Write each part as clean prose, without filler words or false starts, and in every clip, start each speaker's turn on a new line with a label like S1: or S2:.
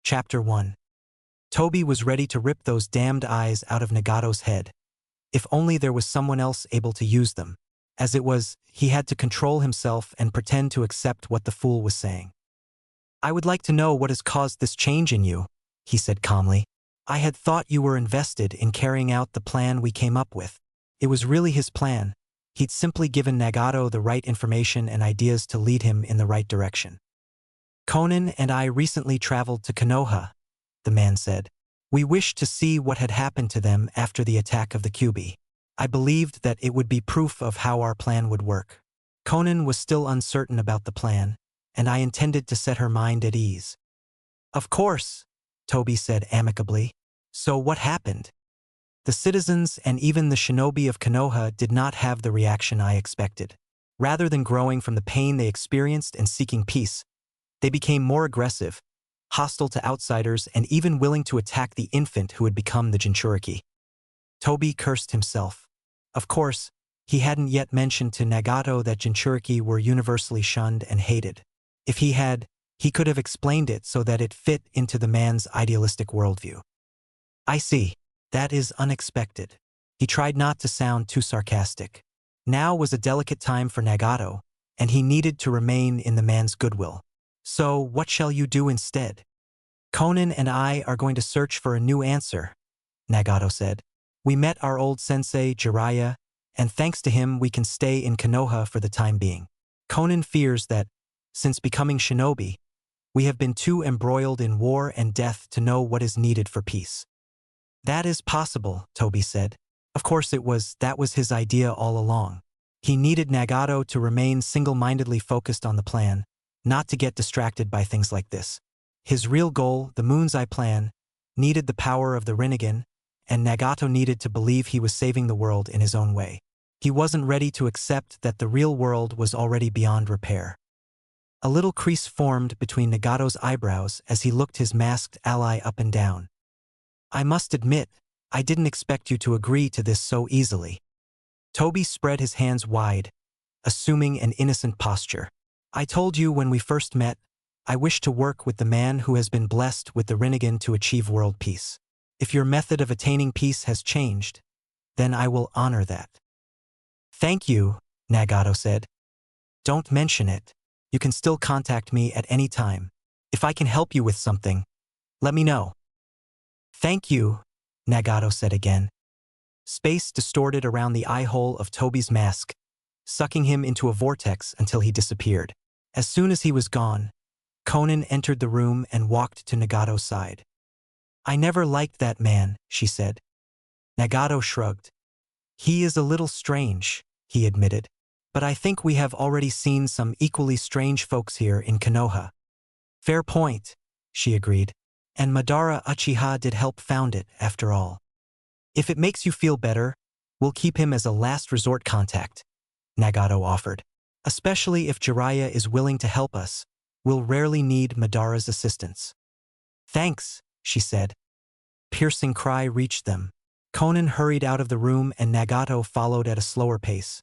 S1: Chapter 1. Toby was ready to rip those damned eyes out of Nagato's head. If only there was someone else able to use them. As it was, he had to control himself and pretend to accept what the fool was saying. "I would like to know what has caused this change in you," he said calmly. "I had thought you were invested in carrying out the plan we came up with." It was really his plan. He'd simply given Nagato the right information and ideas to lead him in the right direction. "Conan and I recently traveled to Konoha," the man said. "We wished to see what had happened to them after the attack of the Kyuubi. I believed that it would be proof of how our plan would work." Conan was still uncertain about the plan, and I intended to set her mind at ease. "Of course," Toby said amicably. "So what happened?" The citizens and even the shinobi of Konoha did not have the reaction I expected. Rather than growing from the pain they experienced and seeking peace, they became more aggressive, hostile to outsiders, and even willing to attack the infant who had become the Jinchuriki. Toby cursed himself. Of course, he hadn't yet mentioned to Nagato that Jinchuriki were universally shunned and hated. If he had, he could have explained it so that it fit into the man's idealistic worldview. "I see. That is unexpected." He tried not to sound too sarcastic. Now was a delicate time for Nagato, and he needed to remain in the man's goodwill. "So what shall you do instead?" "Conan and I are going to search for a new answer," Nagato said. "We met our old sensei, Jiraiya, and thanks to him we can stay in Konoha for the time being. Conan fears that, since becoming shinobi, we have been too embroiled in war and death to know what is needed for peace." "That is possible," Toby said. Of course that was his idea all along. He needed Nagato to remain single-mindedly focused on the plan, not to get distracted by things like this. His real goal, the Moon's Eye plan, needed the power of the Rinnegan, and Nagato needed to believe he was saving the world in his own way. He wasn't ready to accept that the real world was already beyond repair. A little crease formed between Nagato's eyebrows as he looked his masked ally up and down. "I must admit, I didn't expect you to agree to this so easily." Toby spread his hands wide, assuming an innocent posture. "I told you when we first met, I wish to work with the man who has been blessed with the Rinnegan to achieve world peace. If your method of attaining peace has changed, then I will honor that." "Thank you," Nagato said. "Don't mention it. You can still contact me at any time. If I can help you with something, let me know." "Thank you," Nagato said again. Space distorted around the eye hole of Toby's mask, sucking him into a vortex until he disappeared. As soon as he was gone, Conan entered the room and walked to Nagato's side. "I never liked that man," she said. Nagato shrugged. "He is a little strange," he admitted. "But I think we have already seen some equally strange folks here in Konoha." "Fair point," she agreed. "And Madara Uchiha did help found it, after all. If it makes you feel better, we'll keep him as a last resort contact," Nagato offered. "Especially if Jiraiya is willing to help us, we'll rarely need Madara's assistance." "Thanks," she said. Piercing cry reached them. Conan hurried out of the room and Nagato followed at a slower pace,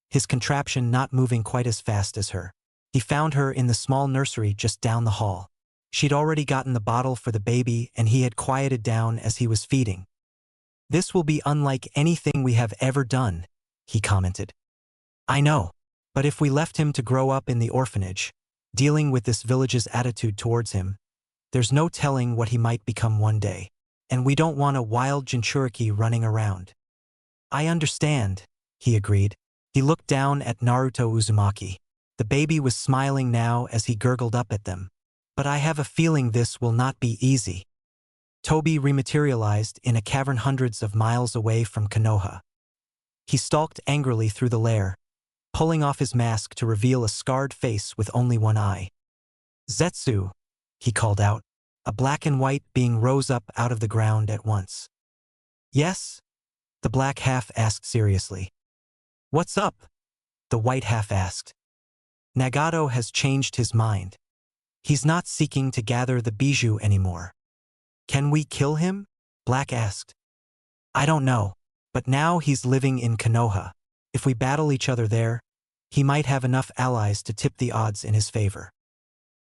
S1: his contraption not moving quite as fast as her. He found her in the small nursery just down the hall. She'd already gotten the bottle for the baby and he had quieted down as he was feeding. "This will be unlike anything we have ever done," he commented. "I know, but if we left him to grow up in the orphanage, dealing with this village's attitude towards him, there's no telling what he might become one day. And we don't want a wild Jinchuriki running around." "I understand," he agreed. He looked down at Naruto Uzumaki. The baby was smiling now as he gurgled up at them. "But I have a feeling this will not be easy." Toby rematerialized in a cavern hundreds of miles away from Konoha. He stalked angrily through the lair, pulling off his mask to reveal a scarred face with only one eye. "Zetsu," he called out. A black and white being rose up out of the ground at once. "Yes?" the black half asked seriously. "What's up?" the white half asked. "Nagato has changed his mind. He's not seeking to gather the bijou anymore." "Can we kill him?" Black asked. "I don't know, but now he's living in Konoha. If we battle each other there, he might have enough allies to tip the odds in his favor."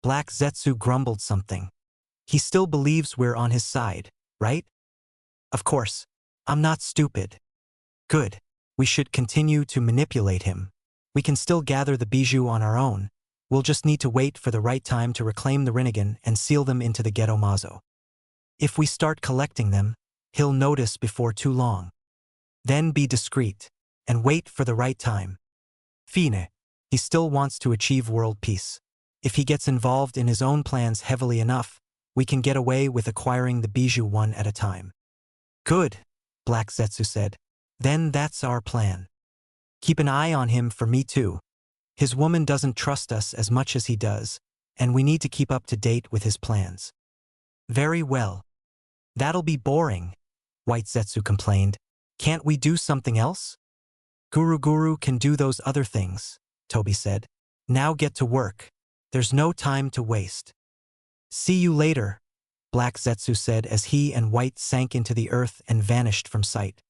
S1: Black Zetsu grumbled something. He still believes we're on his side, right? Of course. I'm not stupid. Good. We should continue to manipulate him. We can still gather the bijou on our own. We'll just need to wait for the right time to reclaim the Rinnegan and seal them into the ghetto mazo. If we start collecting them, he'll notice before too long. Then be discreet and wait for the right time. Fine. He still wants to achieve world peace. If he gets involved in his own plans heavily enough, we can get away with acquiring the bijou one at a time. Good, Black Zetsu said. Then that's our plan. Keep an eye on him for me too. His woman doesn't trust us as much as he does, and we need to keep up to date with his plans. Very well. That'll be boring, White Zetsu complained. Can't we do something else? Guru can do those other things, Toby said. Now get to work. There's no time to waste. See you later, Black Zetsu said as he and White sank into the earth and vanished from sight.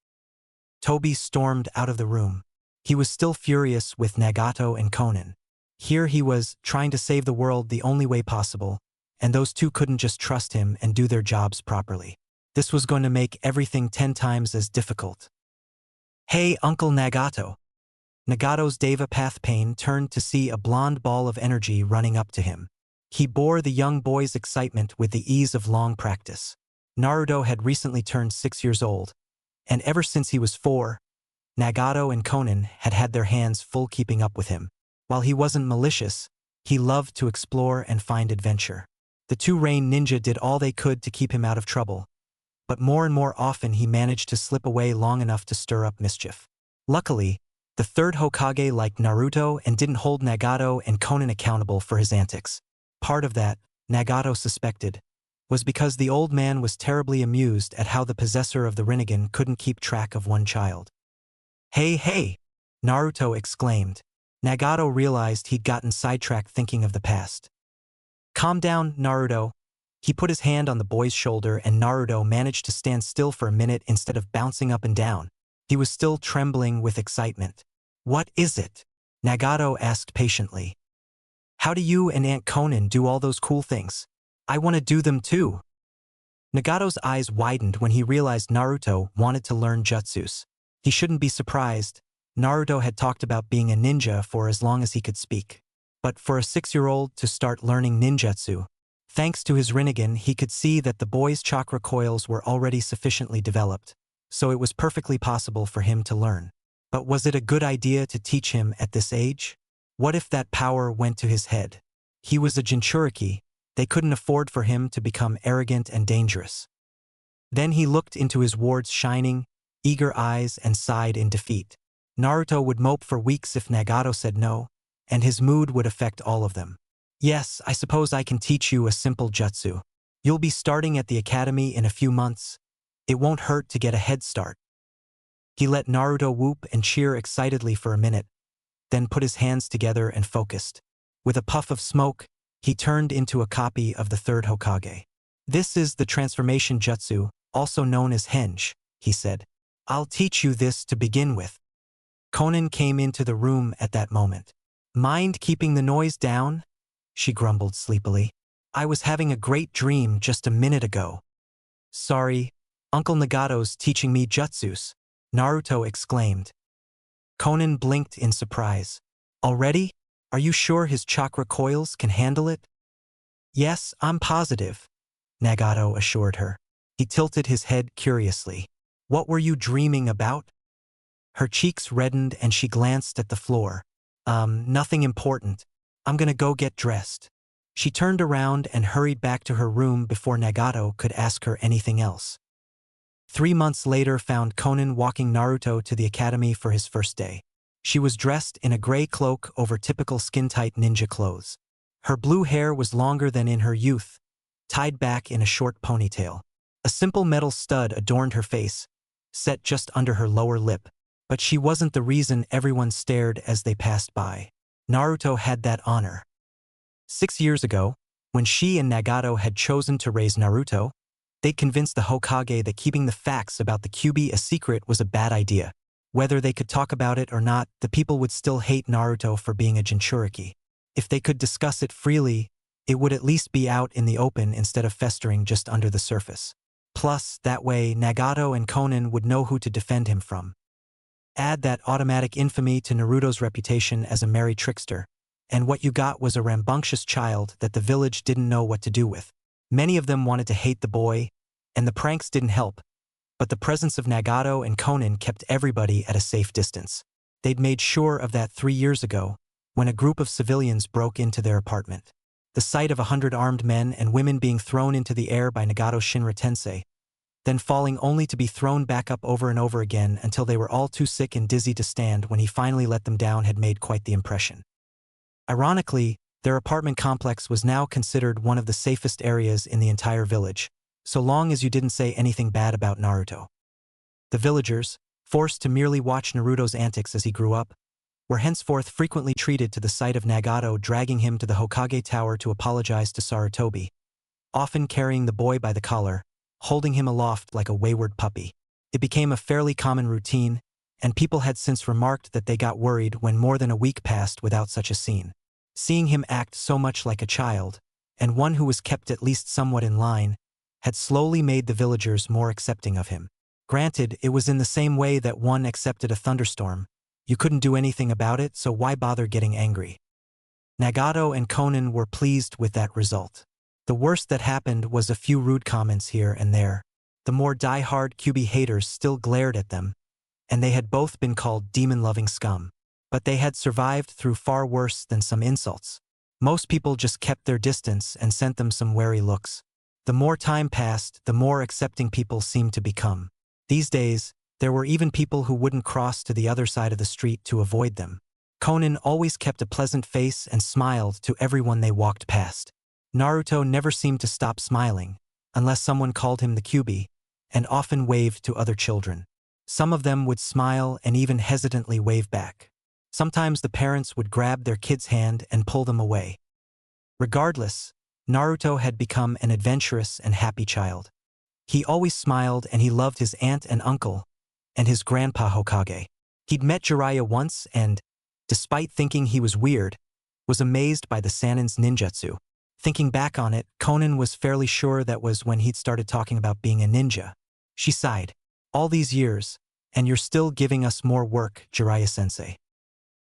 S1: Toby stormed out of the room. He was still furious with Nagato and Konan. Here he was, trying to save the world the only way possible, and those two couldn't just trust him and do their jobs properly. This was going to make everything 10 times as difficult. Hey, Uncle Nagato. Nagato's Deva Path Pain turned to see a blonde ball of energy running up to him. He bore the young boy's excitement with the ease of long practice. Naruto had recently turned 6 years old, and ever since he was 4, Nagato and Konan had had their hands full keeping up with him. While he wasn't malicious, he loved to explore and find adventure. The two Rain Ninja did all they could to keep him out of trouble, but more and more often he managed to slip away long enough to stir up mischief. Luckily, the third Hokage liked Naruto and didn't hold Nagato and Konan accountable for his antics. Part of that, Nagato suspected, was because the old man was terribly amused at how the possessor of the Rinnegan couldn't keep track of one child. Hey, Naruto exclaimed. Nagato realized he'd gotten sidetracked thinking of the past. Calm down, Naruto. He put his hand on the boy's shoulder and Naruto managed to stand still for a minute instead of bouncing up and down. He was still trembling with excitement. What is it? Nagato asked patiently. How do you and Aunt Konan do all those cool things? I want to do them too. Nagato's eyes widened when he realized Naruto wanted to learn jutsus. He shouldn't be surprised. Naruto had talked about being a ninja for as long as he could speak. But for a 6-year-old to start learning ninjutsu, thanks to his Rinnegan, he could see that the boy's chakra coils were already sufficiently developed, so it was perfectly possible for him to learn. But was it a good idea to teach him at this age? What if that power went to his head? He was a Jinchuriki. They couldn't afford for him to become arrogant and dangerous. Then he looked into his ward's shining, eager eyes and sighed in defeat. Naruto would mope for weeks if Nagato said no, and his mood would affect all of them. Yes, I suppose I can teach you a simple jutsu. You'll be starting at the academy in a few months. It won't hurt to get a head start. He let Naruto whoop and cheer excitedly for a minute, then put his hands together and focused. With a puff of smoke, he turned into a copy of the third Hokage. This is the transformation jutsu, also known as henge, he said. I'll teach you this to begin with. Konan came into the room at that moment. Mind keeping the noise down? She grumbled sleepily. I was having a great dream just a minute ago. Sorry, Uncle Nagato's teaching me jutsus, Naruto exclaimed. Konan blinked in surprise. Already? Are you sure his chakra coils can handle it? Yes, I'm positive, Nagato assured her. He tilted his head curiously. What were you dreaming about? Her cheeks reddened and she glanced at the floor. Nothing important. I'm gonna go get dressed. She turned around and hurried back to her room before Nagato could ask her anything else. 3 months later found Konan walking Naruto to the academy for his first day. She was dressed in a gray cloak over typical skin-tight ninja clothes. Her blue hair was longer than in her youth, tied back in a short ponytail. A simple metal stud adorned her face, set just under her lower lip, but she wasn't the reason everyone stared as they passed by. Naruto had that honor. 6 years ago, when she and Nagato had chosen to raise Naruto, they'd convinced the Hokage that keeping the facts about the Kyuubi a secret was a bad idea. Whether they could talk about it or not, the people would still hate Naruto for being a Jinchuriki. If they could discuss it freely, It would at least be out in the open instead of festering just under the surface. Plus, that way, Nagato and Konan would know who to defend him from. Add that automatic infamy to Naruto's reputation as a merry trickster, and what you got was a rambunctious child that the village didn't know what to do with. Many of them wanted to hate the boy, and the pranks didn't help, but the presence of Nagato and Konan kept everybody at a safe distance. They'd made sure of that 3 years ago, when a group of civilians broke into their apartment. The sight of 100 armed men and women being thrown into the air by Nagato Shinra Tensei, then falling only to be thrown back up over and over again until they were all too sick and dizzy to stand when he finally let them down had made quite the impression. Ironically, their apartment complex was now considered one of the safest areas in the entire village, so long as you didn't say anything bad about Naruto. The villagers, forced to merely watch Naruto's antics as he grew up, were henceforth frequently treated to the sight of Nagato dragging him to the Hokage Tower to apologize to Sarutobi, often carrying the boy by the collar, holding him aloft like a wayward puppy. It became a fairly common routine, and people had since remarked that they got worried when more than a week passed without such a scene. Seeing him act so much like a child, and one who was kept at least somewhat in line, had slowly made the villagers more accepting of him. Granted, it was in the same way that one accepted a thunderstorm. You couldn't do anything about it, so why bother getting angry? Nagato and Konan were pleased with that result. The worst that happened was a few rude comments here and there. The more die-hard Kyuubi haters still glared at them, and they had both been called demon-loving scum. But they had survived through far worse than some insults. Most people just kept their distance and sent them some wary looks. The more time passed, the more accepting people seemed to become. These days, there were even people who wouldn't cross to the other side of the street to avoid them. Konan always kept a pleasant face and smiled to everyone they walked past. Naruto never seemed to stop smiling, unless someone called him the Kyuubi, and often waved to other children. Some of them would smile and even hesitantly wave back. Sometimes the parents would grab their kid's hand and pull them away. Regardless, Naruto had become an adventurous and happy child. He always smiled and he loved his aunt and uncle, and his grandpa Hokage. He'd met Jiraiya once and, despite thinking he was weird, was amazed by the Sannin's ninjutsu. Thinking back on it, Konan was fairly sure that was when he'd started talking about being a ninja. She sighed. All these years, and you're still giving us more work, Jiraiya-sensei.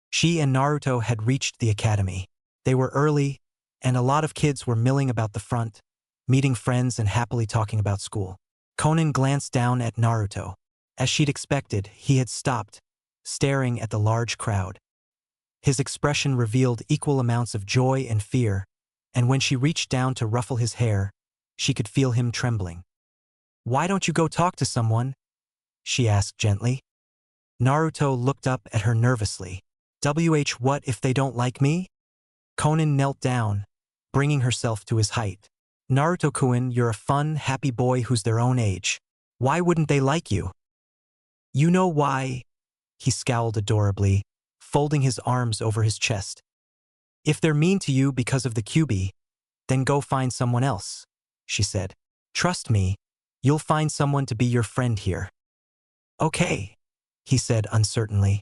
S1: She and Naruto had reached the academy. They were early, and a lot of kids were milling about the front, meeting friends and happily talking about school. Konan glanced down at Naruto. As she'd expected, he had stopped, staring at the large crowd. His expression revealed equal amounts of joy and fear, and when she reached down to ruffle his hair, she could feel him trembling. "Why don't you go talk to someone?" she asked gently. Naruto looked up at her nervously. What if they don't like me?" Konan knelt down, bringing herself to his height. "Naruto-kun, you're a fun, happy boy who's their own age. Why wouldn't they like you?" "You know why?" He scowled adorably, folding his arms over his chest. "If they're mean to you because of the Kyuubi, then go find someone else," she said. "Trust me, you'll find someone to be your friend here." "Okay," he said uncertainly.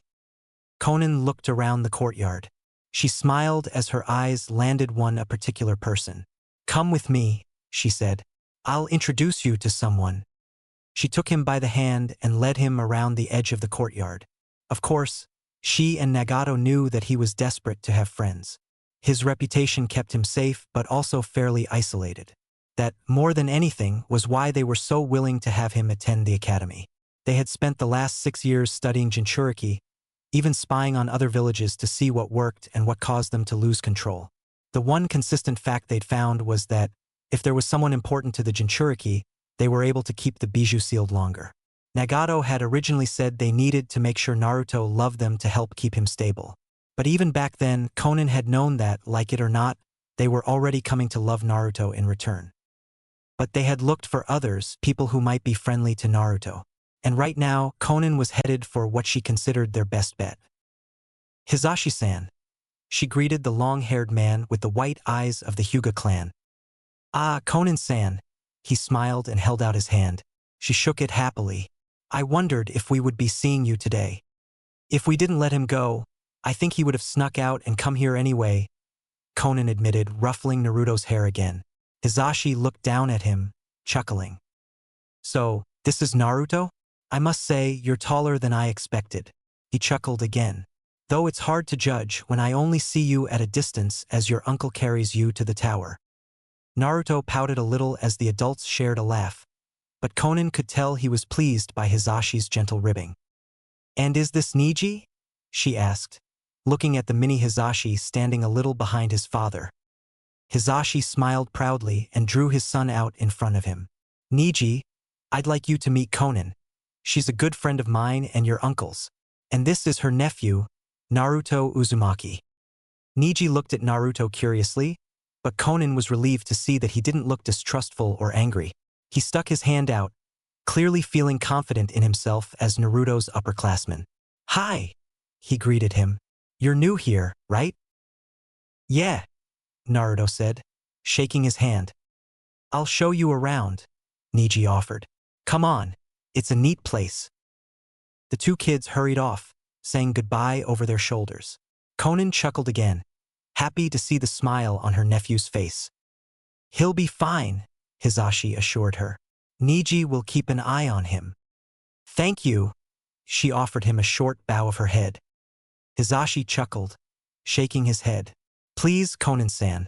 S1: Konan looked around the courtyard. She smiled as her eyes landed on a particular person. "Come with me," she said. "I'll introduce you to someone." She took him by the hand and led him around the edge of the courtyard. Of course, she and Nagato knew that he was desperate to have friends. His reputation kept him safe but also fairly isolated. That, more than anything, was why they were so willing to have him attend the academy. They had spent the last 6 years studying Jinchuriki, even spying on other villages to see what worked and what caused them to lose control. The one consistent fact they'd found was that, if there was someone important to the Jinchuriki, they were able to keep the bijou sealed longer. Nagato had originally said they needed to make sure Naruto loved them to help keep him stable. But even back then, Konan had known that, like it or not, they were already coming to love Naruto in return. But they had looked for others, people who might be friendly to Naruto. And right now, Konan was headed for what she considered their best bet. "Hizashi-san," she greeted the long-haired man with the white eyes of the Hyuga clan. "Ah, Konan-san," he smiled and held out his hand. She shook it happily. "I wondered if we would be seeing you today. If we didn't let him go, I think he would have snuck out and come here anyway." Conan admitted, ruffling Naruto's hair again. Hisashi looked down at him, chuckling. So, this is Naruto? I must say, you're taller than I expected. He chuckled again. Though it's hard to judge when I only see you at a distance as your uncle carries you to the tower. Naruto pouted a little as the adults shared a laugh, but Conan could tell he was pleased by Hisashi's gentle ribbing. And is this Niji? She asked, looking at the mini Hisashi standing a little behind his father. Hisashi smiled proudly and drew his son out in front of him. Niji, I'd like you to meet Conan. She's a good friend of mine and your uncle's. And this is her nephew, Naruto Uzumaki. Niji looked at Naruto curiously, but Conan was relieved to see that he didn't look distrustful or angry. He stuck his hand out, clearly feeling confident in himself as Naruto's upperclassman. Hi, he greeted him. You're new here, right? Yeah, Naruto said, shaking his hand. I'll show you around, Niji offered. Come on, it's a neat place. The two kids hurried off, saying goodbye over their shoulders. Conan chuckled again, happy to see the smile on her nephew's face. He'll be fine, Hisashi assured her. Niji will keep an eye on him. Thank you, she offered him a short bow of her head. Hisashi chuckled, shaking his head. Please, Conan-san.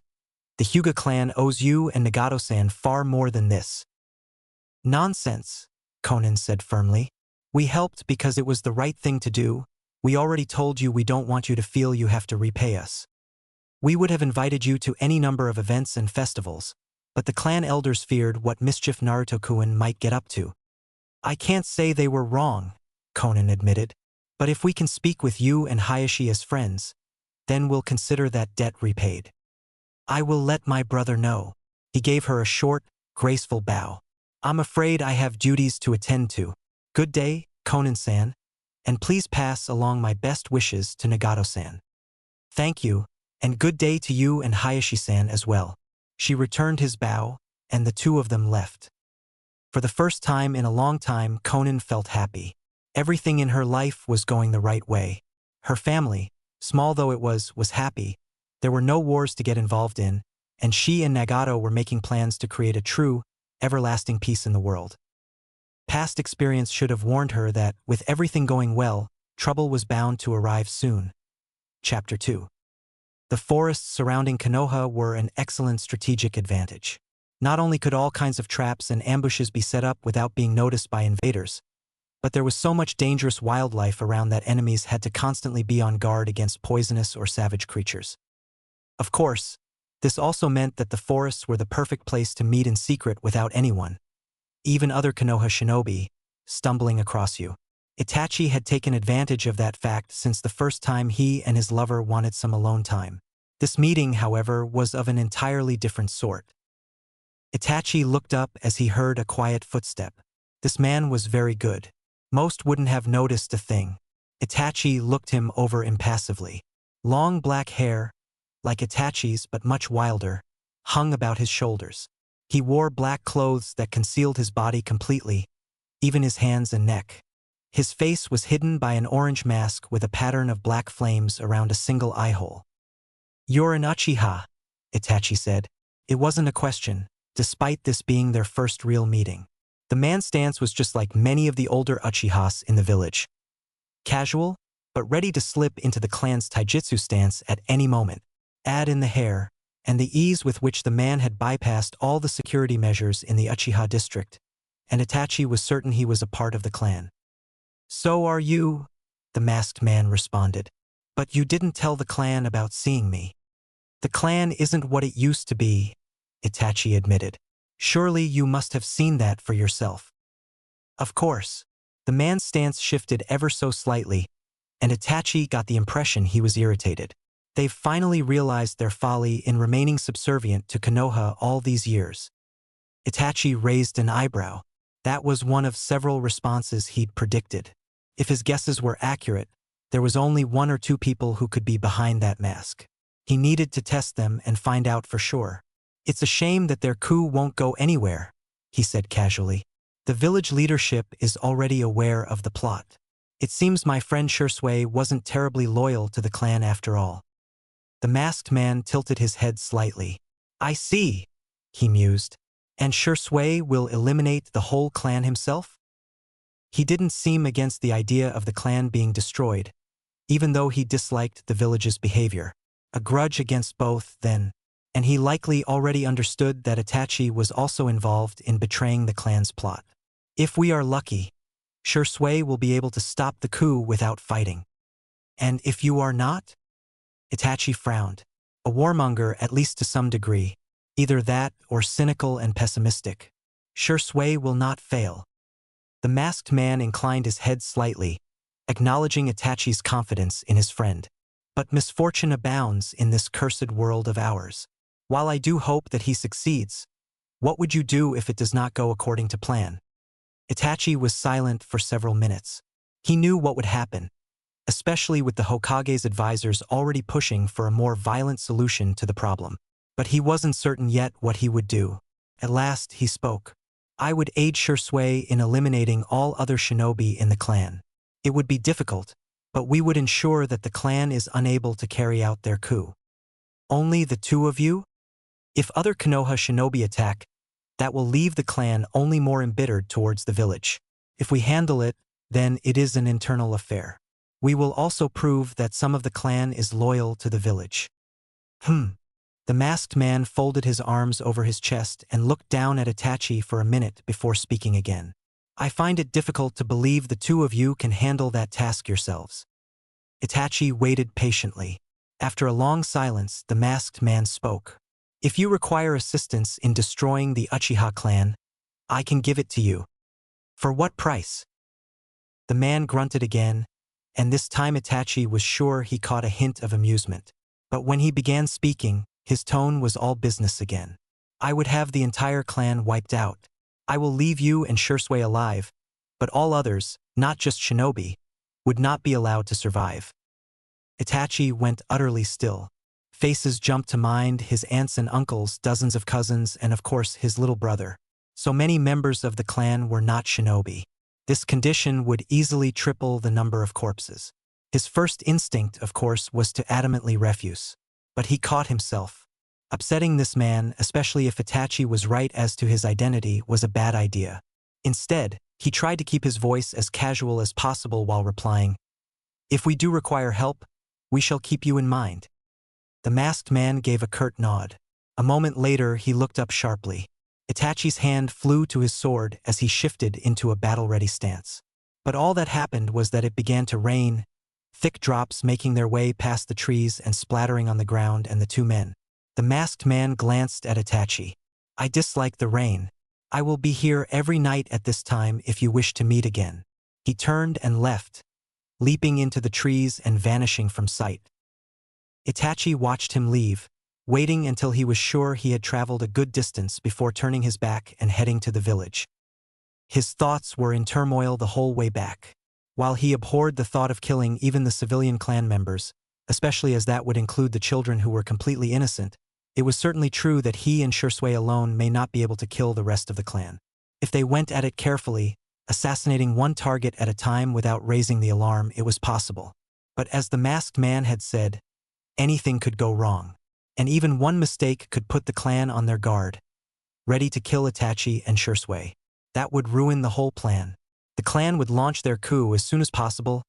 S1: The Hyuga clan owes you and Nagato-san far more than this. Nonsense, Conan said firmly. We helped because it was the right thing to do. We already told you we don't want you to feel you have to repay us. We would have invited you to any number of events and festivals, but the clan elders feared what mischief Naruto-kun might get up to. I can't say they were wrong, Conan admitted, but if we can speak with you and Hayashi as friends, then we'll consider that debt repaid. I will let my brother know. He gave her a short, graceful bow. I'm afraid I have duties to attend to. Good day, Conan-san, and please pass along my best wishes to Nagato-san. Thank you, and good day to you and Hayashi-san as well. She returned his bow, and the two of them left. For the first time in a long time, Conan felt happy. Everything in her life was going the right way. Her family, small though it was happy. There were no wars to get involved in, and she and Nagato were making plans to create a true, everlasting peace in the world. Past experience should have warned her that, with everything going well, trouble was bound to arrive soon. Chapter 2. The forests surrounding Konoha were an excellent strategic advantage. Not only could all kinds of traps and ambushes be set up without being noticed by invaders, but there was so much dangerous wildlife around that enemies had to constantly be on guard against poisonous or savage creatures. Of course, this also meant that the forests were the perfect place to meet in secret without anyone, even other Konoha shinobi, stumbling across you. Itachi had taken advantage of that fact since the first time he and his lover wanted some alone time. This meeting, however, was of an entirely different sort. Itachi looked up as he heard a quiet footstep. This man was very good. Most wouldn't have noticed a thing. Itachi looked him over impassively. Long black hair, like Itachi's but much wilder, hung about his shoulders. He wore black clothes that concealed his body completely, even his hands and neck. His face was hidden by an orange mask with a pattern of black flames around a single eye hole. You're an Uchiha, Itachi said. It wasn't a question, despite this being their first real meeting. The man's stance was just like many of the older Uchihas in the village. Casual, but ready to slip into the clan's taijutsu stance at any moment. Add in the hair, and the ease with which the man had bypassed all the security measures in the Uchiha district, and Itachi was certain he was a part of the clan. So are you, the masked man responded. But you didn't tell the clan about seeing me. The clan isn't what it used to be, Itachi admitted. Surely you must have seen that for yourself. Of course. The man's stance shifted ever so slightly, and Itachi got the impression he was irritated. They've finally realized their folly in remaining subservient to Konoha all these years. Itachi raised an eyebrow. That was one of several responses he'd predicted. If his guesses were accurate, there was only one or two people who could be behind that mask. He needed to test them and find out for sure. It's a shame that their coup won't go anywhere, he said casually. The village leadership is already aware of the plot. It seems my friend Shursui wasn't terribly loyal to the clan after all. The masked man tilted his head slightly. I see, he mused. And Shui will eliminate the whole clan himself? He didn't seem against the idea of the clan being destroyed, even though he disliked the village's behavior. A grudge against both, then, and he likely already understood that Itachi was also involved in betraying the clan's plot. If we are lucky, Shui will be able to stop the coup without fighting. And if you are not? Itachi frowned. A warmonger, at least to some degree. Either that or cynical and pessimistic. Shui will not fail. The masked man inclined his head slightly, acknowledging Itachi's confidence in his friend. But misfortune abounds in this cursed world of ours. While I do hope that he succeeds, what would you do if it does not go according to plan? Itachi was silent for several minutes. He knew what would happen, especially with the Hokage's advisors already pushing for a more violent solution to the problem. But he wasn't certain yet what he would do. At last, he spoke. I would aid Shui in eliminating all other shinobi in the clan. It would be difficult, but we would ensure that the clan is unable to carry out their coup. Only the two of you? If other Konoha shinobi attack, that will leave the clan only more embittered towards the village. If we handle it, then it is an internal affair. We will also prove that some of the clan is loyal to the village. The masked man folded his arms over his chest and looked down at Itachi for a minute before speaking again. I find it difficult to believe the two of you can handle that task yourselves. Itachi waited patiently. After a long silence, the masked man spoke. If you require assistance in destroying the Uchiha clan, I can give it to you. For what price? The man grunted again, and this time Itachi was sure he caught a hint of amusement. But when he began speaking, his tone was all business again. I would have the entire clan wiped out. I will leave you and Shui alive, but all others, not just shinobi, would not be allowed to survive. Itachi went utterly still. Faces jumped to mind, his aunts and uncles, dozens of cousins, and of course his little brother. So many members of the clan were not shinobi. This condition would easily triple the number of corpses. His first instinct, of course, was to adamantly refuse. But he caught himself. Upsetting this man, especially if Itachi was right as to his identity, was a bad idea. Instead, he tried to keep his voice as casual as possible while replying, If we do require help, we shall keep you in mind. The masked man gave a curt nod. A moment later, he looked up sharply. Itachi's hand flew to his sword as he shifted into a battle-ready stance. But all that happened was that it began to rain, thick drops making their way past the trees and splattering on the ground and the two men. The masked man glanced at Itachi. I dislike the rain. I will be here every night at this time if you wish to meet again. He turned and left, leaping into the trees and vanishing from sight. Itachi watched him leave, waiting until he was sure he had traveled a good distance before turning his back and heading to the village. His thoughts were in turmoil the whole way back. While he abhorred the thought of killing even the civilian clan members, especially as that would include the children who were completely innocent, it was certainly true that he and Shui alone may not be able to kill the rest of the clan. If they went at it carefully, assassinating one target at a time without raising the alarm, it was possible. But as the masked man had said, anything could go wrong. And even one mistake could put the clan on their guard, ready to kill Itachi and Shui. That would ruin the whole plan. The clan would launch their coup as soon as possible,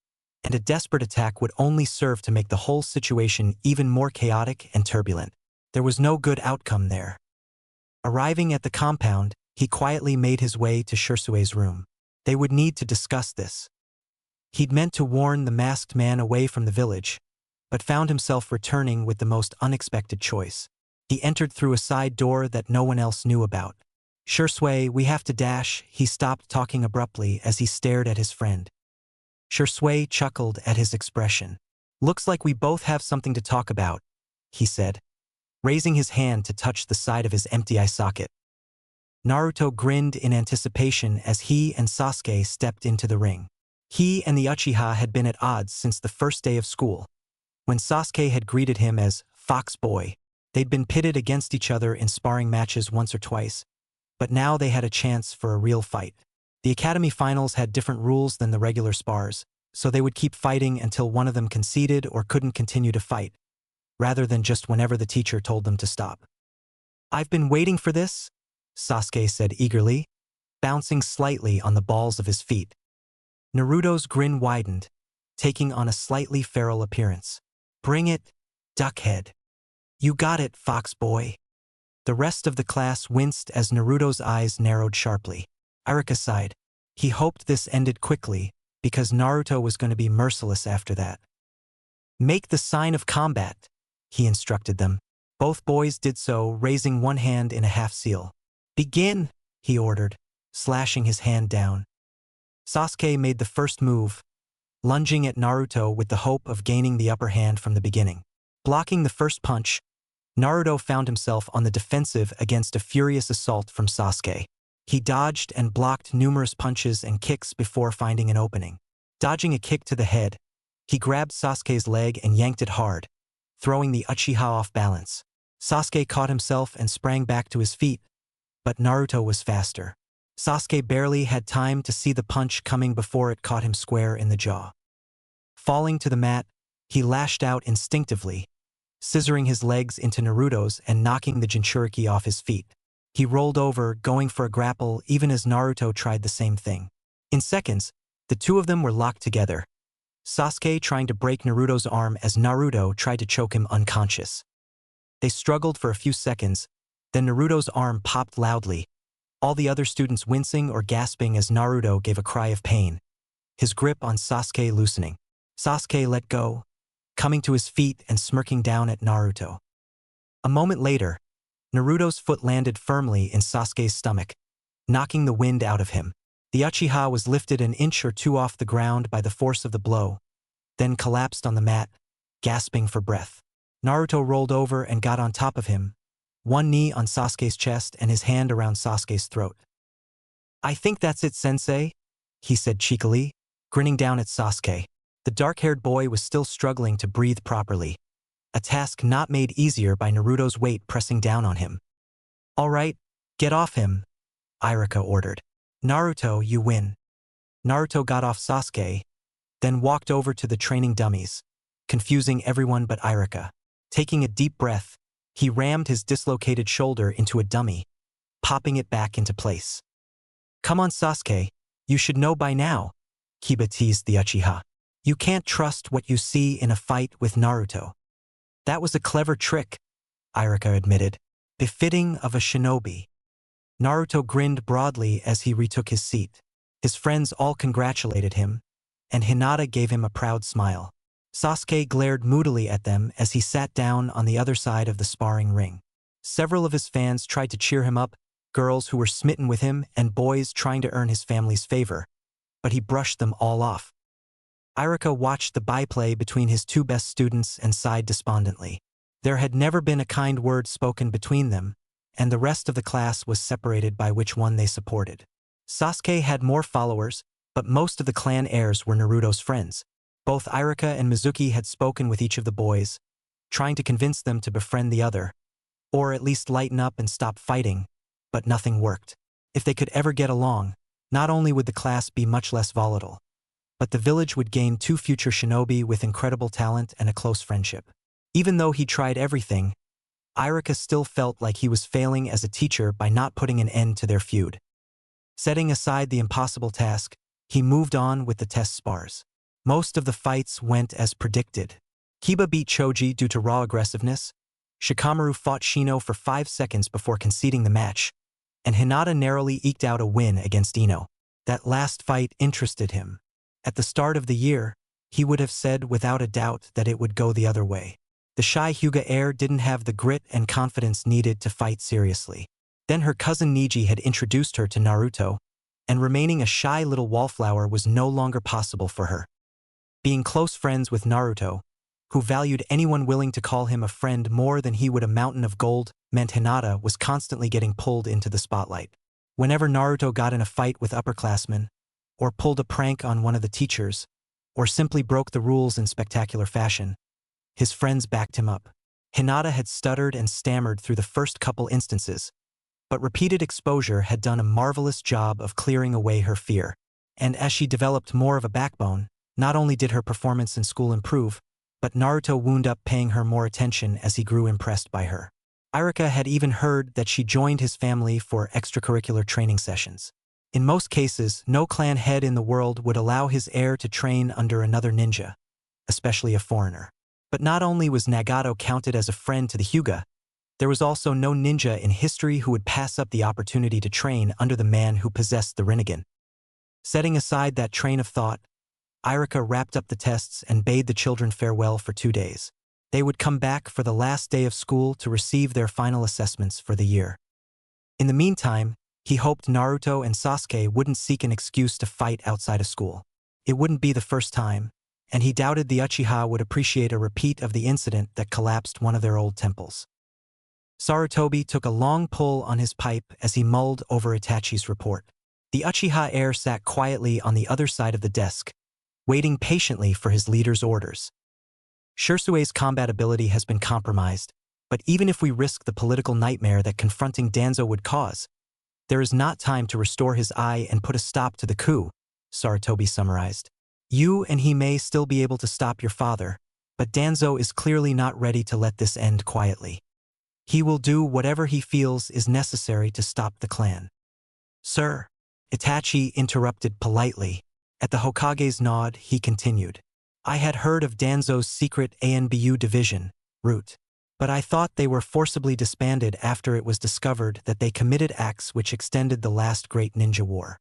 S1: and a desperate attack would only serve to make the whole situation even more chaotic and turbulent. There was no good outcome there. Arriving at the compound, he quietly made his way to Shui's room. They would need to discuss this. He'd meant to warn the masked man away from the village, but found himself returning with the most unexpected choice. He entered through a side door that no one else knew about. Shui, we have to dash. He stopped talking abruptly as he stared at his friend. Shui chuckled at his expression. Looks like we both have something to talk about, he said, raising his hand to touch the side of his empty eye socket. Naruto grinned in anticipation as he and Sasuke stepped into the ring. He and the Uchiha had been at odds since the first day of school. When Sasuke had greeted him as Fox Boy, they'd been pitted against each other in sparring matches once or twice, but now they had a chance for a real fight. The academy finals had different rules than the regular spars, so they would keep fighting until one of them conceded or couldn't continue to fight, rather than just whenever the teacher told them to stop. "I've been waiting for this," Sasuke said eagerly, bouncing slightly on the balls of his feet. Naruto's grin widened, taking on a slightly feral appearance. "Bring it, duckhead. You got it, fox boy." The rest of the class winced as Naruto's eyes narrowed sharply. Iruka sighed. He hoped this ended quickly, because Naruto was going to be merciless after that. "Make the sign of combat," he instructed them. Both boys did so, raising one hand in a half-seal. "Begin," he ordered, slashing his hand down. Sasuke made the first move, lunging at Naruto with the hope of gaining the upper hand from the beginning. Blocking the first punch, Naruto found himself on the defensive against a furious assault from Sasuke. He dodged and blocked numerous punches and kicks before finding an opening. Dodging a kick to the head, he grabbed Sasuke's leg and yanked it hard, throwing the Uchiha off balance. Sasuke caught himself and sprang back to his feet, but Naruto was faster. Sasuke barely had time to see the punch coming before it caught him square in the jaw. Falling to the mat, he lashed out instinctively, scissoring his legs into Naruto's and knocking the Jinchuriki off his feet. He rolled over, going for a grapple even as Naruto tried the same thing. In seconds, the two of them were locked together, Sasuke trying to break Naruto's arm as Naruto tried to choke him unconscious. They struggled for a few seconds, then Naruto's arm popped loudly, all the other students wincing or gasping as Naruto gave a cry of pain, his grip on Sasuke loosening. Sasuke let go, coming to his feet and smirking down at Naruto. A moment later, Naruto's foot landed firmly in Sasuke's stomach, knocking the wind out of him. The Uchiha was lifted an inch or two off the ground by the force of the blow, then collapsed on the mat, gasping for breath. Naruto rolled over and got on top of him, one knee on Sasuke's chest and his hand around Sasuke's throat. "I think that's it, sensei," he said cheekily, grinning down at Sasuke. The dark-haired boy was still struggling to breathe properly, a task not made easier by Naruto's weight pressing down on him. "All right, get off him," Iruka ordered. "Naruto, you win." Naruto got off Sasuke, then walked over to the training dummies, confusing everyone but Iruka. Taking a deep breath, he rammed his dislocated shoulder into a dummy, popping it back into place. "Come on, Sasuke, you should know by now," Kiba teased the Uchiha. "You can't trust what you see in a fight with Naruto." "That was a clever trick," Iruka admitted, "befitting of a shinobi." Naruto grinned broadly as he retook his seat. His friends all congratulated him, and Hinata gave him a proud smile. Sasuke glared moodily at them as he sat down on the other side of the sparring ring. Several of his fans tried to cheer him up, girls who were smitten with him and boys trying to earn his family's favor, but he brushed them all off. Iruka watched the byplay between his two best students and sighed despondently. There had never been a kind word spoken between them, and the rest of the class was separated by which one they supported. Sasuke had more followers, but most of the clan heirs were Naruto's friends. Both Iruka and Mizuki had spoken with each of the boys, trying to convince them to befriend the other, or at least lighten up and stop fighting, but nothing worked. If they could ever get along, not only would the class be much less volatile, but the village would gain 2 future shinobi with incredible talent and a close friendship. Even though he tried everything, Iruka still felt like he was failing as a teacher by not putting an end to their feud. Setting aside the impossible task, he moved on with the test spars. Most of the fights went as predicted. Kiba beat Choji due to raw aggressiveness, Shikamaru fought Shino for 5 seconds before conceding the match, and Hinata narrowly eked out a win against Ino. That last fight interested him. At the start of the year, he would have said without a doubt that it would go the other way. The shy Hyuga heir didn't have the grit and confidence needed to fight seriously. Then her cousin Neji had introduced her to Naruto, and remaining a shy little wallflower was no longer possible for her. Being close friends with Naruto, who valued anyone willing to call him a friend more than he would a mountain of gold, meant Hinata was constantly getting pulled into the spotlight. Whenever Naruto got in a fight with upperclassmen, or pulled a prank on one of the teachers, or simply broke the rules in spectacular fashion, his friends backed him up. Hinata had stuttered and stammered through the first couple instances, but repeated exposure had done a marvelous job of clearing away her fear. And as she developed more of a backbone, not only did her performance in school improve, but Naruto wound up paying her more attention as he grew impressed by her. Irika had even heard that she joined his family for extracurricular training sessions. In most cases, no clan head in the world would allow his heir to train under another ninja, especially a foreigner. But not only was Nagato counted as a friend to the Hyuga, there was also no ninja in history who would pass up the opportunity to train under the man who possessed the Rinnegan. Setting aside that train of thought, Irika wrapped up the tests and bade the children farewell for 2 days. They would come back for the last day of school to receive their final assessments for the year. In the meantime, he hoped Naruto and Sasuke wouldn't seek an excuse to fight outside of school. It wouldn't be the first time, and he doubted the Uchiha would appreciate a repeat of the incident that collapsed one of their old temples. Sarutobi took a long pull on his pipe as he mulled over Itachi's report. The Uchiha heir sat quietly on the other side of the desk, waiting patiently for his leader's orders. Shirsue's combat ability has been compromised, but even if we risk the political nightmare that confronting Danzo would cause, there is not time to restore his eye and put a stop to the coup, Sarutobi summarized. You and he may still be able to stop your father, but Danzo is clearly not ready to let this end quietly. He will do whatever he feels is necessary to stop the clan. Sir, Itachi interrupted politely. At the Hokage's nod, he continued. I had heard of Danzo's secret ANBU division, Root, but I thought they were forcibly disbanded after it was discovered that they committed acts which extended the last great ninja war.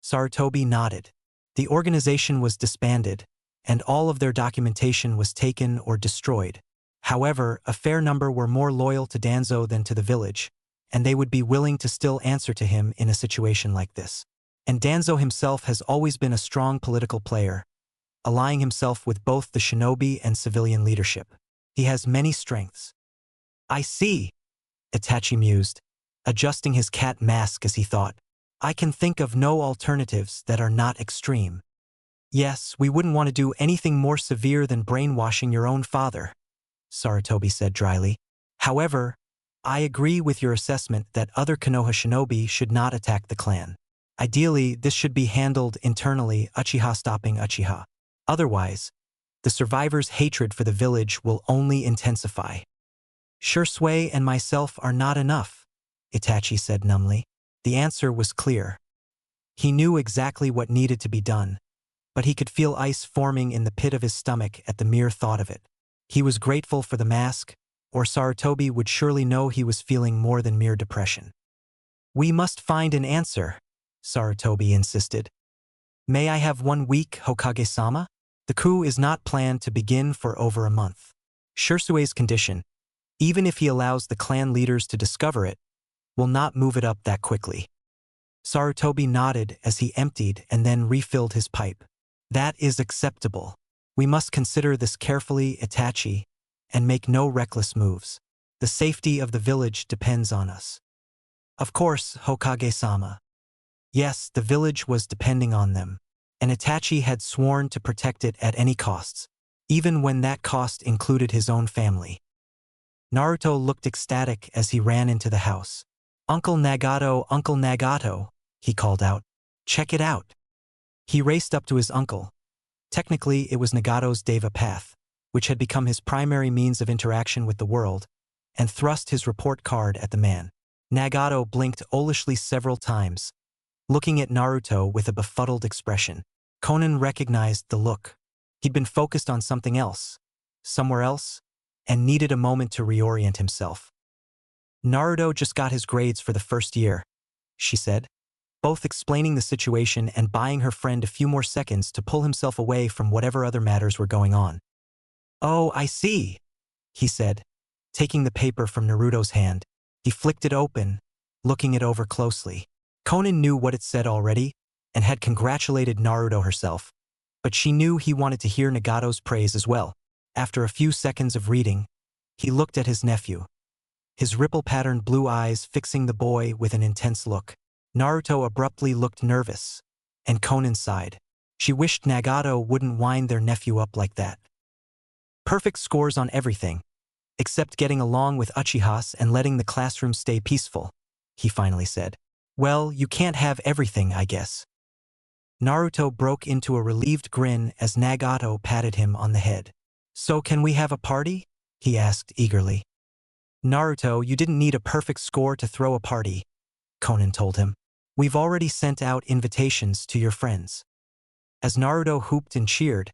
S1: Sarutobi nodded. The organization was disbanded, and all of their documentation was taken or destroyed. However, a fair number were more loyal to Danzo than to the village, and they would be willing to still answer to him in a situation like this. And Danzo himself has always been a strong political player, allying himself with both the shinobi and civilian leadership. He has many strengths. I see, Itachi mused, adjusting his cat mask as he thought. I can think of no alternatives that are not extreme. Yes, we wouldn't want to do anything more severe than brainwashing your own father, Sarutobi said dryly. However, I agree with your assessment that other Konoha shinobi should not attack the clan. Ideally, this should be handled internally, Uchiha stopping Uchiha. Otherwise, the survivors' hatred for the village will only intensify. Shisui and myself are not enough, Itachi said numbly. The answer was clear. He knew exactly what needed to be done, but he could feel ice forming in the pit of his stomach at the mere thought of it. He was grateful for the mask, or Sarutobi would surely know he was feeling more than mere depression. We must find an answer, Sarutobi insisted. May I have 1 week, Hokage-sama? The coup is not planned to begin for over a month. Shirsue's condition, even if he allows the clan leaders to discover it, will not move it up that quickly. Sarutobi nodded as he emptied and then refilled his pipe. That is acceptable. We must consider this carefully, Itachi, and make no reckless moves. The safety of the village depends on us. Of course, Hokage-sama. Yes, the village was depending on them, and Itachi had sworn to protect it at any costs, even when that cost included his own family. Naruto looked ecstatic as he ran into the house. Uncle Nagato, he called out. Check it out. He raced up to his uncle. Technically, it was Nagato's Deva path, which had become his primary means of interaction with the world, and thrust his report card at the man. Nagato blinked owlishly several times, looking at Naruto with a befuddled expression. Conan recognized the look. He'd been focused on something else, somewhere else, and needed a moment to reorient himself. Naruto just got his grades for the first year, she said, both explaining the situation and buying her friend a few more seconds to pull himself away from whatever other matters were going on. Oh, I see, he said, taking the paper from Naruto's hand. He flicked it open, looking it over closely. Conan knew what it said already and had congratulated Naruto herself, but she knew he wanted to hear Nagato's praise as well. After a few seconds of reading, he looked at his nephew, his ripple-patterned blue eyes fixing the boy with an intense look. Naruto abruptly looked nervous, and Conan sighed. She wished Nagato wouldn't wind their nephew up like that. Perfect scores on everything, except getting along with Uchihas and letting the classroom stay peaceful, he finally said. Well, you can't have everything, I guess. Naruto broke into a relieved grin as Nagato patted him on the head. So can we have a party? He asked eagerly. Naruto, you didn't need a perfect score to throw a party, Conan told him. We've already sent out invitations to your friends. As Naruto hooped and cheered,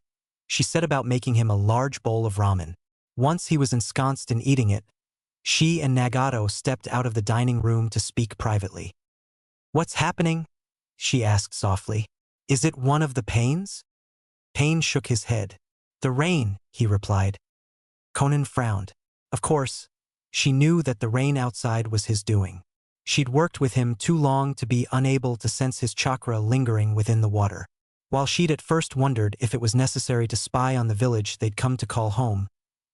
S1: she set about making him a large bowl of ramen. Once he was ensconced in eating it, she and Nagato stepped out of the dining room to speak privately. What's happening? She asked softly. Is it one of the pains? Pain shook his head. The rain, he replied. Conan frowned. Of course, she knew that the rain outside was his doing. She'd worked with him too long to be unable to sense his chakra lingering within the water. While she'd at first wondered if it was necessary to spy on the village they'd come to call home,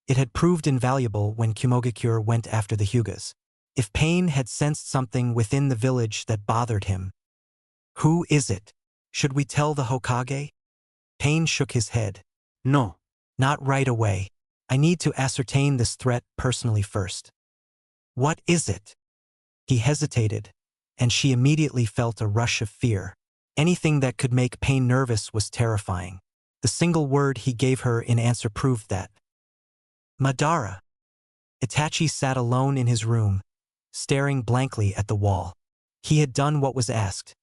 S1: it had proved invaluable when Kumogakure went after the Hyugas. If Pain had sensed something within the village that bothered him. Who is it? Should we tell the Hokage? Pain shook his head. No. Not right away. I need to ascertain this threat personally first. What is it? He hesitated, and she immediately felt a rush of fear. Anything that could make Pain nervous was terrifying. The single word he gave her in answer proved that. Madara. Itachi sat alone in his room, staring blankly at the wall. He had done what was asked,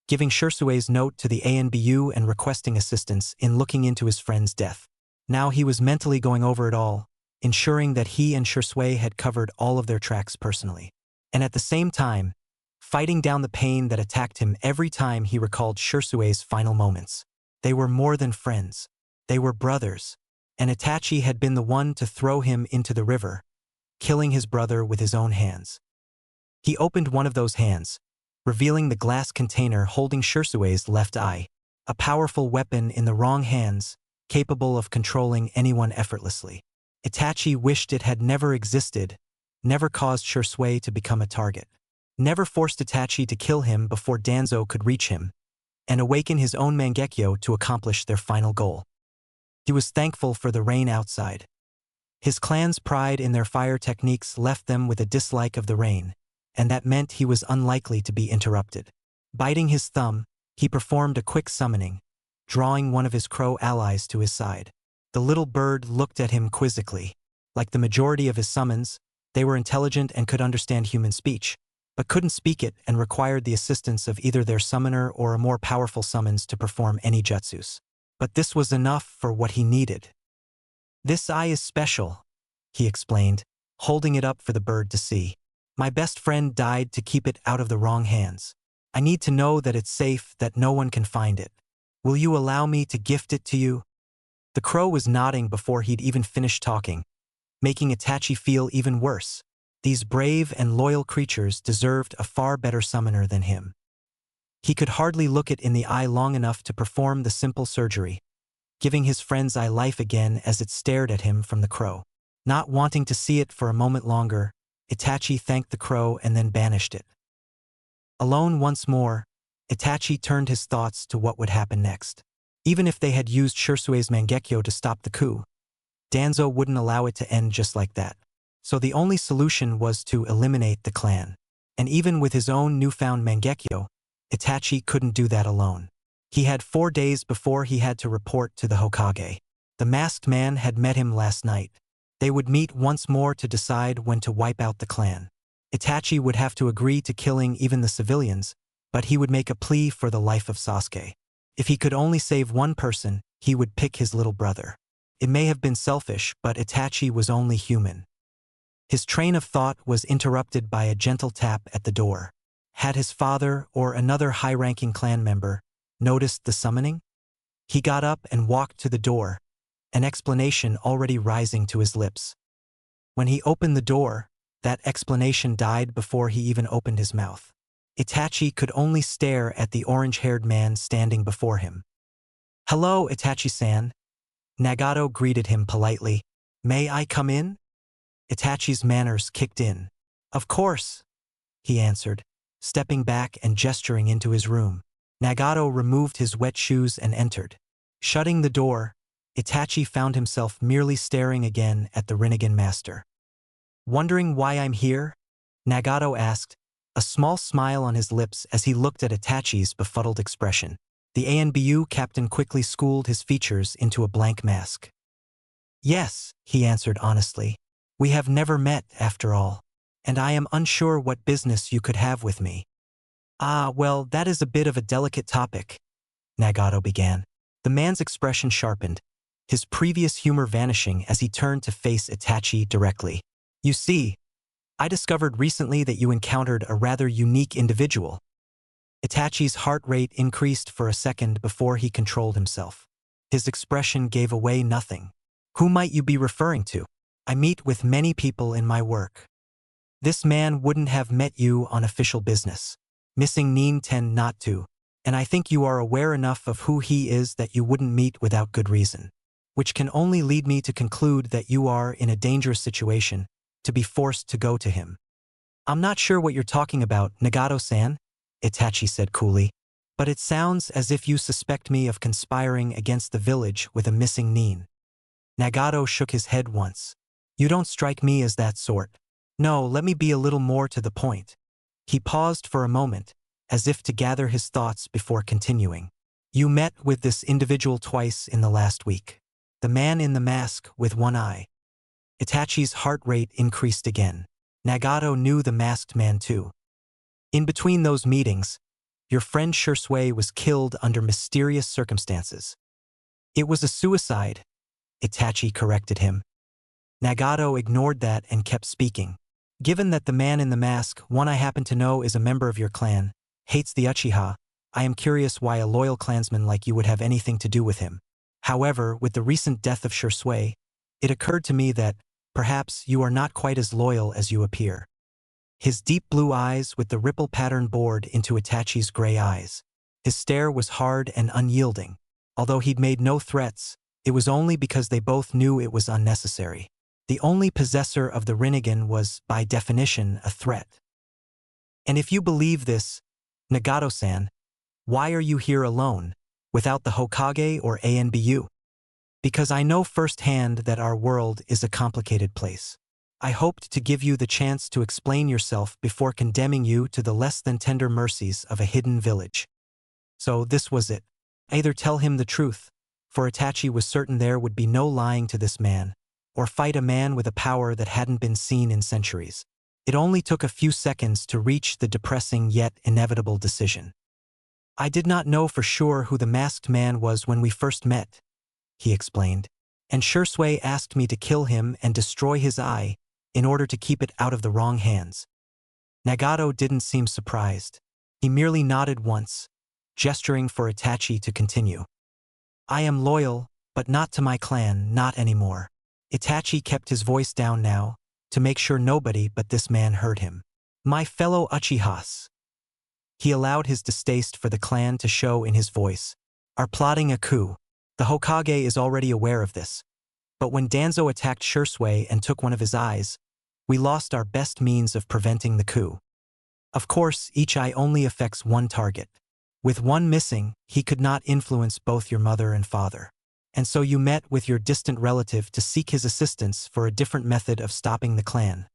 S1: giving Shirsue's note to the ANBU and requesting assistance in looking into his friend's death. Now he was mentally going over it all, ensuring that he and Shirsue had covered all of their tracks personally. And at the same time, fighting down the pain that attacked him every time he recalled Shirsue's final moments. They were more than friends. They were brothers, and Itachi had been the one to throw him into the river, killing his brother with his own hands. He opened one of those hands, revealing the glass container holding Shirsue's left eye, a powerful weapon in the wrong hands, capable of controlling anyone effortlessly. Itachi wished it had never existed, never caused Shirsue to become a target, never forced Itachi to kill him before Danzo could reach him, and awaken his own Mangekyo to accomplish their final goal. He was thankful for the rain outside. His clan's pride in their fire techniques left them with a dislike of the rain, and that meant he was unlikely to be interrupted. Biting his thumb, he performed a quick summoning, drawing one of his crow allies to his side. The little bird looked at him quizzically. Like the majority of his summons, they were intelligent and could understand human speech, but couldn't speak it and required the assistance of either their summoner or a more powerful summons to perform any jutsus. But this was enough for what he needed. This eye is special, he explained, holding it up for the bird to see. My best friend died to keep it out of the wrong hands. I need to know that it's safe, that no one can find it. Will you allow me to gift it to you? The crow was nodding before he'd even finished talking, making Itachi feel even worse. These brave and loyal creatures deserved a far better summoner than him. He could hardly look it in the eye long enough to perform the simple surgery, giving his friend's eye life again as it stared at him from the crow. Not wanting to see it for a moment longer, Itachi thanked the crow and then banished it. Alone once more, Itachi turned his thoughts to what would happen next. Even if they had used Shirsue's Mangekyo to stop the coup, Danzo wouldn't allow it to end just like that. So the only solution was to eliminate the clan. And even with his own newfound Mangekyo, Itachi couldn't do that alone. He had 4 days before he had to report to the Hokage. The masked man had met him last night. They would meet once more to decide when to wipe out the clan. Itachi would have to agree to killing even the civilians, but he would make a plea for the life of Sasuke. If he could only save one person, he would pick his little brother. It may have been selfish, but Itachi was only human. His train of thought was interrupted by a gentle tap at the door. Had his father or another high-ranking clan member noticed the summoning? He got up and walked to the door, an explanation already rising to his lips. When he opened the door, that explanation died before he even opened his mouth. Itachi could only stare at the orange-haired man standing before him. "Hello, Itachi-san." Nagato greeted him politely. "May I come in?" Itachi's manners kicked in. "Of course," he answered, stepping back and gesturing into his room. Nagato removed his wet shoes and entered. Shutting the door, Itachi found himself merely staring again at the Rinnegan master. "Wondering why I'm here?" Nagato asked, a small smile on his lips as he looked at Itachi's befuddled expression. The ANBU captain quickly schooled his features into a blank mask. Yes, he answered honestly. We have never met, after all. And I am unsure what business you could have with me. Ah, well, that is a bit of a delicate topic, Nagato began. The man's expression sharpened, his previous humor vanishing as he turned to face Itachi directly. You see, I discovered recently that you encountered a rather unique individual. Itachi's heart rate increased for a second before he controlled himself. His expression gave away nothing. Who might you be referring to? I meet with many people in my work. This man wouldn't have met you on official business. Missing Nin tend not to, and I think you are aware enough of who he is that you wouldn't meet without good reason. Which can only lead me to conclude that you are in a dangerous situation, to be forced to go to him. I'm not sure what you're talking about, Nagato-san, Itachi said coolly, but it sounds as if you suspect me of conspiring against the village with a missing Nin. Nagato shook his head once. You don't strike me as that sort. No, let me be a little more to the point. He paused for a moment, as if to gather his thoughts before continuing. You met with this individual twice in the last week. The man in the mask with one eye. Itachi's heart rate increased again. Nagato knew the masked man too. In between those meetings, your friend Shursui was killed under mysterious circumstances. It was a suicide, Itachi corrected him. Nagato ignored that and kept speaking. Given that the man in the mask, one I happen to know is a member of your clan, hates the Uchiha, I am curious why a loyal clansman like you would have anything to do with him. However, with the recent death of Shursui, it occurred to me that, perhaps, you are not quite as loyal as you appear. His deep blue eyes with the ripple pattern bored into Itachi's gray eyes. His stare was hard and unyielding. Although he'd made no threats, it was only because they both knew it was unnecessary. The only possessor of the Rinnegan was, by definition, a threat. And if you believe this, Nagato-san, why are you here alone, without the Hokage or ANBU? Because I know firsthand that our world is a complicated place. I hoped to give you the chance to explain yourself before condemning you to the less than tender mercies of a hidden village. So this was it. Either tell him the truth, for Itachi was certain there would be no lying to this man, or fight a man with a power that hadn't been seen in centuries. It only took a few seconds to reach the depressing yet inevitable decision. I did not know for sure who the masked man was when we first met, he explained, and Shursui asked me to kill him and destroy his eye in order to keep it out of the wrong hands. Nagato didn't seem surprised. He merely nodded once, gesturing for Itachi to continue. I am loyal, but not to my clan, not anymore. Itachi kept his voice down now, to make sure nobody but this man heard him. My fellow Uchihas. He allowed his distaste for the clan to show in his voice. Are plotting a coup. The Hokage is already aware of this. But when Danzo attacked Shursui and took one of his eyes, we lost our best means of preventing the coup. Of course, each eye only affects one target. With one missing, he could not influence both your mother and father. And so you met with your distant relative to seek his assistance for a different method of stopping the clan,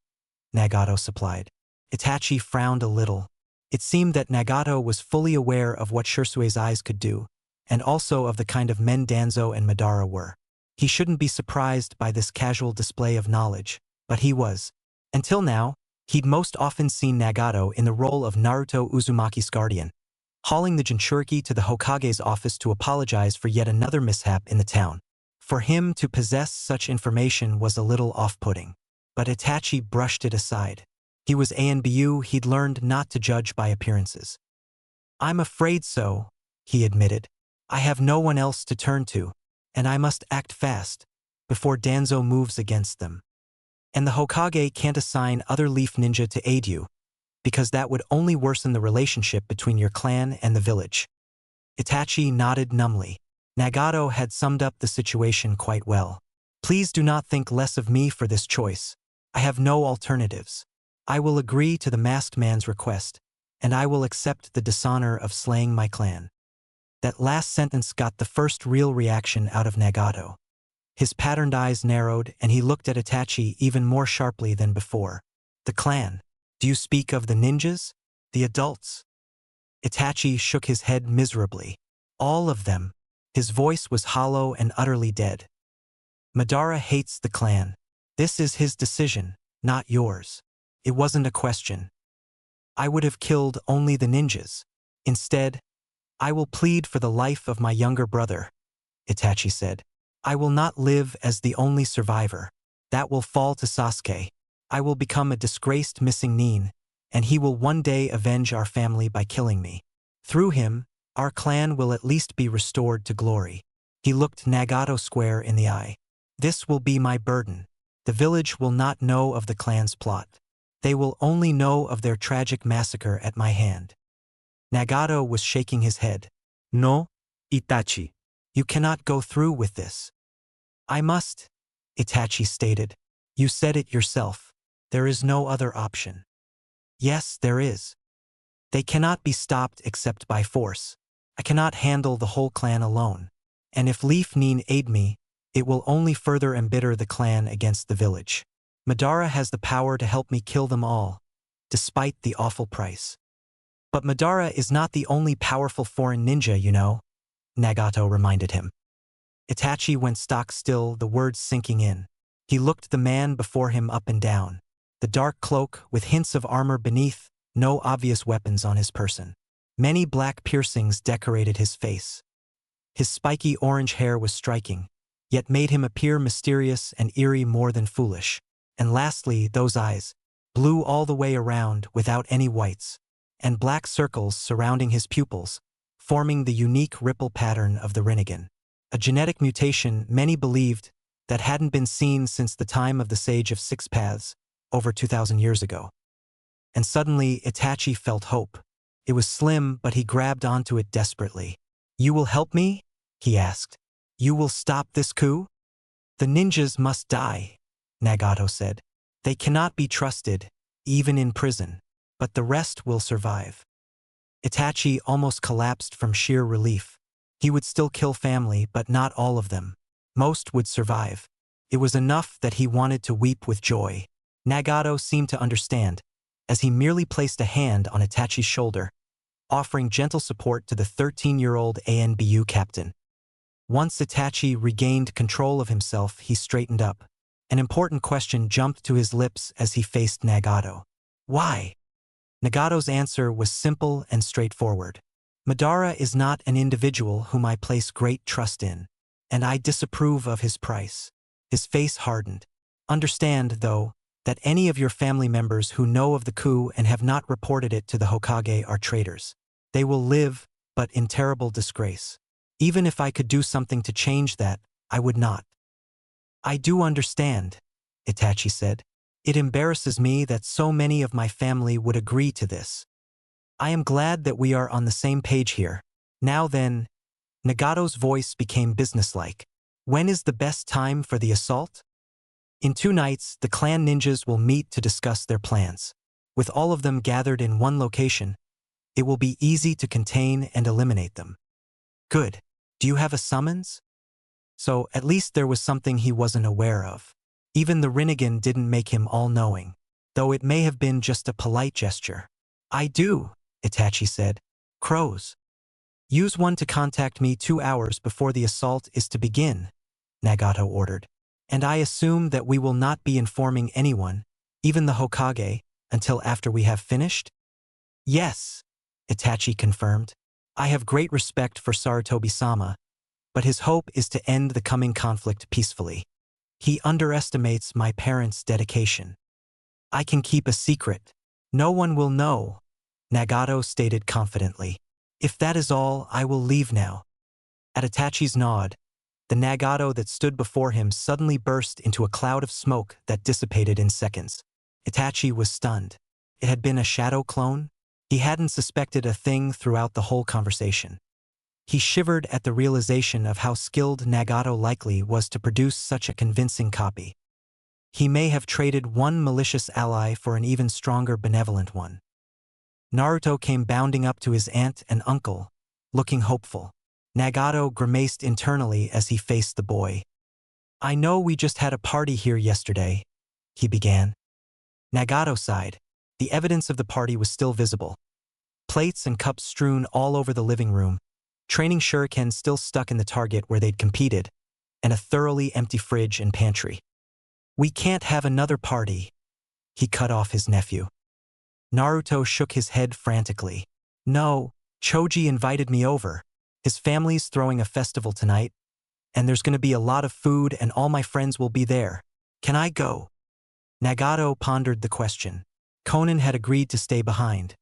S1: Nagato supplied. Itachi frowned a little. It seemed that Nagato was fully aware of what Shursui's eyes could do, and also of the kind of men Danzo and Madara were. He shouldn't be surprised by this casual display of knowledge, but he was. Until now, he'd most often seen Nagato in the role of Naruto Uzumaki's guardian, hauling the Jinchuriki to the Hokage's office to apologize for yet another mishap in the town. For him to possess such information was a little off-putting. But Itachi brushed it aside. He was ANBU, he'd learned not to judge by appearances. I'm afraid so, he admitted. I have no one else to turn to, and I must act fast, before Danzo moves against them. And the Hokage can't assign other Leaf Ninja to aid you, because that would only worsen the relationship between your clan and the village. Itachi nodded numbly. Nagato had summed up the situation quite well. Please do not think less of me for this choice. I have no alternatives. I will agree to the masked man's request, and I will accept the dishonor of slaying my clan. That last sentence got the first real reaction out of Nagato. His patterned eyes narrowed, and he looked at Itachi even more sharply than before. The clan. Do you speak of the ninjas? The adults? Itachi shook his head miserably. All of them. His voice was hollow and utterly dead. Madara hates the clan. This is his decision, not yours. It wasn't a question. I would have killed only the ninjas. Instead, I will plead for the life of my younger brother, Itachi said. I will not live as the only survivor. That will fall to Sasuke. I will become a disgraced missing nin, and he will one day avenge our family by killing me. Through him, our clan will at least be restored to glory. He looked Nagato square in the eye. This will be my burden. The village will not know of the clan's plot. They will only know of their tragic massacre at my hand. Nagato was shaking his head. No, Itachi. You cannot go through with this. I must, Itachi stated. You said it yourself. There is no other option. Yes, there is. They cannot be stopped except by force. I cannot handle the whole clan alone. And if Leaf Nin aid me, it will only further embitter the clan against the village. Madara has the power to help me kill them all, despite the awful price. But Madara is not the only powerful foreign ninja, you know, Nagato reminded him. Itachi went stock still, the words sinking in. He looked the man before him up and down. The dark cloak, with hints of armor beneath, no obvious weapons on his person. Many black piercings decorated his face. His spiky orange hair was striking, yet made him appear mysterious and eerie more than foolish. And lastly, those eyes, blue all the way around without any whites, and black circles surrounding his pupils, forming the unique ripple pattern of the Rinnegan. A genetic mutation many believed that hadn't been seen since the time of the Sage of Six Paths, over 2,000 years ago. And suddenly Itachi felt hope. It was slim, but he grabbed onto it desperately. You will help me? He asked. You will stop this coup? The ninjas must die, Nagato said. They cannot be trusted, even in prison, but the rest will survive. Itachi almost collapsed from sheer relief. He would still kill family, but not all of them. Most would survive. It was enough that he wanted to weep with joy. Nagato seemed to understand, as he merely placed a hand on Itachi's shoulder, offering gentle support to the 13-year-old ANBU captain. Once Itachi regained control of himself, he straightened up. An important question jumped to his lips as he faced Nagato. Why? Nagato's answer was simple and straightforward. Madara is not an individual whom I place great trust in, and I disapprove of his price. His face hardened. Understand, though, that any of your family members who know of the coup and have not reported it to the Hokage are traitors. They will live, but in terrible disgrace. Even if I could do something to change that, I would not. I do understand, Itachi said. It embarrasses me that so many of my family would agree to this. I am glad that we are on the same page here. Now then, Nagato's voice became businesslike. When is the best time for the assault? In 2 nights, the clan ninjas will meet to discuss their plans. With all of them gathered in one location, it will be easy to contain and eliminate them. Good. Do you have a summons? So, at least there was something he wasn't aware of. Even the Rinnegan didn't make him all-knowing, though it may have been just a polite gesture. I do, Itachi said. Crows. Use one to contact me 2 hours before the assault is to begin, Nagato ordered. And I assume that we will not be informing anyone, even the Hokage, until after we have finished? Yes, Itachi confirmed. I have great respect for Sarutobi-sama, but his hope is to end the coming conflict peacefully. He underestimates my parents' dedication. I can keep a secret. No one will know, Nagato stated confidently. If that is all, I will leave now. At Itachi's nod, the Nagato that stood before him suddenly burst into a cloud of smoke that dissipated in seconds. Itachi was stunned. It had been a shadow clone? He hadn't suspected a thing throughout the whole conversation. He shivered at the realization of how skilled Nagato likely was to produce such a convincing copy. He may have traded one malicious ally for an even stronger benevolent one. Naruto came bounding up to his aunt and uncle, looking hopeful. Nagato grimaced internally as he faced the boy. I know we just had a party here yesterday, he began. Nagato sighed. The evidence of the party was still visible. Plates and cups strewn all over the living room, training shurikens still stuck in the target where they'd competed, and a thoroughly empty fridge and pantry. We can't have another party. He cut off his nephew. Naruto shook his head frantically. No, Choji invited me over. His family's throwing a festival tonight, and there's gonna be a lot of food and all my friends will be there. Can I go? Nagato pondered the question. Konan had agreed to stay behind.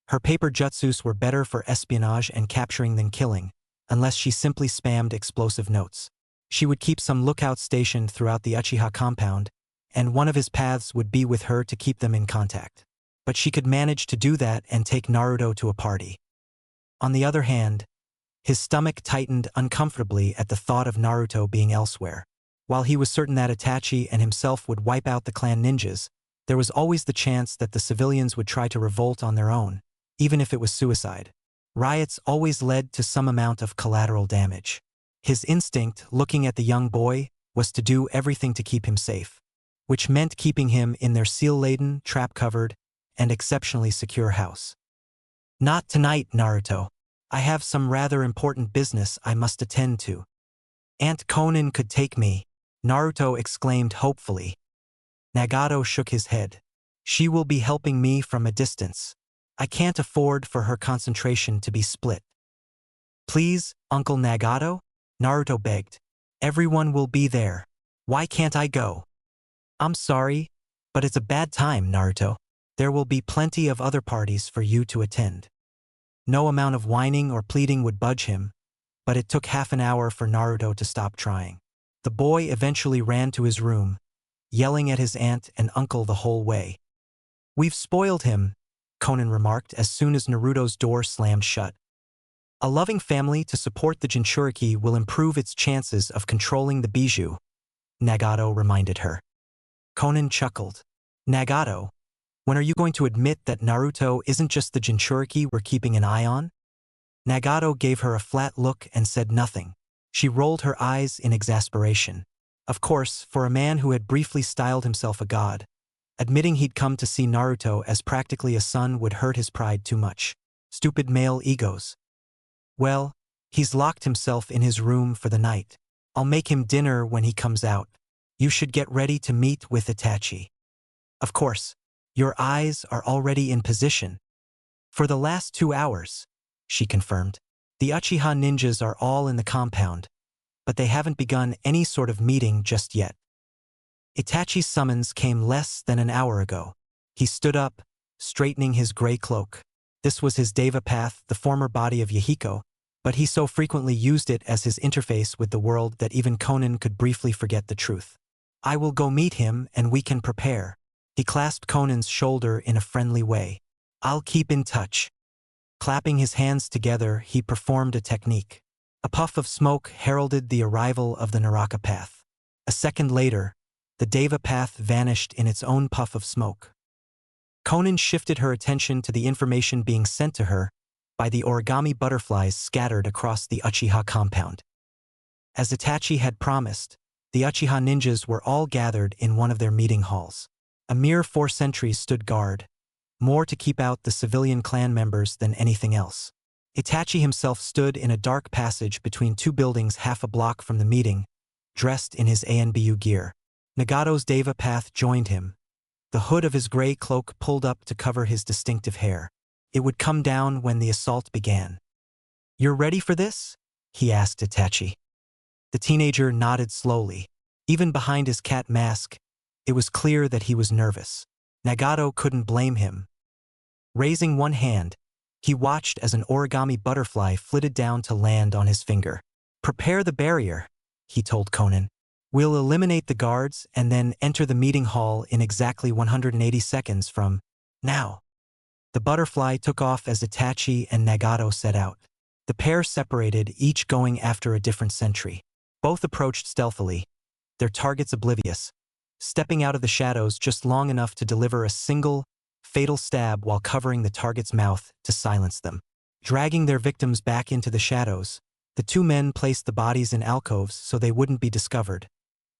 S1: Her paper jutsus were better for espionage and capturing than killing, unless she simply spammed explosive notes. She would keep some lookout stationed throughout the Uchiha compound, and one of his paths would be with her to keep them in contact. But she could manage to do that and take Naruto to a party. On the other hand, his stomach tightened uncomfortably at the thought of Naruto being elsewhere. While he was certain that Itachi and himself would wipe out the clan ninjas, there was always the chance that the civilians would try to revolt on their own, even if it was suicide. Riots always led to some amount of collateral damage. His instinct, looking at the young boy, was to do everything to keep him safe, which meant keeping him in their seal-laden, trap-covered, and exceptionally secure house. Not tonight, Naruto. I have some rather important business I must attend to. Aunt Konan could take me, Naruto exclaimed hopefully. Nagato shook his head. She will be helping me from a distance. I can't afford for her concentration to be split. Please, Uncle Nagato? Naruto begged. Everyone will be there. Why can't I go? I'm sorry, but it's a bad time, Naruto. There will be plenty of other parties for you to attend. No amount of whining or pleading would budge him, but it took half an hour for Naruto to stop trying. The boy eventually ran to his room, yelling at his aunt and uncle the whole way. We've spoiled him, Konan remarked as soon as Naruto's door slammed shut. A loving family to support the Jinchuriki will improve its chances of controlling the Bijou, Nagato reminded her. Konan chuckled. Nagato, when are you going to admit that Naruto isn't just the Jinchuriki we're keeping an eye on? Nagato gave her a flat look and said nothing. She rolled her eyes in exasperation. Of course, for a man who had briefly styled himself a god, admitting he'd come to see Naruto as practically a son would hurt his pride too much. Stupid male egos. Well, he's locked himself in his room for the night. I'll make him dinner when he comes out. You should get ready to meet with Itachi. Of course, your eyes are already in position. For the last 2 hours, she confirmed. The Uchiha ninjas are all in the compound, but they haven't begun any sort of meeting just yet. Itachi's summons came less than an hour ago. He stood up, straightening his gray cloak. This was his Deva path, the former body of Yahiko, but he so frequently used it as his interface with the world that even Konan could briefly forget the truth. I will go meet him and we can prepare. He clasped Conan's shoulder in a friendly way. I'll keep in touch. Clapping his hands together, he performed a technique. A puff of smoke heralded the arrival of the Naraka path. A second later, the Deva path vanished in its own puff of smoke. Konan shifted her attention to the information being sent to her by the origami butterflies scattered across the Uchiha compound. As Itachi had promised, the Uchiha ninjas were all gathered in one of their meeting halls. A mere 4 sentries stood guard, more to keep out the civilian clan members than anything else. Itachi himself stood in a dark passage between 2 buildings half a block from the meeting, dressed in his ANBU gear. Nagato's Deva path joined him, the hood of his gray cloak pulled up to cover his distinctive hair. It would come down when the assault began. You're ready for this? He asked Itachi. The teenager nodded slowly. Even behind his cat mask, it was clear that he was nervous. Nagato couldn't blame him. Raising one hand, he watched as an origami butterfly flitted down to land on his finger. Prepare the barrier, he told Konan. We'll eliminate the guards and then enter the meeting hall in exactly 180 seconds from now. The butterfly took off as Itachi and Nagato set out. The pair separated, each going after a different sentry. Both approached stealthily, their targets oblivious, stepping out of the shadows just long enough to deliver a single, fatal stab while covering the target's mouth to silence them. Dragging their victims back into the shadows, the 2 men placed the bodies in alcoves so they wouldn't be discovered,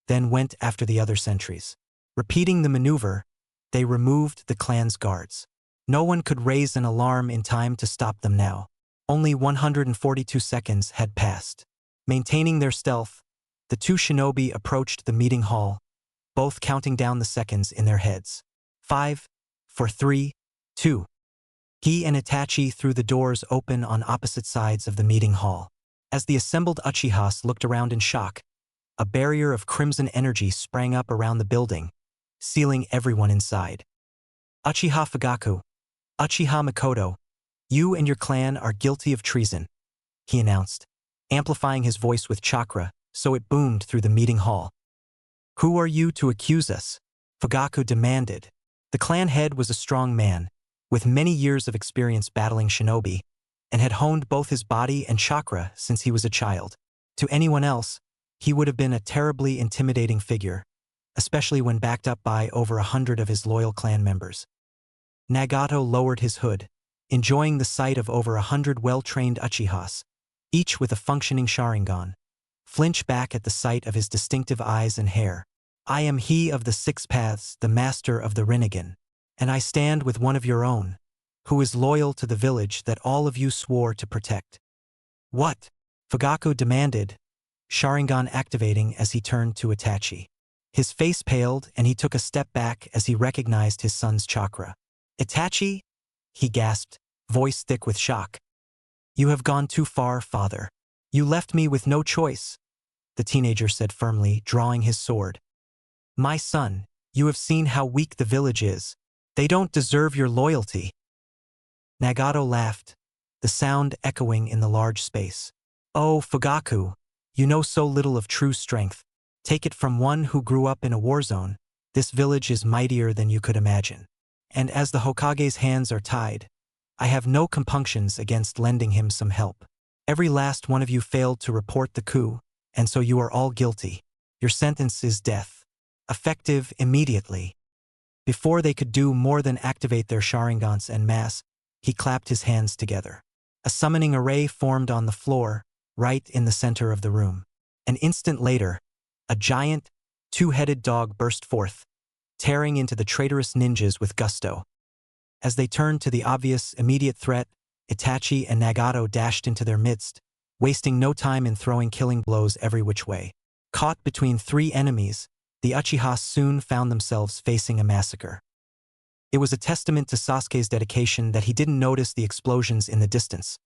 S1: then went after the other sentries. Repeating the maneuver, they removed the clan's guards. No one could raise an alarm in time to stop them now. Only 142 seconds had passed. Maintaining their stealth, The two shinobi approached the meeting hall, both counting down the seconds in their heads. 5, 4, 3, 2. He and Itachi threw the doors open on opposite sides of the meeting hall. As the assembled Uchihas looked around in shock, a barrier of crimson energy sprang up around the building, sealing everyone inside. Uchiha Fugaku, Uchiha Makoto, you and your clan are guilty of treason, he announced, amplifying his voice with chakra so it boomed through the meeting hall. Who are you to accuse us? Fugaku demanded. The clan head was a strong man, with many years of experience battling shinobi, and had honed both his body and chakra since he was a child. To anyone else, he would have been a terribly intimidating figure, especially when backed up by over 100 of his loyal clan members. Nagato lowered his hood, enjoying the sight of over 100 well-trained Uchihas, each with a functioning Sharingan, flinch back at the sight of his distinctive eyes and hair. I am he of the 6 paths, the master of the Rinnegan, and I stand with one of your own, who is loyal to the village that all of you swore to protect. What? Fugaku demanded, Sharingan activating as he turned to Itachi. His face paled and he took a step back as he recognized his son's chakra. Itachi? He gasped, voice thick with shock. You have gone too far, father. You left me with no choice, the teenager said firmly, drawing his sword. My son, you have seen how weak the village is. They don't deserve your loyalty. Nagato laughed, the sound echoing in the large space. Oh, Fugaku, you know so little of true strength. Take it from one who grew up in a war zone. This village is mightier than you could imagine. And as the Hokage's hands are tied, I have no compunctions against lending him some help. Every last one of you failed to report the coup, and so you are all guilty. Your sentence is death, effective immediately. Before they could do more than activate their Sharingans en masse, he clapped his hands together. A summoning array formed on the floor, right in the center of the room. An instant later, a giant, two-headed dog burst forth, tearing into the traitorous ninjas with gusto. As they turned to the obvious, immediate threat, Itachi and Nagato dashed into their midst, wasting no time in throwing killing blows every which way. Caught between 3 enemies, the Uchihas soon found themselves facing a massacre. It was a testament to Sasuke's dedication that he didn't notice the explosions in the distance,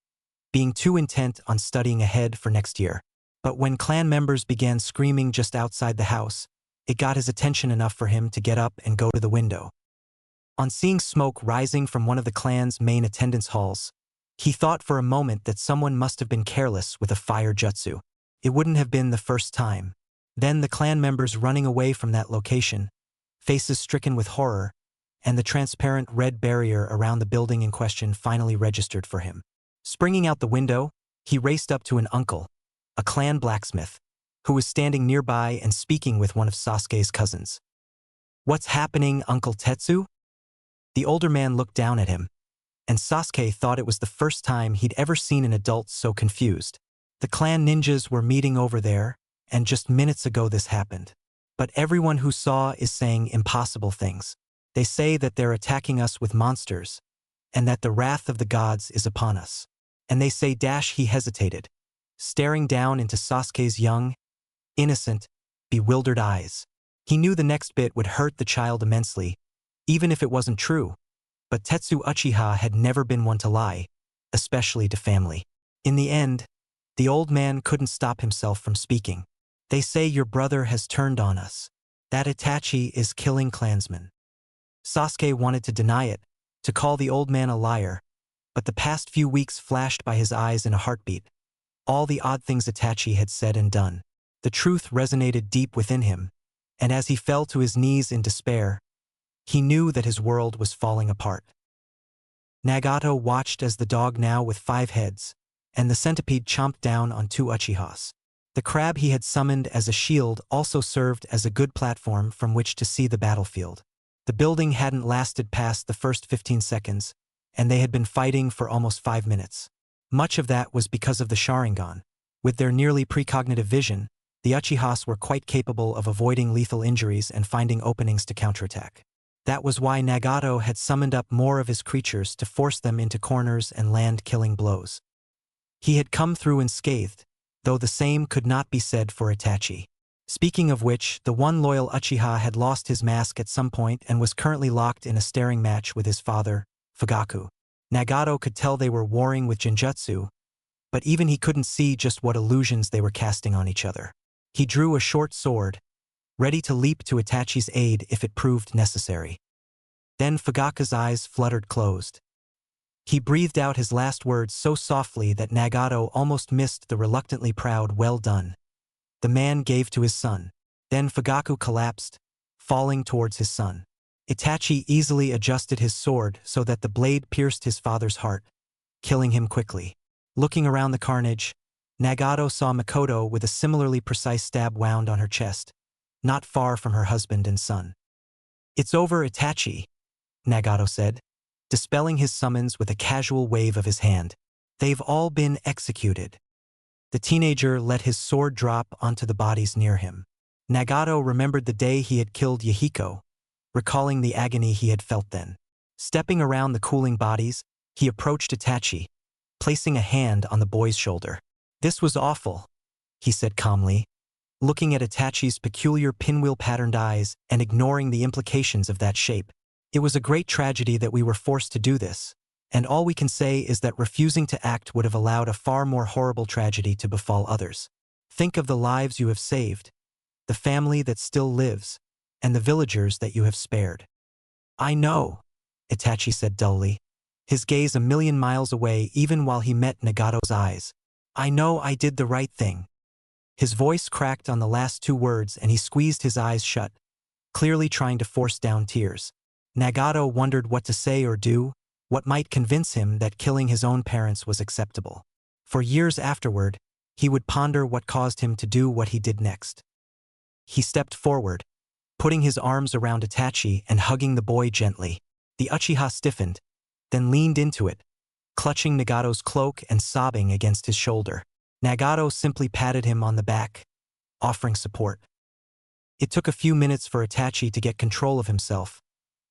S1: being too intent on studying ahead for next year. But when clan members began screaming just outside the house, it got his attention enough for him to get up and go to the window. On seeing smoke rising from one of the clan's main attendance halls, he thought for a moment that someone must have been careless with a fire jutsu. It wouldn't have been the first time. Then the clan members running away from that location, faces stricken with horror, and the transparent red barrier around the building in question finally registered for him. Springing out the window, he raced up to an uncle, a clan blacksmith, who was standing nearby and speaking with one of Sasuke's cousins. What's happening, Uncle Tetsu? The older man looked down at him, and Sasuke thought it was the first time he'd ever seen an adult so confused. The clan ninjas were meeting over there, and just minutes ago this happened. But everyone who saw is saying impossible things. They say that they're attacking us with monsters, and that the wrath of the gods is upon us. And they say he hesitated, staring down into Sasuke's young, innocent, bewildered eyes. He knew the next bit would hurt the child immensely, even if it wasn't true. But Tetsu Uchiha had never been one to lie, especially to family. In the end, the old man couldn't stop himself from speaking. They say your brother has turned on us. That Itachi is killing clansmen. Sasuke wanted to deny it, to call the old man a liar, but the past few weeks flashed by his eyes in a heartbeat. All the odd things Itachi had said and done. The truth resonated deep within him, and as he fell to his knees in despair, he knew that his world was falling apart. Nagato watched as the dog, now with 5 heads, and the centipede chomped down on 2 Uchihas. The crab he had summoned as a shield also served as a good platform from which to see the battlefield. The building hadn't lasted past the first 15 seconds, and they had been fighting for almost 5 minutes. Much of that was because of the Sharingan. With their nearly precognitive vision, the Uchihas were quite capable of avoiding lethal injuries and finding openings to counterattack. That was why Nagato had summoned up more of his creatures to force them into corners and land killing blows. He had come through unscathed, though the same could not be said for Itachi. Speaking of which, the one loyal Uchiha had lost his mask at some point and was currently locked in a staring match with his father, Fugaku. Nagato could tell they were warring with Genjutsu, but even he couldn't see just what illusions they were casting on each other. He drew a short sword, ready to leap to Itachi's aid if it proved necessary. Then Fugaku's eyes fluttered closed. He breathed out his last words so softly that Nagato almost missed the reluctantly proud "well done" the man gave to his son. Then Fugaku collapsed, falling towards his son. Itachi easily adjusted his sword so that the blade pierced his father's heart, killing him quickly. Looking around the carnage, Nagato saw Makoto with a similarly precise stab wound on her chest, not far from her husband and son. "It's over, Itachi," Nagato said, dispelling his summons with a casual wave of his hand. "They've all been executed." The teenager let his sword drop onto the bodies near him. Nagato remembered the day he had killed Yahiko, recalling the agony he had felt then. Stepping around the cooling bodies, he approached Itachi, placing a hand on the boy's shoulder. "This was awful," he said calmly, looking at Itachi's peculiar pinwheel-patterned eyes and ignoring the implications of that shape. "It was a great tragedy that we were forced to do this, and all we can say is that refusing to act would have allowed a far more horrible tragedy to befall others. Think of the lives you have saved, the family that still lives, and the villagers that you have spared." "I know," Itachi said dully, his gaze a million miles away even while he met Nagato's eyes. "I know I did the right thing." His voice cracked on the last two words and he squeezed his eyes shut, clearly trying to force down tears. Nagato wondered what to say or do, what might convince him that killing his own parents was acceptable. For years afterward, he would ponder what caused him to do what he did next. He stepped forward, putting his arms around Itachi and hugging the boy gently. The Uchiha stiffened, then leaned into it, clutching Nagato's cloak and sobbing against his shoulder. Nagato simply patted him on the back, offering support. It took a few minutes for Itachi to get control of himself,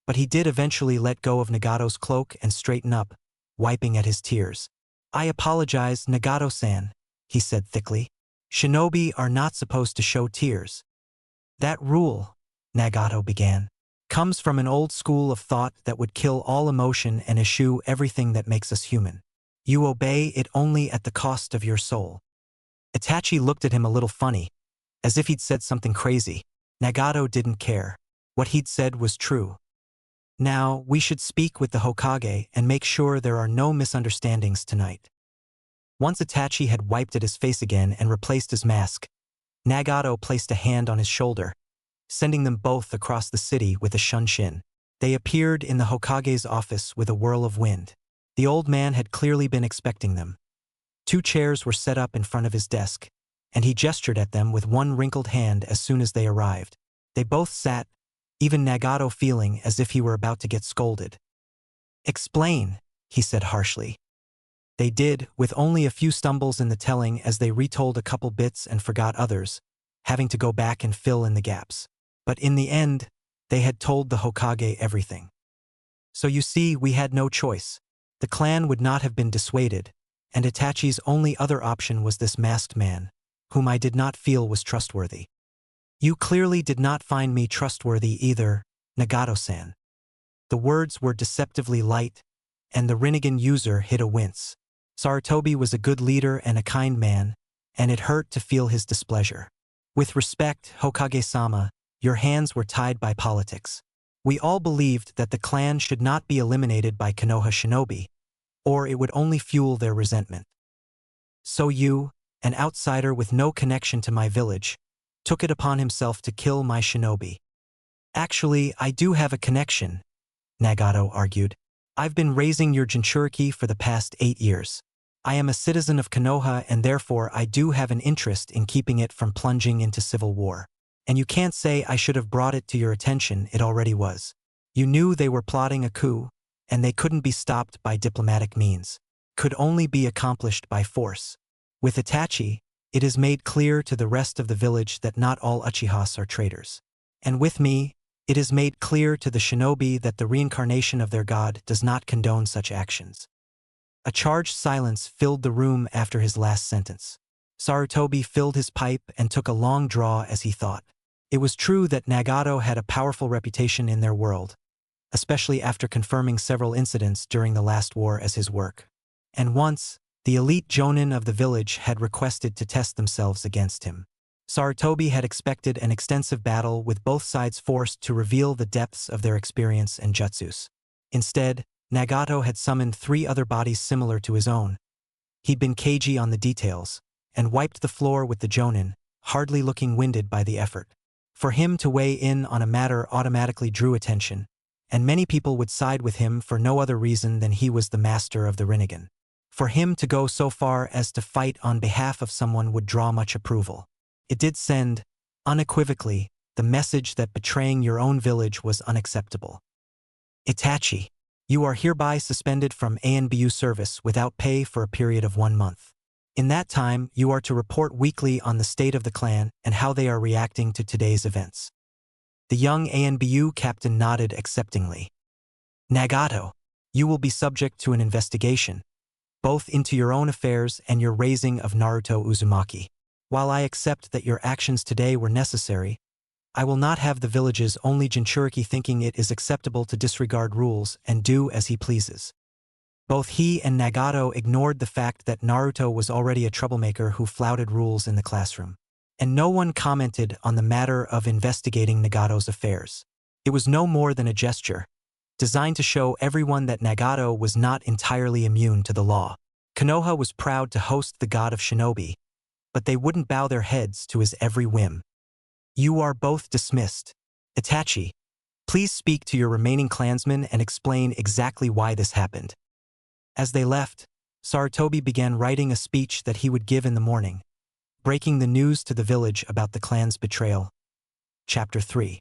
S1: but he did eventually let go of Nagato's cloak and straighten up, wiping at his tears. "I apologize, Nagato-san," he said thickly. "Shinobi are not supposed to show tears." "That rule," Nagato began, "comes from an old school of thought that would kill all emotion and eschew everything that makes us human. You obey it only at the cost of your soul." Itachi looked at him a little funny, as if he'd said something crazy. Nagato didn't care. What he'd said was true. "Now, we should speak with the Hokage and make sure there are no misunderstandings tonight." Once Itachi had wiped at his face again and replaced his mask, Nagato placed a hand on his shoulder, sending them both across the city with a shunshin. They appeared in the Hokage's office with a whirl of wind. The old man had clearly been expecting them. 2 chairs were set up in front of his desk, and he gestured at them with one wrinkled hand as soon as they arrived. They both sat, even Nagato feeling as if he were about to get scolded. "Explain," he said harshly. They did, with only a few stumbles in the telling as they retold a couple bits and forgot others, having to go back and fill in the gaps. But in the end, they had told the Hokage everything. "So you see, we had no choice. The clan would not have been dissuaded, and Itachi's only other option was this masked man, whom I did not feel was trustworthy." "You clearly did not find me trustworthy either, Nagato-san." The words were deceptively light, and the Rinnegan user hid a wince. Sarutobi was a good leader and a kind man, and it hurt to feel his displeasure. "With respect, Hokage-sama, your hands were tied by politics. We all believed that the clan should not be eliminated by Konoha shinobi, or it would only fuel their resentment. So you, an outsider with no connection to my village, took it upon himself to kill my shinobi." "Actually, I do have a connection," Nagato argued. "I've been raising your Jinchuriki for the past 8 years. I am a citizen of Konoha and therefore I do have an interest in keeping it from plunging into civil war. And you can't say I should have brought it to your attention, it already was. You knew they were plotting a coup, and they couldn't be stopped by diplomatic means. Could only be accomplished by force. With Itachi, it is made clear to the rest of the village that not all Uchihas are traitors. And with me, it is made clear to the shinobi that the reincarnation of their god does not condone such actions." A charged silence filled the room after his last sentence. Sarutobi filled his pipe and took a long draw as he thought. It was true that Nagato had a powerful reputation in their world, especially after confirming several incidents during the last war as his work. And once, the elite jonin of the village had requested to test themselves against him. Sarutobi had expected an extensive battle with both sides forced to reveal the depths of their experience and jutsus. Instead, Nagato had summoned 3 other bodies similar to his own. He'd been cagey on the details, and wiped the floor with the jonin, hardly looking winded by the effort. For him to weigh in on a matter automatically drew attention, and many people would side with him for no other reason than he was the master of the Rinnegan. For him to go so far as to fight on behalf of someone would draw much approval. It did send, unequivocally, the message that betraying your own village was unacceptable. Itachi, you are hereby suspended from ANBU service without pay for a period of 1 month. In that time, you are to report weekly on the state of the clan and how they are reacting to today's events. The young ANBU captain nodded acceptingly. Nagato, you will be subject to an investigation, both into your own affairs and your raising of Naruto Uzumaki. While I accept that your actions today were necessary, I will not have the village's only Jinchuriki thinking it is acceptable to disregard rules and do as he pleases. Both he and Nagato ignored the fact that Naruto was already a troublemaker who flouted rules in the classroom. And no one commented on the matter of investigating Nagato's affairs. It was no more than a gesture, designed to show everyone that Nagato was not entirely immune to the law. Konoha was proud to host the god of shinobi, but they wouldn't bow their heads to his every whim. You are both dismissed. Itachi, please speak to your remaining clansmen and explain exactly why this happened. As they left, Sarutobi began writing a speech that he would give in the morning, breaking the news to the village about the clan's betrayal. Chapter 3.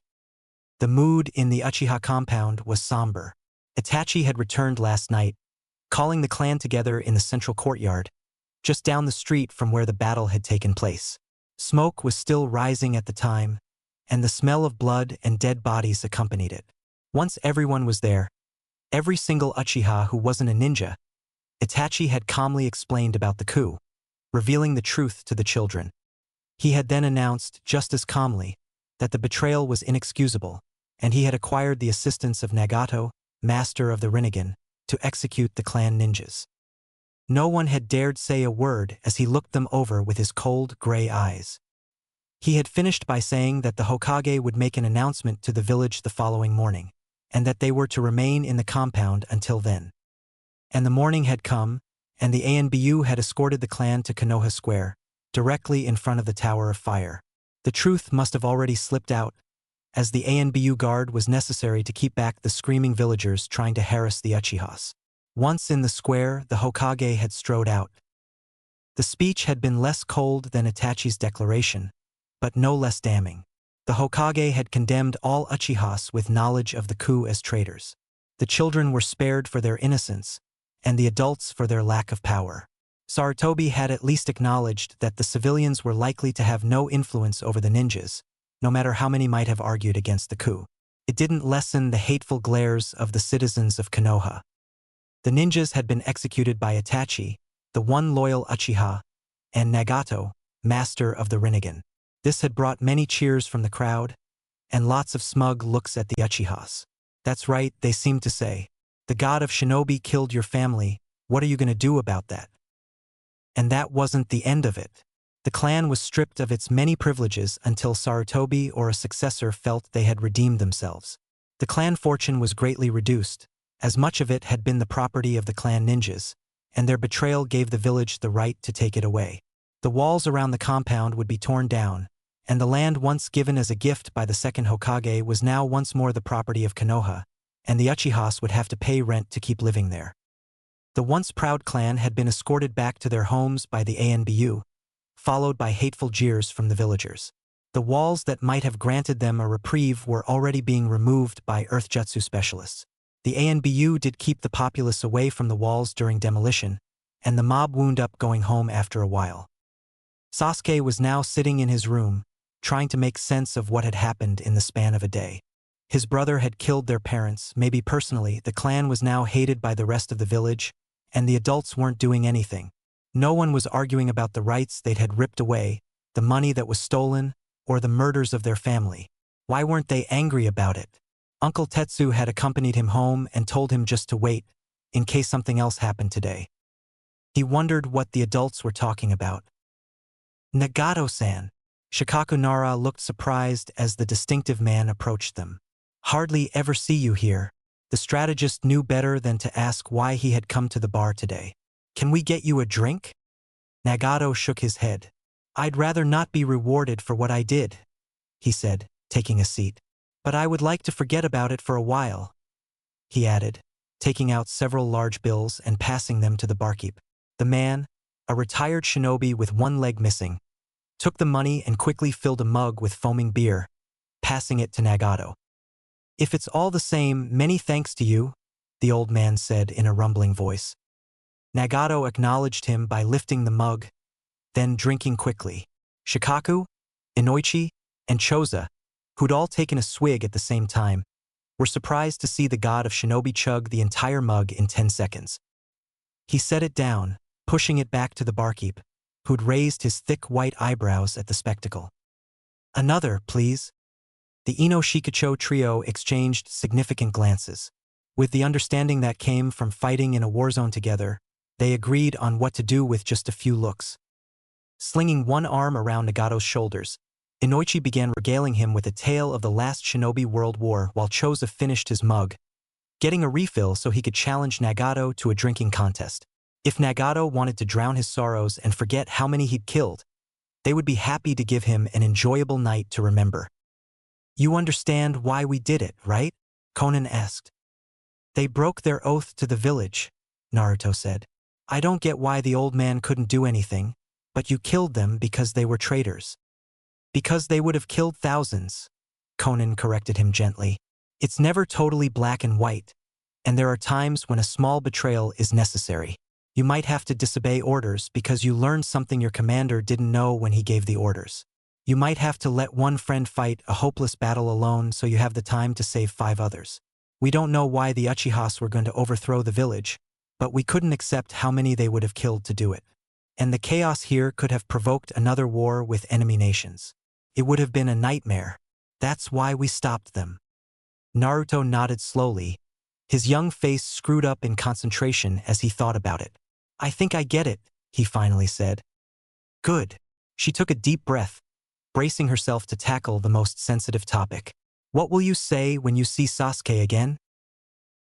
S1: The mood in the Uchiha compound was somber. Itachi had returned last night, calling the clan together in the central courtyard, just down the street from where the battle had taken place. Smoke was still rising at the time, and the smell of blood and dead bodies accompanied it. Once everyone was there, every single Uchiha who wasn't a ninja, Itachi had calmly explained about the coup, revealing the truth to the children. He had then announced, just as calmly, that the betrayal was inexcusable, and he had acquired the assistance of Nagato, master of the Rinnegan, to execute the clan ninjas. No one had dared say a word as he looked them over with his cold, gray eyes. He had finished by saying that the Hokage would make an announcement to the village the following morning, and that they were to remain in the compound until then. And the morning had come, and the ANBU had escorted the clan to Konoha Square, directly in front of the Tower of Fire. The truth must have already slipped out, as the ANBU guard was necessary to keep back the screaming villagers trying to harass the Uchihas. Once in the square, the Hokage had strode out. The speech had been less cold than Itachi's declaration, but no less damning. The Hokage had condemned all Uchihas with knowledge of the coup as traitors. The children were spared for their innocence, and the adults for their lack of power. Sarutobi had at least acknowledged that the civilians were likely to have no influence over the ninjas, no matter how many might have argued against the coup. It didn't lessen the hateful glares of the citizens of Konoha. The ninjas had been executed by Itachi, the one loyal Uchiha, and Nagato, master of the Rinnegan. This had brought many cheers from the crowd, and lots of smug looks at the Uchihas. That's right, they seemed to say. The god of shinobi killed your family, what are you going to do about that? And that wasn't the end of it. The clan was stripped of its many privileges until Sarutobi or a successor felt they had redeemed themselves. The clan fortune was greatly reduced, as much of it had been the property of the clan ninjas, and their betrayal gave the village the right to take it away. The walls around the compound would be torn down, and the land once given as a gift by the second Hokage was now once more the property of Konoha, and the Uchihas would have to pay rent to keep living there. The once proud clan had been escorted back to their homes by the ANBU, followed by hateful jeers from the villagers. The walls that might have granted them a reprieve were already being removed by Earthjutsu specialists. The ANBU did keep the populace away from the walls during demolition, and the mob wound up going home after a while. Sasuke was now sitting in his room, trying to make sense of what had happened in the span of a day. His brother had killed their parents, maybe personally, the clan was now hated by the rest of the village, and the adults weren't doing anything. No one was arguing about the rights they'd had ripped away, the money that was stolen, or the murders of their family. Why weren't they angry about it? Uncle Tetsu had accompanied him home and told him just to wait, in case something else happened today. He wondered what the adults were talking about. Nagato-san. Shikaku Nara looked surprised as the distinctive man approached them. Hardly ever see you here. The strategist knew better than to ask why he had come to the bar today. Can we get you a drink? Nagato shook his head. I'd rather not be rewarded for what I did, he said, taking a seat. But I would like to forget about it for a while, he added, taking out several large bills and passing them to the barkeep. The man, a retired shinobi with one leg missing, took the money and quickly filled a mug with foaming beer, passing it to Nagato. If it's all the same, many thanks to you, the old man said in a rumbling voice. Nagato acknowledged him by lifting the mug, then drinking quickly. Shikaku, Inoichi, and Choza, who'd all taken a swig at the same time, were surprised to see the god of shinobi chug the entire mug in 10 seconds. He set it down, pushing it back to the barkeep, who'd raised his thick white eyebrows at the spectacle. Another, please. The Ino Shikacho trio exchanged significant glances. With the understanding that came from fighting in a war zone together, they agreed on what to do with just a few looks. Slinging one arm around Nagato's shoulders, Inoichi began regaling him with a tale of the last shinobi world war while Choza finished his mug, getting a refill so he could challenge Nagato to a drinking contest. If Nagato wanted to drown his sorrows and forget how many he'd killed, they would be happy to give him an enjoyable night to remember. You understand why we did it, right? Conan asked. They broke their oath to the village, Naruto said. I don't get why the old man couldn't do anything, but you killed them because they were traitors. Because they would have killed thousands, Conan corrected him gently. It's never totally black and white, and there are times when a small betrayal is necessary. You might have to disobey orders because you learned something your commander didn't know when he gave the orders. You might have to let one friend fight a hopeless battle alone so you have the time to save 5 others. We don't know why the Uchihas were going to overthrow the village, but we couldn't accept how many they would have killed to do it. And the chaos here could have provoked another war with enemy nations. It would have been a nightmare. That's why we stopped them. Naruto nodded slowly, his young face screwed up in concentration as he thought about it. I think I get it, he finally said. Good. She took a deep breath, bracing herself to tackle the most sensitive topic. What will you say when you see Sasuke again?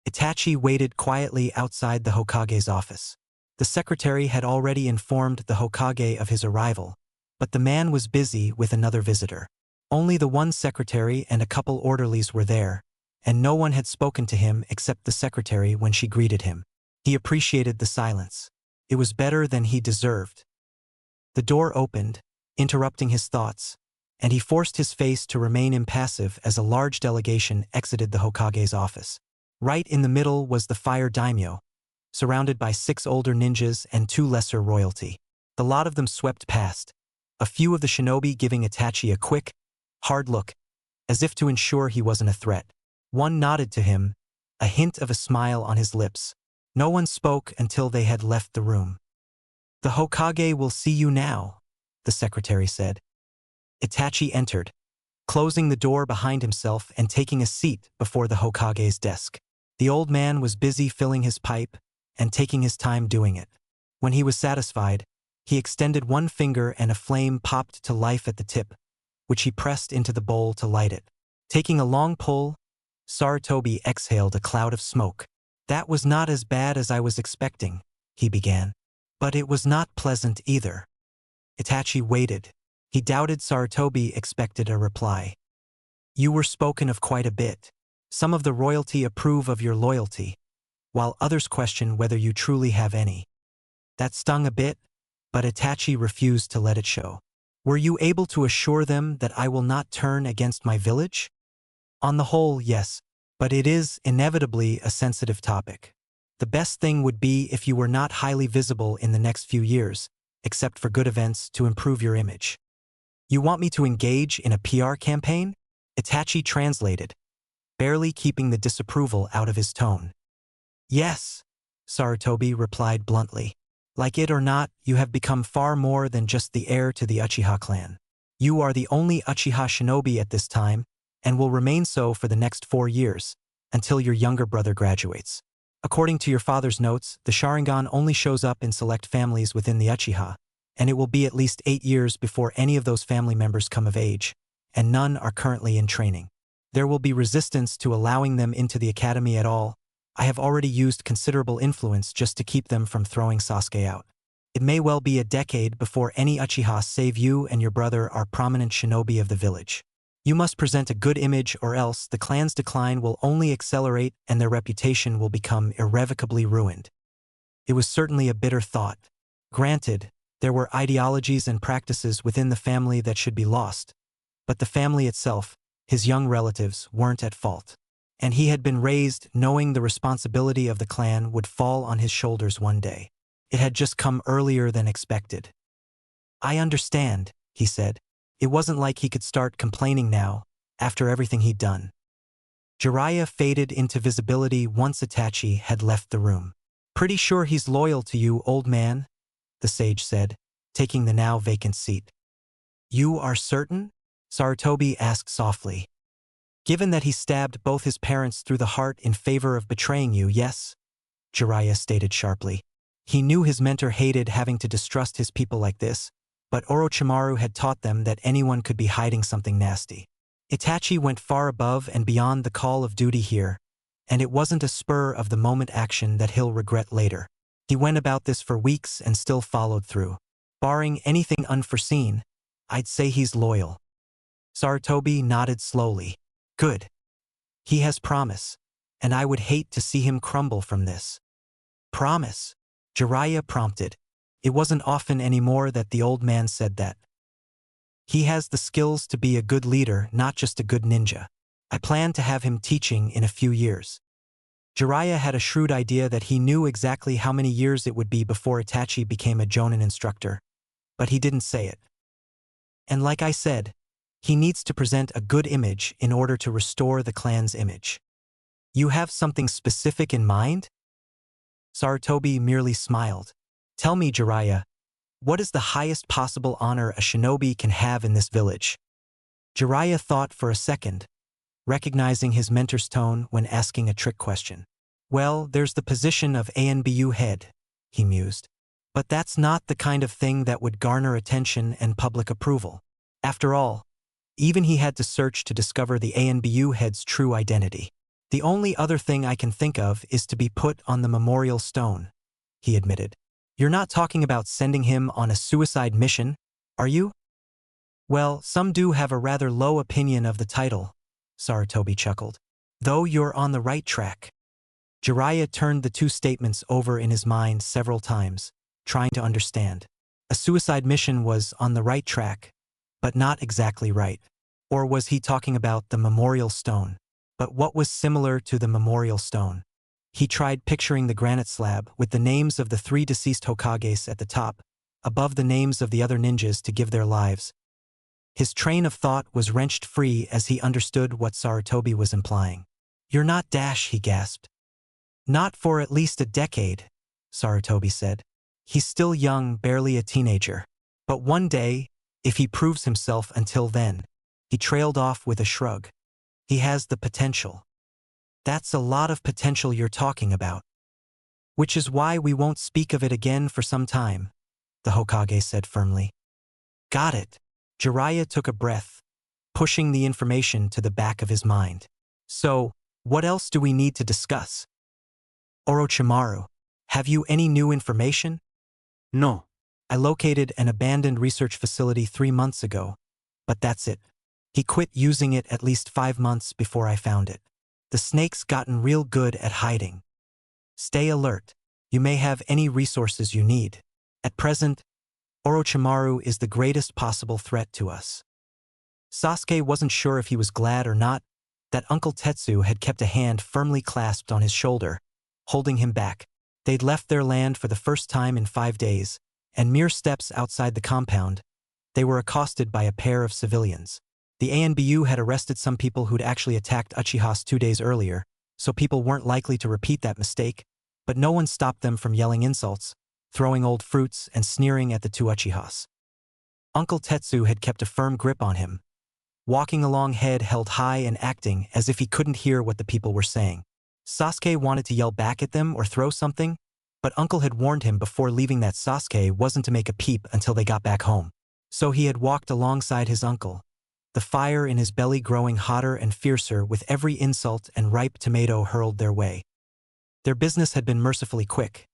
S1: Itachi waited quietly outside the Hokage's office. The secretary had already informed the Hokage of his arrival, but the man was busy with another visitor. Only the one secretary and a couple orderlies were there, and no one had spoken to him except the secretary when she greeted him. He appreciated the silence. It was better than he deserved. The door opened, interrupting his thoughts, and he forced his face to remain impassive as a large delegation exited the Hokage's office. Right in the middle was the fire daimyo, surrounded by 6 older ninjas and 2 lesser royalty. The lot of them swept past, a few of the shinobi giving Itachi a quick, hard look, as if to ensure he wasn't a threat. One nodded to him, a hint of a smile on his lips. No one spoke until they had left the room. The Hokage will see you now, the secretary said. Itachi entered, closing the door behind himself and taking a seat before the Hokage's desk. The old man was busy filling his pipe and taking his time doing it. When he was satisfied, he extended one finger and a flame popped to life at the tip, which he pressed into the bowl to light it. Taking a long pull, Sarutobi exhaled a cloud of smoke. That was not as bad as I was expecting, he began. But it was not pleasant either. Itachi waited. He doubted Sarutobi expected a reply. You were spoken of quite a bit. Some of the royalty approve of your loyalty, while others question whether you truly have any. That stung a bit, but Itachi refused to let it show. Were you able to assure them that I will not turn against my village? On the whole, yes, but it is inevitably a sensitive topic. The best thing would be if you were not highly visible in the next few years, except for good events to improve your image. You want me to engage in a PR campaign? Itachi translated, barely keeping the disapproval out of his tone. Yes, Sarutobi replied bluntly. Like it or not, you have become far more than just the heir to the Uchiha clan. You are the only Uchiha shinobi at this time, and will remain so for the next 4 years, until your younger brother graduates. According to your father's notes, the Sharingan only shows up in select families within the Uchiha, and it will be at least 8 years before any of those family members come of age, and none are currently in training. There will be resistance to allowing them into the academy at all. I have already used considerable influence just to keep them from throwing Sasuke out. It may well be a decade before any Uchiha save you and your brother are prominent shinobi of the village. You must present a good image or else the clan's decline will only accelerate and their reputation will become irrevocably ruined. It was certainly a bitter thought. Granted, there were ideologies and practices within the family that should be lost, but the family itself, his young relatives, weren't at fault. And he had been raised knowing the responsibility of the clan would fall on his shoulders one day. It had just come earlier than expected. I understand, he said. It wasn't like he could start complaining now, after everything he'd done. Jiraiya faded into visibility once Itachi had left the room. Pretty sure he's loyal to you, old man, the sage said, taking the now vacant seat. You are certain? Sarutobi asked softly. Given that he stabbed both his parents through the heart in favor of betraying you, yes, Jiraiya stated sharply. He knew his mentor hated having to distrust his people like this, but Orochimaru had taught them that anyone could be hiding something nasty. Itachi went far above and beyond the call of duty here, and it wasn't a spur-of-the-moment action that he'll regret later. He went about this for weeks and still followed through. Barring anything unforeseen, I'd say he's loyal. Sarutobi nodded slowly. Good. He has promise, and I would hate to see him crumble from this. Promise? Jiraiya prompted. It wasn't often anymore that the old man said that. He has the skills to be a good leader, not just a good ninja. I plan to have him teaching in a few years. Jiraiya had a shrewd idea that he knew exactly how many years it would be before Itachi became a Jonin instructor, but he didn't say it. And like I said, he needs to present a good image in order to restore the clan's image. You have something specific in mind? Sarutobi merely smiled. Tell me, Jiraiya, what is the highest possible honor a shinobi can have in this village? Jiraiya thought for a second, recognizing his mentor's tone when asking a trick question. Well, there's the position of ANBU head, he mused. But that's not the kind of thing that would garner attention and public approval. After all, even he had to search to discover the ANBU head's true identity. The only other thing I can think of is to be put on the memorial stone, he admitted. You're not talking about sending him on a suicide mission, are you? Well, some do have a rather low opinion of the title, Sarutobi chuckled. Though you're on the right track. Jiraiya turned the two statements over in his mind several times, trying to understand. A suicide mission was on the right track, but not exactly right. Or was he talking about the memorial stone? But what was similar to the memorial stone? He tried picturing the granite slab with the names of the 3 deceased Hokages at the top, above the names of the other ninjas to give their lives. His train of thought was wrenched free as he understood what Sarutobi was implying. You're not Dash, he gasped. Not for at least a decade, Sarutobi said. He's still young, barely a teenager. But one day, if he proves himself until then, he trailed off with a shrug. He has the potential. That's a lot of potential you're talking about. Which is why we won't speak of it again for some time, the Hokage said firmly. Got it. Jiraiya took a breath, pushing the information to the back of his mind. So, what else do we need to discuss? Orochimaru, have you any new information? No. I located an abandoned research facility 3 months ago, but that's it. He quit using it at least 5 months before I found it. The snake's gotten real good at hiding. Stay alert. You may have any resources you need. At present, Orochimaru is the greatest possible threat to us. Sasuke wasn't sure if he was glad or not that Uncle Tetsu had kept a hand firmly clasped on his shoulder, holding him back. They'd left their land for the first time in 5 days, and mere steps outside the compound, they were accosted by a pair of civilians. The ANBU had arrested some people who'd actually attacked Uchihas 2 days earlier, so people weren't likely to repeat that mistake, but no one stopped them from yelling insults. throwing old fruits and sneering at the two Uchihas. Uncle Tetsu had kept a firm grip on him, walking along head held high and acting as if he couldn't hear what the people were saying. Sasuke wanted to yell back at them or throw something, but Uncle had warned him before leaving that Sasuke wasn't to make a peep until they got back home. So he had walked alongside his uncle, the fire in his belly growing hotter and fiercer with every insult and ripe tomato hurled their way. Their business had been mercifully quick.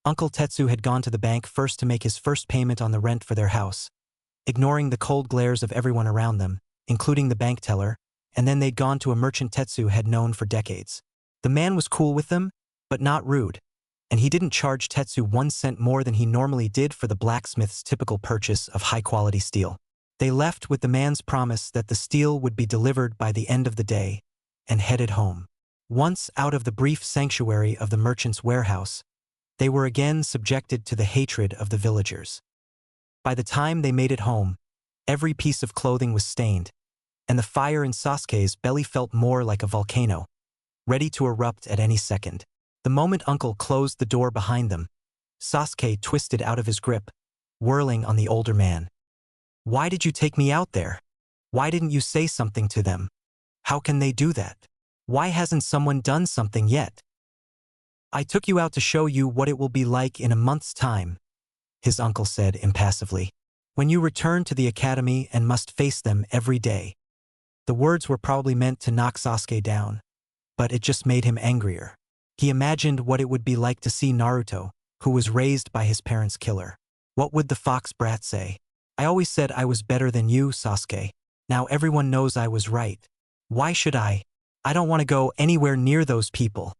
S1: Uncle Tetsu had gone to the bank first to make his first payment on the rent for their house, ignoring the cold glares of everyone around them, including the bank teller, and then they'd gone to a merchant Tetsu had known for decades. The man was cool with them, but not rude, and he didn't charge Tetsu 1 cent more than he normally did for the blacksmith's typical purchase of high-quality steel. They left with the man's promise that the steel would be delivered by the end of the day, and headed home. Once out of the brief sanctuary of the merchant's warehouse, they were again subjected to the hatred of the villagers. By the time they made it home, every piece of clothing was stained, and the fire in Sasuke's belly felt more like a volcano, ready to erupt at any second. The moment Uncle closed the door behind them, Sasuke twisted out of his grip, whirling on the older man. "Why did you take me out there? Why didn't you say something to them? How can they do that? Why hasn't someone done something yet? I took you out to show you what it will be like in a month's time," his uncle said impassively, "when you return to the academy and must face them every day." The words were probably meant to knock Sasuke down, but it just made him angrier. He imagined what it would be like to see Naruto, who was raised by his parents' killer. What would the fox brat say? "I always said I was better than you, Sasuke. Now everyone knows I was right. Why should I? I don't want to go anywhere near those people.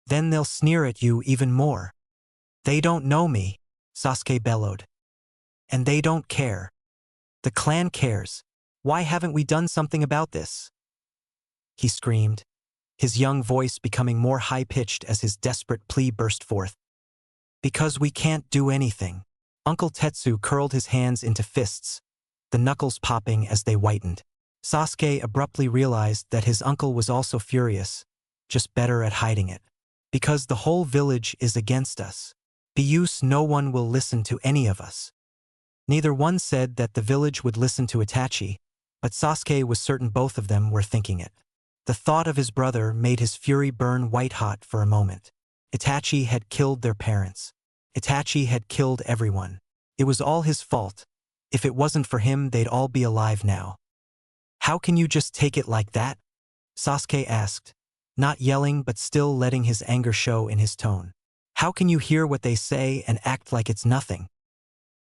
S1: Then they'll sneer at you even more." "They don't know me," Sasuke bellowed. "And they don't care. The clan cares. Why haven't we done something about this?" He screamed, his young voice becoming more high-pitched as his desperate plea burst forth. "Because we can't do anything." Uncle Tetsu curled his hands into fists, the knuckles popping as they whitened. Sasuke abruptly realized that his uncle was also furious, just better at hiding it. "Because the whole village is against us. Because no one will listen to any of us." Neither one said that the village would listen to Itachi, but Sasuke was certain both of them were thinking it. The thought of his brother made his fury burn white-hot for a moment. Itachi had killed their parents. Itachi had killed everyone. It was all his fault. If it wasn't for him, they'd all be alive now. "How can you just take it like that?" Sasuke asked, not yelling but still letting his anger show in his tone. "How can you hear what they say and act like it's nothing?"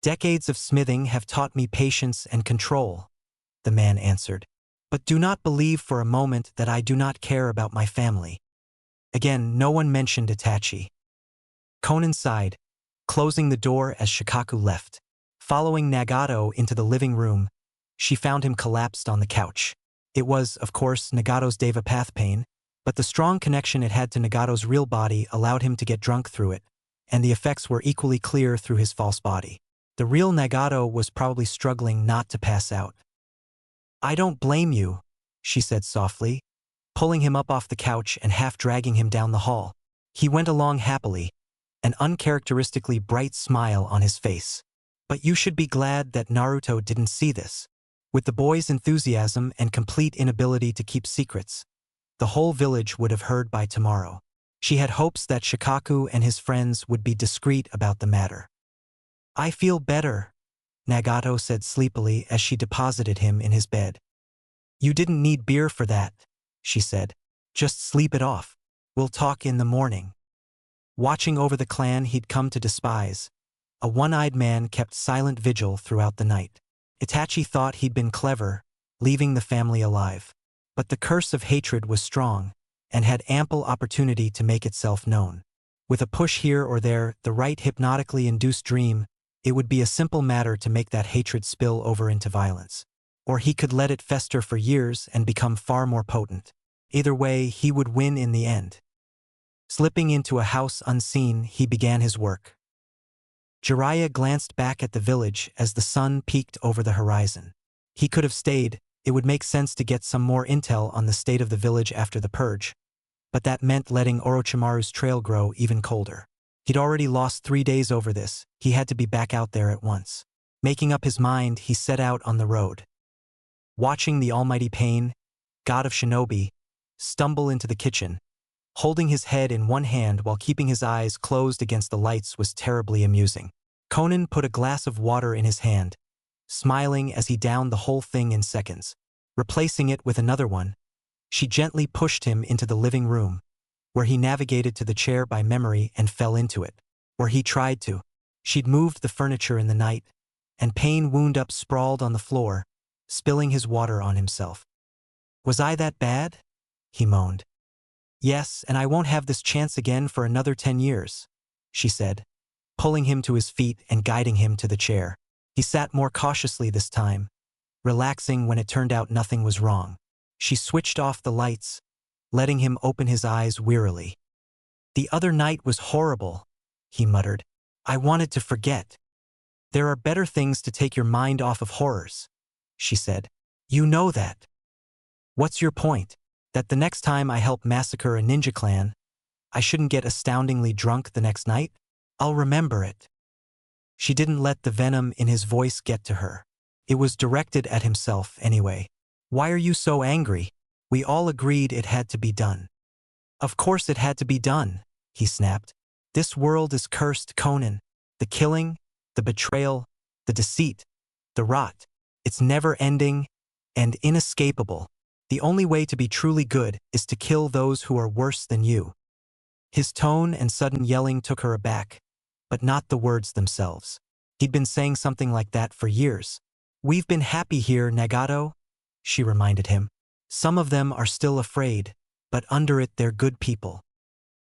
S1: "Decades of smithing have taught me patience and control," the man answered. "But do not believe for a moment that I do not care about my family." Again, no one mentioned Itachi. Konan sighed, closing the door as Shikaku left. Following Nagato into the living room, she found him collapsed on the couch. It was, of course, Nagato's Deva path pain, but the strong connection it had to Nagato's real body allowed him to get drunk through it, and the effects were equally clear through his false body. The real Nagato was probably struggling not to pass out. "I don't blame you," she said softly, pulling him up off the couch and half dragging him down the hall. He went along happily, an uncharacteristically bright smile on his face. "But you should be glad that Naruto didn't see this." With the boy's enthusiasm and complete inability to keep secrets, the whole village would have heard by tomorrow. She had hopes that Shikaku and his friends would be discreet about the matter. "I feel better," Nagato said sleepily as she deposited him in his bed. "You didn't need beer for that," she said. "Just sleep it off. We'll talk in the morning." Watching over the clan he'd come to despise, a one-eyed man kept silent vigil throughout the night. Itachi thought he'd been clever, leaving the family alive. But the curse of hatred was strong, and had ample opportunity to make itself known. With a push here or there, the right hypnotically induced dream, it would be a simple matter to make that hatred spill over into violence. Or he could let it fester for years and become far more potent. Either way, he would win in the end. Slipping into a house unseen, he began his work. Jiraiya glanced back at the village as the sun peeked over the horizon. He could have stayed. It would make sense to get some more intel on the state of the village after the purge, but that meant letting Orochimaru's trail grow even colder. He'd already lost 3 days over this. He had to be back out there at once. Making up his mind, he set out on the road. Watching the almighty Pain, god of shinobi, stumble into the kitchen, holding his head in one hand while keeping his eyes closed against the lights was terribly amusing. Conan put a glass of water in his hand, smiling as he downed the whole thing in seconds. Replacing it with another one, she gently pushed him into the living room, where he navigated to the chair by memory and fell into it. Where he tried to. She'd moved the furniture in the night, and Pain wound up sprawled on the floor, spilling his water on himself. "Was I that bad?" he moaned. "Yes, and I won't have this chance again for another 10 years, she said, pulling him to his feet and guiding him to the chair. He sat more cautiously this time, relaxing when it turned out nothing was wrong. She switched off the lights, letting him open his eyes wearily. "The other night was horrible," he muttered. "I wanted to forget." "There are better things to take your mind off of horrors," she said. "You know that." "What's your point? That the next time I help massacre a ninja clan, I shouldn't get astoundingly drunk the next night? I'll remember it." She didn't let the venom in his voice get to her. It was directed at himself anyway. "Why are you so angry? We all agreed it had to be done." "Of course it had to be done," he snapped. "This world is cursed, Conan. The killing, the betrayal, the deceit, the rot. It's never-ending and inescapable. The only way to be truly good is to kill those who are worse than you." His tone and sudden yelling took her aback, but not the words themselves. He'd been saying something like that for years. "We've been happy here, Nagato," she reminded him. "Some of them are still afraid, but under it they're good people."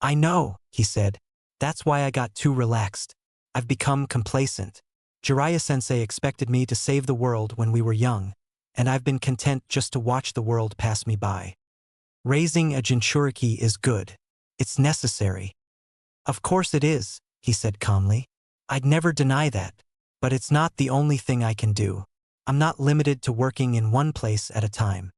S1: "I know," he said. "That's why I got too relaxed. I've become complacent. Jiraiya-sensei expected me to save the world when we were young, and I've been content just to watch the world pass me by. Raising a Jinchuriki is good. It's necessary." "Of course it is," he said calmly. "I'd never deny that. But it's not the only thing I can do. I'm not limited to working in one place at a time."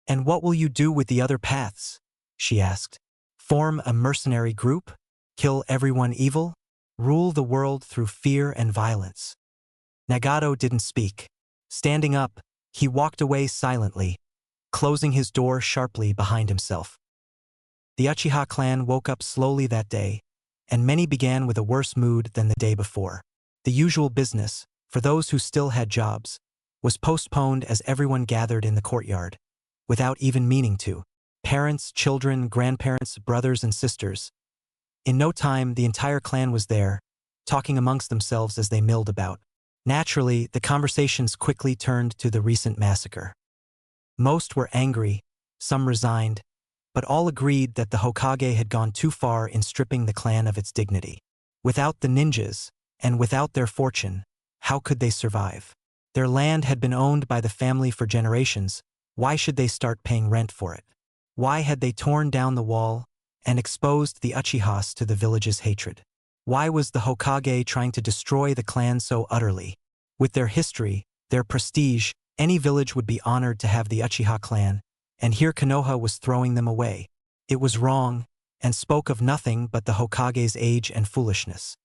S1: "And what will you do with the other paths?" she asked. "Form a mercenary group? Kill everyone evil? Rule the world through fear and violence?" Nagato didn't speak. Standing up, he walked away silently, closing his door sharply behind himself. The Uchiha clan woke up slowly that day, and many began with a worse mood than the day before. The usual business, for those who still had jobs, was postponed as everyone gathered in the courtyard, without even meaning to. Parents, children, grandparents, brothers and sisters. In no time, the entire clan was there, talking amongst themselves as they milled about. Naturally, the conversations quickly turned to the recent massacre. Most were angry, some resigned, but all agreed that the Hokage had gone too far in stripping the clan of its dignity. Without the ninjas, and without their fortune, how could they survive? Their land had been owned by the family for generations. Why should they start paying rent for it? Why had they torn down the wall and exposed the Uchihas to the village's hatred? Why was the Hokage trying to destroy the clan so utterly? With their history, their prestige, any village would be honored to have the Uchiha clan, and here Konoha was throwing them away. It was wrong, and spoke of nothing but the Hokage's age and foolishness.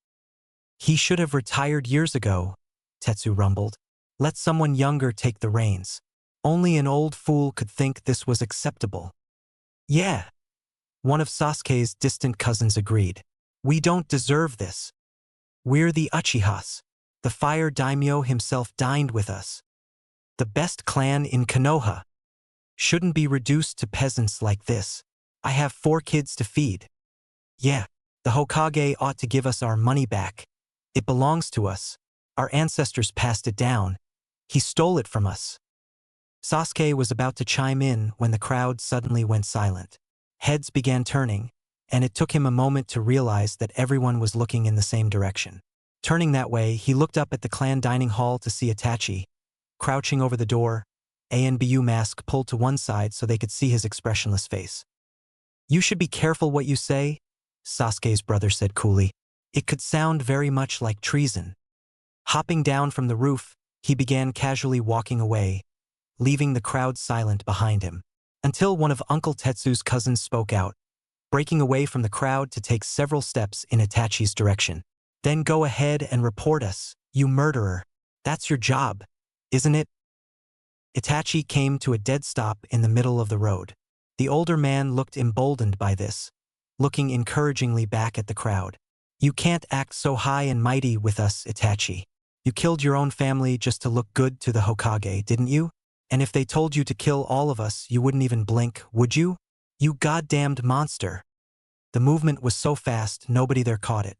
S1: "He should have retired years ago," Tetsu rumbled. "Let someone younger take the reins. Only an old fool could think this was acceptable." "Yeah," one of Sasuke's distant cousins agreed. "We don't deserve this. We're the Uchihas. The fire daimyo himself dined with us. The best clan in Konoha. Shouldn't be reduced to peasants like this. I have 4 kids to feed. Yeah, the Hokage ought to give us our money back. It belongs to us. Our ancestors passed it down. He stole it from us." Sasuke was about to chime in when the crowd suddenly went silent. Heads began turning, and it took him a moment to realize that everyone was looking in the same direction. Turning that way, he looked up at the clan dining hall to see Itachi, crouching over the door, ANBU mask pulled to one side so they could see his expressionless face. "You should be careful what you say," Sasuke's brother said coolly. "It could sound very much like treason." Hopping down from the roof, he began casually walking away, leaving the crowd silent behind him. Until one of Uncle Tetsu's cousins spoke out. breaking away from the crowd to take several steps in Itachi's direction. Then go ahead and report us, you murderer. That's your job, isn't it? Itachi came to a dead stop in the middle of the road. The older man looked emboldened by this, looking encouragingly back at the crowd. You can't act so high and mighty with us, Itachi. You killed your own family just to look good to the Hokage, didn't you? And if they told you to kill all of us, you wouldn't even blink, would you? You goddamned monster. The movement was so fast, nobody there caught it.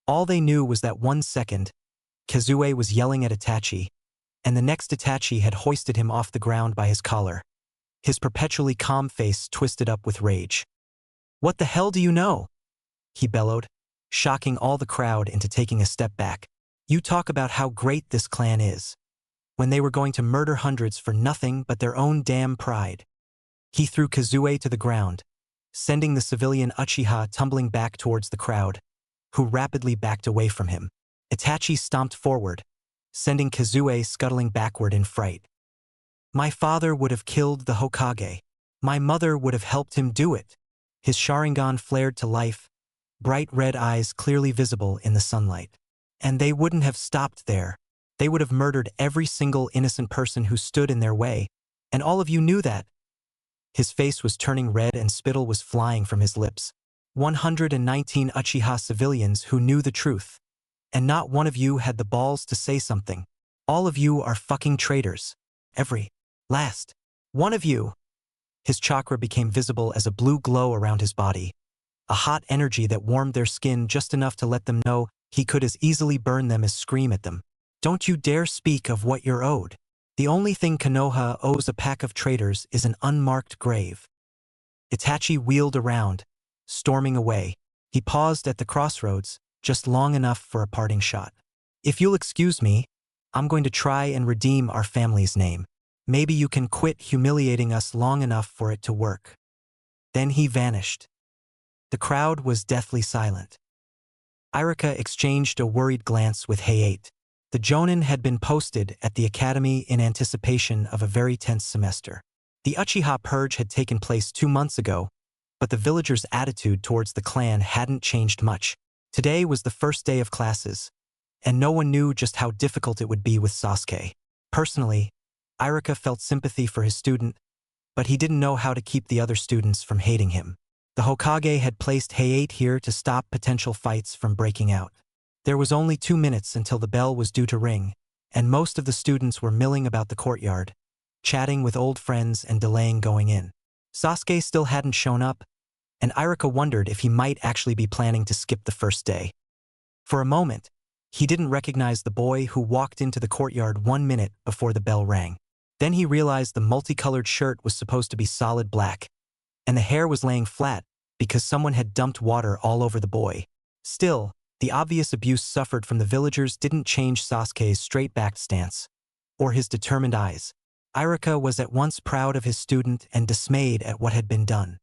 S1: All they knew was that 1 second, Kazue was yelling at Itachi, and the next Itachi had hoisted him off the ground by his collar. His perpetually calm face twisted up with rage. What the hell do you know? He bellowed, shocking all the crowd into taking a step back. You talk about how great this clan is, when they were going to murder hundreds for nothing but their own damn pride. He threw Kazue to the ground, sending the civilian Uchiha tumbling back towards the crowd, who rapidly backed away from him. Itachi stomped forward, sending Kazue scuttling backward in fright. My father would have killed the Hokage. My mother would have helped him do it. His Sharingan flared to life, bright red eyes clearly visible in the sunlight. And they wouldn't have stopped there. They would have murdered every single innocent person who stood in their way, and all of you knew that. His face was turning red and spittle was flying from his lips. 119 Uchiha civilians who knew the truth. And not one of you had the balls to say something. All of you are fucking traitors. Every last one of you. His chakra became visible as a blue glow around his body, a hot energy that warmed their skin just enough to let them know he could as easily burn them as scream at them. Don't you dare speak of what you're owed. The only thing Konoha owes a pack of traitors is an unmarked grave. Itachi wheeled around, storming away. He paused at the crossroads, just long enough for a parting shot. If you'll excuse me, I'm going to try and redeem our family's name. Maybe you can quit humiliating us long enough for it to work. Then he vanished. The crowd was deathly silent. Irika exchanged a worried glance with Hayate. The Jonin had been posted at the academy in anticipation of a very tense semester. The Uchiha purge had taken place 2 months ago, but the villagers' attitude towards the clan hadn't changed much. Today was the first day of classes, and no one knew just how difficult it would be with Sasuke. Personally, Irika felt sympathy for his student, but he didn't know how to keep the other students from hating him. The Hokage had placed Hayate here to stop potential fights from breaking out. There was only 2 minutes until the bell was due to ring, and most of the students were milling about the courtyard, chatting with old friends and delaying going in. Sasuke still hadn't shown up, and Irika wondered if he might actually be planning to skip the first day. For a moment, he didn't recognize the boy who walked into the courtyard 1 minute before the bell rang. Then he realized the multicolored shirt was supposed to be solid black, and the hair was laying flat because someone had dumped water all over the boy. Still, the obvious abuse suffered from the villagers didn't change Sasuke's straight-backed stance, or his determined eyes. Irika was at once proud of his student and dismayed at what had been done.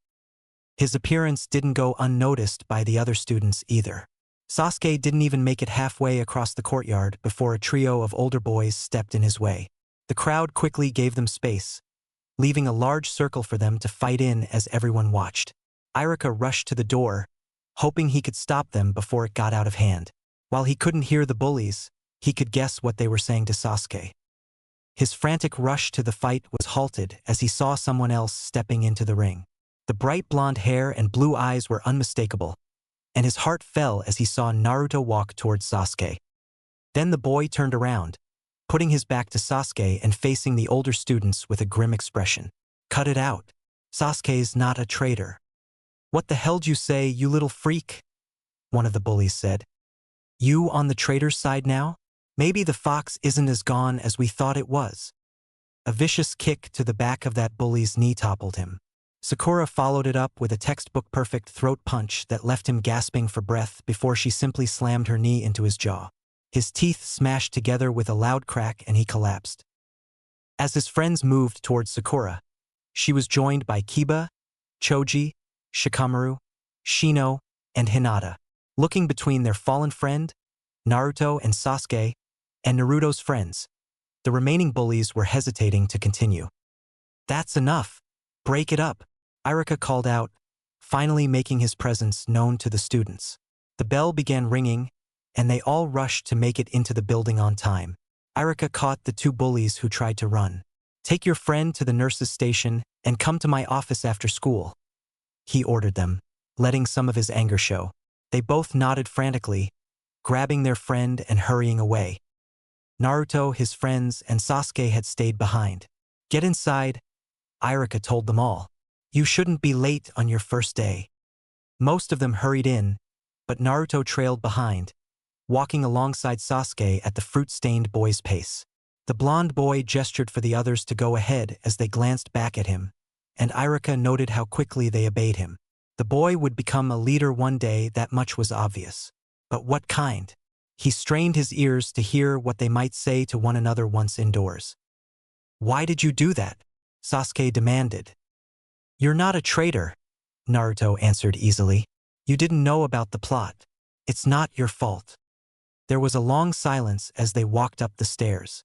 S1: His appearance didn't go unnoticed by the other students either. Sasuke didn't even make it halfway across the courtyard before a trio of older boys stepped in his way. The crowd quickly gave them space, leaving a large circle for them to fight in as everyone watched. Irika rushed to the door, hoping he could stop them before it got out of hand. While he couldn't hear the bullies, he could guess what they were saying to Sasuke. His frantic rush to the fight was halted as he saw someone else stepping into the ring. The bright blonde hair and blue eyes were unmistakable, and his heart fell as he saw Naruto walk towards Sasuke. Then the boy turned around, putting his back to Sasuke and facing the older students with a grim expression. Cut it out. Sasuke's not a traitor. What the hell'd you say, you little freak? One of the bullies said. You on the traitor's side now? Maybe the fox isn't as gone as we thought it was. A vicious kick to the back of that bully's knee toppled him. Sakura followed it up with a textbook-perfect throat punch that left him gasping for breath before she simply slammed her knee into his jaw. His teeth smashed together with a loud crack and he collapsed. As his friends moved towards Sakura, she was joined by Kiba, Choji, Shikamaru, Shino, and Hinata. Looking between their fallen friend, Naruto and Sasuke, and Naruto's friends, the remaining bullies were hesitating to continue. That's enough. Break it up, Irika called out, finally making his presence known to the students. The bell began ringing, and they all rushed to make it into the building on time. Irika caught the two bullies who tried to run. "Take your friend to the nurse's station and come to my office after school," he ordered them, letting some of his anger show. They both nodded frantically, grabbing their friend and hurrying away. Naruto, his friends, and Sasuke had stayed behind. "Get inside," Irika told them all. "You shouldn't be late on your first day." Most of them hurried in, but Naruto trailed behind, walking alongside Sasuke at the fruit-stained boy's pace. The blonde boy gestured for the others to go ahead as they glanced back at him, and Irika noted how quickly they obeyed him. The boy would become a leader one day, that much was obvious. But what kind? He strained his ears to hear what they might say to one another once indoors. "Why did you do that?" Sasuke demanded. "You're not a traitor," Naruto answered easily. "You didn't know about the plot. It's not your fault." There was a long silence as they walked up the stairs.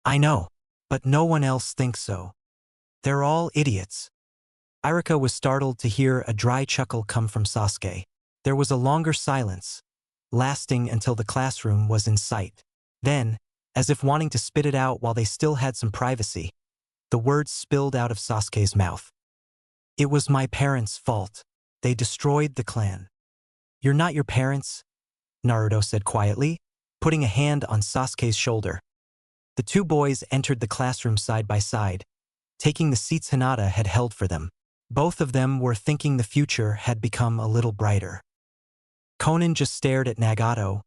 S1: "I know, but no one else thinks so. They're all idiots." Irika was startled to hear a dry chuckle come from Sasuke. There was a longer silence, lasting until the classroom was in sight. Then, as if wanting to spit it out while they still had some privacy, the words spilled out of Sasuke's mouth. "It was my parents' fault. They destroyed the clan." "You're not your parents," Naruto said quietly, putting a hand on Sasuke's shoulder. The two boys entered the classroom side by side, taking the seats Hinata had held for them. Both of them were thinking the future had become a little brighter. Konan just stared at Nagato,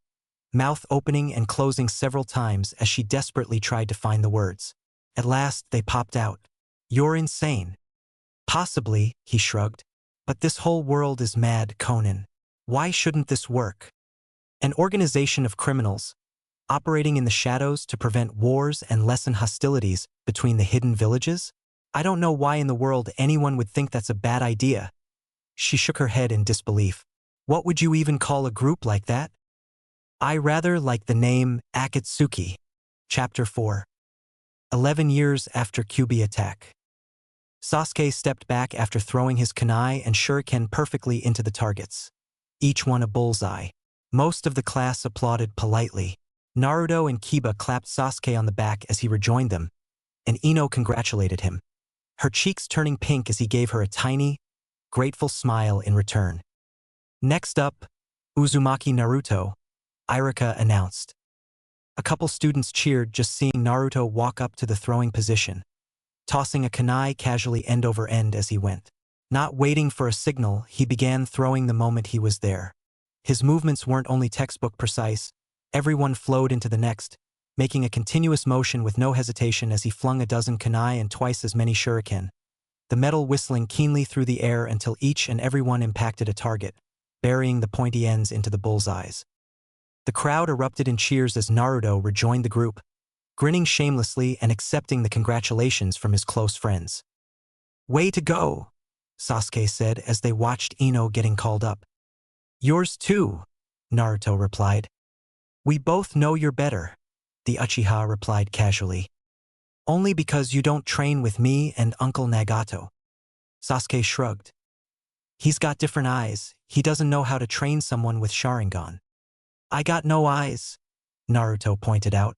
S1: mouth opening and closing several times as she desperately tried to find the words. At last, they popped out. "You're insane." "Possibly," he shrugged. "But this whole world is mad, Konan. Why shouldn't this work? An organization of criminals, operating in the shadows to prevent wars and lessen hostilities between the hidden villages? I don't know why in the world anyone would think that's a bad idea." She shook her head in disbelief. "What would you even call a group like that?" "I rather like the name Akatsuki." Chapter 4. 11 years after Kyuubi attack. Sasuke stepped back after throwing his kunai and shuriken perfectly into the targets, each one a bullseye. Most of the class applauded politely. Naruto and Kiba clapped Sasuke on the back as he rejoined them, and Ino congratulated him, her cheeks turning pink as he gave her a tiny, grateful smile in return. "Next up, Uzumaki Naruto," Irika announced. A couple students cheered just seeing Naruto walk up to the throwing position, tossing a kunai casually end over end as he went. Not waiting for a signal, he began throwing the moment he was there. His movements weren't only textbook precise, everyone flowed into the next, making a continuous motion with no hesitation as he flung a dozen kunai and twice as many shuriken, the metal whistling keenly through the air until each and every one impacted a target, burying the pointy ends into the bullseyes. The crowd erupted in cheers as Naruto rejoined the group, grinning shamelessly and accepting the congratulations from his close friends. "Way to go," Sasuke said as they watched Ino getting called up. "Yours too," Naruto replied. "We both know you're better," the Uchiha replied casually. "Only because you don't train with me and Uncle Nagato." Sasuke shrugged. "He's got different eyes. He doesn't know how to train someone with Sharingan." "I got no eyes," Naruto pointed out.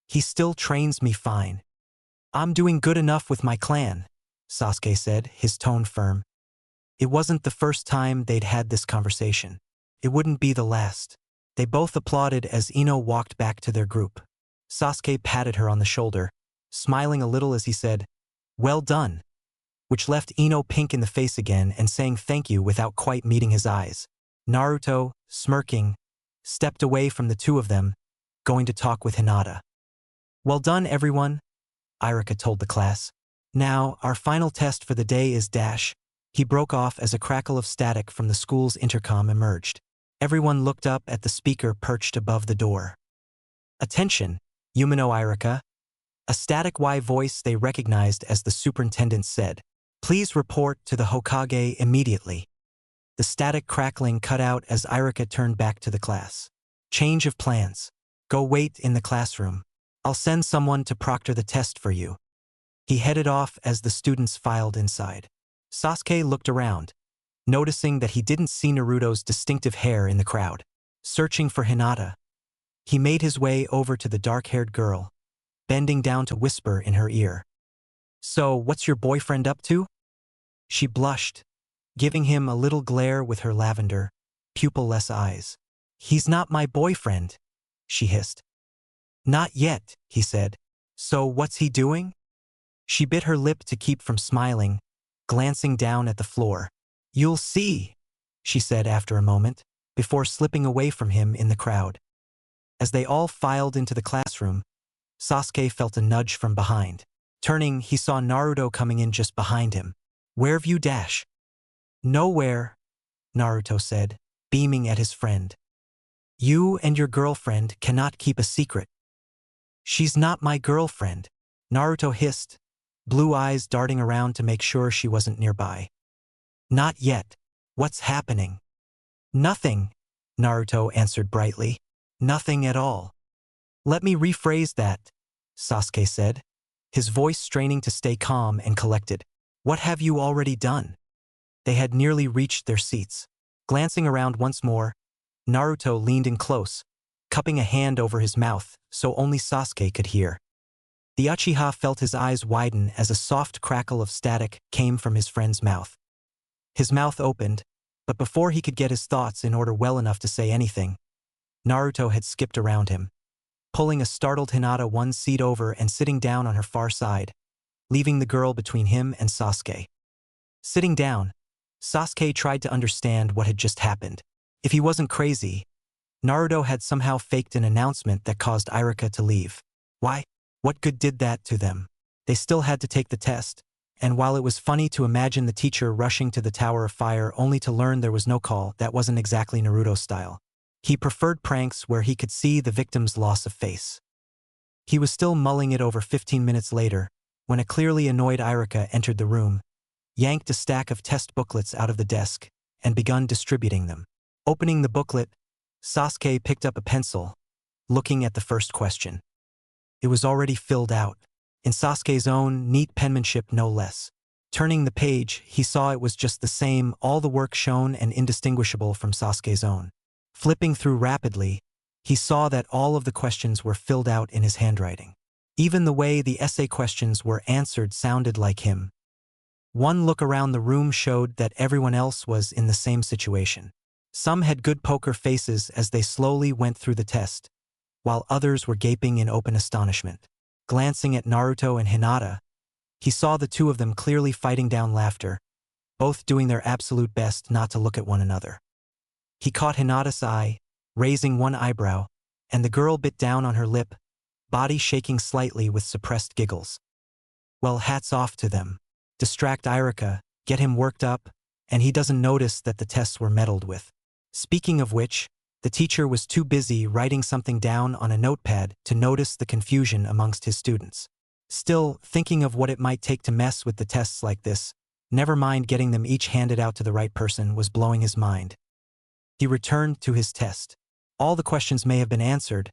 S1: "He still trains me fine." "I'm doing good enough with my clan," Sasuke said, his tone firm. It wasn't the first time they'd had this conversation. It wouldn't be the last. They both applauded as Ino walked back to their group. Sasuke patted her on the shoulder, smiling a little as he said, "Well done," which left Ino pink in the face again and saying thank you without quite meeting his eyes. Naruto, smirking, stepped away from the two of them, going to talk with Hinata. "Well done, everyone," Irika told the class. "Now, our final test for the day is dash." He broke off as a crackle of static from the school's intercom emerged. Everyone looked up at the speaker perched above the door. "Attention, Yumino Irika," a static Y voice they recognized as the superintendent said. "Please report to the Hokage immediately." The static crackling cut out as Irika turned back to the class. "Change of plans. Go wait in the classroom. I'll send someone to proctor the test for you." He headed off as the students filed inside. Sasuke looked around, noticing that he didn't see Naruto's distinctive hair in the crowd. Searching for Hinata, he made his way over to the dark-haired girl, bending down to whisper in her ear. "So, what's your boyfriend up to?" She blushed, giving him a little glare with her lavender, pupil-less eyes. "He's not my boyfriend," she hissed. "Not yet," he said. "So what's he doing?" She bit her lip to keep from smiling, glancing down at the floor. "You'll see," she said after a moment, before slipping away from him in the crowd. As they all filed into the classroom, Sasuke felt a nudge from behind. Turning, he saw Naruto coming in just behind him. "Where've you dash?" "Nowhere," Naruto said, beaming at his friend. "You and your girlfriend cannot keep a secret." "She's not my girlfriend," Naruto hissed, blue eyes darting around to make sure she wasn't nearby. "Not yet. What's happening?" "Nothing," Naruto answered brightly. "Nothing at all." "Let me rephrase that," Sasuke said, his voice straining to stay calm and collected. "What have you already done?" They had nearly reached their seats. Glancing around once more, Naruto leaned in close, cupping a hand over his mouth so only Sasuke could hear. The Uchiha felt his eyes widen as a soft crackle of static came from his friend's mouth. His mouth opened, but before he could get his thoughts in order well enough to say anything, Naruto had skipped around him, pulling a startled Hinata one seat over and sitting down on her far side, leaving the girl between him and Sasuke. Sitting down, Sasuke tried to understand what had just happened. If he wasn't crazy, Naruto had somehow faked an announcement that caused Iruka to leave. Why? What good did that to them? They still had to take the test, and while it was funny to imagine the teacher rushing to the Tower of Fire only to learn there was no call, that wasn't exactly Naruto style. He preferred pranks where he could see the victim's loss of face. He was still mulling it over 15 minutes later, when a clearly annoyed Iruka entered the room, yanked a stack of test booklets out of the desk, and begun distributing them. Opening the booklet, Sasuke picked up a pencil, looking at the first question. It was already filled out, in Sasuke's own neat penmanship no less. Turning the page, he saw it was just the same, all the work shown and indistinguishable from Sasuke's own. Flipping through rapidly, he saw that all of the questions were filled out in his handwriting. Even the way the essay questions were answered sounded like him. One look around the room showed that everyone else was in the same situation. Some had good poker faces as they slowly went through the test, while others were gaping in open astonishment. Glancing at Naruto and Hinata, he saw the two of them clearly fighting down laughter, both doing their absolute best not to look at one another. He caught Hinata's eye, raising one eyebrow, and the girl bit down on her lip, body shaking slightly with suppressed giggles. Well, hats off to them. Distract Iruka, get him worked up, and he doesn't notice that the tests were meddled with. Speaking of which, the teacher was too busy writing something down on a notepad to notice the confusion amongst his students. Still, thinking of what it might take to mess with the tests like this, never mind getting them each handed out to the right person, was blowing his mind. He returned to his test. All the questions may have been answered,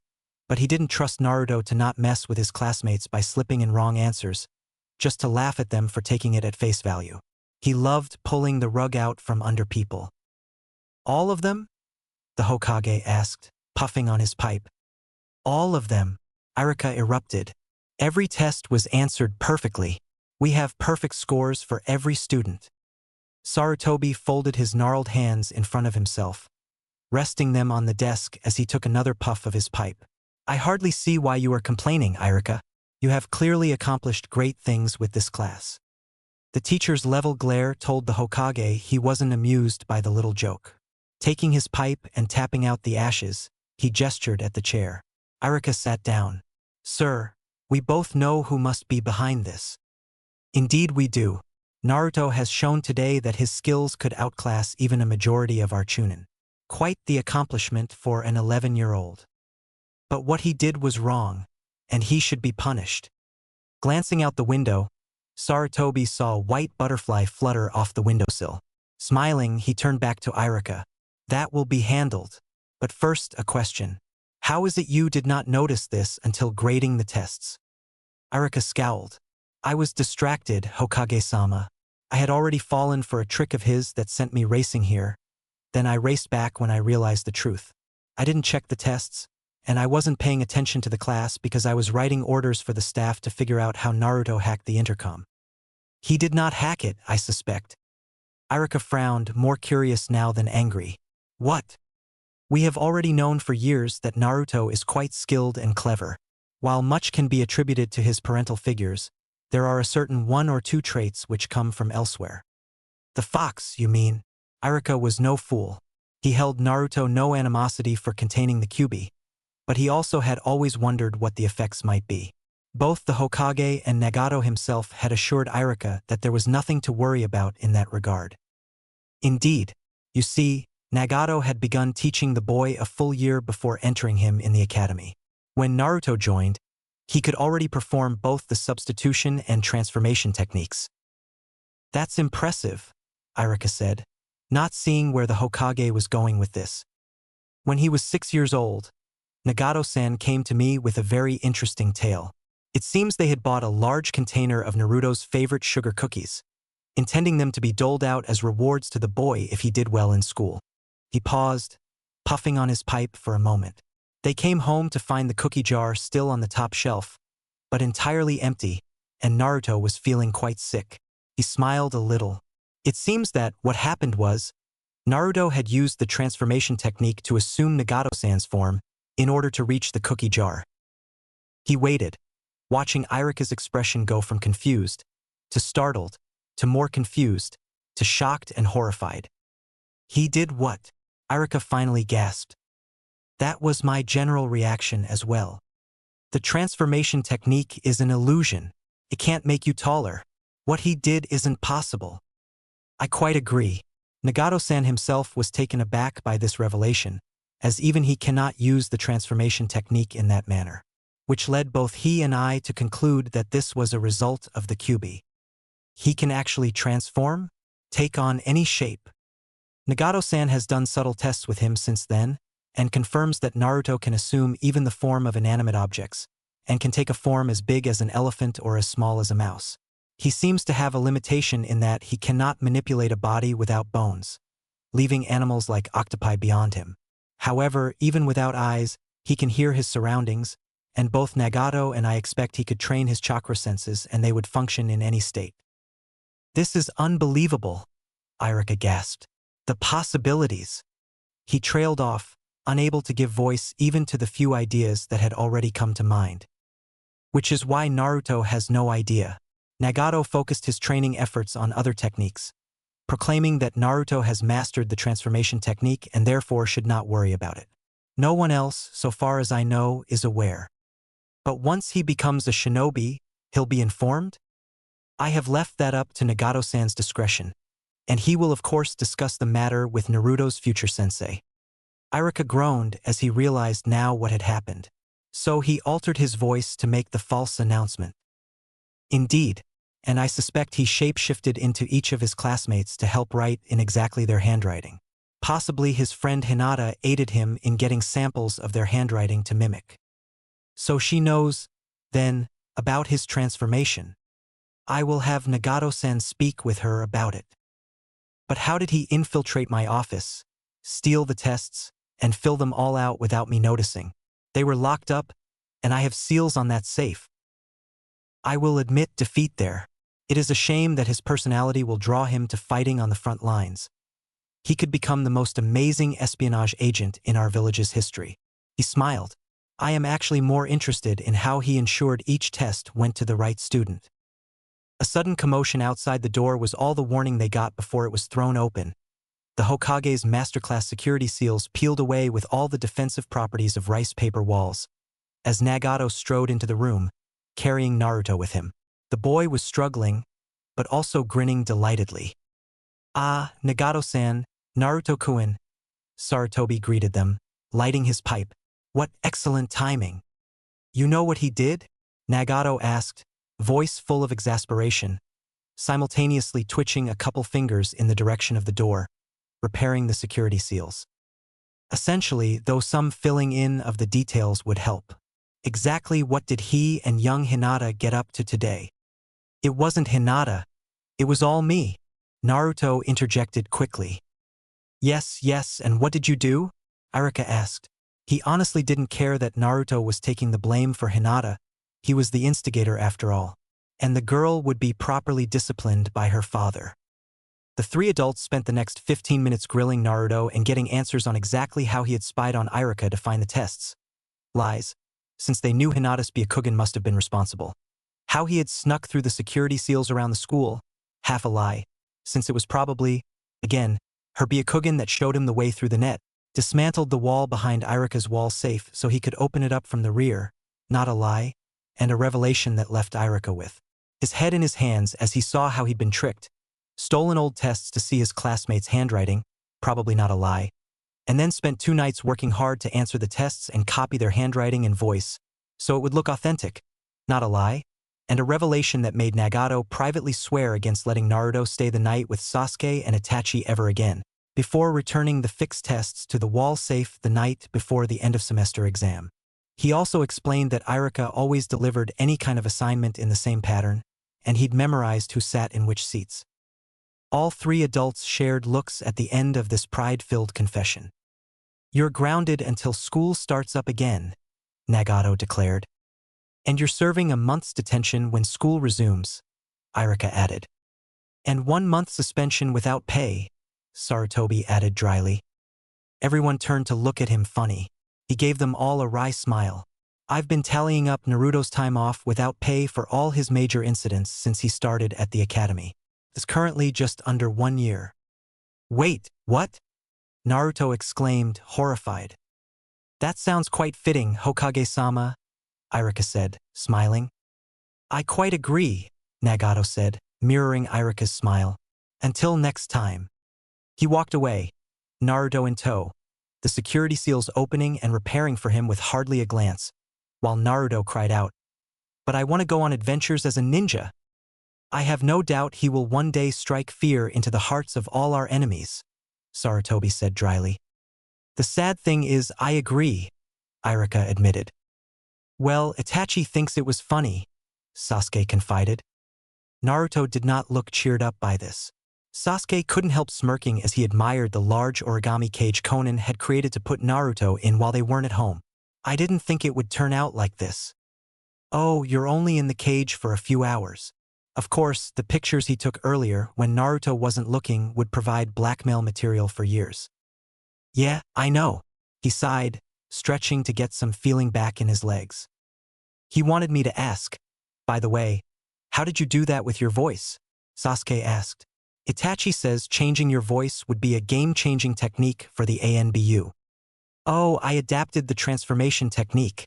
S1: but he didn't trust Naruto to not mess with his classmates by slipping in wrong answers, just to laugh at them for taking it at face value. He loved pulling the rug out from under people. "All of them?" the Hokage asked, puffing on his pipe. "All of them," Iruka erupted. "Every test was answered perfectly. We have perfect scores for every student." Sarutobi folded his gnarled hands in front of himself, resting them on the desk as he took another puff of his pipe. "I hardly see why you are complaining, Iruka. You have clearly accomplished great things with this class." The teacher's level glare told the Hokage he wasn't amused by the little joke. Taking his pipe and tapping out the ashes, he gestured at the chair. Iruka sat down. "Sir, we both know who must be behind this." "Indeed we do. Naruto has shown today that his skills could outclass even a majority of our Chunin. Quite the accomplishment for an 11-year-old. But what he did was wrong, and he should be punished." Glancing out the window, Sarutobi saw a white butterfly flutter off the windowsill. Smiling, he turned back to Iruka. "That will be handled. But first, a question. How is it you did not notice this until grading the tests?" Iruka scowled. "I was distracted, Hokage-sama. I had already fallen for a trick of his that sent me racing here. Then I raced back when I realized the truth. I didn't check the tests, and I wasn't paying attention to the class because I was writing orders for the staff to figure out how Naruto hacked the intercom. He did not hack it, I suspect. Irika frowned, more curious now than angry. What? We have already known for years that Naruto is quite skilled and clever. While much can be attributed to his parental figures, there are a certain 1 or 2 traits which come from elsewhere. The fox, you mean? Irika was no fool. He held Naruto no animosity for containing the Kyuubi, but he also had always wondered what the effects might be. Both the Hokage and Nagato himself had assured Irika that there was nothing to worry about in that regard. Indeed, you see, Nagato had begun teaching the boy a full year before entering him in the academy. When Naruto joined, he could already perform both the substitution and transformation techniques. That's impressive, Irika said, not seeing where the Hokage was going with this. When he was 6 years old, Nagato-san came to me with a very interesting tale. It seems they had bought a large container of Naruto's favorite sugar cookies, intending them to be doled out as rewards to the boy if he did well in school. He paused, puffing on his pipe for a moment. They came home to find the cookie jar still on the top shelf, but entirely empty, and Naruto was feeling quite sick. He smiled a little. It seems that what happened was, Naruto had used the transformation technique to assume Nagato-san's form in order to reach the cookie jar. He waited, watching Irika's expression go from confused, to startled, to more confused, to shocked and horrified. He did what? Irika finally gasped. That was my general reaction as well. The transformation technique is an illusion. It can't make you taller. What he did isn't possible. I quite agree. Nagato-san himself was taken aback by this revelation, as even he cannot use the transformation technique in that manner, which led both he and I to conclude that this was a result of the Kyuubi. He can actually transform, take on any shape. Nagato-san has done subtle tests with him since then, and confirms that Naruto can assume even the form of inanimate objects, and can take a form as big as an elephant or as small as a mouse. He seems to have a limitation in that he cannot manipulate a body without bones, leaving animals like octopi beyond him. However, even without eyes, he can hear his surroundings, and both Nagato and I expect he could train his chakra senses and they would function in any state. This is unbelievable, Irika gasped. The possibilities. He trailed off, unable to give voice even to the few ideas that had already come to mind. Which is why Naruto has no idea. Nagato focused his training efforts on other techniques, proclaiming that Naruto has mastered the transformation technique and therefore should not worry about it. No one else, so far as I know, is aware. But once he becomes a shinobi, he'll be informed? I have left that up to Nagato-san's discretion, and he will of course discuss the matter with Naruto's future sensei. Irika groaned as he realized now what had happened. So he altered his voice to make the false announcement. Indeed, and I suspect he shape-shifted into each of his classmates to help write in exactly their handwriting. Possibly his friend Hinata aided him in getting samples of their handwriting to mimic. So she knows, then, about his transformation. I will have Nagato-san speak with her about it. But how did he infiltrate my office, steal the tests, and fill them all out without me noticing? They were locked up, and I have seals on that safe. I will admit defeat there. It is a shame that his personality will draw him to fighting on the front lines. He could become the most amazing espionage agent in our village's history. He smiled. I am actually more interested in how he ensured each test went to the right student. A sudden commotion outside the door was all the warning they got before it was thrown open. The Hokage's masterclass security seals peeled away with all the defensive properties of rice paper walls, as Nagato strode into the room, carrying Naruto with him. The boy was struggling, but also grinning delightedly. Ah, Nagato-san, Naruto-kun, Sarutobi greeted them, lighting his pipe. What excellent timing. You know what he did? Nagato asked, voice full of exasperation, simultaneously twitching a couple fingers in the direction of the door, repairing the security seals. Essentially, though some filling in of the details would help. Exactly what did he and young Hinata get up to today? It wasn't Hinata. It was all me. Naruto interjected quickly. Yes, yes, and what did you do? Iruka asked. He honestly didn't care that Naruto was taking the blame for Hinata. He was the instigator after all. And the girl would be properly disciplined by her father. The three adults spent the next 15 minutes grilling Naruto and getting answers on exactly how he had spied on Iruka to find the tests. Lies, since they knew Hinata's Byakugan must have been responsible. How he had snuck through the security seals around the school, half a lie, since it was probably, again, her Byakugan that showed him the way through the net, dismantled the wall behind Iruka's wall safe so he could open it up from the rear, not a lie, and a revelation that left Iruka with his head in his hands as he saw how he'd been tricked, stolen old tests to see his classmates' handwriting, probably not a lie, and then spent 2 nights working hard to answer the tests and copy their handwriting and voice, so it would look authentic, not a lie, and a revelation that made Nagato privately swear against letting Naruto stay the night with Sasuke and Itachi ever again, before returning the Fics tests to the wall safe the night before the end-of-semester exam. He also explained that Iruka always delivered any kind of assignment in the same pattern, and he'd memorized who sat in which seats. All 3 adults shared looks at the end of this pride-filled confession. You're grounded until school starts up again, Nagato declared. And you're serving a month's detention when school resumes, Iruka added. And 1 month suspension without pay, Sarutobi added dryly. Everyone turned to look at him funny. He gave them all a wry smile. I've been tallying up Naruto's time off without pay for all his major incidents since he started at the academy. It's currently just under 1 year. Wait, what? Naruto exclaimed, horrified. That sounds quite fitting, Hokage-sama, Iruka said, smiling. I quite agree, Nagato said, mirroring Iruka's smile. Until next time. He walked away, Naruto in tow, the security seals opening and repairing for him with hardly a glance, while Naruto cried out, But I want to go on adventures as a ninja. I have no doubt he will one day strike fear into the hearts of all our enemies, Sarutobi said dryly. The sad thing is I agree, Iruka admitted. Well, Itachi thinks it was funny, Sasuke confided. Naruto did not look cheered up by this. Sasuke couldn't help smirking as he admired the large origami cage Konan had created to put Naruto in while they weren't at home. I didn't think it would turn out like this. Oh, you're only in the cage for a few hours. Of course, the pictures he took earlier when Naruto wasn't looking would provide blackmail material for years. Yeah, I know, he sighed, stretching to get some feeling back in his legs. He wanted me to ask, by the way, how did you do that with your voice? Sasuke asked. Itachi says changing your voice would be a game-changing technique for the ANBU. Oh, I adapted the transformation technique,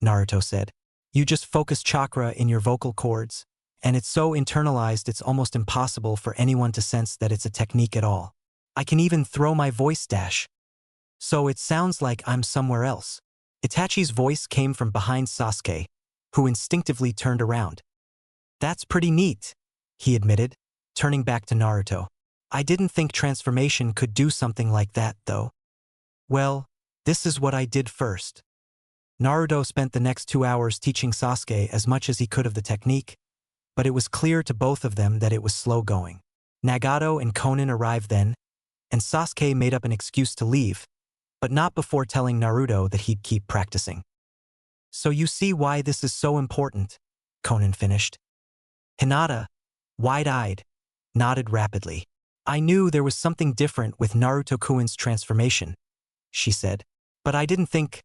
S1: Naruto said. You just focus chakra in your vocal cords, and it's so internalized it's almost impossible for anyone to sense that it's a technique at all. I can even throw my voice dash. So it sounds like I'm somewhere else. Itachi's voice came from behind Sasuke, who instinctively turned around. That's pretty neat, he admitted, turning back to Naruto. I didn't think transformation could do something like that, though. Well, this is what I did first. Naruto spent the next 2 hours teaching Sasuke as much as he could of the technique, but it was clear to both of them that it was slow going. Nagato and Konan arrived then, and Sasuke made up an excuse to leave, but not before telling Naruto that he'd keep practicing. So you see why this is so important, Konan finished. Hinata, wide-eyed, nodded rapidly. I knew there was something different with Naruto-kun's transformation, she said, but I didn't think,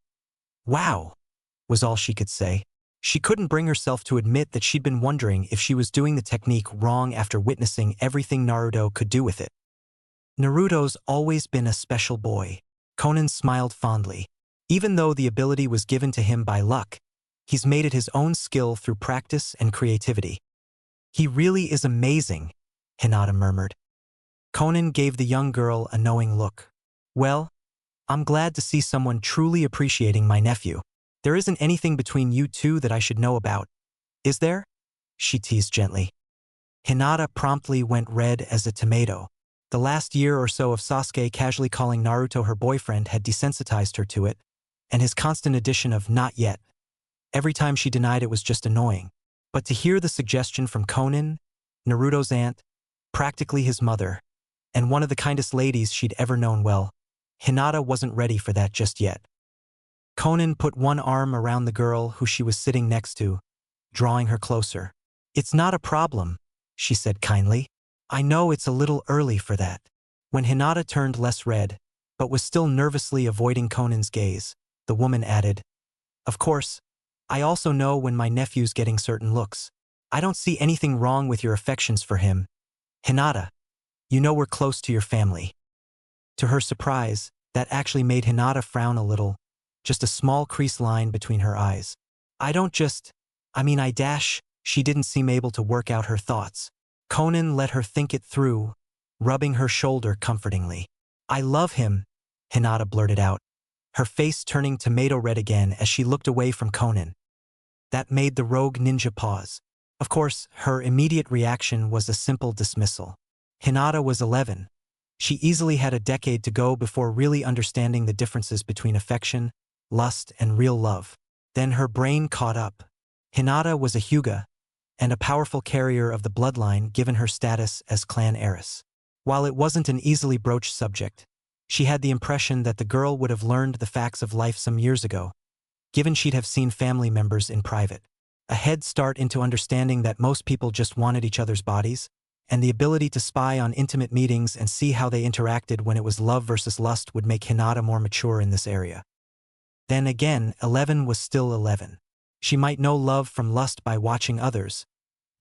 S1: wow, was all she could say. She couldn't bring herself to admit that she'd been wondering if she was doing the technique wrong after witnessing everything Naruto could do with it. Naruto's always been a special boy. Konan smiled fondly. Even though the ability was given to him by luck, he's made it his own skill through practice and creativity. He really is amazing, Hinata murmured. Konan gave the young girl a knowing look. Well, I'm glad to see someone truly appreciating my nephew. There isn't anything between you two that I should know about, is there? She teased gently. Hinata promptly went red as a tomato. The last year or so of Sasuke casually calling Naruto her boyfriend had desensitized her to it, and his constant addition of not yet. Every time she denied it was just annoying. But to hear the suggestion from Konan, Naruto's aunt, practically his mother, and one of the kindest ladies she'd ever known well. Hinata wasn't ready for that just yet. Conan put one arm around the girl who she was sitting next to, drawing her closer. "It's not a problem," she said kindly. "I know it's a little early for that." When Hinata turned less red, but was still nervously avoiding Conan's gaze, the woman added, "Of course, I also know when my nephew's getting certain looks. I don't see anything wrong with your affections for him. Hinata, you know we're close to your family." To her surprise, that actually made Hinata frown a little, just a small crease line between her eyes. She didn't seem able to work out her thoughts. Conan let her think it through, rubbing her shoulder comfortingly. "I love him," Hinata blurted out, her face turning tomato red again as she looked away from Conan. That made the rogue ninja pause. Of course, her immediate reaction was a simple dismissal. Hinata was 11. She easily had a decade to go before really understanding the differences between affection, lust, and real love. Then her brain caught up. Hinata was a Hyuga, and a powerful carrier of the bloodline given her status as clan heiress. While it wasn't an easily broached subject, she had the impression that the girl would have learned the facts of life some years ago, given she'd have seen family members in private. A head start into understanding that most people just wanted each other's bodies, and the ability to spy on intimate meetings and see how they interacted when it was love versus lust would make Hinata more mature in this area. Then again, 11 was still 11. She might know love from lust by watching others,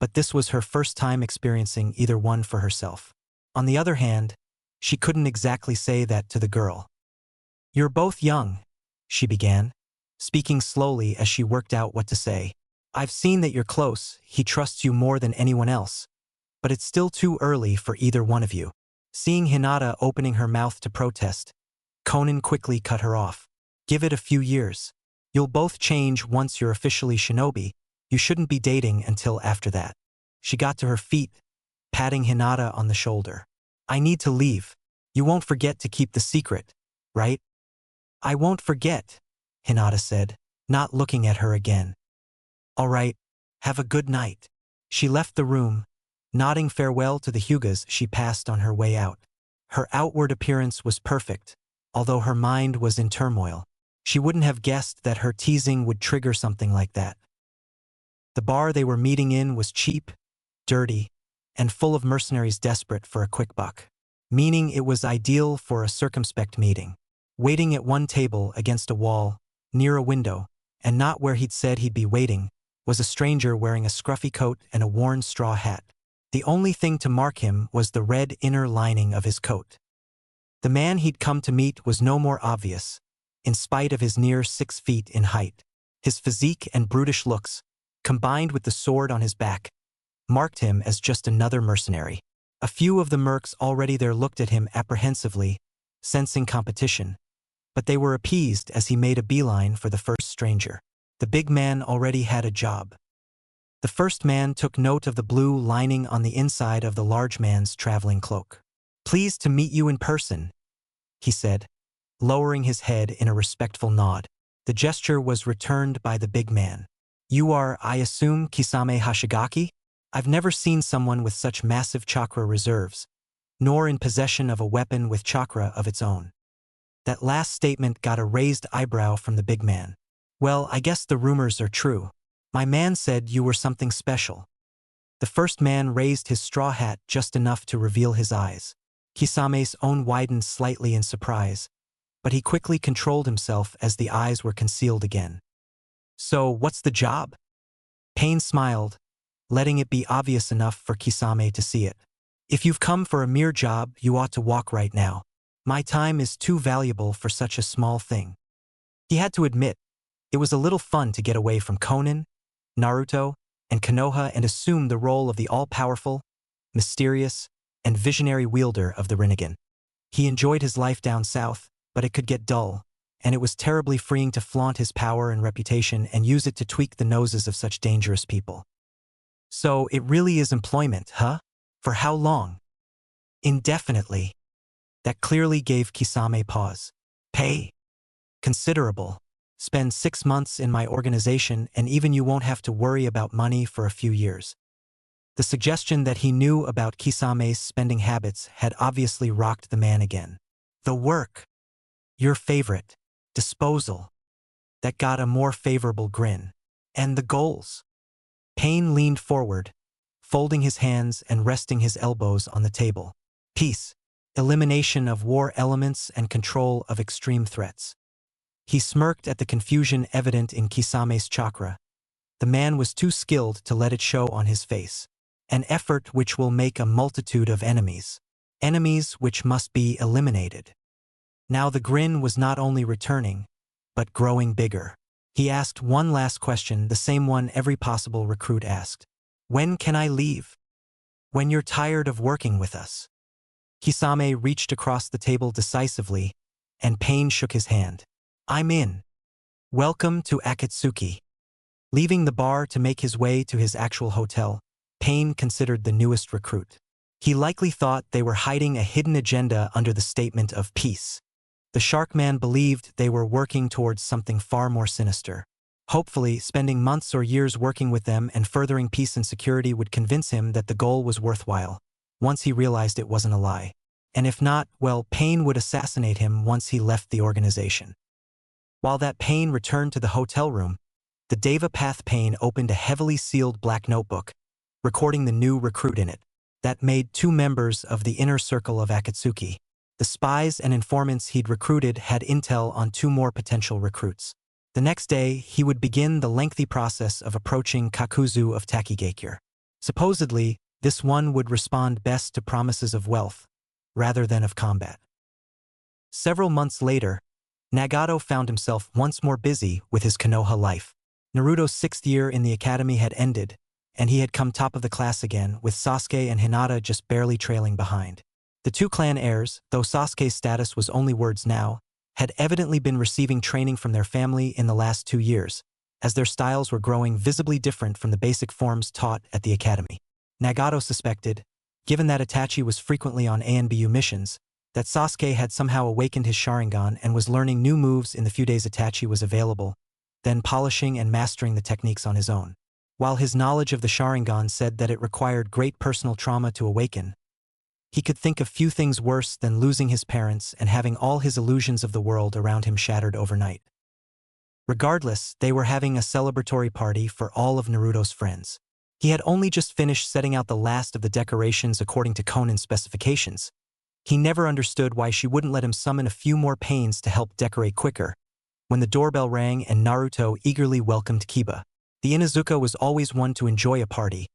S1: but this was her first time experiencing either one for herself. On the other hand, she couldn't exactly say that to the girl. "You're both young," she began, speaking slowly as she worked out what to say. "I've seen that you're close, he trusts you more than anyone else, but it's still too early for either one of you." Seeing Hinata opening her mouth to protest, Conan quickly cut her off. "Give it a few years. You'll both change once you're officially shinobi. You shouldn't be dating until after that." She got to her feet, patting Hinata on the shoulder. "I need to leave. You won't forget to keep the secret, right?" "I won't forget," Hinata said, not looking at her again. "All right, have a good night." She left the room, nodding farewell to the Hyugas she passed on her way out. Her outward appearance was perfect, although her mind was in turmoil. She wouldn't have guessed that her teasing would trigger something like that. The bar they were meeting in was cheap, dirty, and full of mercenaries desperate for a quick buck, meaning it was ideal for a circumspect meeting. Waiting at one table against a wall, near a window, and not where he'd said he'd be waiting, was a stranger wearing a scruffy coat and a worn straw hat. The only thing to mark him was the red inner lining of his coat. The man he'd come to meet was no more obvious, in spite of his near 6 feet in height. His physique and brutish looks, combined with the sword on his back, marked him as just another mercenary. A few of the mercs already there looked at him apprehensively, sensing competition, but they were appeased as he made a beeline for the first stranger. The big man already had a job. The first man took note of the blue lining on the inside of the large man's traveling cloak. "Pleased to meet you in person," he said, lowering his head in a respectful nod. The gesture was returned by the big man. "You are, I assume, Kisame Hashigaki? I've never seen someone with such massive chakra reserves, nor in possession of a weapon with chakra of its own." That last statement got a raised eyebrow from the big man. "Well, I guess the rumors are true. My man said you were something special." The first man raised his straw hat just enough to reveal his eyes. Kisame's own widened slightly in surprise, but he quickly controlled himself as the eyes were concealed again. "So, what's the job?" Pain smiled, letting it be obvious enough for Kisame to see it. "If you've come for a mere job, you ought to walk right now. My time is too valuable for such a small thing." He had to admit, it was a little fun to get away from Conan, Naruto, and Konoha and assume the role of the all-powerful, mysterious, and visionary wielder of the Rinnegan. He enjoyed his life down south, but it could get dull, and it was terribly freeing to flaunt his power and reputation and use it to tweak the noses of such dangerous people. "So it really is employment, huh? For how long?" "Indefinitely." That clearly gave Kisame pause. "Pay?" "Considerable. Spend 6 months in my organization and even you won't have to worry about money for a few years." The suggestion that he knew about Kisame's spending habits had obviously rocked the man again. The work, your favorite, disposal, that got a more favorable grin. And the goals. Payne leaned forward, folding his hands and resting his elbows on the table. Peace, elimination of war elements and control of extreme threats. He smirked at the confusion evident in Kisame's chakra. The man was too skilled to let it show on his face. An effort which will make a multitude of enemies. Enemies which must be eliminated. Now the grin was not only returning, but growing bigger. He asked one last question, the same one every possible recruit asked. When can I leave? When you're tired of working with us. Kisame reached across the table decisively, and Payne shook his hand. I'm in. Welcome to Akatsuki. Leaving the bar to make his way to his actual hotel, Payne considered the newest recruit. He likely thought they were hiding a hidden agenda under the statement of peace. The Shark Man believed they were working towards something far more sinister. Hopefully, spending months or years working with them and furthering peace and security would convince him that the goal was worthwhile, once he realized it wasn't a lie. And if not, well, Payne would assassinate him once he left the organization. While that Payne returned to the hotel room, the Deva Path Payne opened a heavily sealed black notebook, recording the new recruit in it, that made 2 members of the inner circle of Akatsuki. The spies and informants he'd recruited had intel on 2 more potential recruits. The next day, he would begin the lengthy process of approaching Kakuzu of Takigakure. Supposedly, this one would respond best to promises of wealth, rather than of combat. Several months later, Nagato found himself once more busy with his Konoha life. Naruto's 6th year in the academy had ended, and he had come top of the class again, with Sasuke and Hinata just barely trailing behind. The 2 clan heirs, though Sasuke's status was only words now, had evidently been receiving training from their family in the last 2 years, as their styles were growing visibly different from the basic forms taught at the academy. Nagato suspected, given that Itachi was frequently on ANBU missions, that Sasuke had somehow awakened his Sharingan and was learning new moves in the few days Itachi was available, then polishing and mastering the techniques on his own. While his knowledge of the Sharingan said that it required great personal trauma to awaken, he could think of few things worse than losing his parents and having all his illusions of the world around him shattered overnight. Regardless, they were having a celebratory party for all of Naruto's friends. He had only just finished setting out the last of the decorations according to Conan's specifications. He never understood why she wouldn't let him summon a few more pains to help decorate quicker, when the doorbell rang and Naruto eagerly welcomed Kiba. The Inuzuka was always one to enjoy a party,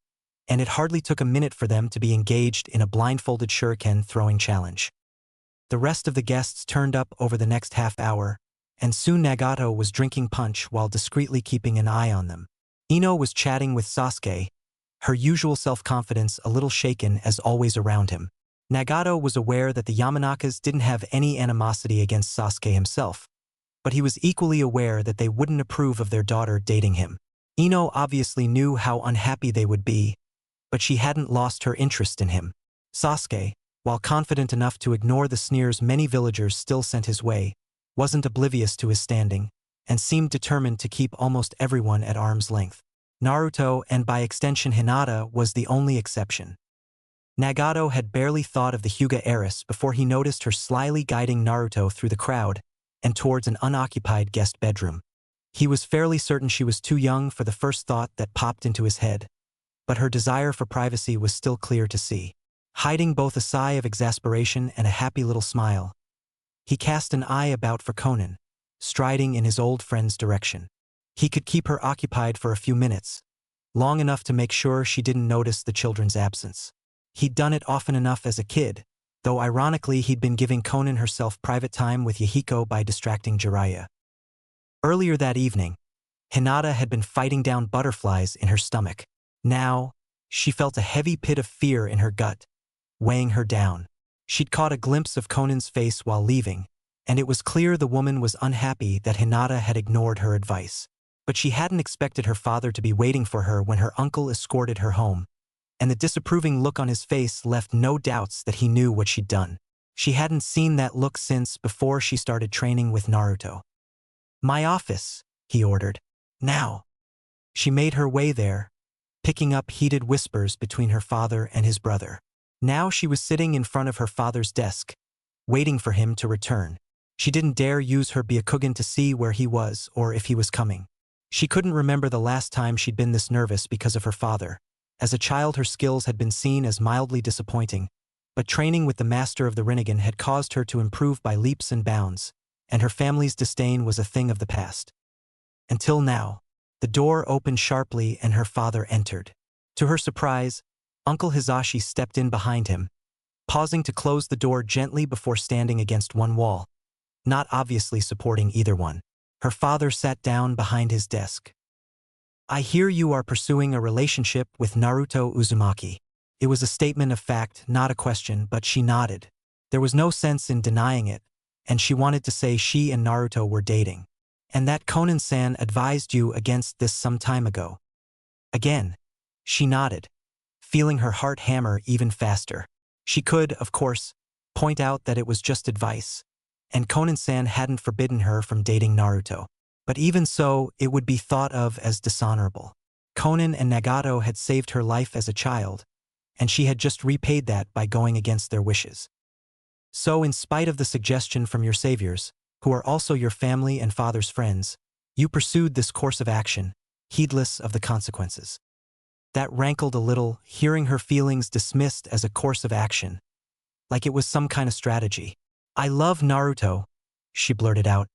S1: and it hardly took a minute for them to be engaged in a blindfolded shuriken throwing challenge. The rest of the guests turned up over the next half hour, and soon Nagato was drinking punch while discreetly keeping an eye on them. Ino was chatting with Sasuke, her usual self-confidence a little shaken as always around him. Nagato was aware that the Yamanakas didn't have any animosity against Sasuke himself, but he was equally aware that they wouldn't approve of their daughter dating him. Ino obviously knew how unhappy they would be, but she hadn't lost her interest in him. Sasuke, while confident enough to ignore the sneers many villagers still sent his way, wasn't oblivious to his standing, and seemed determined to keep almost everyone at arm's length. Naruto, and by extension Hinata, was the only exception. Nagato had barely thought of the Hyuga heiress before he noticed her slyly guiding Naruto through the crowd and towards an unoccupied guest bedroom. He was fairly certain she was too young for the first thought that popped into his head, but her desire for privacy was still clear to see. Hiding both a sigh of exasperation and a happy little smile, he cast an eye about for Conan, striding in his old friend's direction. He could keep her occupied for a few minutes, long enough to make sure she didn't notice the children's absence. He'd done it often enough as a kid, though ironically he'd been giving Conan herself private time with Yahiko by distracting Jiraiya. Earlier that evening, Hinata had been fighting down butterflies in her stomach. Now, she felt a heavy pit of fear in her gut, weighing her down. She'd caught a glimpse of Conan's face while leaving, and it was clear the woman was unhappy that Hinata had ignored her advice. But she hadn't expected her father to be waiting for her when her uncle escorted her home, and the disapproving look on his face left no doubts that he knew what she'd done. She hadn't seen that look since before she started training with Naruto. "My office," he ordered. "Now." She made her way there, picking up heated whispers between her father and his brother. Now she was sitting in front of her father's desk, waiting for him to return. She didn't dare use her Byakugan to see where he was or if he was coming. She couldn't remember the last time she'd been this nervous because of her father. As a child, her skills had been seen as mildly disappointing, but training with the master of the Rinnegan had caused her to improve by leaps and bounds, and her family's disdain was a thing of the past. Until now. The door opened sharply and her father entered. To her surprise, Uncle Hizashi stepped in behind him, pausing to close the door gently before standing against one wall, not obviously supporting either one. Her father sat down behind his desk. "I hear you are pursuing a relationship with Naruto Uzumaki." It was a statement of fact, not a question, but she nodded. There was no sense in denying it, and she wanted to say she and Naruto were dating. "And that Konan-san advised you against this some time ago." Again, she nodded, feeling her heart hammer even faster. She could, of course, point out that it was just advice, and Konan-san hadn't forbidden her from dating Naruto. But even so, it would be thought of as dishonorable. Konan and Nagato had saved her life as a child, and she had just repaid that by going against their wishes. So in spite of the suggestion from your saviors, who are also your family and father's friends, you pursued this course of action, heedless of the consequences. That rankled a little, hearing her feelings dismissed as a course of action, like it was some kind of strategy. "I love Naruto," she blurted out,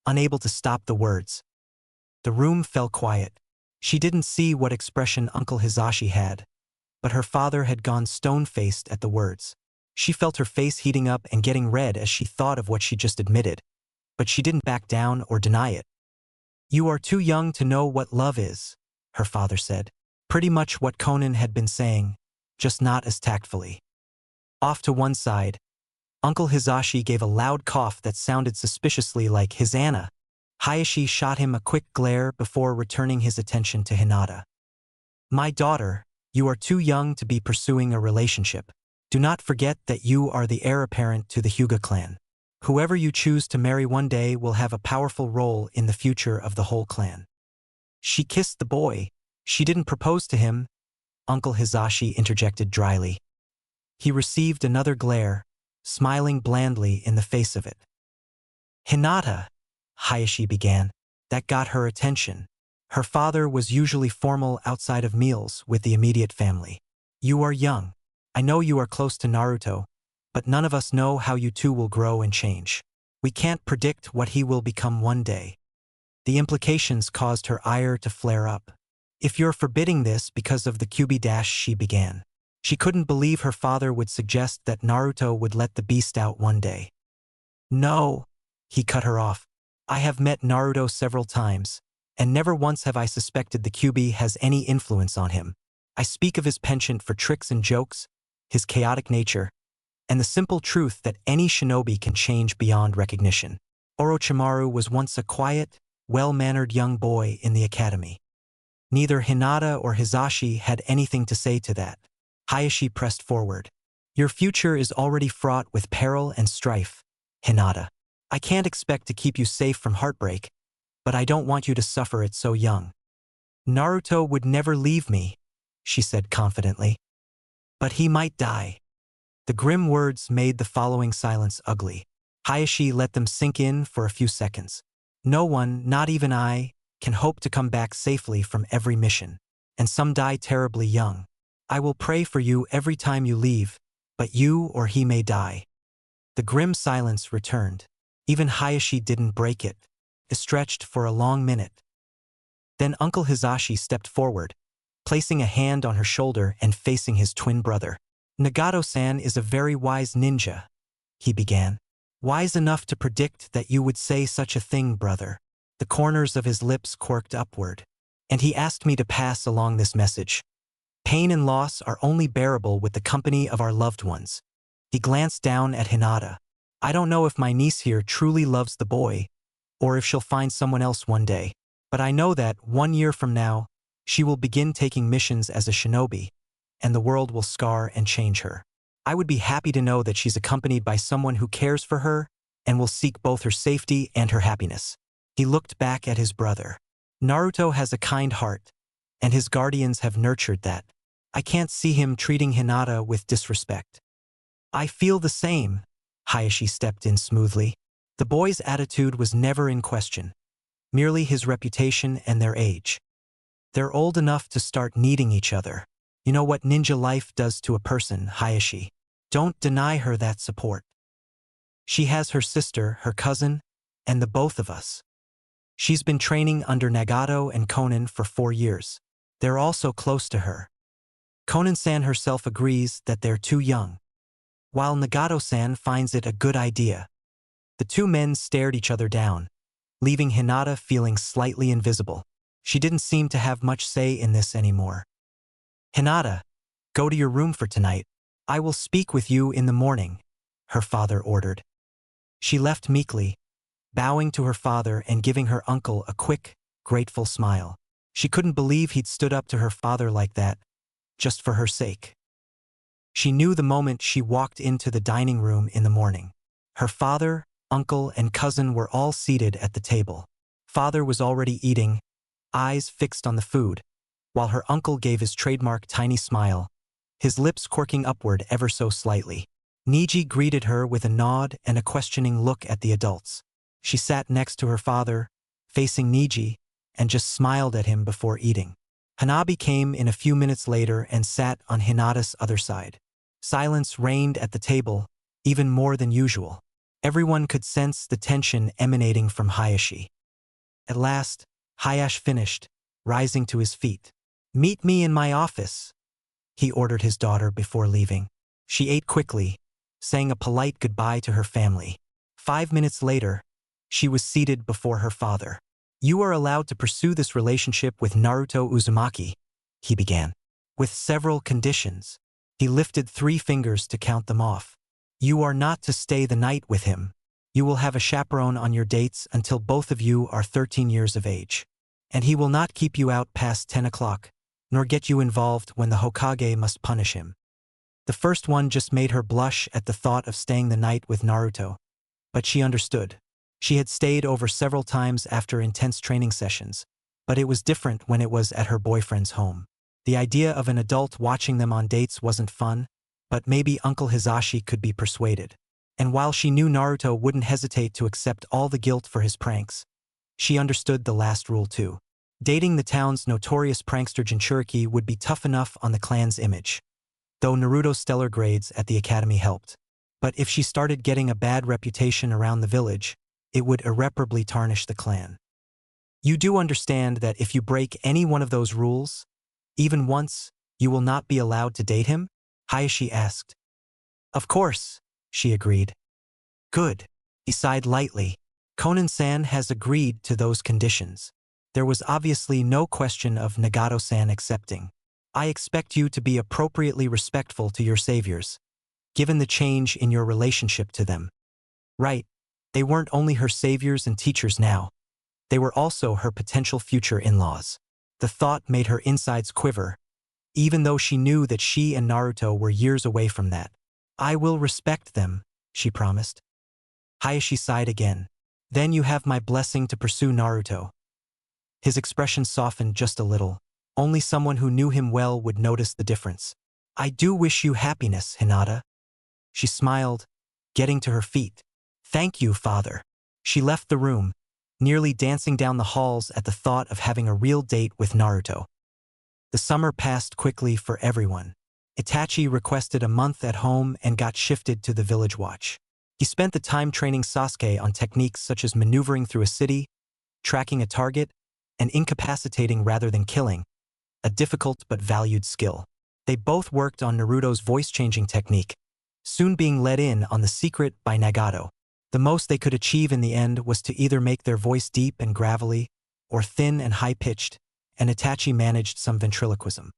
S1: unable to stop the words. The room fell quiet. She didn't see what expression Uncle Hizashi had, but her father had gone stone-faced at the words. She felt her face heating up and getting red as she thought of what she just admitted. But she didn't back down or deny it. "You are too young to know what love is," her father said. Pretty much what Konan had been saying, just not as tactfully. Off to one side, Uncle Hizashi gave a loud cough that sounded suspiciously like Hisana. Hayashi shot him a quick glare before returning his attention to Hinata. "My daughter, you are too young to be pursuing a relationship. Do not forget that you are the heir apparent to the Hyuga clan. Whoever you choose to marry one day will have a powerful role in the future of the whole clan." "She kissed the boy. She didn't propose to him," Uncle Hizashi interjected dryly. He received another glare, smiling blandly in the face of it. "Hinata," Hayashi began. That got her attention. Her father was usually formal outside of meals with the immediate family. "You are young. I know you are close to Naruto, but none of us know how you two will grow and change. We can't predict what he will become one day." The implications caused her ire to flare up. "If you're forbidding this because of the QB-, she began. She couldn't believe her father would suggest that Naruto would let the beast out one day. "No," he cut her off. "I have met Naruto several times, and never once have I suspected the QB has any influence on him. I speak of his penchant for tricks and jokes, his chaotic nature, and the simple truth that any shinobi can change beyond recognition. Orochimaru was once a quiet, well-mannered young boy in the academy." Neither Hinata or Hizashi had anything to say to that. Hayashi pressed forward. "Your future is already fraught with peril and strife, Hinata. I can't expect to keep you safe from heartbreak, but I don't want you to suffer it so young." "Naruto would never leave me," she said confidently. "But he might die." The grim words made the following silence ugly. Hayashi let them sink in for a few seconds. "No one, not even I, can hope to come back safely from every mission, and some die terribly young. I will pray for you every time you leave, but you or he may die." The grim silence returned. Even Hayashi didn't break it. It stretched for a long minute. Then Uncle Hizashi stepped forward, placing a hand on her shoulder and facing his twin brother. "Nagato-san is a very wise ninja," he began. "Wise enough to predict that you would say such a thing, brother." The corners of his lips quirked upward. "And he asked me to pass along this message. Pain and loss are only bearable with the company of our loved ones." He glanced down at Hinata. "I don't know if my niece here truly loves the boy, or if she'll find someone else one day, but I know that 1 year from now, she will begin taking missions as a shinobi, and the world will scar and change her. I would be happy to know that she's accompanied by someone who cares for her and will seek both her safety and her happiness." He looked back at his brother. "Naruto has a kind heart, and his guardians have nurtured that. I can't see him treating Hinata with disrespect. I feel the same, Hayashi stepped in smoothly. The boy's attitude was never in question, merely his reputation and their age. They're old enough to start needing each other. You know what ninja life does to a person, Hayashi. Don't deny her that support. She has her sister, her cousin, and the both of us. She's been training under Nagato and Konan for 4 years. They're also close to her. Konan-san herself agrees that they're too young, while Nagato-san finds it a good idea. The two men stared each other down, leaving Hinata feeling slightly invisible. She didn't seem to have much say in this anymore. Hinata, go to your room for tonight. I will speak with you in the morning, her father ordered. She left meekly, bowing to her father and giving her uncle a quick, grateful smile. She couldn't believe he'd stood up to her father like that, just for her sake. She knew the moment she walked into the dining room in the morning. Her father, uncle, and cousin were all seated at the table. Father was already eating, eyes fixed on the food, while her uncle gave his trademark tiny smile, his lips quirking upward ever so slightly. Niji greeted her with a nod and a questioning look at the adults. She sat next to her father, facing Niji, and just smiled at him before eating. Hanabi came in a few minutes later and sat on Hinata's other side. Silence reigned at the table, even more than usual. Everyone could sense the tension emanating from Hayashi. At last, Hayashi finished, rising to his feet. "Meet me in my office," he ordered his daughter before leaving. She ate quickly, saying a polite goodbye to her family. 5 minutes later, she was seated before her father. "You are allowed to pursue this relationship with Naruto Uzumaki," he began. "With several conditions." He lifted 3 fingers to count them off. "You are not to stay the night with him. You will have a chaperone on your dates until both of you are 13 years of age. And he will not keep you out past 10 o'clock, nor get you involved when the Hokage must punish him." The first one just made her blush at the thought of staying the night with Naruto. But she understood. She had stayed over several times after intense training sessions, but it was different when it was at her boyfriend's home. The idea of an adult watching them on dates wasn't fun, but maybe Uncle Hizashi could be persuaded. And while she knew Naruto wouldn't hesitate to accept all the guilt for his pranks, she understood the last rule too. Dating the town's notorious prankster Jinchuriki would be tough enough on the clan's image, though Naruto's stellar grades at the academy helped. But if she started getting a bad reputation around the village, it would irreparably tarnish the clan. "You do understand that if you break any one of those rules, even once, you will not be allowed to date him?" Hayashi asked. "Of course," she agreed. "Good." He sighed lightly. Konan-san has agreed to those conditions. There was obviously no question of Nagato-san accepting. "I expect you to be appropriately respectful to your saviors, given the change in your relationship to them." Right, they weren't only her saviors and teachers now. They were also her potential future in-laws. The thought made her insides quiver, even though she knew that she and Naruto were years away from that. "I will respect them," she promised. Hayashi sighed again. "Then you have my blessing to pursue Naruto." His expression softened just a little. Only someone who knew him well would notice the difference. "I do wish you happiness, Hinata." She smiled, getting to her feet. "Thank you, father." She left the room, nearly dancing down the halls at the thought of having a real date with Naruto. The summer passed quickly for everyone. Itachi requested a month at home and got shifted to the village watch. He spent the time training Sasuke on techniques such as maneuvering through a city, tracking a target, and incapacitating rather than killing, a difficult but valued skill. They both worked on Naruto's voice-changing technique, soon being let in on the secret by Nagato. The most they could achieve in the end was to either make their voice deep and gravelly, or thin and high-pitched, and Itachi managed some ventriloquism.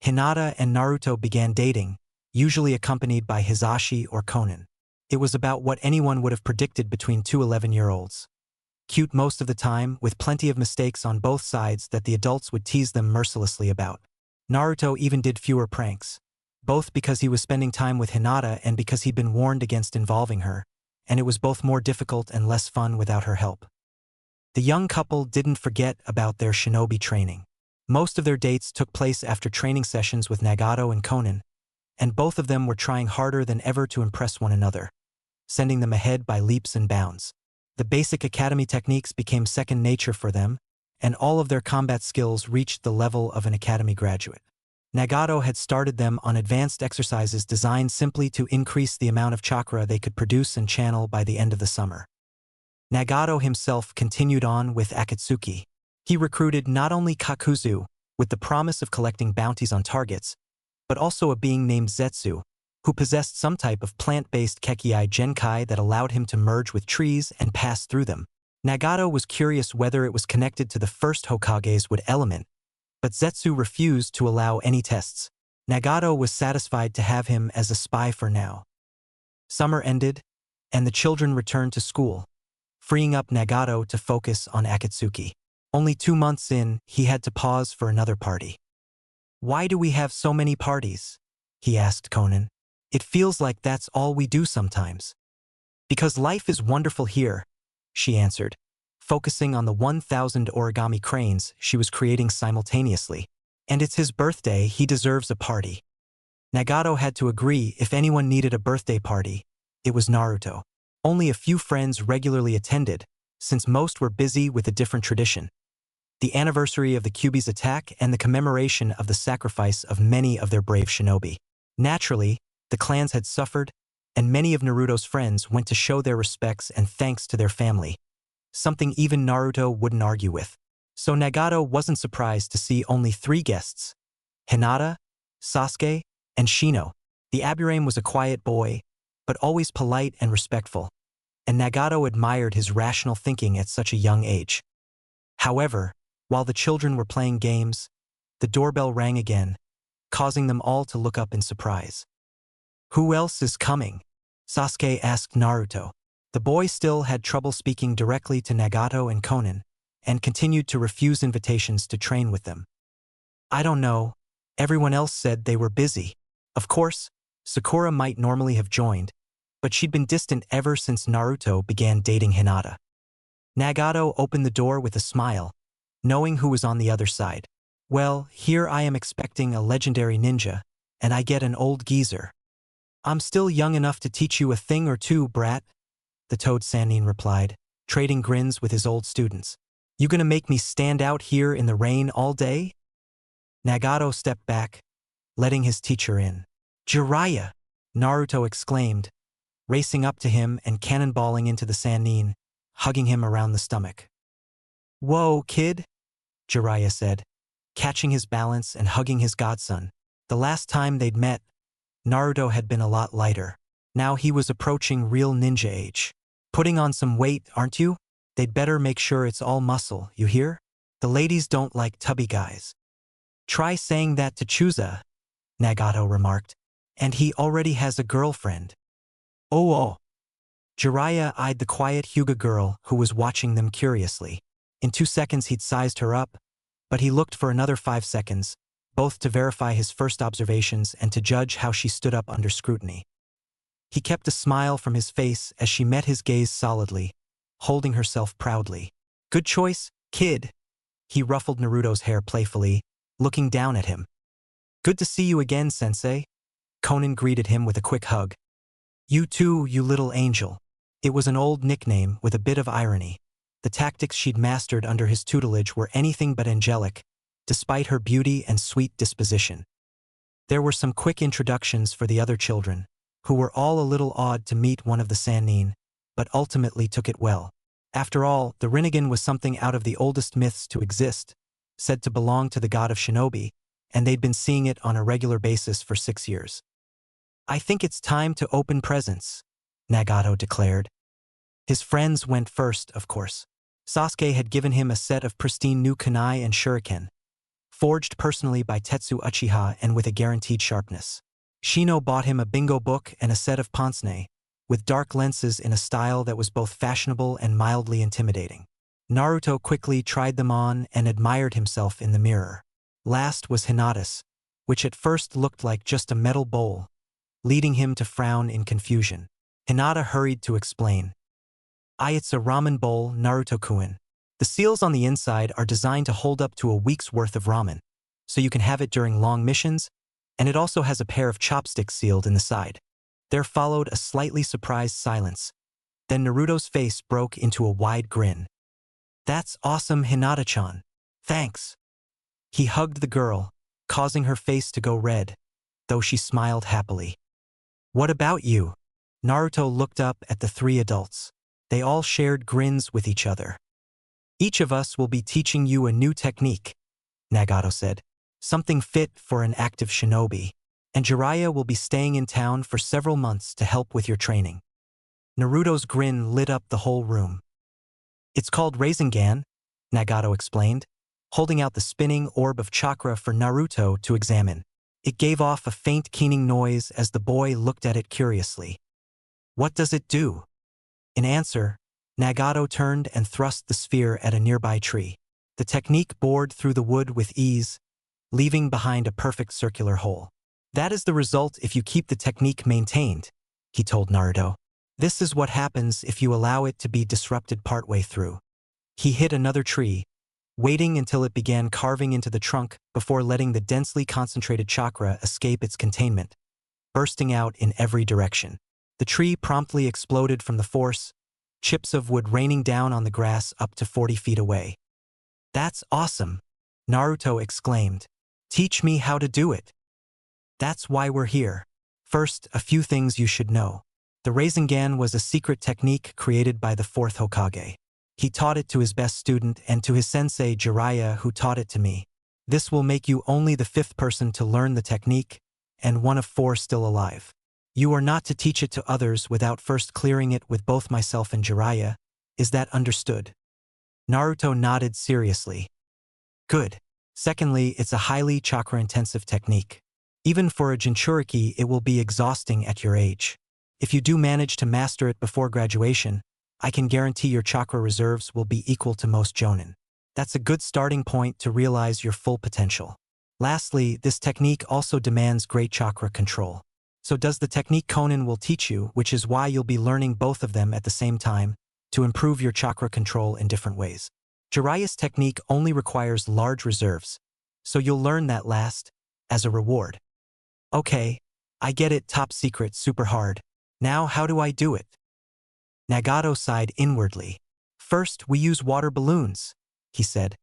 S1: Hinata and Naruto began dating, usually accompanied by Hizashi or Konan. It was about what anyone would have predicted between two 11-year-olds. Cute most of the time, with plenty of mistakes on both sides that the adults would tease them mercilessly about. Naruto even did fewer pranks, both because he was spending time with Hinata and because he'd been warned against involving her, and it was both more difficult and less fun without her help. The young couple didn't forget about their shinobi training. Most of their dates took place after training sessions with Nagato and Konan, and both of them were trying harder than ever to impress one another, sending them ahead by leaps and bounds. The basic academy techniques became second nature for them, and all of their combat skills reached the level of an academy graduate. Nagato had started them on advanced exercises designed simply to increase the amount of chakra they could produce and channel by the end of the summer. Nagato himself continued on with Akatsuki. He recruited not only Kakuzu, with the promise of collecting bounties on targets, but also a being named Zetsu, who possessed some type of plant-based Kekiai Genkai that allowed him to merge with trees and pass through them. Nagato was curious whether it was connected to the first Hokage's wood element, but Zetsu refused to allow any tests. Nagato was satisfied to have him as a spy for now. Summer ended, and the children returned to school, freeing up Nagato to focus on Akatsuki. Only 2 months in, he had to pause for another party. "Why do we have so many parties?" he asked Konan. "It feels like that's all we do sometimes." "Because life is wonderful here," she answered, focusing on the 1,000 origami cranes she was creating simultaneously. "And it's his birthday, he deserves a party." Nagato had to agree if anyone needed a birthday party, it was Naruto. Only a few friends regularly attended, since most were busy with a different tradition: the anniversary of the Kyuubi's attack and the commemoration of the sacrifice of many of their brave shinobi. Naturally, the clans had suffered, and many of Naruto's friends went to show their respects and thanks to their family, something even Naruto wouldn't argue with. So Nagato wasn't surprised to see only 3 guests: Hinata, Sasuke, and Shino. The Aburame was a quiet boy, but always polite and respectful, and Nagato admired his rational thinking at such a young age. However, while the children were playing games, the doorbell rang again, causing them all to look up in surprise. "Who else is coming?" Sasuke asked Naruto. The boy still had trouble speaking directly to Nagato and Konan, and continued to refuse invitations to train with them. "I don't know. Everyone else said they were busy." Of course, Sakura might normally have joined, but she'd been distant ever since Naruto began dating Hinata. Nagato opened the door with a smile, knowing who was on the other side. "Well, here I am expecting a legendary ninja, and I get an old geezer." "I'm still young enough to teach you a thing or two, brat," the Toad Sannin replied, trading grins with his old students. "You gonna make me stand out here in the rain all day?" Nagato stepped back, letting his teacher in. "Jiraiya!" Naruto exclaimed, racing up to him and cannonballing into the Sannin, hugging him around the stomach. "Whoa, kid," Jiraiya said, catching his balance and hugging his godson. The last time they'd met, Naruto had been a lot lighter. Now he was approaching real ninja age. "Putting on some weight, aren't you? They'd better make sure it's all muscle, you hear? The ladies don't like tubby guys." "Try saying that to Chusa," Nagato remarked. "And he already has a girlfriend." Oh. Jiraiya eyed the quiet Hyuga girl who was watching them curiously. In 2 seconds he'd sized her up, but he looked for another 5 seconds, both to verify his first observations and to judge how she stood up under scrutiny. He kept a smile from his face as she met his gaze solidly, holding herself proudly. "Good choice, kid." He ruffled Naruto's hair playfully, looking down at him. "Good to see you again, sensei." Konan greeted him with a quick hug. "You too, you little angel." It was an old nickname with a bit of irony. The tactics she'd mastered under his tutelage were anything but angelic, despite her beauty and sweet disposition. There were some quick introductions for the other children, who were all a little awed to meet one of the Sannin, but ultimately took it well. After all, the Rinnegan was something out of the oldest myths to exist, said to belong to the god of shinobi, and they'd been seeing it on a regular basis for 6 years. "I think it's time to open presents," Nagato declared. His friends went first, of course. Sasuke had given him a set of pristine new kunai and shuriken, forged personally by Tetsu Uchiha and with a guaranteed sharpness. Shino bought him a bingo book and a set of pince-nez, with dark lenses in a style that was both fashionable and mildly intimidating. Naruto quickly tried them on and admired himself in the mirror. Last was Hinata's, which at first looked like just a metal bowl, leading him to frown in confusion. Hinata hurried to explain. "It's a ramen bowl, Naruto-kun." The seals on the inside are designed to hold up to a week's worth of ramen, so you can have it during long missions, and it also has a pair of chopsticks sealed in the side. There followed a slightly surprised silence. Then Naruto's face broke into a wide grin. That's awesome, Hinata-chan. Thanks. He hugged the girl, causing her face to go red, though she smiled happily. What about you? Naruto looked up at the three adults. They all shared grins with each other. Each of us will be teaching you a new technique, Nagato said. Something fit for an active shinobi. And Jiraiya will be staying in town for several months to help with your training. Naruto's grin lit up the whole room. It's called Rinnegan, Nagato explained, holding out the spinning orb of chakra for Naruto to examine. It gave off a faint keening noise as the boy looked at it curiously. What does it do? In answer, Nagato turned and thrust the sphere at a nearby tree. The technique bored through the wood with ease, leaving behind a perfect circular hole. That is the result if you keep the technique maintained, he told Naruto. This is what happens if you allow it to be disrupted partway through. He hit another tree, waiting until it began carving into the trunk before letting the densely concentrated chakra escape its containment, bursting out in every direction. The tree promptly exploded from the force, chips of wood raining down on the grass up to 40 feet away. That's awesome, Naruto exclaimed. Teach me how to do it. That's why we're here. First, a few things you should know. The Rinnegan was a secret technique created by the fourth Hokage. He taught it to his best student and to his sensei Jiraiya, who taught it to me. This will make you only the fifth person to learn the technique, and one of four still alive. You are not to teach it to others without first clearing it with both myself and Jiraiya. Is that understood? Naruto nodded seriously. Good. Secondly, it's a highly chakra-intensive technique. Even for a Jinchuriki, it will be exhausting at your age. If you do manage to master it before graduation, I can guarantee your chakra reserves will be equal to most jonin. That's a good starting point to realize your full potential. Lastly, this technique also demands great chakra control. So does the technique Konan will teach you, which is why you'll be learning both of them at the same time, to improve your chakra control in different ways. Jiraiya's technique only requires large reserves, so you'll learn that last, as a reward. Okay, I get it, top secret, super hard. Now how do I do it? Nagato sighed inwardly. First, we use water balloons, he said,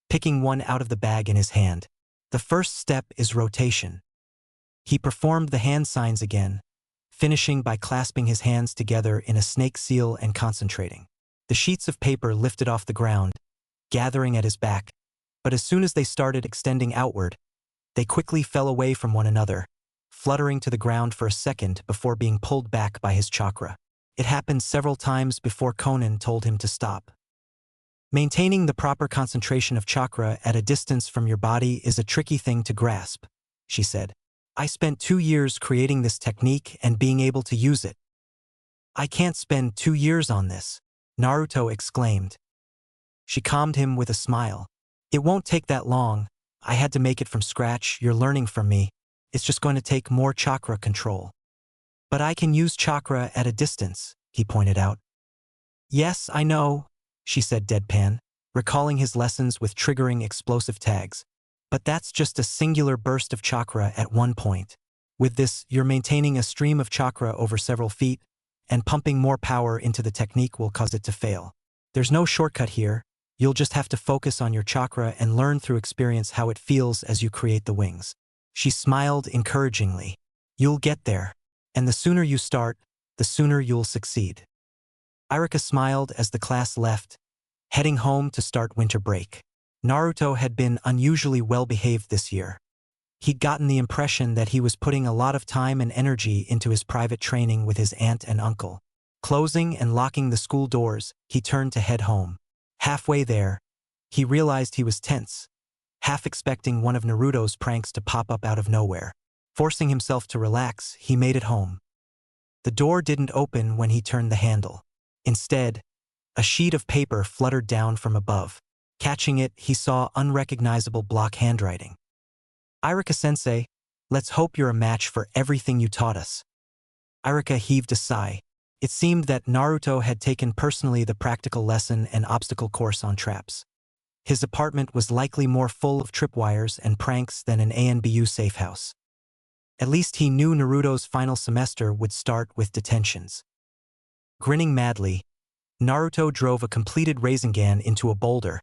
S1: picking one out of the bag in his hand. The first step is rotation. He performed the hand signs again, finishing by clasping his hands together in a snake seal and concentrating. The sheets of paper lifted off the ground, gathering at his back, but as soon as they started extending outward, they quickly fell away from one another, fluttering to the ground for a second before being pulled back by his chakra. It happened several times before Konan told him to stop. Maintaining the proper concentration of chakra at a distance from your body is a tricky thing to grasp, she said. I spent 2 years creating this technique and being able to use it. I can't spend 2 years on this, Naruto exclaimed. She calmed him with a smile. It won't take that long. I had to make it from scratch. You're learning from me. It's just going to take more chakra control. But I can use chakra at a distance, he pointed out. Yes, I know, she said deadpan, recalling his lessons with triggering explosive tags. But that's just a singular burst of chakra at one point. With this, you're maintaining a stream of chakra over several feet, and pumping more power into the technique will cause it to fail. There's no shortcut here. You'll just have to focus on your chakra and learn through experience how it feels as you create the wings. She smiled encouragingly. You'll get there. And the sooner you start, the sooner you'll succeed. Irika smiled as the class left, heading home to start winter break. Naruto had been unusually well-behaved this year. He'd gotten the impression that he was putting a lot of time and energy into his private training with his aunt and uncle. Closing and locking the school doors, he turned to head home. Halfway there, he realized he was tense, half expecting one of Naruto's pranks to pop up out of nowhere. Forcing himself to relax, he made it home. The door didn't open when he turned the handle. Instead, a sheet of paper fluttered down from above. Catching it, he saw unrecognizable block handwriting. Irika-sensei, let's hope you're a match for everything you taught us. Irika heaved a sigh. It seemed that Naruto had taken personally the practical lesson and obstacle course on traps. His apartment was likely more full of tripwires and pranks than an ANBU safe house. At least he knew Naruto's final semester would start with detentions. Grinning madly, Naruto drove a completed Rinnegan into a boulder,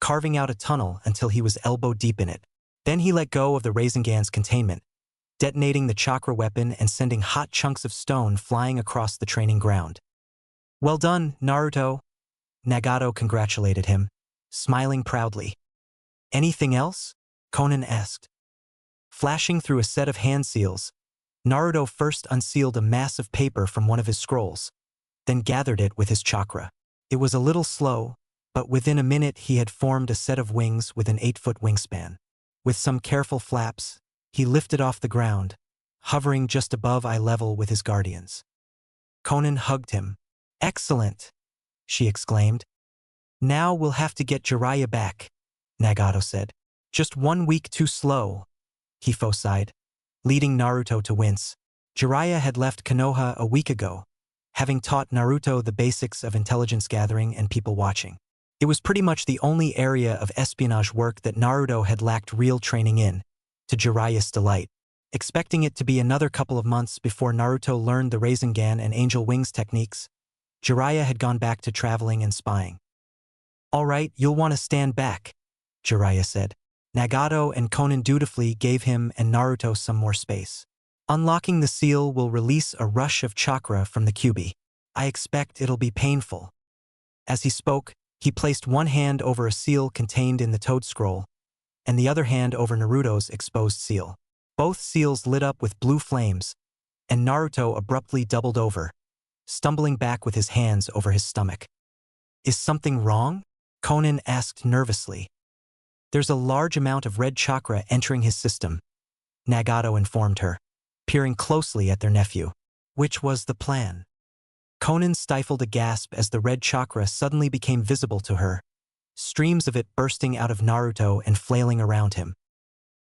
S1: carving out a tunnel until he was elbow-deep in it. Then he let go of the Rinnegan's containment, detonating the chakra weapon and sending hot chunks of stone flying across the training ground. "Well done, Naruto," Nagato congratulated him, smiling proudly. "Anything else?" Konan asked. Flashing through a set of hand seals, Naruto first unsealed a mass of paper from one of his scrolls, then gathered it with his chakra. It was a little slow, but within a minute he had formed a set of wings with an 8-foot wingspan. With some careful flaps, he lifted off the ground, hovering just above eye level with his guardians. Konan hugged him. "Excellent," she exclaimed. "Now we'll have to get Jiraiya back," Nagato said. "Just 1 week too slow," Hifo sighed, leading Naruto to wince. Jiraiya had left Konoha a week ago, having taught Naruto the basics of intelligence gathering and people watching. It was pretty much the only area of espionage work that Naruto had lacked real training in, to Jiraiya's delight. Expecting it to be another couple of months before Naruto learned the Rinnegan and Angel Wings techniques, Jiraiya had gone back to traveling and spying. "All right, you'll want to stand back," Jiraiya said. Nagato and Konan dutifully gave him and Naruto some more space. "Unlocking the seal will release a rush of chakra from the Kyuubi. I expect it'll be painful." As he spoke, he placed one hand over a seal contained in the Toad Scroll, and the other hand over Naruto's exposed seal. Both seals lit up with blue flames, and Naruto abruptly doubled over, stumbling back with his hands over his stomach. "Is something wrong?" Konan asked nervously. "There's a large amount of red chakra entering his system," Nagato informed her, peering closely at their nephew. Which was the plan? Konan stifled a gasp as the red chakra suddenly became visible to her, streams of it bursting out of Naruto and flailing around him.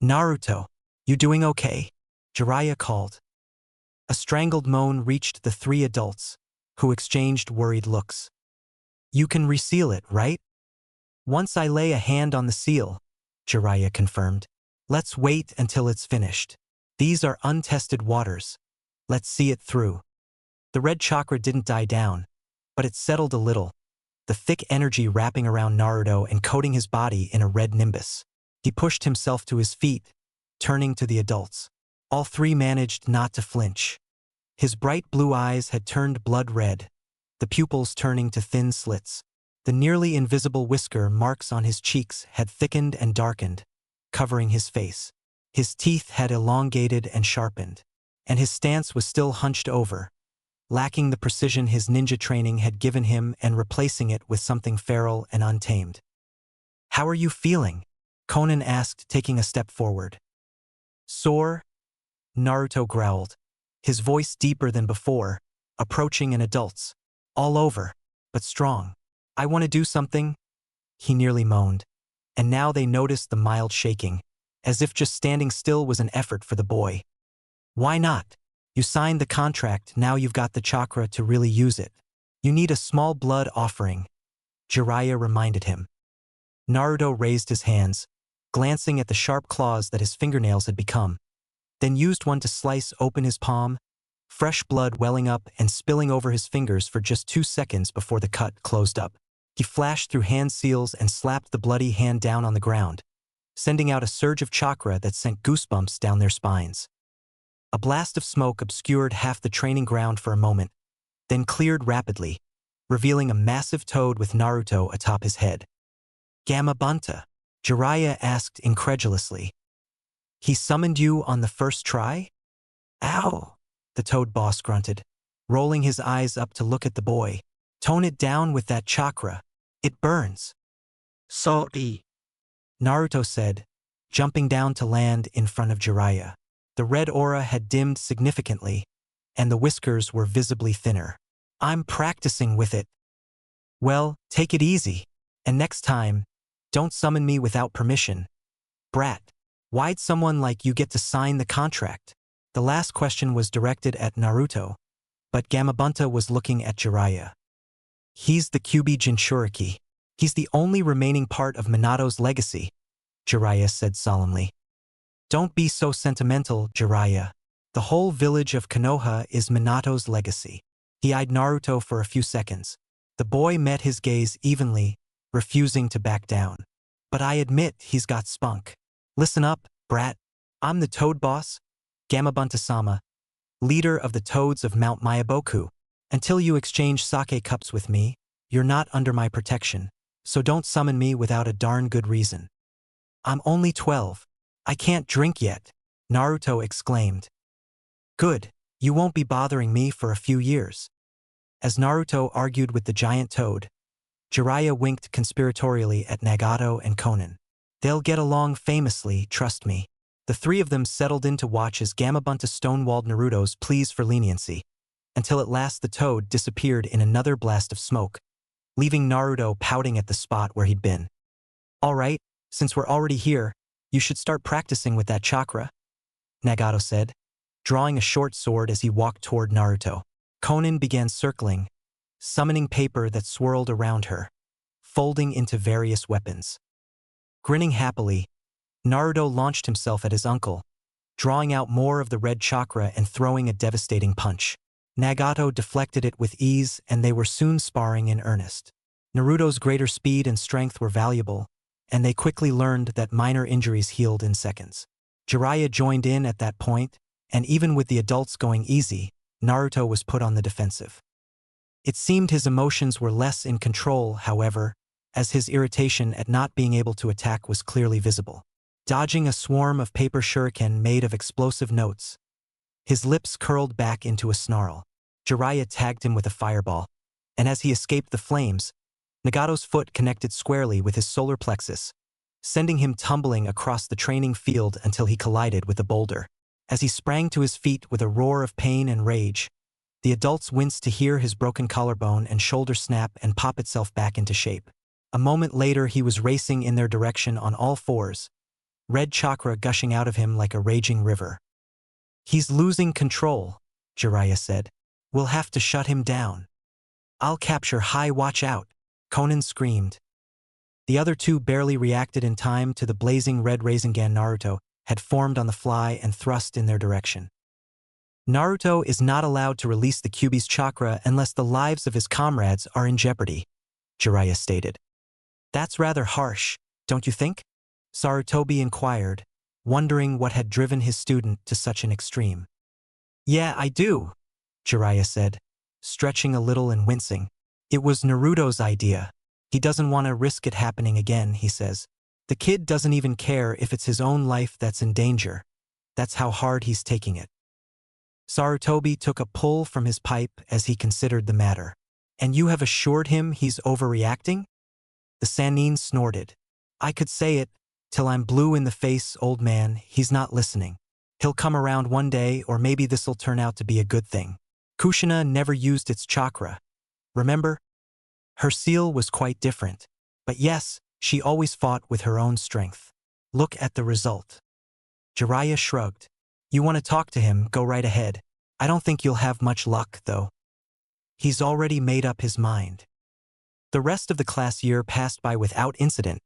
S1: "Naruto, you doing okay?" Jiraiya called. A strangled moan reached the 3 adults, who exchanged worried looks. "You can reseal it, right?" "Once I lay a hand on the seal," Jiraiya confirmed. "Let's wait until it's finished. These are untested waters. Let's see it through." The red chakra didn't die down, but it settled a little, the thick energy wrapping around Naruto and coating his body in a red nimbus. He pushed himself to his feet, turning to the adults. All 3 managed not to flinch. His bright blue eyes had turned blood red, the pupils turning to thin slits. The nearly invisible whisker marks on his cheeks had thickened and darkened, covering his face. His teeth had elongated and sharpened, and his stance was still hunched over, lacking the precision his ninja training had given him and replacing it with something feral and untamed. "How are you feeling?" Konan asked, taking a step forward. "Sore?" Naruto growled, his voice deeper than before, approaching an adult's. "All over, but strong. I want to do something," he nearly moaned, and now they noticed the mild shaking, as if just standing still was an effort for the boy. "Why not? You signed the contract, now you've got the chakra to really use it. You need a small blood offering," Jiraiya reminded him. Naruto raised his hands, glancing at the sharp claws that his fingernails had become, then used one to slice open his palm, fresh blood welling up and spilling over his fingers for just 2 seconds before the cut closed up. He flashed through hand seals and slapped the bloody hand down on the ground, sending out a surge of chakra that sent goosebumps down their spines. A blast of smoke obscured half the training ground for a moment, then cleared rapidly, revealing a massive toad with Naruto atop his head. "Gamma Bunta?" Jiraiya asked incredulously. "He summoned you on the first try?" "Ow!" the toad boss grunted, rolling his eyes up to look at the boy. "Tone it down with that chakra. It burns." "Sorry," Naruto said, jumping down to land in front of Jiraiya. The red aura had dimmed significantly, and the whiskers were visibly thinner. "I'm practicing with it." "Well, take it easy, and next time, don't summon me without permission. Brat, why'd someone like you get to sign the contract?" The last question was directed at Naruto, But Gamabunta was looking at Jiraiya. He's the Kyuubi Jinchuriki. He's the only remaining part of Minato's legacy, Jiraiya said solemnly. Don't be so sentimental, Jiraiya. The whole village of Konoha is Minato's legacy. He eyed Naruto for a few seconds. The boy met his gaze evenly, refusing to back down. But I admit he's got spunk. Listen up, brat. I'm the Toad Boss, Gamabunta-sama, leader of the Toads of Mount Myaboku. Until you exchange sake cups with me, you're not under my protection, so don't summon me without a darn good reason. I'm only 12. I can't drink yet, Naruto exclaimed. Good, you won't be bothering me for a few years. As Naruto argued with the giant toad, Jiraiya winked conspiratorially at Nagato and Konan. They'll get along famously, trust me. The three of them settled in to watch as Gamabunta stonewalled Naruto's pleas for leniency, until at last the toad disappeared in another blast of smoke, leaving Naruto pouting at the spot where he'd been. All right, since we're already here, you should start practicing with that chakra, Nagato said, drawing a short sword as he walked toward Naruto. Konan began circling, summoning paper that swirled around her, folding into various weapons. Grinning happily, Naruto launched himself at his uncle, drawing out more of the red chakra and throwing a devastating punch. Nagato deflected it with ease, and they were soon sparring in earnest. Naruto's greater speed and strength were valuable, and they quickly learned that minor injuries healed in seconds. Jiraiya joined in at that point, and even with the adults going easy, Naruto was put on the defensive. It seemed his emotions were less in control, however, as his irritation at not being able to attack was clearly visible. Dodging a swarm of paper shuriken made of explosive notes, his lips curled back into a snarl. Jiraiya tagged him with a fireball, and as he escaped the flames, Nagato's foot connected squarely with his solar plexus, sending him tumbling across the training field until he collided with a boulder. As he sprang to his feet with a roar of pain and rage, the adults winced to hear his broken collarbone and shoulder snap and pop itself back into shape. A moment later he was racing in their direction on all fours, red chakra gushing out of him like a raging river. He's losing control, Jiraiya said. We'll have to shut him down. I'll capture high, watch out, Konan screamed. The other two barely reacted in time to the blazing red Rinnegan Naruto had formed on the fly and thrust in their direction. Naruto is not allowed to release the Kyuubi's chakra unless the lives of his comrades are in jeopardy, Jiraiya stated. That's rather harsh, don't you think? Sarutobi inquired, wondering what had driven his student to such an extreme. Yeah, I do, Jiraiya said, stretching a little and wincing. It was Naruto's idea. He doesn't want to risk it happening again, he says. The kid doesn't even care if it's his own life that's in danger. That's how hard he's taking it. Sarutobi took a pull from his pipe as he considered the matter. And you have assured him he's overreacting? The Sannin snorted. I could say it, till I'm blue in the face, old man, he's not listening. He'll come around one day, or maybe this'll turn out to be a good thing. Kushina never used its chakra. Remember? Her seal was quite different. But yes, she always fought with her own strength. Look at the result. Jiraiya shrugged. You want to talk to him, go right ahead. I don't think you'll have much luck, though. He's already made up his mind. The rest of the class year passed by without incident,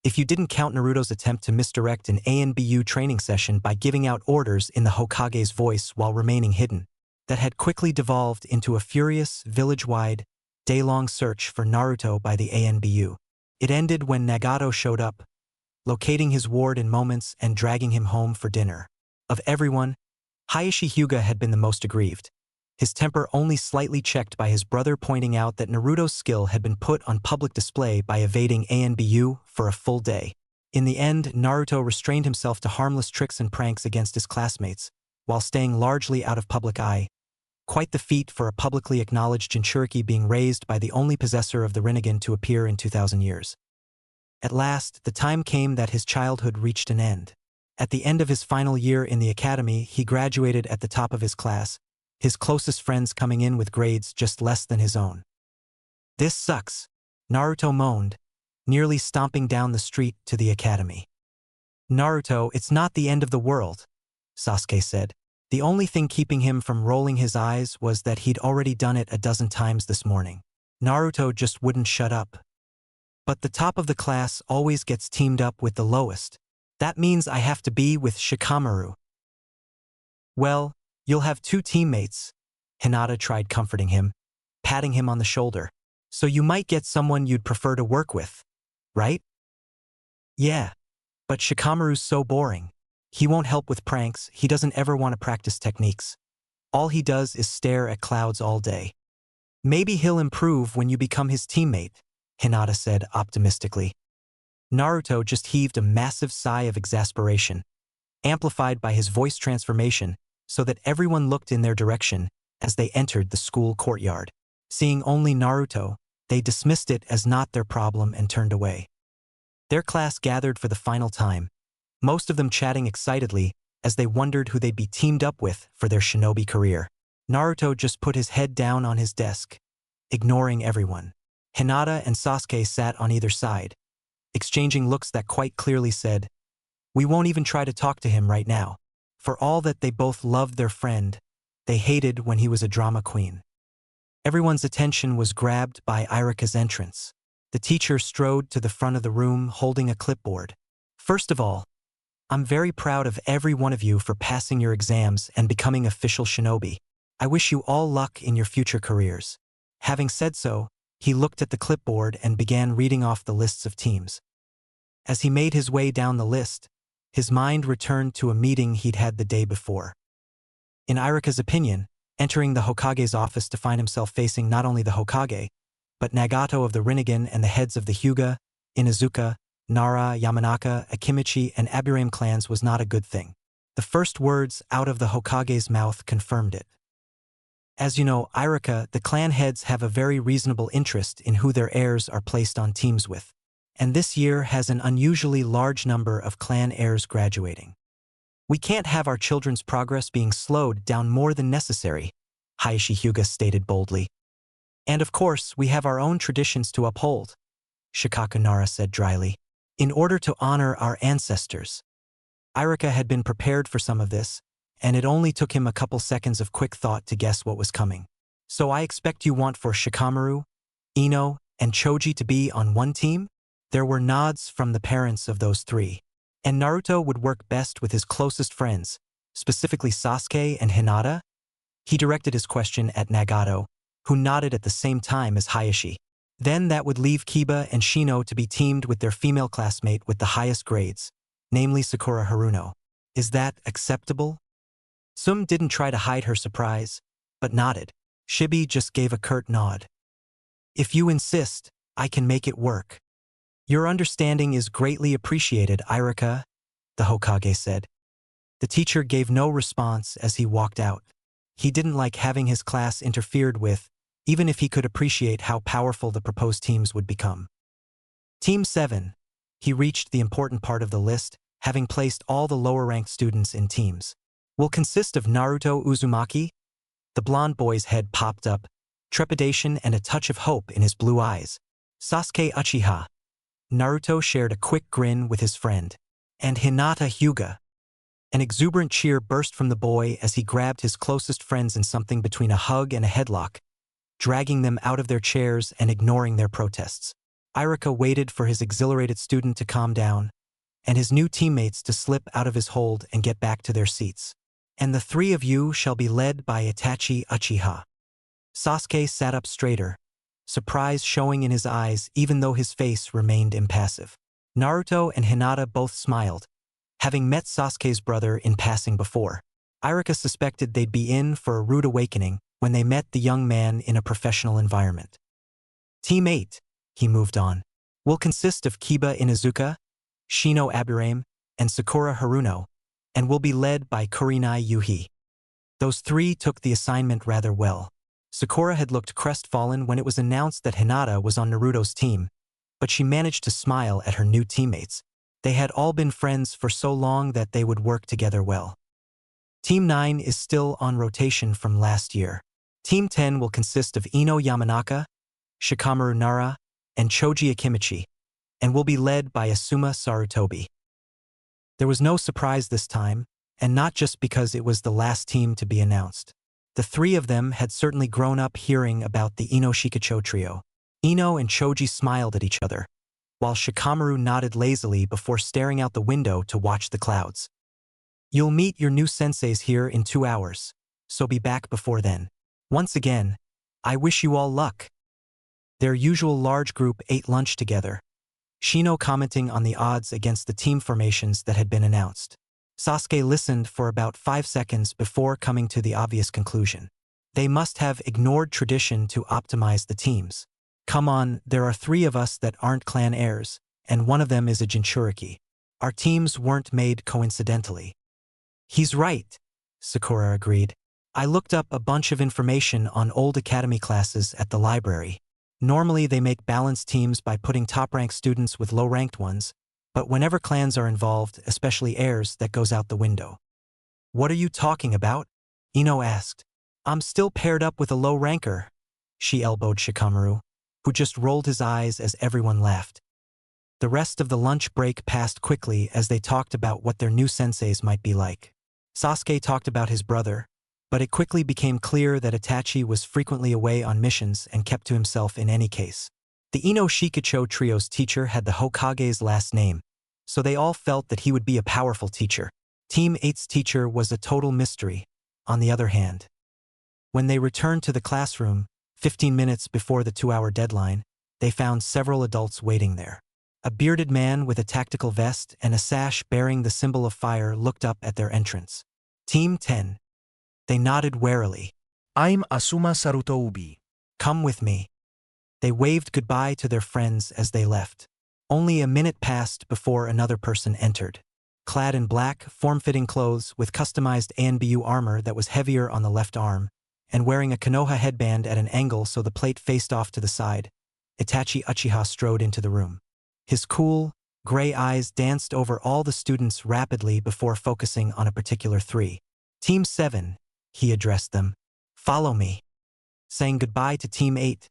S1: if you didn't count Naruto's attempt to misdirect an ANBU training session by giving out orders in the Hokage's voice while remaining hidden, that had quickly devolved into a furious, village-wide, day-long search for Naruto by the ANBU. It ended when Nagato showed up, locating his ward in moments and dragging him home for dinner. Of everyone, Hayashi Hyuga had been the most aggrieved, his temper only slightly checked by his brother pointing out that Naruto's skill had been put on public display by evading ANBU for a full day. In the end, Naruto restrained himself to harmless tricks and pranks against his classmates, while staying largely out of public eye. Quite the feat for a publicly acknowledged Jinchuriki being raised by the only possessor of the Rinnegan to appear in 2,000 years. At last, the time came that his childhood reached an end. At the end of his final year in the academy, he graduated at the top of his class, his closest friends coming in with grades just less than his own. This sucks, Naruto moaned, nearly stomping down the street to the academy. Naruto, it's not the end of the world, Sasuke said. The only thing keeping him from rolling his eyes was that he'd already done it a dozen times this morning. Naruto just wouldn't shut up. But the top of the class always gets teamed up with the lowest. That means I have to be with Shikamaru. Well, you'll have two teammates. Hinata tried comforting him, patting him on the shoulder. So you might get someone you'd prefer to work with, right? Yeah. But Shikamaru's so boring. He won't help with pranks, he doesn't ever want to practice techniques. All he does is stare at clouds all day. Maybe he'll improve when you become his teammate, Hinata said optimistically. Naruto just heaved a massive sigh of exasperation, amplified by his voice transformation, so that everyone looked in their direction as they entered the school courtyard. Seeing only Naruto, they dismissed it as not their problem and turned away. Their class gathered for the final time, most of them chatting excitedly as they wondered who they'd be teamed up with for their shinobi career. Naruto just put his head down on his desk, ignoring everyone. Hinata and Sasuke sat on either side, exchanging looks that quite clearly said, "We won't even try to talk to him right now." For all that they both loved their friend, they hated when he was a drama queen. Everyone's attention was grabbed by Irika's entrance. The teacher strode to the front of the room holding a clipboard. "First of all, I'm very proud of every one of you for passing your exams and becoming official shinobi. I wish you all luck in your future careers." Having said so, he looked at the clipboard and began reading off the lists of teams. As he made his way down the list, his mind returned to a meeting he'd had the day before. In Irika's opinion, entering the Hokage's office to find himself facing not only the Hokage, but Nagato of the Rinnegan and the heads of the Hyuga, Inuzuka, Nara, Yamanaka, Akimichi, and Aburame clans was not a good thing. The first words out of the Hokage's mouth confirmed it. As you know, Irika, the clan heads have a very reasonable interest in who their heirs are placed on teams with, and this year has an unusually large number of clan heirs graduating. "We can't have our children's progress being slowed down more than necessary," Hayashi Hyuga stated boldly. "And of course, we have our own traditions to uphold," Shikaku Nara said dryly. "In order to honor our ancestors." Irika had been prepared for some of this, and it only took him a couple seconds of quick thought to guess what was coming. "So I expect you want for Shikamaru, Ino, and Choji to be on one team?" There were nods from the parents of those three. "And Naruto would work best with his closest friends, specifically Sasuke and Hinata?" He directed his question at Nagato, who nodded at the same time as Hayashi. "Then that would leave Kiba and Shino to be teamed with their female classmate with the highest grades, namely Sakura Haruno. Is that acceptable?" Sum didn't try to hide her surprise, but nodded. Shibi just gave a curt nod. "If you insist, I can make it work." "Your understanding is greatly appreciated, Irika," the Hokage said. The teacher gave no response as he walked out. He didn't like having his class interfered with, even if he could appreciate how powerful the proposed teams would become. Team 7. He reached the important part of the list, having placed all the lower-ranked students in teams. "Will consist of Naruto Uzumaki?" The blonde boy's head popped up, trepidation and a touch of hope in his blue eyes. "Sasuke Uchiha." Naruto shared a quick grin with his friend. "And Hinata Hyuga." An exuberant cheer burst from the boy as he grabbed his closest friends in something between a hug and a headlock, dragging them out of their chairs and ignoring their protests. Irika waited for his exhilarated student to calm down, and his new teammates to slip out of his hold and get back to their seats. "And the three of you shall be led by Itachi Uchiha." Sasuke sat up straighter, surprise showing in his eyes even though his face remained impassive. Naruto and Hinata both smiled, having met Sasuke's brother in passing before. Irika suspected they'd be in for a rude awakening when they met the young man in a professional environment. Team 8, he moved on, will consist of Kiba Inuzuka, Shino Aburame, and Sakura Haruno, and will be led by Kurenai Yuhi. Those three took the assignment rather well. Sakura had looked crestfallen when it was announced that Hinata was on Naruto's team, but she managed to smile at her new teammates. They had all been friends for so long that they would work together well. Team 9 is still on rotation from last year. Team 10 will consist of Ino Yamanaka, Shikamaru Nara, and Choji Akimichi, and will be led by Asuma Sarutobi. There was no surprise this time, and not just because it was the last team to be announced. The three of them had certainly grown up hearing about the Ino Shikacho trio. Ino and Choji smiled at each other, while Shikamaru nodded lazily before staring out the window to watch the clouds. You'll meet your new senseis here in 2 hours, so be back before then. Once again, I wish you all luck. Their usual large group ate lunch together, Shino commenting on the odds against the team formations that had been announced. Sasuke listened for about 5 seconds before coming to the obvious conclusion. They must have ignored tradition to optimize the teams. Come on, there are 3 of us that aren't clan heirs, and one of them is a Jinchuriki. Our teams weren't made coincidentally. He's right, Sakura agreed. I looked up a bunch of information on old academy classes at the library. Normally they make balanced teams by putting top-ranked students with low-ranked ones, but whenever clans are involved, especially heirs, that goes out the window. What are you talking about? Ino asked. I'm still paired up with a low-ranker, she elbowed Shikamaru, who just rolled his eyes as everyone laughed. The rest of the lunch break passed quickly as they talked about what their new senseis might be like. Sasuke talked about his brother, but it quickly became clear that Itachi was frequently away on missions and kept to himself in any case. The Ino Shikacho trio's teacher had the Hokage's last name, so they all felt that he would be a powerful teacher. Team 8's teacher was a total mystery, on the other hand. When they returned to the classroom, 15 minutes before the 2-hour deadline, they found several adults waiting there. A bearded man with a tactical vest and a sash bearing the symbol of fire looked up at their entrance. Team 10. They nodded warily.
S2: I'm Asuma Sarutoubi.
S1: Come with me. They waved goodbye to their friends as they left. Only a minute passed before another person entered. Clad in black, form-fitting clothes with customized ANBU armor that was heavier on the left arm, and wearing a Konoha headband at an angle so the plate faced off to the side, Itachi Uchiha strode into the room. His cool, gray eyes danced over all the students rapidly before focusing on a particular 3. Team 7, he addressed them. Follow me. Saying goodbye to Team 8,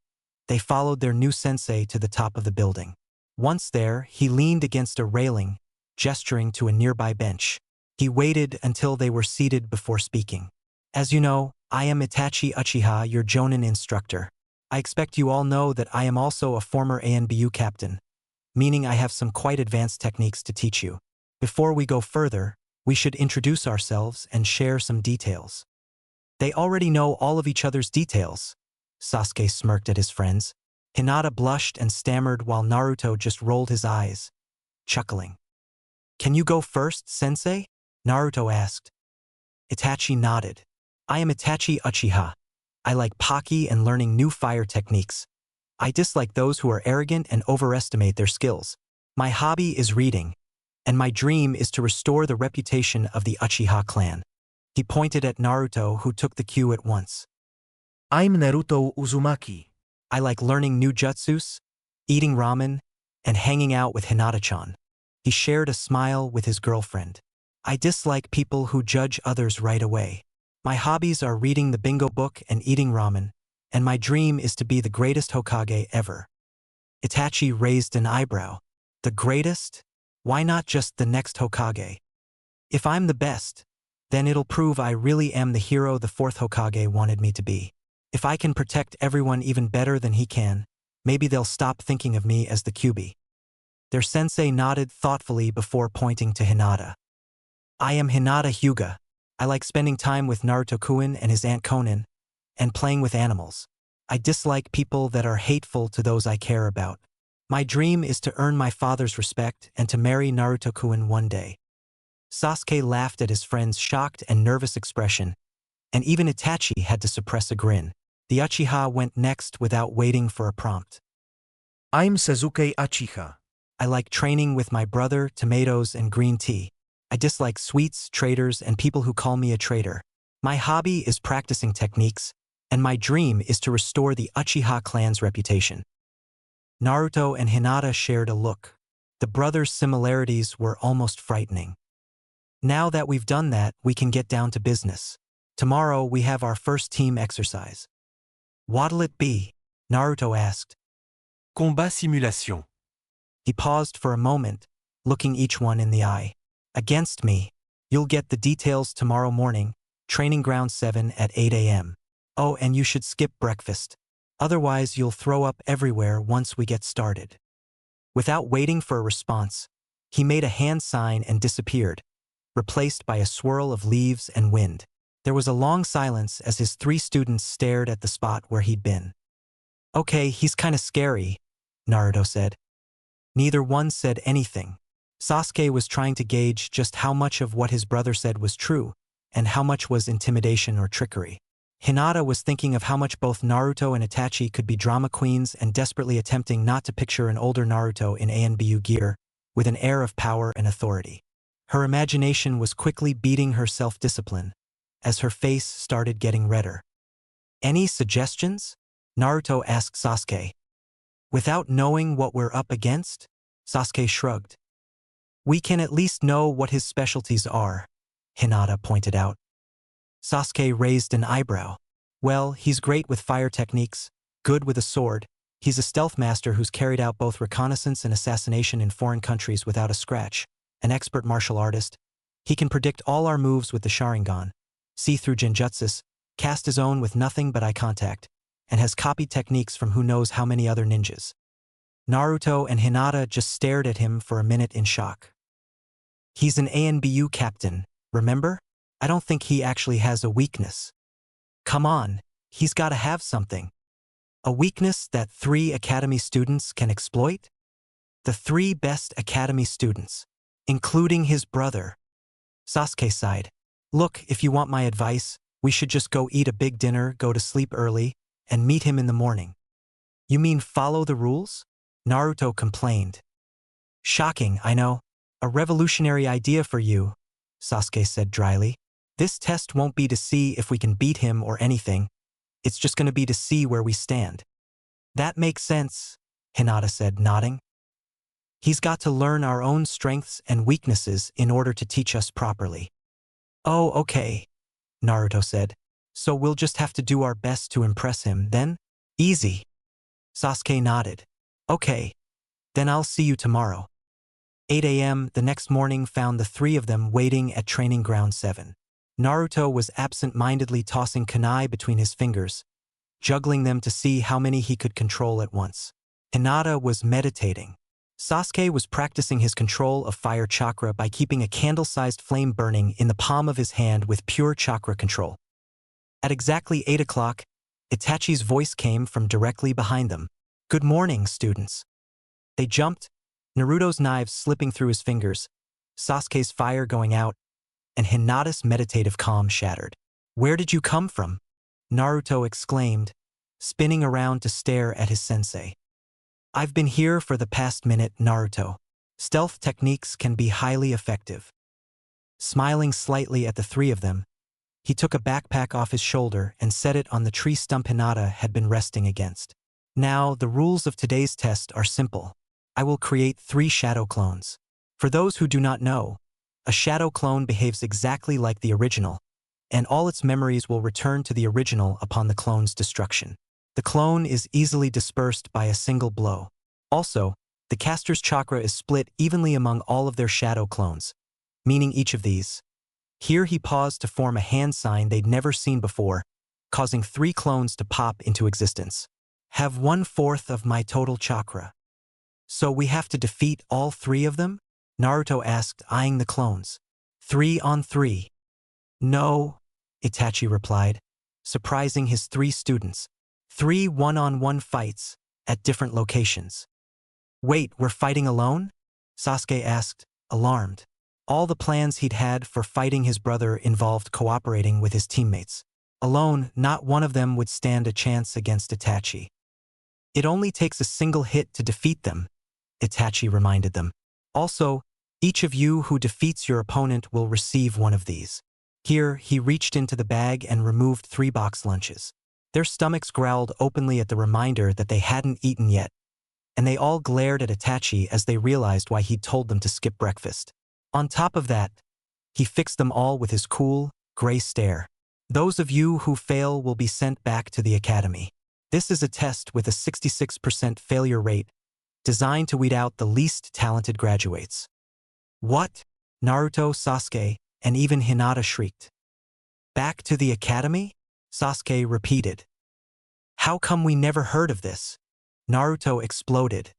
S1: they followed their new sensei to the top of the building. Once there, he leaned against a railing, gesturing to a nearby bench. He waited until they were seated before speaking. As you know, I am Itachi Uchiha, your Jonin instructor. I expect you all know that I am also a former ANBU captain, meaning I have some quite advanced techniques to teach you. Before we go further, we should introduce ourselves and share some details. They already know all of each other's details. Sasuke smirked at his friends. Hinata blushed and stammered while Naruto just rolled his eyes, chuckling. Can you go first, sensei? Naruto asked. Itachi nodded. I am Itachi Uchiha. I like Paki and learning new fire techniques. I dislike those who are arrogant and overestimate their skills. My hobby is reading, and my dream is to restore the reputation of the Uchiha clan. He pointed at Naruto, who took the cue at once.
S2: I'm Naruto Uzumaki.
S1: I like learning new jutsus, eating ramen, and hanging out with Hinata-chan. He shared a smile with his girlfriend. I dislike people who judge others right away. My hobbies are reading the bingo book and eating ramen, and my dream is to be the greatest Hokage ever. Itachi raised an eyebrow. The greatest? Why not just the next Hokage? If I'm the best, then it'll prove I really am the hero the 4th Hokage wanted me to be. If I can protect everyone even better than he can, maybe they'll stop thinking of me as the Kyuubi. Their sensei nodded thoughtfully before pointing to Hinata. I am Hinata Hyuga. I like spending time with Naruto-kun and his aunt Konan, and playing with animals. I dislike people that are hateful to those I care about. My dream is to earn my father's respect and to marry Naruto-kun one day. Sasuke laughed at his friend's shocked and nervous expression, and even Itachi had to suppress a grin. The Uchiha went next without waiting for a prompt.
S2: I'm Sasuke Uchiha.
S1: I like training with my brother, tomatoes, and green tea. I dislike sweets, traitors, and people who call me a traitor. My hobby is practicing techniques, and my dream is to restore the Uchiha clan's reputation. Naruto and Hinata shared a look. The brothers' similarities were almost frightening. Now that we've done that, we can get down to business. Tomorrow we have our first team exercise. What'll it be? Naruto asked.
S3: Combat simulation.
S1: He paused for a moment, looking each one in the eye. Against me. You'll get the details tomorrow morning, training ground 7 at 8 a.m. Oh, and you should skip breakfast. Otherwise, you'll throw up everywhere once we get started. Without waiting for a response, he made a hand sign and disappeared, replaced by a swirl of leaves and wind. There was a long silence as his 3 students stared at the spot where he'd been. Okay, he's kinda scary, Naruto said. Neither one said anything. Sasuke was trying to gauge just how much of what his brother said was true, and how much was intimidation or trickery. Hinata was thinking of how much both Naruto and Itachi could be drama queens and desperately attempting not to picture an older Naruto in ANBU gear, with an air of power and authority. Her imagination was quickly beating her self-discipline, as her face started getting redder. Any suggestions? Naruto asked Sasuke. Without knowing what we're up against? Sasuke shrugged. We can at least know what his specialties are, Hinata pointed out. Sasuke raised an eyebrow. Well, he's great with fire techniques, good with a sword. He's a stealth master who's carried out both reconnaissance and assassination in foreign countries without a scratch. An expert martial artist. He can predict all our moves with the Sharingan, see through genjutsus, cast his own with nothing but eye contact, and has copied techniques from who knows how many other ninjas. Naruto and Hinata just stared at him for a minute in shock. He's an ANBU captain, remember? I don't think he actually has a weakness. Come on, he's gotta have something. A weakness that 3 academy students can exploit? The 3 best academy students, including his brother. Sasuke sighed. Look, if you want my advice, we should just go eat a big dinner, go to sleep early, and meet him in the morning. You mean follow the rules? Naruto complained. Shocking, I know. A revolutionary idea for you, Sasuke said dryly. This test won't be to see if we can beat him or anything. It's just going to be to see where we stand. That makes sense, Hinata said, nodding. He's got to learn our own strengths and weaknesses in order to teach us properly. Oh, okay, Naruto said. So we'll just have to do our best to impress him, then? Easy. Sasuke nodded. Okay, then I'll see you tomorrow. 8 a.m. the next morning found the 3 of them waiting at training ground 7. Naruto was absent-mindedly tossing kunai between his fingers, juggling them to see how many he could control at once. Hinata was meditating. Sasuke was practicing his control of fire chakra by keeping a candle-sized flame burning in the palm of his hand with pure chakra control. At exactly 8 o'clock, Itachi's voice came from directly behind them. Good morning, students. They jumped, Naruto's knives slipping through his fingers, Sasuke's fire going out, and Hinata's meditative calm shattered. Where did you come from? Naruto exclaimed, spinning around to stare at his sensei. I've been here for the past minute, Naruto. Stealth techniques can be highly effective. Smiling slightly at the 3 of them, he took a backpack off his shoulder and set it on the tree stump Hinata had been resting against. Now, the rules of today's test are simple. I will create 3 shadow clones. For those who do not know, a shadow clone behaves exactly like the original, and all its memories will return to the original upon the clone's destruction. The clone is easily dispersed by a single blow. Also, the caster's chakra is split evenly among all of their shadow clones, meaning each of these. Here he paused to form a hand sign they'd never seen before, causing 3 clones to pop into existence. Have 1/4 of my total chakra. So we have to defeat all 3 of them? Naruto asked, eyeing the clones. 3 on 3. No, Itachi replied, surprising his 3 students. 3 one-on-one fights, at different locations. Wait, we're fighting alone? Sasuke asked, alarmed. All the plans he'd had for fighting his brother involved cooperating with his teammates. Alone, not one of them would stand a chance against Itachi. It only takes a single hit to defeat them, Itachi reminded them. Also, each of you who defeats your opponent will receive one of these. Here, he reached into the bag and removed 3 box lunches. Their stomachs growled openly at the reminder that they hadn't eaten yet, and they all glared at Itachi as they realized why he'd told them to skip breakfast. On top of that, he fixed them all with his cool, gray stare. Those of you who fail will be sent back to the academy. This is a test with a 66% failure rate, designed to weed out the least talented graduates. What? Naruto, Sasuke, and even Hinata shrieked. Back to the academy? Sasuke repeated. How come we never heard of this? Naruto exploded.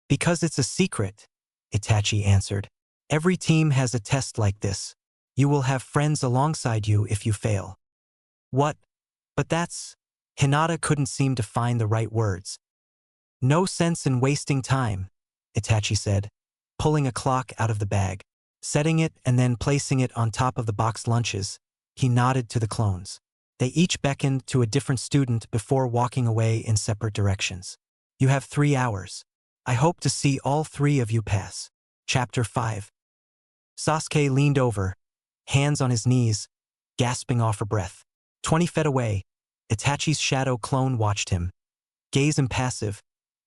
S1: Because it's a secret, Itachi answered. Every team has a test like this. You will have friends alongside you if you fail. What? But that's… Hinata couldn't seem to find the right words. No sense in wasting time, Itachi said, pulling a clock out of the bag. Setting it and then placing it on top of the boxed lunches, he nodded to the clones. They each beckoned to a different student before walking away in separate directions. You have 3 hours. I hope to see all 3 of you pass. Chapter 5. Sasuke leaned over, hands on his knees, gasping off for breath. 20 feet away, Itachi's shadow clone watched him. Gaze impassive,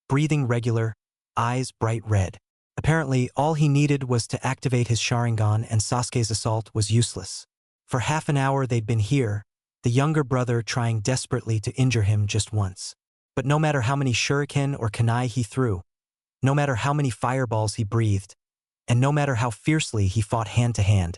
S1: breathing regular, eyes bright red. Apparently, all he needed was to activate his Sharingan and Sasuke's assault was useless. For half an hour they'd been here, the younger brother trying desperately to injure him just once. But no matter how many shuriken or kunai he threw, no matter how many fireballs he breathed, and no matter how fiercely he fought hand to hand,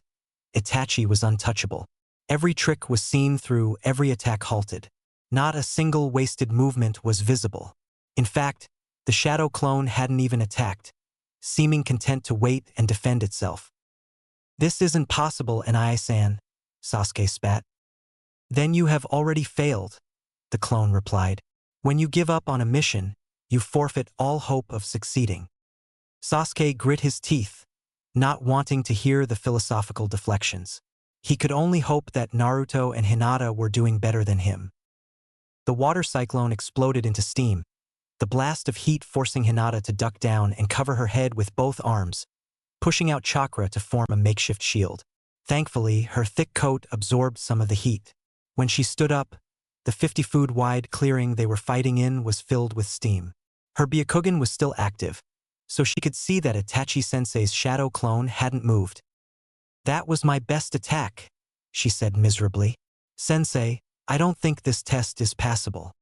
S1: Itachi was untouchable. Every trick was seen through, every attack halted. Not a single wasted movement was visible. In fact, the shadow clone hadn't even attacked, seeming content to wait and defend itself. This isn't possible, Anai-san, Sasuke spat. Then you have already failed, the clone replied. When you give up on a mission, you forfeit all hope of succeeding. Sasuke grit his teeth, not wanting to hear the philosophical deflections. He could only hope that Naruto and Hinata were doing better than him. The water cyclone exploded into steam, the blast of heat forcing Hinata to duck down and cover her head with both arms, pushing out chakra to form a makeshift shield. Thankfully, her thick coat absorbed some of the heat. When she stood up, the 50-foot-wide clearing they were fighting in was filled with steam. Her Byakugan was still active, so she could see that Itachi-sensei's shadow clone hadn't moved. That was my best attack, she said miserably. Sensei, I don't think this test is passable.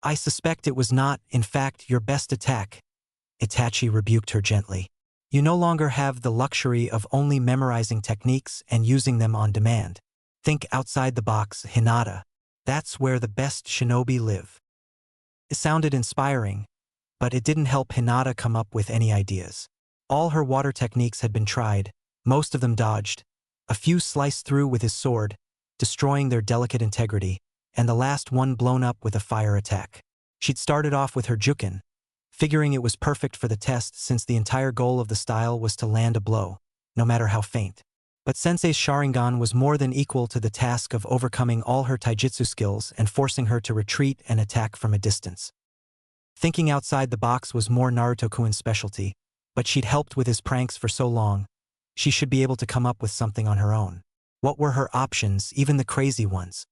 S1: I suspect it was not, in fact, your best attack. Itachi rebuked her gently. You no longer have the luxury of only memorizing techniques and using them on demand. Think outside the box, Hinata. That's where the best shinobi live. It sounded inspiring, but it didn't help Hinata come up with any ideas. All her water techniques had been tried, most of them dodged, a few sliced through with his sword, destroying their delicate integrity, and the last one blown up with a fire attack. She'd started off with her Juken, figuring it was perfect for the test since the entire goal of the style was to land a blow, no matter how faint. But Sensei's Sharingan was more than equal to the task of overcoming all her taijutsu skills and forcing her to retreat and attack from a distance. Thinking outside the box was more Naruto-kun's specialty, but she'd helped with his pranks for so long, she should be able to come up with something on her own. What were her options, even the crazy ones?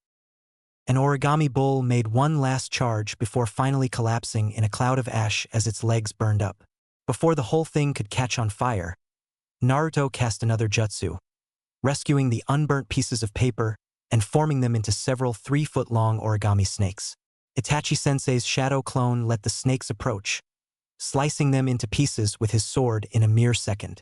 S1: An origami bull made one last charge before finally collapsing in a cloud of ash as its legs burned up. Before the whole thing could catch on fire, Naruto cast another jutsu, rescuing the unburnt pieces of paper and forming them into several 3-foot-long origami snakes. Itachi-sensei's shadow clone let the snakes approach, slicing them into pieces with his sword in a mere second.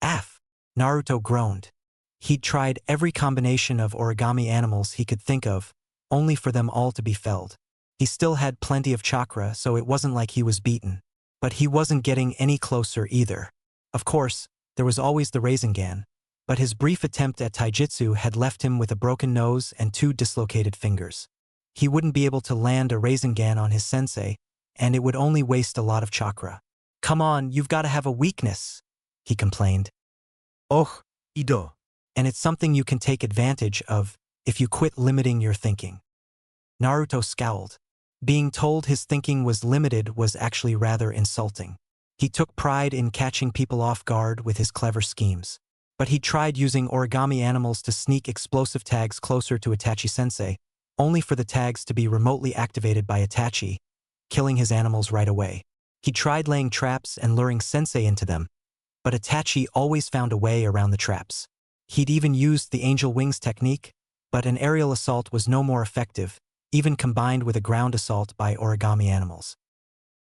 S1: Aff! Naruto groaned. He'd tried every combination of origami animals he could think of, only for them all to be felled. He still had plenty of chakra, so it wasn't like he was beaten. But he wasn't getting any closer either. Of course, there was always the Rinnegan, but his brief attempt at taijutsu had left him with a broken nose and 2 dislocated fingers. He wouldn't be able to land a Rinnegan on his sensei, and it would only waste a lot of chakra. Come on, you've got to have a weakness, he complained.
S2: Oh, Ido.
S1: And it's something you can take advantage of if you quit limiting your thinking. Naruto scowled. Being told his thinking was limited was actually rather insulting. He took pride in catching people off guard with his clever schemes. But he tried using origami animals to sneak explosive tags closer to Itachi-sensei, only for the tags to be remotely activated by Itachi, killing his animals right away. He tried laying traps and luring sensei into them, but Itachi always found a way around the traps. He'd even used the angel wings technique, but an aerial assault was no more effective, even combined with a ground assault by origami animals.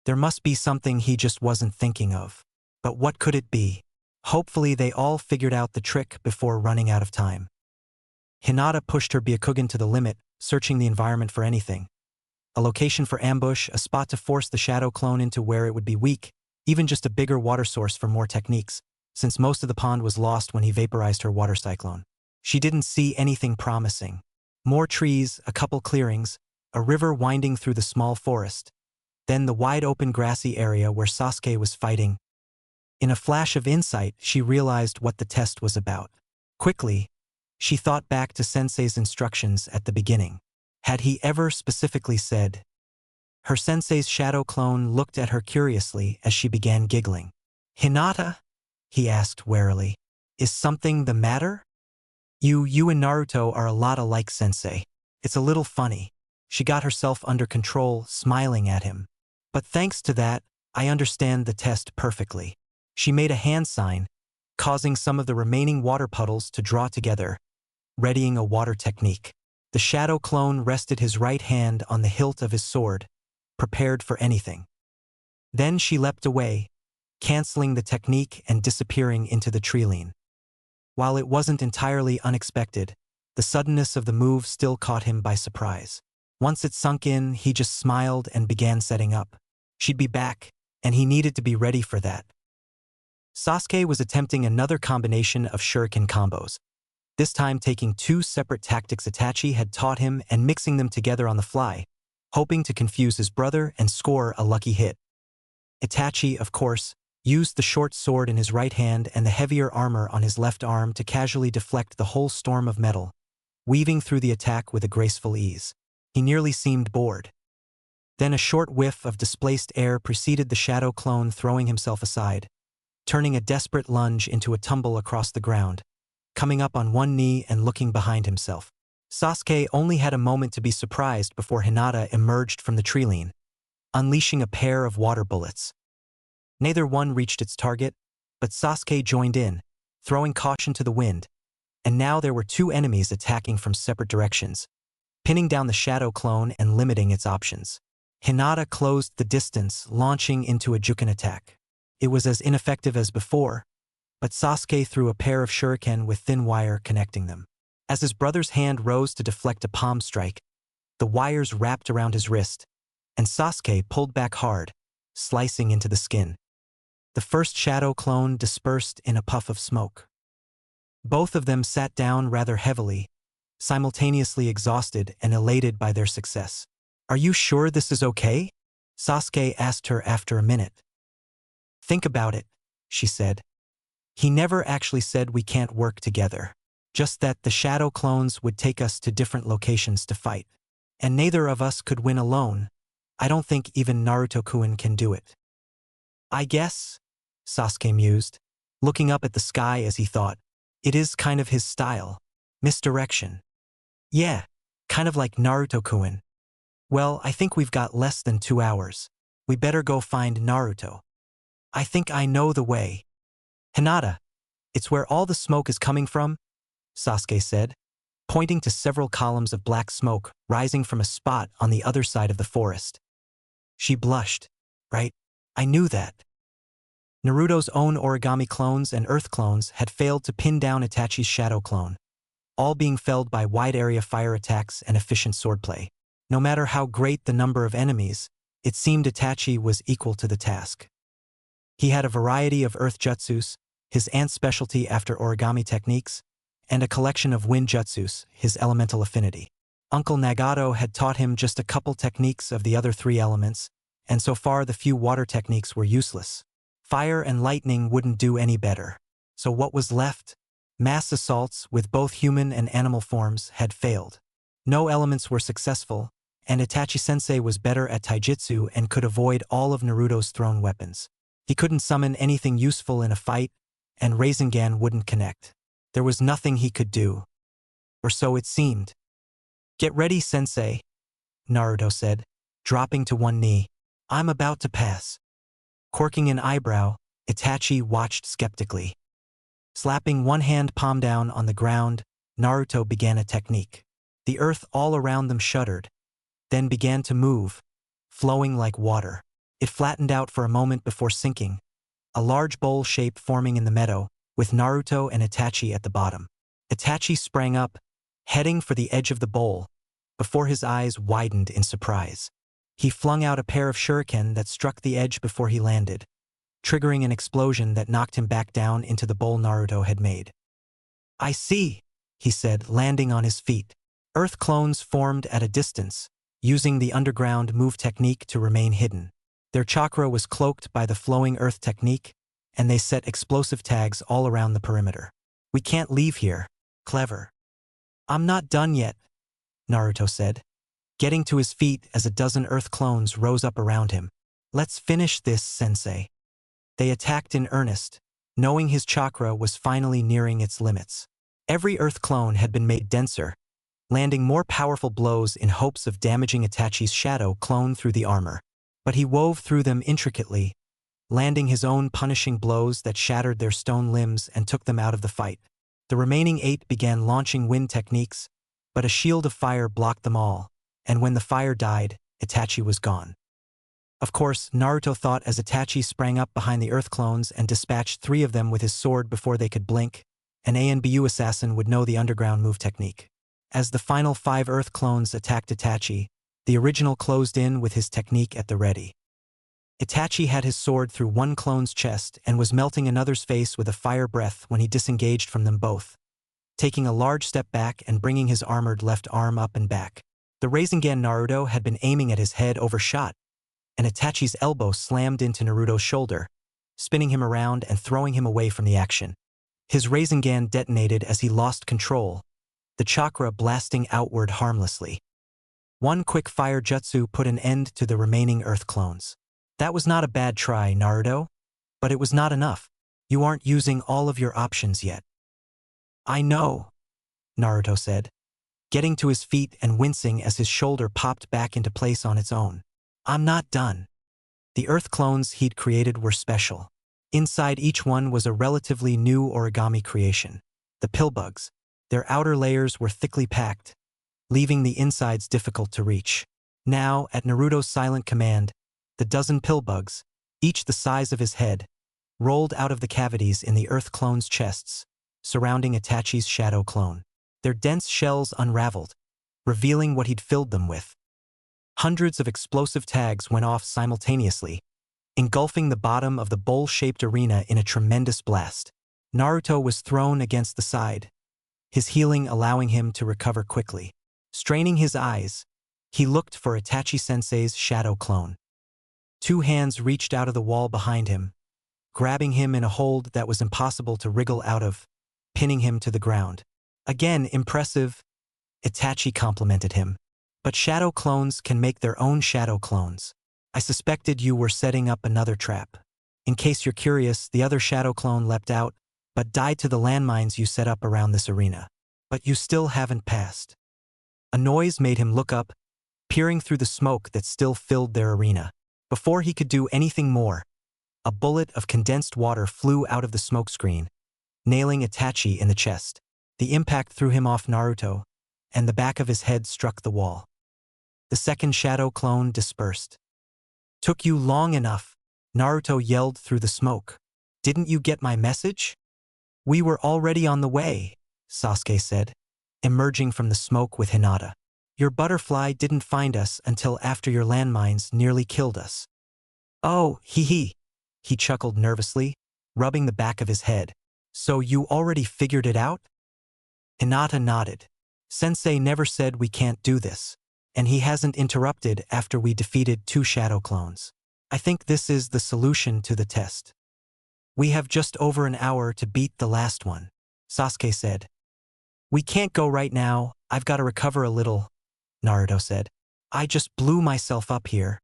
S1: There must be something he just wasn't thinking of. But what could it be? Hopefully they all figured out the trick before running out of time. Hinata pushed her Byakugan to the limit, searching the environment for anything. A location for ambush, a spot to force the shadow clone into where it would be weak, even just a bigger water source for more techniques, since most of the pond was lost when he vaporized her water cyclone. She didn't see anything promising. More trees, a couple clearings, a river winding through the small forest, then the wide open grassy area where Sasuke was fighting. In a flash of insight, she realized what the test was about. Quickly, she thought back to Sensei's instructions at the beginning. Had he ever specifically said? Her sensei's shadow clone looked at her curiously as she began giggling. "Hinata?" he asked warily. "Is something the matter? You and Naruto are a lot alike, sensei. It's a little funny." She got herself under control, smiling at him. "But thanks to that, I understand the test perfectly." She made a hand sign, causing some of the remaining water puddles to draw together, readying a water technique. The shadow clone rested his right hand on the hilt of his sword, prepared for anything. Then she leapt away, canceling the technique and disappearing into the treeline. While it wasn't entirely unexpected, the suddenness of the move still caught him by surprise. Once it sunk in, he just smiled and began setting up. She'd be back, and he needed to be ready for that. Sasuke was attempting another combination of shuriken combos, this time taking two separate tactics Itachi had taught him and mixing them together on the fly, hoping to confuse his brother and score a lucky hit. Itachi, of course, used the short sword in his right hand and the heavier armor on his left arm to casually deflect the whole storm of metal, weaving through the attack with a graceful ease. He nearly seemed bored. Then a short whiff of displaced air preceded the shadow clone throwing himself aside, turning a desperate lunge into a tumble across the ground, coming up on one knee and looking behind himself. Sasuke only had a moment to be surprised before Hinata emerged from the treeline, unleashing a pair of water bullets. Neither one reached its target, but Sasuke joined in, throwing caution to the wind, and now there were two enemies attacking from separate directions, pinning down the shadow clone and limiting its options. Hinata closed the distance, launching into a Juken attack. It was as ineffective as before, but Sasuke threw a pair of shuriken with thin wire connecting them. As his brother's hand rose to deflect a palm strike, the wires wrapped around his wrist, and Sasuke pulled back hard, slicing into the skin. The first shadow clone dispersed in a puff of smoke. Both of them sat down rather heavily, simultaneously exhausted and elated by their success. "Are you sure this is okay?" Sasuke asked her after a minute. "Think about it," she said. "He never actually said we can't work together. Just that the shadow clones would take us to different locations to fight. And neither of us could win alone. I don't think even Naruto-kun can do it." "I guess," Sasuke mused, looking up at the sky as he thought, "it is kind of his style. Misdirection. Yeah, kind of like Naruto-kun. Well, I think we've got less than 2 hours. We better go find Naruto. I think I know the way." "Hinata, it's where all the smoke is coming from," Sasuke said, pointing to several columns of black smoke rising from a spot on the other side of the forest. She blushed. "Right, I knew that." Naruto's own origami clones and earth clones had failed to pin down Itachi's shadow clone, all being felled by wide-area fire attacks and efficient swordplay. No matter how great the number of enemies, it seemed Itachi was equal to the task. He had a variety of earth jutsus, his aunt's specialty after origami techniques, and a collection of wind jutsus, his elemental affinity. Uncle Nagato had taught him just a couple techniques of the other 3 elements, and so far the few water techniques were useless. Fire and lightning wouldn't do any better. So what was left? Mass assaults with both human and animal forms had failed. No elements were successful, and Itachi-sensei was better at taijutsu and could avoid all of Naruto's thrown weapons. He couldn't summon anything useful in a fight, and Rinnegan wouldn't connect. There was nothing he could do. Or so it seemed. "Get ready, sensei," Naruto said, dropping to one knee. "I'm about to pass." Quirking an eyebrow, Itachi watched skeptically. Slapping one hand palm down on the ground, Naruto began a technique. The earth all around them shuddered, then began to move, flowing like water. It flattened out for a moment before sinking, a large bowl shape forming in the meadow, with Naruto and Itachi at the bottom. Itachi sprang up, heading for the edge of the bowl, before his eyes widened in surprise. He flung out a pair of shuriken that struck the edge before he landed, triggering an explosion that knocked him back down into the bowl Naruto had made. "I see," he said, landing on his feet. Earth clones formed at a distance, using the underground move technique to remain hidden. Their chakra was cloaked by the flowing earth technique, and they set explosive tags all around the perimeter. "We can't leave here." "Clever." "I'm not done yet," Naruto said, getting to his feet as a dozen earth clones rose up around him. "Let's finish this, sensei." They attacked in earnest, knowing his chakra was finally nearing its limits. Every earth clone had been made denser, landing more powerful blows in hopes of damaging Itachi's shadow clone through the armor. But he wove through them intricately, landing his own punishing blows that shattered their stone limbs and took them out of the fight. The remaining 8 began launching wind techniques, but a shield of fire blocked them all, and when the fire died, Itachi was gone. Of course, Naruto thought as Itachi sprang up behind the earth clones and dispatched 3 of them with his sword before they could blink, an ANBU assassin would know the underground move technique. As the final 5 earth clones attacked Itachi, the original closed in with his technique at the ready. Itachi had his sword through one clone's chest and was melting another's face with a fire breath when he disengaged from them both, taking a large step back and bringing his armored left arm up and back. The Rinnegan Naruto had been aiming at his head overshot, and Itachi's elbow slammed into Naruto's shoulder, spinning him around and throwing him away from the action. His Rinnegan detonated as he lost control, the chakra blasting outward harmlessly. One quick fire jutsu put an end to the remaining earth clones. "That was not a bad try, Naruto, but it was not enough. You aren't using all of your options yet." "I know," Naruto said, getting to his feet and wincing as his shoulder popped back into place on its own. "I'm not done." The earth clones he'd created were special. Inside each one was a relatively new origami creation. The pillbugs. Their outer layers were thickly packed, leaving the insides difficult to reach. Now, at Naruto's silent command, the dozen pillbugs, each the size of his head, rolled out of the cavities in the earth clones' chests, surrounding Itachi's shadow clone. Their dense shells unraveled, revealing what he'd filled them with. Hundreds of explosive tags went off simultaneously, engulfing the bottom of the bowl-shaped arena in a tremendous blast. Naruto was thrown against the side, his healing allowing him to recover quickly. Straining his eyes, he looked for Itachi-sensei's shadow clone. 2 hands reached out of the wall behind him, grabbing him in a hold that was impossible to wriggle out of, pinning him to the ground. "Again, impressive," Itachi complimented him. "But shadow clones can make their own shadow clones. I suspected you were setting up another trap. In case you're curious, the other shadow clone leapt out, but died to the landmines you set up around this arena. But you still haven't passed." A noise made him look up, peering through the smoke that still filled their arena. Before he could do anything more, a bullet of condensed water flew out of the smokescreen, nailing Itachi in the chest. The impact threw him off Naruto, and the back of his head struck the wall. The second shadow clone dispersed. "Took you long enough," Naruto yelled through the smoke. "Didn't you get my message?" "We were already on the way," Sasuke said, emerging from the smoke with Hinata. "Your butterfly didn't find us until after your landmines nearly killed us." "Oh, he chuckled nervously, rubbing the back of his head. "So you already figured it out?" Hinata nodded. "Sensei never said we can't do this, and he hasn't interrupted after we defeated 2 shadow clones. I think this is the solution to the test. We have just over an hour to beat the last one," Sasuke said. "We can't go right now, I've got to recover a little," Naruto said. "I just blew myself up here."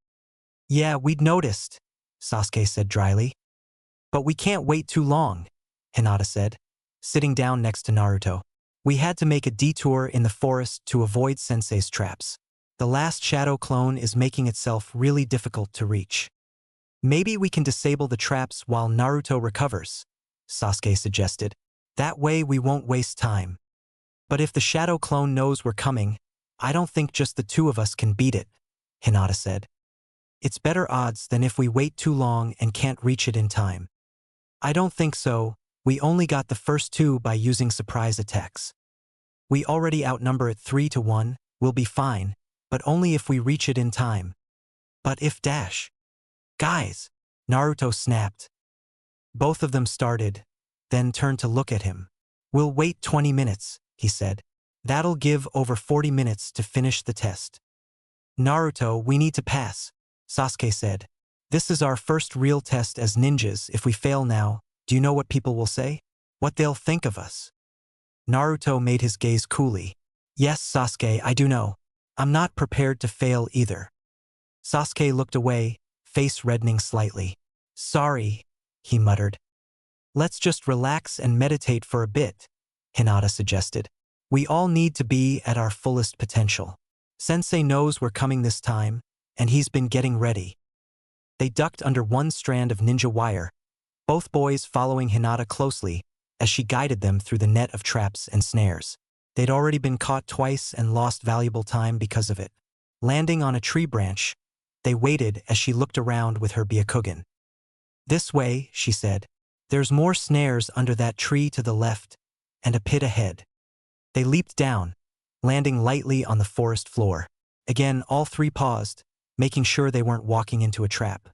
S1: "Yeah, we'd noticed," Sasuke said dryly. "But we can't wait too long," Hinata said, sitting down next to Naruto. "We had to make a detour in the forest to avoid Sensei's traps. The last shadow clone is making itself really difficult to reach. Maybe we can disable the traps while Naruto recovers," Sasuke suggested. "That way we won't waste time. But if the shadow clone knows we're coming, I don't think just the 2 of us can beat it," Hinata said. "It's better odds than if we wait too long and can't reach it in time." "I don't think so. We only got the first two by using surprise attacks. We already outnumber it 3-1, we'll be fine, but only if we reach it in time. But if dash. Guys! Naruto snapped. Both of them started, then turned to look at him. We'll wait 20 minutes, he said. That'll give over 40 minutes to finish the test. Naruto, we need to pass, Sasuke said. This is our first real test as ninjas. If we fail now, do you know what people will say? What they'll think of us? Naruto made his gaze coolly. Yes, Sasuke, I do know. I'm not prepared to fail either. Sasuke looked away, face reddening slightly. Sorry, he muttered. Let's just relax and meditate for a bit, Hinata suggested. We all need to be at our fullest potential. Sensei knows we're coming this time, and he's been getting ready. They ducked under one strand of ninja wire, both boys following Hinata closely as she guided them through the net of traps and snares. They'd already been caught twice and lost valuable time because of it. Landing on a tree branch, they waited as she looked around with her Byakugan. This way, she said. There's more snares under that tree to the left, and a pit ahead. They leaped down, landing lightly on the forest floor. Again, all three paused, making sure they weren't walking into a trap.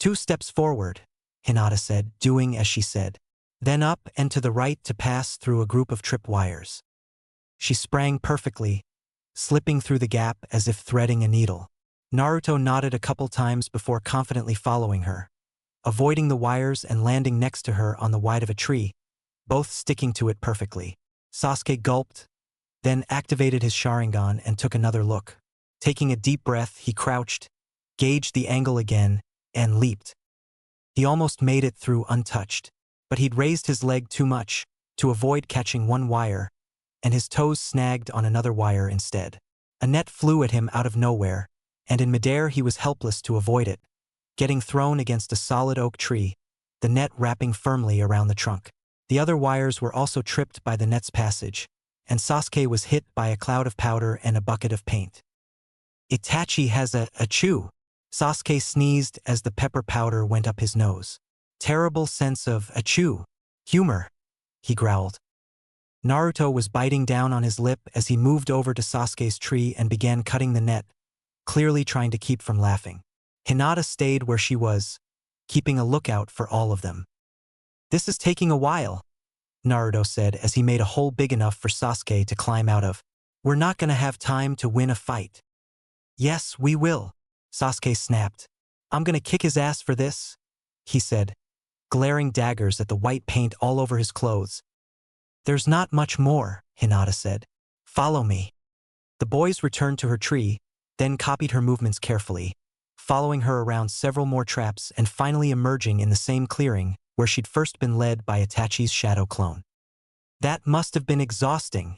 S1: 2 steps forward, Hinata said, doing as she said. Then up and to the right to pass through a group of tripwires. She sprang perfectly, slipping through the gap as if threading a needle. Naruto nodded a couple times before confidently following her, avoiding the wires and landing next to her on the wide of a tree, both sticking to it perfectly. Sasuke gulped, then activated his Sharingan and took another look. Taking a deep breath, he crouched, gauged the angle again, and leaped. He almost made it through untouched, but he'd raised his leg too much to avoid catching one wire, and his toes snagged on another wire instead. A net flew at him out of nowhere, and in midair he was helpless to avoid it, getting thrown against a solid oak tree, the net wrapping firmly around the trunk. The other wires were also tripped by the net's passage, and Sasuke was hit by a cloud of powder and a bucket of paint. Itachi has a chew. Sasuke sneezed as the pepper powder went up his nose. Terrible sense of achoo. Humor, he growled. Naruto was biting down on his lip as he moved over to Sasuke's tree and began cutting the net, clearly trying to keep from laughing. Hinata stayed where she was, keeping a lookout for all of them. This is taking a while, Naruto said as he made a hole big enough for Sasuke to climb out of. We're not gonna have time to win a fight. Yes, we will, Sasuke snapped. I'm gonna kick his ass for this, he said, glaring daggers at the white paint all over his clothes. There's not much more, Hinata said. Follow me. The boys returned to her tree, then copied her movements carefully, following her around several more traps and finally emerging in the same clearing where she'd first been led by Itachi's shadow clone. That must have been exhausting,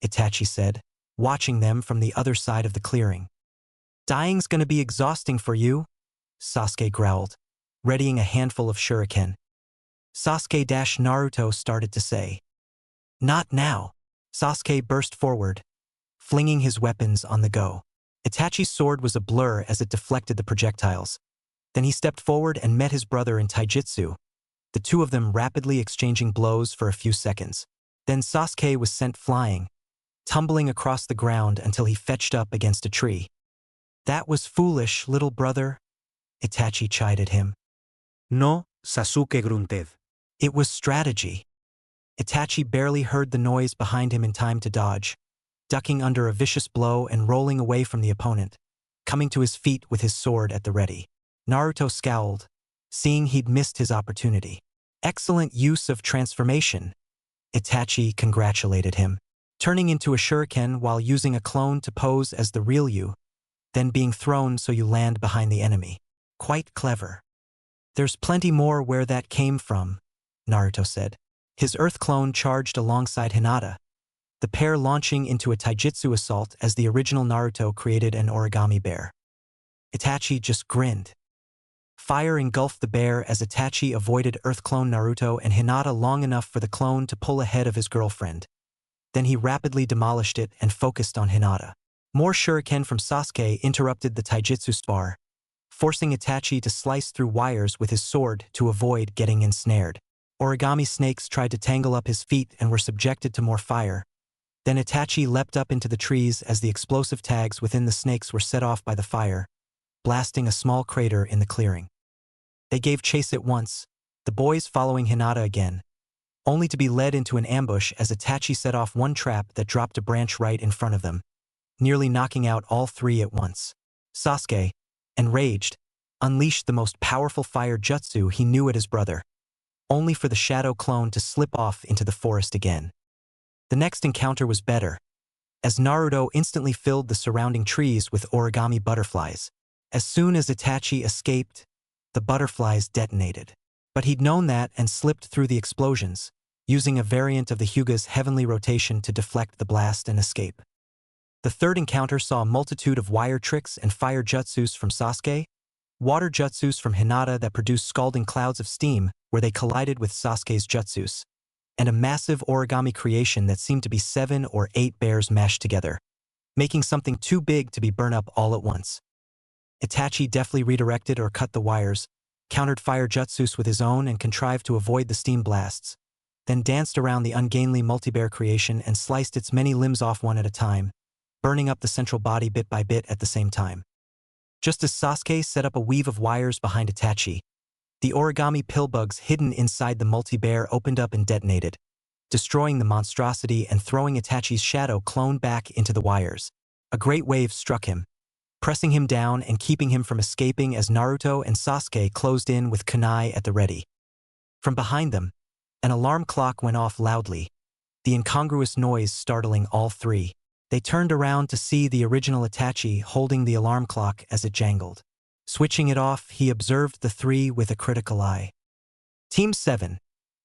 S1: Itachi said, watching them from the other side of the clearing. Dying's gonna be exhausting for you, Sasuke growled, readying a handful of shuriken. Sasuke-Naruto started to say. Not now. Sasuke burst forward, flinging his weapons on the go. Itachi's sword was a blur as it deflected the projectiles. Then he stepped forward and met his brother in taijutsu, the two of them rapidly exchanging blows for a few seconds. Then Sasuke was sent flying, tumbling across the ground until he fetched up against a tree. That was foolish, little brother, Itachi chided him.
S2: No, Sasuke grunted.
S1: It was strategy. Itachi barely heard the noise behind him in time to dodge, ducking under a vicious blow and rolling away from the opponent, coming to his feet with his sword at the ready. Naruto scowled, seeing he'd missed his opportunity. Excellent use of transformation, Itachi congratulated him, turning into a shuriken while using a clone to pose as the real you, then being thrown so you land behind the enemy. Quite clever. There's plenty more where that came from, Naruto said. His Earth clone charged alongside Hinata, the pair launching into a taijutsu assault as the original Naruto created an origami bear. Itachi just grinned. Fire engulfed the bear as Itachi avoided Earth clone Naruto and Hinata long enough for the clone to pull ahead of his girlfriend. Then he rapidly demolished it and focused on Hinata. More shuriken from Sasuke interrupted the taijutsu spar, forcing Itachi to slice through wires with his sword to avoid getting ensnared. Origami snakes tried to tangle up his feet and were subjected to more fire. Then Itachi leapt up into the trees as the explosive tags within the snakes were set off by the fire, blasting a small crater in the clearing. They gave chase at once, the boys following Hinata again, only to be led into an ambush as Itachi set off one trap that dropped a branch right in front of them, nearly knocking out all three at once. Sasuke, enraged, unleashed the most powerful fire jutsu he knew at his brother, only for the shadow clone to slip off into the forest again. The next encounter was better, as Naruto instantly filled the surrounding trees with origami butterflies. As soon as Itachi escaped, the butterflies detonated. But he'd known that and slipped through the explosions, using a variant of the Hyuga's heavenly rotation to deflect the blast and escape. The third encounter saw a multitude of wire tricks and fire jutsus from Sasuke, water jutsus from Hinata that produced scalding clouds of steam where they collided with Sasuke's jutsus, and a massive origami creation that seemed to be 7 or 8 bears mashed together, making something too big to be burned up all at once. Itachi deftly redirected or cut the wires, countered fire jutsus with his own and contrived to avoid the steam blasts, then danced around the ungainly multi-bear creation and sliced its many limbs off one at a time, burning up the central body bit by bit at the same time. Just as Sasuke set up a weave of wires behind Itachi, the origami pillbugs hidden inside the multi-bear opened up and detonated, destroying the monstrosity and throwing Itachi's shadow clone back into the wires. A great wave struck him, pressing him down and keeping him from escaping as Naruto and Sasuke closed in with kunai at the ready. From behind them, an alarm clock went off loudly, the incongruous noise startling all three. They turned around to see the original Itachi holding the alarm clock as it jangled. Switching it off, he observed the three with a critical eye. Team 7,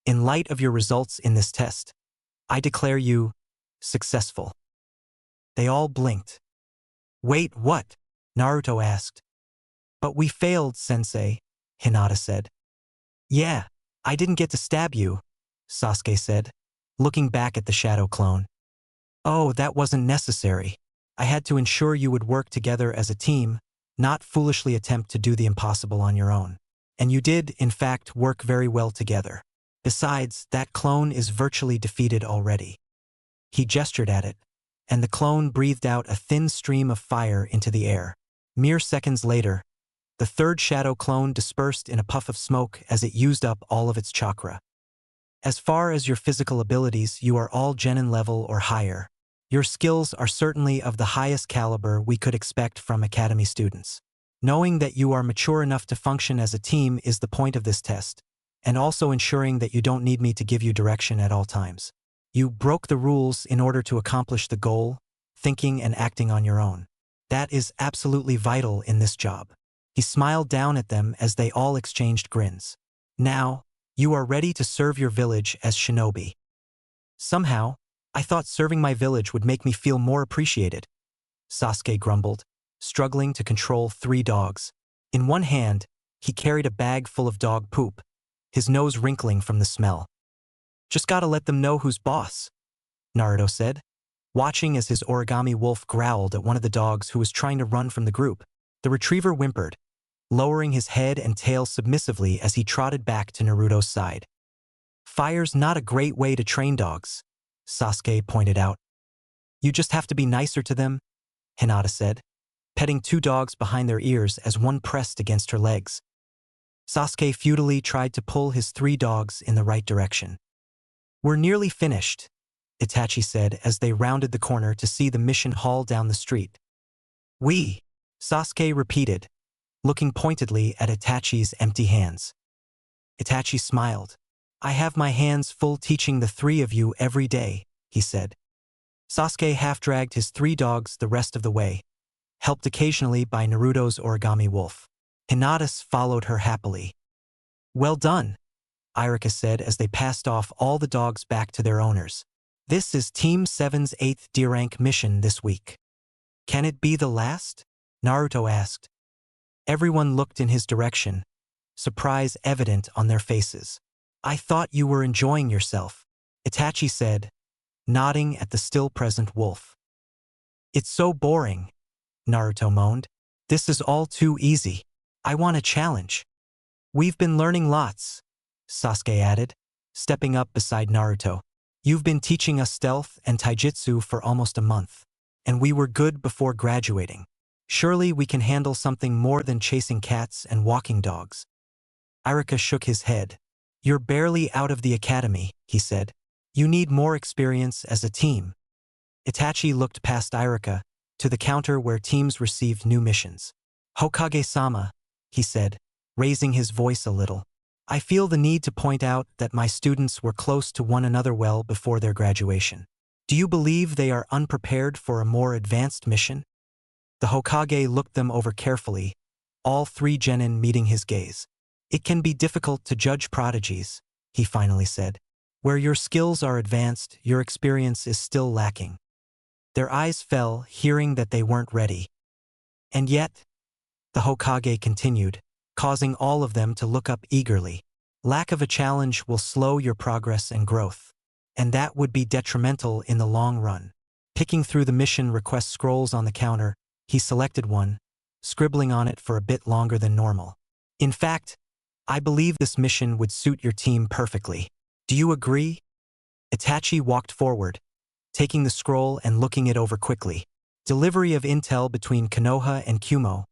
S1: in light of your results in this test, I declare you successful. They all blinked. Wait, what? Naruto asked. But we failed, Sensei, Hinata said. Yeah, I didn't get to stab you, Sasuke said, looking back at the shadow clone. Oh, that wasn't necessary. I had to ensure you would work together as a team, not foolishly attempt to do the impossible on your own. And you did, in fact, work very well together. Besides, that clone is virtually defeated already. He gestured at it, and the clone breathed out a thin stream of fire into the air. Mere seconds later, the third shadow clone dispersed in a puff of smoke as it used up all of its chakra. As far as your physical abilities, you are all genin level or higher. Your skills are certainly of the highest caliber we could expect from academy students. Knowing that you are mature enough to function as a team is the point of this test, and also ensuring that you don't need me to give you direction at all times. You broke the rules in order to accomplish the goal, thinking and acting on your own. That is absolutely vital in this job. He smiled down at them as they all exchanged grins. Now, you are ready to serve your village as shinobi. Somehow, I thought serving my village would make me feel more appreciated, Sasuke grumbled, struggling to control 3 dogs. In one hand, he carried a bag full of dog poop, his nose wrinkling from the smell. Just gotta let them know who's boss, Naruto said, watching as his origami wolf growled at one of the dogs who was trying to run from the group. The retriever whimpered, lowering his head and tail submissively as he trotted back to Naruto's side. Fire's not a great way to train dogs, Sasuke pointed out. You just have to be nicer to them, Hinata said, petting 2 dogs behind their ears as one pressed against her legs. Sasuke futilely tried to pull his 3 dogs in the right direction. We're nearly finished, Itachi said as they rounded the corner to see the mission hall down the street. We, Sasuke repeated, looking pointedly at Itachi's empty hands. Itachi smiled. I have my hands full teaching the 3 of you every day, he said. Sasuke half-dragged his 3 dogs the rest of the way, helped occasionally by Naruto's origami wolf. Hinata followed her happily. Well done, Irika said as they passed off all the dogs back to their owners. This is Team 7's 8th D-rank mission this week. Can it be the last? Naruto asked. Everyone looked in his direction, surprise evident on their faces. I thought you were enjoying yourself, Itachi said, nodding at the still-present wolf. It's so boring, Naruto moaned. This is all too easy. I want a challenge. We've been learning lots, Sasuke added, stepping up beside Naruto. You've been teaching us stealth and taijutsu for almost a month, and we were good before graduating. Surely we can handle something more than chasing cats and walking dogs. Irika shook his head. You're barely out of the academy, he said. You need more experience as a team. Itachi looked past Irika to the counter where teams received new missions. Hokage-sama, he said, raising his voice a little. I feel the need to point out that my students were close to one another well before their graduation. Do you believe they are unprepared for a more advanced mission? The Hokage looked them over carefully, all three genin meeting his gaze. It can be difficult to judge prodigies, he finally said. Where your skills are advanced, your experience is still lacking. Their eyes fell, hearing that they weren't ready. And yet, the Hokage continued, causing all of them to look up eagerly. Lack of a challenge will slow your progress and growth, and that would be detrimental in the long run. Picking through the mission request scrolls on the counter, he selected one, scribbling on it for a bit longer than normal. In fact, I believe this mission would suit your team perfectly. Do you agree? Itachi walked forward, taking the scroll and looking it over quickly. Delivery of intel between Konoha and Kumo,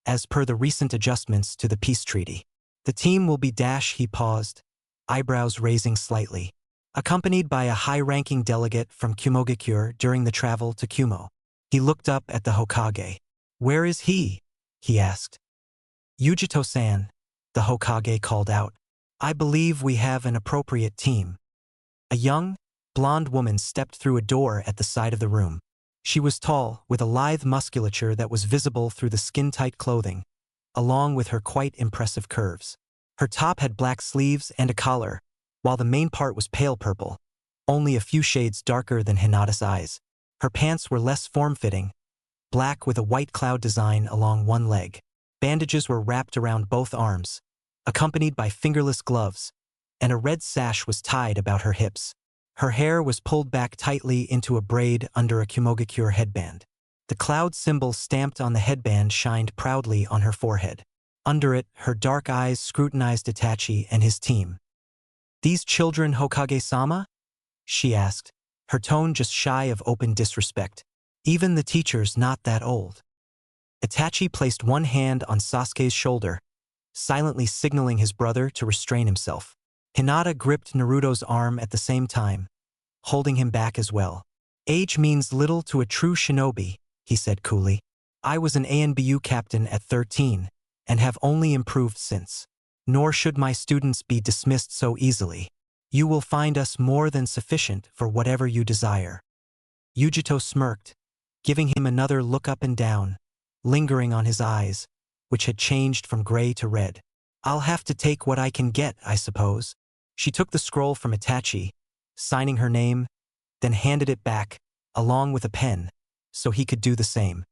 S1: as per the recent adjustments to the peace treaty. The team will be he paused, eyebrows raising slightly, accompanied by a high-ranking delegate from Kumogakure during the travel to Kumo. He looked up at the Hokage. Where is he? He asked. Yujito-san, the Hokage called out. I believe we have an appropriate team. A young, blonde woman stepped through a door at the side of the room. She was tall, with a lithe musculature that was visible through the skin-tight clothing, along with her quite impressive curves. Her top had black sleeves and a collar, while the main part was pale purple, only a few shades darker than Hinata's eyes. Her pants were less form-fitting, black with a white cloud design along one leg. Bandages were wrapped around both arms, accompanied by fingerless gloves, and a red sash was tied about her hips. Her hair was pulled back tightly into a braid under a Kumogakure headband. The cloud symbol stamped on the headband shined proudly on her forehead. Under it, her dark eyes scrutinized Itachi and his team. These children Hokage-sama? She asked, her tone just shy of open disrespect. Even the teacher's not that old. Itachi placed one hand on Sasuke's shoulder, silently signaling his brother to restrain himself. Hinata gripped Naruto's arm at the same time, holding him back as well. Age means little to a true shinobi, he said coolly. I was an ANBU captain at 13, and have only improved since. Nor should my students be dismissed so easily. You will find us more than sufficient for whatever you desire. Yujito smirked, giving him another look up and down, lingering on his eyes, which had changed from gray to red. I'll have to take what I can get, I suppose. She took the scroll from Itachi, signing her name, then handed it back, along with a pen, so he could do the same.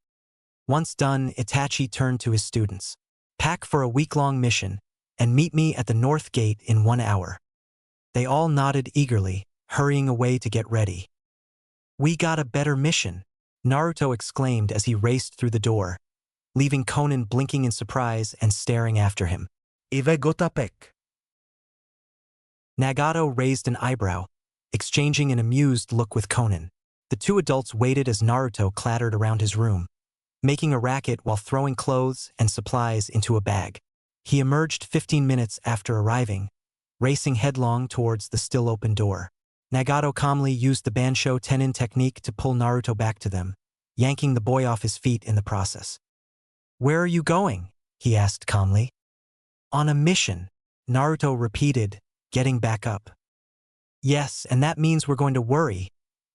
S1: Once done, Itachi turned to his students. Pack for a week-long mission, and meet me at the North Gate in 1 hour. They all nodded eagerly, hurrying away to get ready. We got a better mission, Naruto exclaimed as he raced through the door, leaving Konan blinking in surprise and staring after him.
S2: Ive gotapek.
S1: Nagato raised an eyebrow, exchanging an amused look with Konan. The two adults waited as Naruto clattered around his room, making a racket while throwing clothes and supplies into a bag. He emerged 15 minutes after arriving, racing headlong towards the still-open door. Nagato calmly used the Bansho Tenin technique to pull Naruto back to them, yanking the boy off his feet in the process. Where are you going? He asked calmly. On a mission, Naruto repeated, getting back up. Yes, and that means we're going to worry,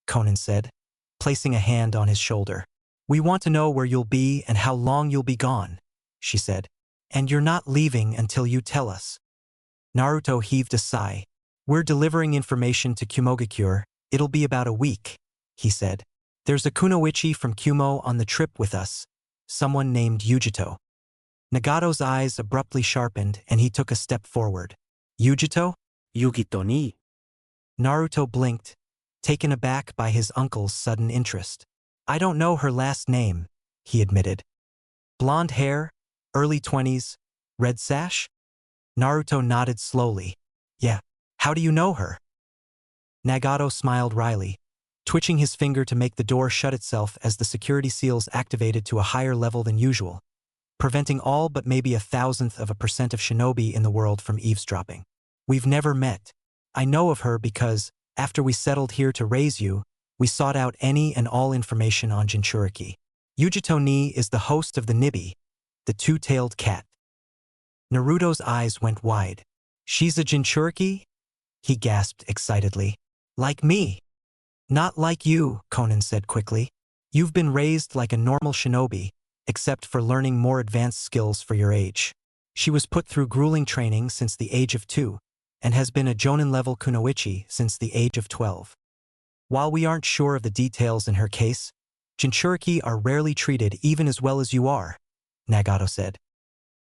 S1: Konan said, placing a hand on his shoulder. We want to know where you'll be and how long you'll be gone, she said. And you're not leaving until you tell us. Naruto heaved a sigh. We're delivering information to Kumogakure. It'll be about a week, he said. There's a kunoichi from Kumo on the trip with us, someone named Yujito. Nagato's eyes abruptly sharpened and he took a step forward. Yujito?
S2: Yukito ni.
S1: Naruto blinked, taken aback by his uncle's sudden interest. I don't know her last name, he admitted. Blonde hair, early 20s, red sash? Naruto nodded slowly. Yeah. How do you know her? Nagato smiled wryly, twitching his finger to make the door shut itself as the security seals activated to a higher level than usual, preventing all but maybe 0.001% of shinobi in the world from eavesdropping. We've never met. I know of her because, after we settled here to raise you, we sought out any and all information on Jinchuriki. Yujito ni is the host of the Nibi, the two-tailed cat. Naruto's eyes went wide. She's a Jinchuriki? He gasped excitedly. Like me. Not like you, Conan said quickly. You've been raised like a normal shinobi, except for learning more advanced skills for your age. She was put through grueling training since the age of 2, and has been a Jonin-level kunoichi since the age of 12. While we aren't sure of the details in her case, Jinchuriki are rarely treated even as well as you are, Nagato said.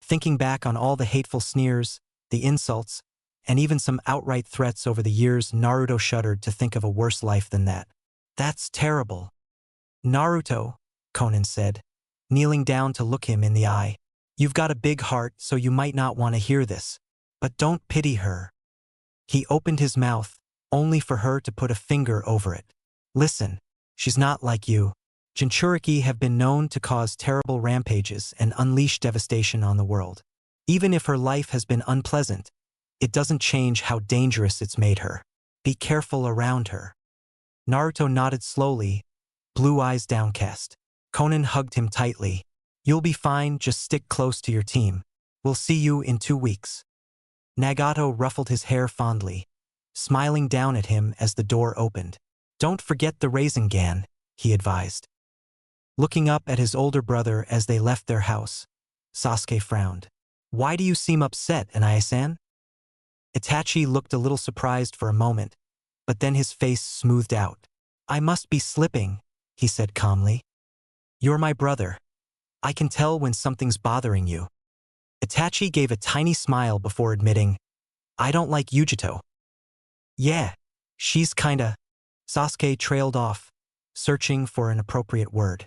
S1: Thinking back on all the hateful sneers, the insults, and even some outright threats over the years, Naruto shuddered to think of a worse life than that. That's terrible. Naruto, Conan said, kneeling down to look him in the eye. You've got a big heart, so you might not want to hear this, but don't pity her. He opened his mouth, only for her to put a finger over it. Listen, she's not like you. Jinchuriki have been known to cause terrible rampages and unleash devastation on the world. Even if her life has been unpleasant, it doesn't change how dangerous it's made her. Be careful around her. Naruto nodded slowly, blue eyes downcast. Conan hugged him tightly. You'll be fine, just stick close to your team. We'll see you in 2 weeks. Nagato ruffled his hair fondly, smiling down at him as the door opened. Don't forget the Rinnegan, he advised. Looking up at his older brother as they left their house, Sasuke frowned. Why do you seem upset, Anae-san? Itachi looked a little surprised for a moment, but then his face smoothed out. I must be slipping, he said calmly. You're my brother. I can tell when something's bothering you. Itachi gave a tiny smile before admitting, I don't like Yujito. Yeah, she's kinda... Sasuke trailed off, searching for an appropriate word.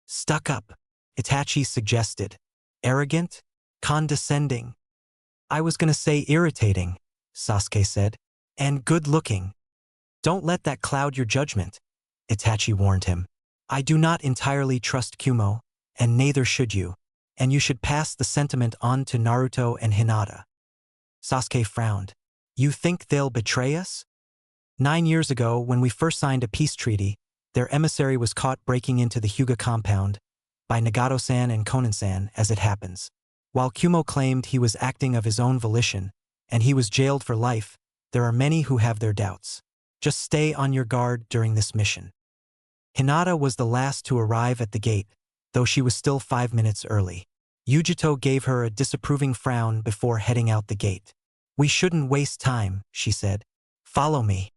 S1: Stuck up, Itachi suggested. Arrogant? Condescending? I was gonna say irritating, Sasuke said. And good-looking. Don't let that cloud your judgment, Itachi warned him. I do not entirely trust Kumo, and neither should you, and you should pass the sentiment on to Naruto and Hinata. Sasuke frowned. You think they'll betray us? 9 years ago, when we first signed a peace treaty, their emissary was caught breaking into the Hyuga compound, by Nagato-san and Konan-san, as it happens. While Kumo claimed he was acting of his own volition, and he was jailed for life, there are many who have their doubts. Just stay on your guard during this mission. Hinata was the last to arrive at the gate, though she was still 5 minutes early. Yujito gave her a disapproving frown before heading out the gate. We shouldn't waste time, she said. Follow me.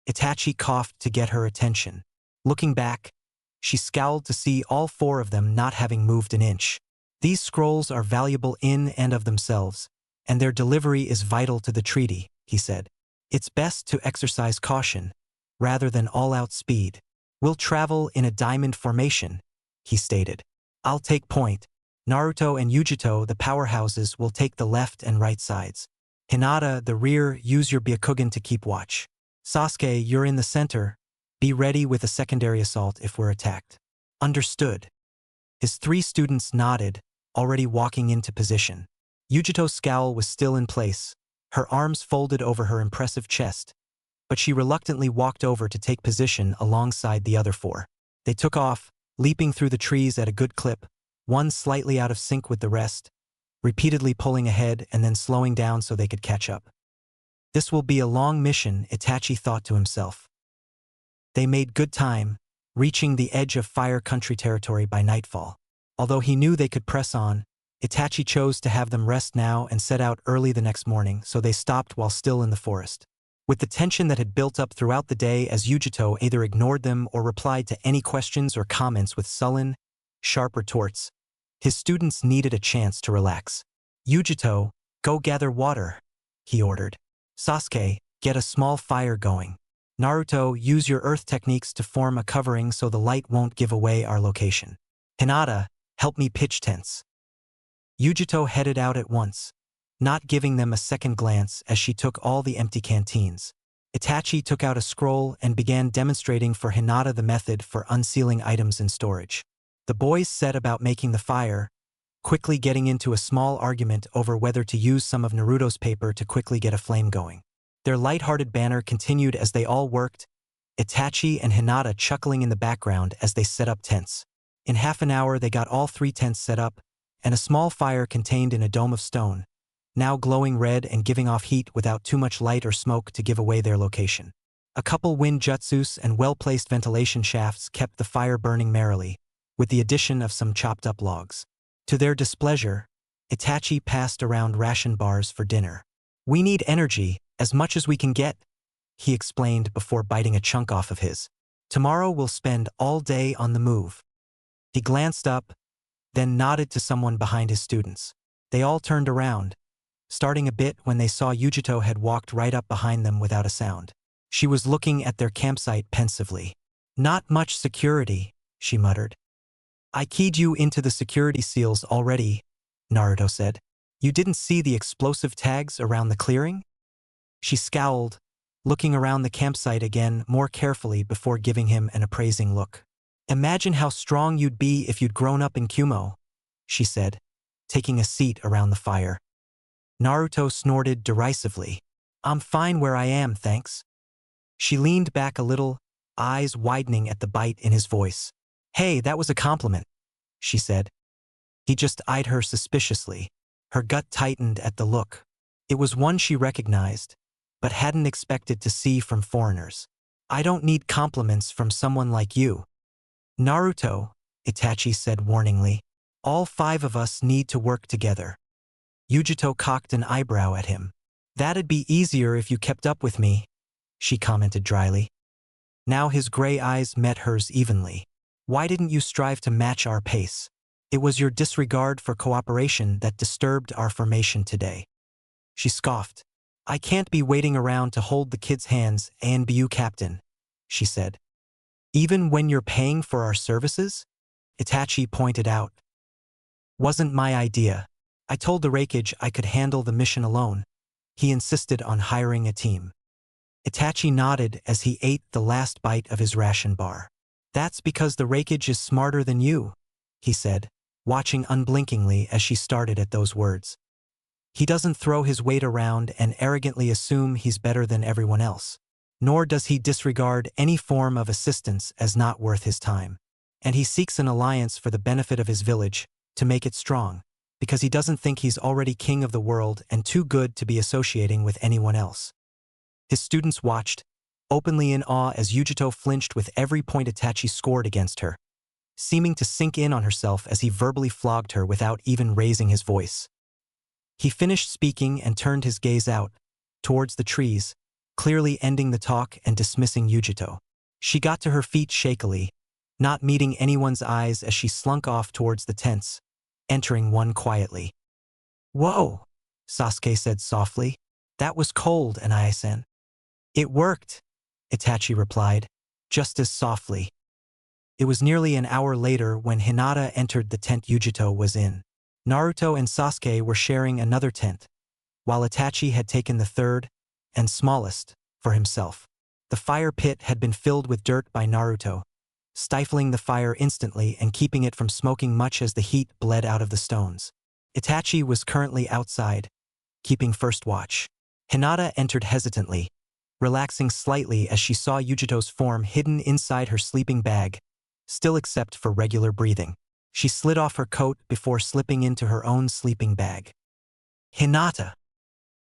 S1: Itachi coughed to get her attention. Looking back, she scowled to see all 4 of them not having moved an inch. These scrolls are valuable in and of themselves, and their delivery is vital to the treaty, he said. It's best to exercise caution, rather than all-out speed. We'll travel in a diamond formation, he stated. I'll take point. Naruto and Yujito, the powerhouses, will take the left and right sides. Hinata, the rear, use your Byakugan to keep watch. Sasuke, you're in the center. Be ready with a secondary assault if we're attacked. Understood. His 3 students nodded, already walking into position. Yujito's scowl was still in place, her arms folded over her impressive chest, but she reluctantly walked over to take position alongside the other 4. They took off, leaping through the trees at a good clip, one slightly out of sync with the rest, repeatedly pulling ahead and then slowing down so they could catch up. This will be a long mission, Itachi thought to himself. They made good time, reaching the edge of Fire Country territory by nightfall. Although he knew they could press on, Itachi chose to have them rest now and set out early the next morning, so they stopped while still in the forest. With the tension that had built up throughout the day as Yujito either ignored them or replied to any questions or comments with sullen, sharp retorts, his students needed a chance to relax. Yujito, go gather water, he ordered. Sasuke, get a small fire going. Naruto, use your earth techniques to form a covering so the light won't give away our location. Hinata, help me pitch tents. Yujito headed out at once, not giving them a second glance as she took all the empty canteens. Itachi took out a scroll and began demonstrating for Hinata the method for unsealing items in storage. The boys set about making the fire, quickly getting into a small argument over whether to use some of Naruto's paper to quickly get a flame going. Their light-hearted banter continued as they all worked, Itachi and Hinata chuckling in the background as they set up tents. In half an hour they got all 3 tents set up, and a small fire contained in a dome of stone, now glowing red and giving off heat without too much light or smoke to give away their location. A couple wind jutsus and well-placed ventilation shafts kept the fire burning merrily, with the addition of some chopped-up logs. To their displeasure, Itachi passed around ration bars for dinner. "We need energy, as much as we can get," he explained before biting a chunk off of his. "Tomorrow we'll spend all day on the move." He glanced up, then nodded to someone behind his students. They all turned around, starting a bit when they saw Yujito had walked right up behind them without a sound. She was looking at their campsite pensively. "Not much security," she muttered. "I keyed you into the security seals already," Naruto said. "You didn't see the explosive tags around the clearing?" She scowled, looking around the campsite again more carefully before giving him an appraising look. "Imagine how strong you'd be if you'd grown up in Kumo," she said, taking a seat around the fire. Naruto snorted derisively. "I'm fine where I am, thanks." She leaned back a little, eyes widening at the bite in his voice. "Hey, that was a compliment," she said. He just eyed her suspiciously. Her gut tightened at the look. It was one she recognized, but hadn't expected to see from foreigners. "I don't need compliments from someone like you." "Naruto," Itachi said warningly, "all 5 of us need to work together." Yujito cocked an eyebrow at him. "That'd be easier if you kept up with me," she commented dryly. Now his gray eyes met hers evenly. "Why didn't you strive to match our pace? It was your disregard for cooperation that disturbed our formation today." She scoffed. "I can't be waiting around to hold the kids' hands and be you captain," she said. "Even when you're paying for our services?" Itachi pointed out. "Wasn't my idea. I told the Raikage I could handle the mission alone." He insisted on hiring a team. Itachi nodded as he ate the last bite of his ration bar. "That's because the Raikage is smarter than you," he said, watching unblinkingly as she started at those words. "He doesn't throw his weight around and arrogantly assume he's better than everyone else. Nor does he disregard any form of assistance as not worth his time. And he seeks an alliance for the benefit of his village, to make it strong, because he doesn't think he's already king of the world and too good to be associating with anyone else." His students watched, openly in awe as Yujito flinched with every point Itachi scored against her, seeming to sink in on herself as he verbally flogged her without even raising his voice. He finished speaking and turned his gaze out, towards the trees, clearly ending the talk and dismissing Yujito. She got to her feet shakily, not meeting anyone's eyes as she slunk off towards the tents, entering one quietly. "Whoa," Sasuke said softly. "That was cold, Anaya-san." "It worked," Itachi replied, just as softly. It was nearly an hour later when Hinata entered the tent Yujito was in. Naruto and Sasuke were sharing another tent, while Itachi had taken the third, and smallest, for himself. The fire pit had been filled with dirt by Naruto, stifling the fire instantly and keeping it from smoking much as the heat bled out of the stones. Itachi was currently outside, keeping first watch. Hinata entered hesitantly, relaxing slightly as she saw Yujito's form hidden inside her sleeping bag, still except for regular breathing. She slid off her coat before slipping into her own sleeping bag. "Hinata!"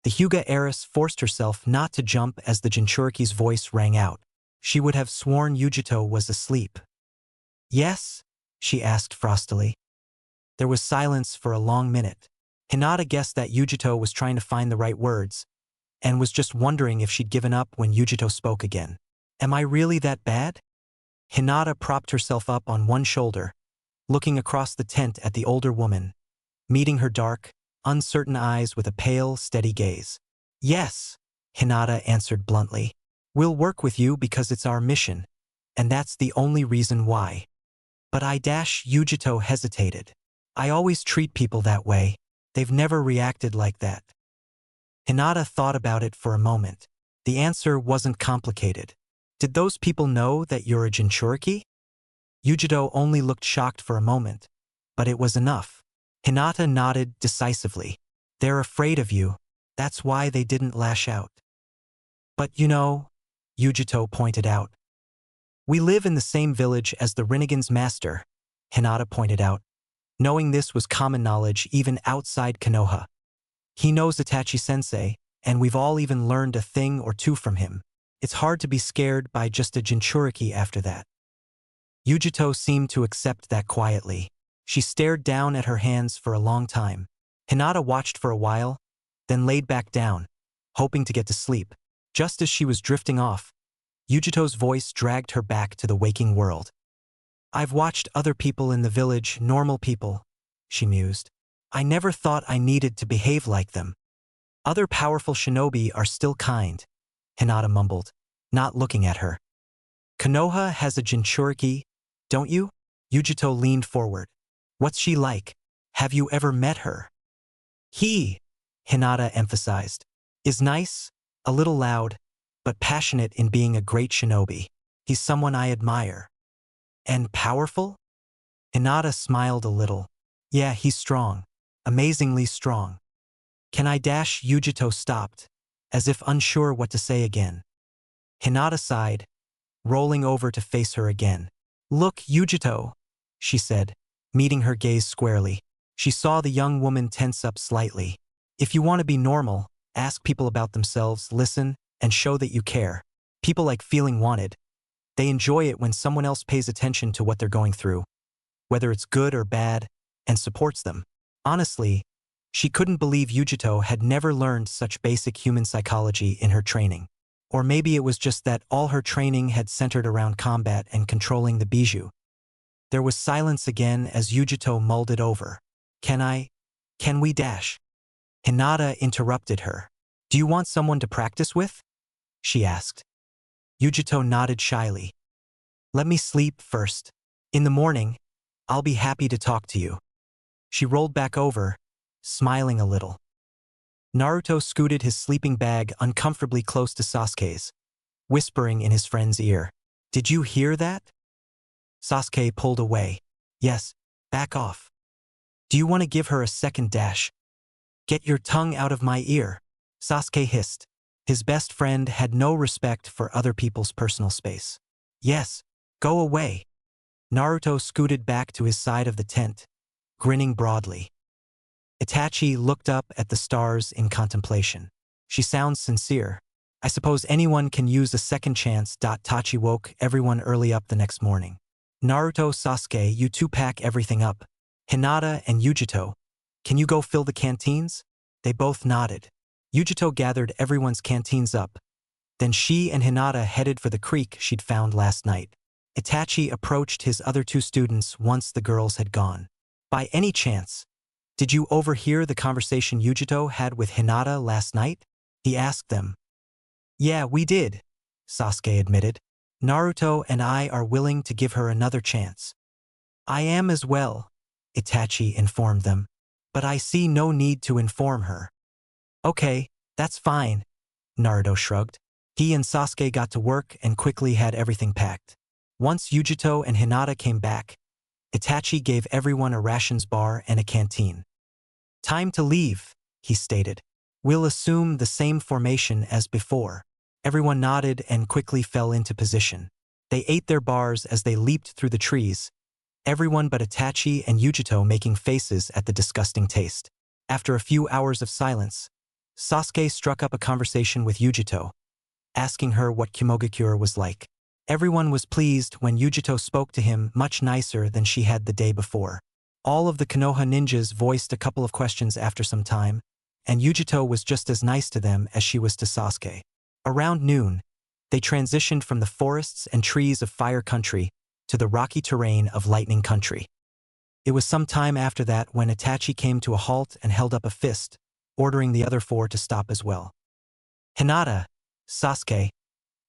S1: The Hyuga heiress forced herself not to jump as the Jinchuriki's voice rang out. She would have sworn Yujito was asleep. "Yes?" she asked frostily. There was silence for a long minute. Hinata guessed that Yujito was trying to find the right words, and was just wondering if she'd given up when Yujito spoke again. "Am I really that bad?" Hinata propped herself up on one shoulder, looking across the tent at the older woman, meeting her dark, uncertain eyes with a pale, steady gaze. "Yes," Hinata answered bluntly. "We'll work with you because it's our mission, and that's the only reason why." "But Yujito hesitated. "I always treat people that way. They've never reacted like that." Hinata thought about it for a moment. The answer wasn't complicated. Did those people know that you're a Jinchuriki? Yujito only looked shocked for a moment, but it was enough. Hinata nodded decisively. They're afraid of you. That's why they didn't lash out. But you know, Yujito pointed out. We live in the same village as the Rinnegan's master, Hinata pointed out. Knowing this was common knowledge even outside Konoha. He knows Itachi-sensei, and we've all even learned a thing or two from him. It's hard to be scared by just a Jinchuriki after that. Yujito seemed to accept that quietly. She stared down at her hands for a long time. Hinata watched for a while, then laid back down, hoping to get to sleep. Just as she was drifting off, Yujito's voice dragged her back to the waking world. I've watched other people in the village, normal people, she mused. I never thought I needed to behave like them. Other powerful shinobi are still kind, Hinata mumbled, not looking at her. Konoha has a Jinchuriki, don't you? Yujito leaned forward. What's she like? Have you ever met her? He, Hinata emphasized, is nice, a little loud, but passionate in being a great shinobi. He's someone I admire. And powerful? Hinata smiled a little. Yeah, he's strong. Amazingly strong. Can I dash? Yujito stopped, as if unsure what to say again. Hinata sighed, rolling over to face her again. Look, Yujito, she said, meeting her gaze squarely. She saw the young woman tense up slightly. If you want to be normal, ask people about themselves, listen, and show that you care. People like feeling wanted. They enjoy it when someone else pays attention to what they're going through, whether it's good or bad, and supports them. Honestly, she couldn't believe Yujito had never learned such basic human psychology in her training. Or maybe it was just that all her training had centered around combat and controlling the bijou. There was silence again as Yujito mulled it over. Can we dash? Hinata interrupted her. Do you want someone to practice with? She asked. Yujito nodded shyly. Let me sleep first. In the morning, I'll be happy to talk to you. She rolled back over, smiling a little. Naruto scooted his sleeping bag uncomfortably close to Sasuke's, whispering in his friend's ear. Did you hear that? Sasuke pulled away. Yes, back off. Do you want to give her a second dash? Get your tongue out of my ear, Sasuke hissed. His best friend had no respect for other people's personal space. Yes, go away. Naruto scooted back to his side of the tent, grinning broadly. Itachi looked up at the stars in contemplation. She sounds sincere. I suppose anyone can use a second chance. Tachi woke everyone early up the next morning. Naruto, Sasuke, you two pack everything up. Hinata and Yujito, can you go fill the canteens? They both nodded. Yujito gathered everyone's canteens up. Then she and Hinata headed for the creek she'd found last night. Itachi approached his other two students once the girls had gone. By any chance, did you overhear the conversation Yujito had with Hinata last night? He asked them. Yeah, we did, Sasuke admitted. Naruto and I are willing to give her another chance. I am as well, Itachi informed them. But I see no need to inform her. Okay, that's fine, Naruto shrugged. He and Sasuke got to work and quickly had everything packed. Once Yujito and Hinata came back, Itachi gave everyone a rations bar and a canteen. Time to leave, he stated. We'll assume the same formation as before. Everyone nodded and quickly fell into position. They ate their bars as they leaped through the trees, everyone but Itachi and Yujito making faces at the disgusting taste. After a few hours of silence, Sasuke struck up a conversation with Yujito, asking her what Kimogakure was like. Everyone was pleased when Yujito spoke to him much nicer than she had the day before. All of the Konoha ninjas voiced a couple of questions after some time, and Yujito was just as nice to them as she was to Sasuke. Around noon, they transitioned from the forests and trees of Fire Country to the rocky terrain of Lightning Country. It was some time after that when Itachi came to a halt and held up a fist, ordering the other four to stop as well. Hinata, Sasuke,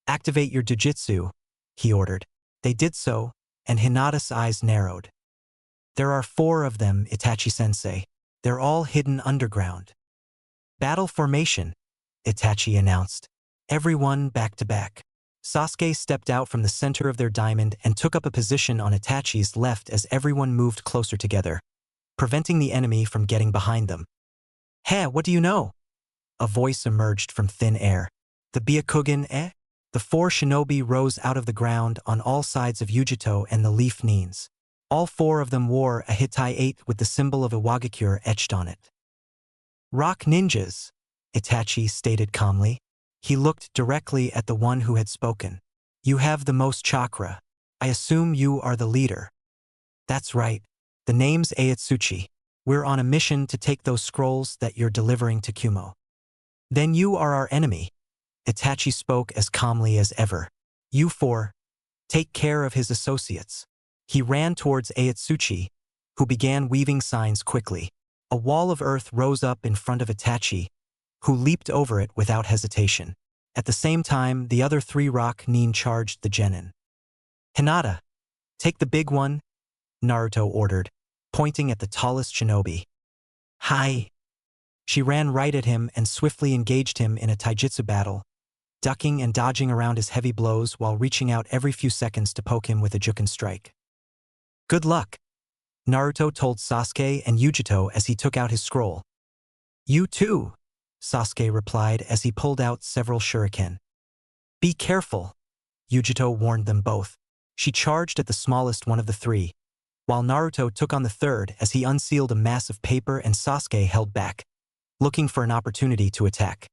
S1: activate your jujitsu, he ordered. They did so, and Hinata's eyes narrowed. There are 4 of them, Itachi-sensei. They're all hidden underground. Battle formation, Itachi announced. Everyone back to back. Sasuke stepped out from the center of their diamond and took up a position on Itachi's left as everyone moved closer together, preventing the enemy from getting behind them. Hey, what do you know? A voice emerged from thin air. The Byakugan, eh? The four shinobi rose out of the ground on all sides of Yujito and the Leaf Nines. All four of them wore a Hitai 8 with the symbol of Iwagakure etched on it. Rock ninjas, Itachi stated calmly. He looked directly at the one who had spoken. You have the most chakra. I assume you are the leader. That's right. The name's Aitsuchi. We're on a mission to take those scrolls that you're delivering to Kumo. Then you are our enemy. Itachi spoke as calmly as ever. You four, take care of his associates. He ran towards Aitsuchi, who began weaving signs quickly. A wall of earth rose up in front of Itachi, who leaped over it without hesitation. At the same time, the other three rock nin charged the genin. Hinata, take the big one, Naruto ordered, pointing at the tallest shinobi. Hi. She ran right at him and swiftly engaged him in a taijutsu battle, ducking and dodging around his heavy blows while reaching out every few seconds to poke him with a juken strike. Good luck, Naruto told Sasuke and Yujito as he took out his scroll. You too, Sasuke replied as he pulled out several shuriken. Be careful, Yujito warned them both. She charged at the smallest one of the three, while Naruto took on the third as he unsealed a mass of paper and Sasuke held back, looking for an opportunity to attack.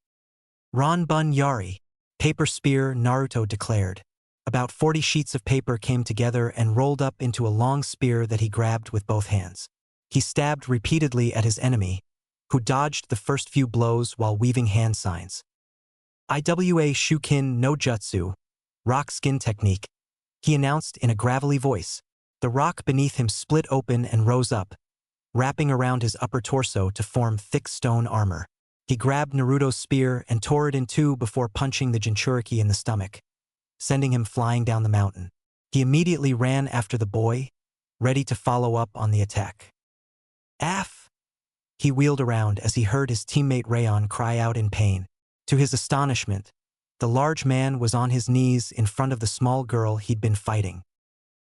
S1: Ranbun Yari, paper spear, Naruto declared. About 40 sheets of paper came together and rolled up into a long spear that he grabbed with both hands. He stabbed repeatedly at his enemy, who dodged the first few blows while weaving hand signs. Iwa Shukin no Jutsu, rock skin technique, he announced in a gravelly voice. The rock beneath him split open and rose up, wrapping around his upper torso to form thick stone armor. He grabbed Naruto's spear and tore it in two before punching the Jinchuriki in the stomach, sending him flying down the mountain. He immediately ran after the boy, ready to follow up on the attack. Aff! He wheeled around as he heard his teammate Rayon cry out in pain. To his astonishment, the large man was on his knees in front of the small girl he'd been fighting.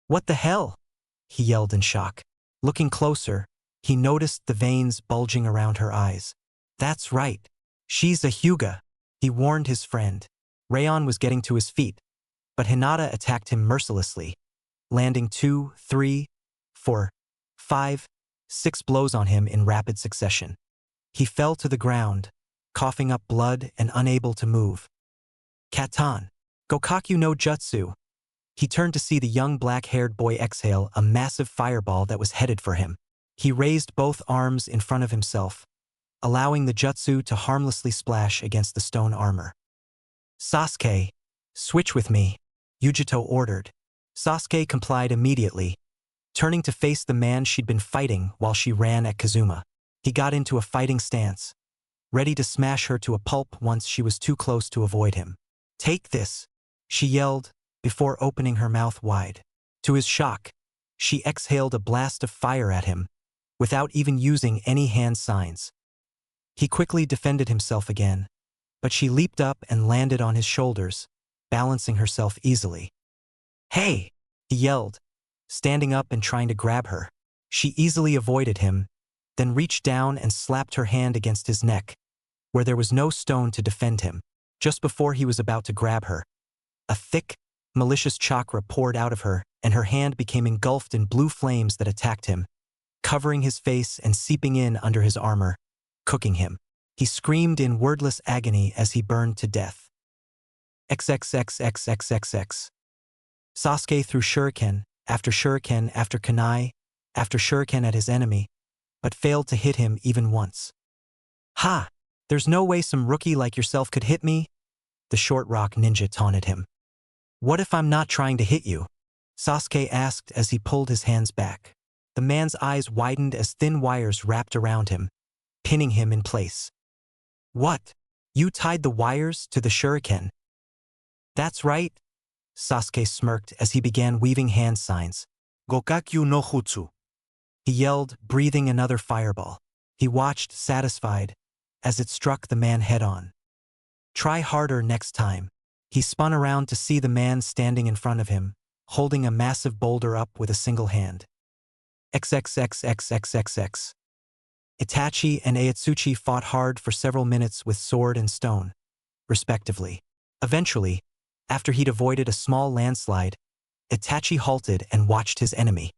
S1: What the hell? He yelled in shock. Looking closer, he noticed the veins bulging around her eyes. That's right. She's a Hyuga, he warned his friend. Rayon was getting to his feet, but Hinata attacked him mercilessly, landing 2, 3, 4, 5, 6 blows on him in rapid succession. He fell to the ground, coughing up blood and unable to move. Katan, Gokakyu no Jutsu. He turned to see the young black-haired boy exhale a massive fireball that was headed for him. He raised both arms in front of himself, allowing the jutsu to harmlessly splash against the stone armor. Sasuke, switch with me, Yujito ordered. Sasuke complied immediately, turning to face the man she'd been fighting while she ran at Kazuma. He got into a fighting stance, ready to smash her to a pulp once she was too close to avoid him. Take this, she yelled, before opening her mouth wide. To his shock, she exhaled a blast of fire at him, without even using any hand signs. He quickly defended himself again, but she leaped up and landed on his shoulders, balancing herself easily. Hey! He yelled, standing up and trying to grab her. She easily avoided him, then reached down and slapped her hand against his neck, where there was no stone to defend him. Just before he was about to grab her, a thick, malicious chakra poured out of her, and her hand became engulfed in blue flames that attacked him, covering his face and seeping in under his armor, cooking him. He screamed in wordless agony as he burned to death. XXXXXXX. Sasuke threw shuriken after kunai, after shuriken at his enemy, but failed to hit him even once. Ha! There's no way some rookie like yourself could hit me? The short rock ninja taunted him. What if I'm not trying to hit you? Sasuke asked as he pulled his hands back. The man's eyes widened as thin wires wrapped around him, pinning him in place. What? You tied the wires to the shuriken? That's right, Sasuke smirked as he began weaving hand signs.
S2: Gokakyu no Jutsu.
S1: He yelled, breathing another fireball. He watched, satisfied, as it struck the man head-on. Try harder next time. He spun around to see the man standing in front of him, holding a massive boulder up with a single hand. XXXXXXX. Itachi and Ayatsuchi fought hard for several minutes with sword and stone, respectively. Eventually, after he'd avoided a small landslide, Itachi halted and watched his enemy.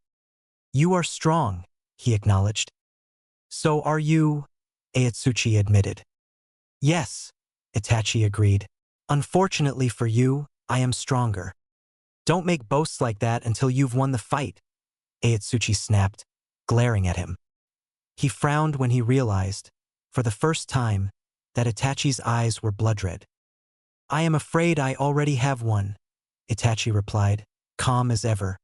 S1: "You are strong," he acknowledged. "So are you," Ayatsuchi admitted. "Yes," Itachi agreed. "Unfortunately for you, I am stronger." "Don't make boasts like that until you've won the fight," Ayatsuchi snapped, glaring at him. He frowned when he realized, for the first time, that Itachi's eyes were blood-red. "I am afraid I already have one," Itachi replied, calm as ever.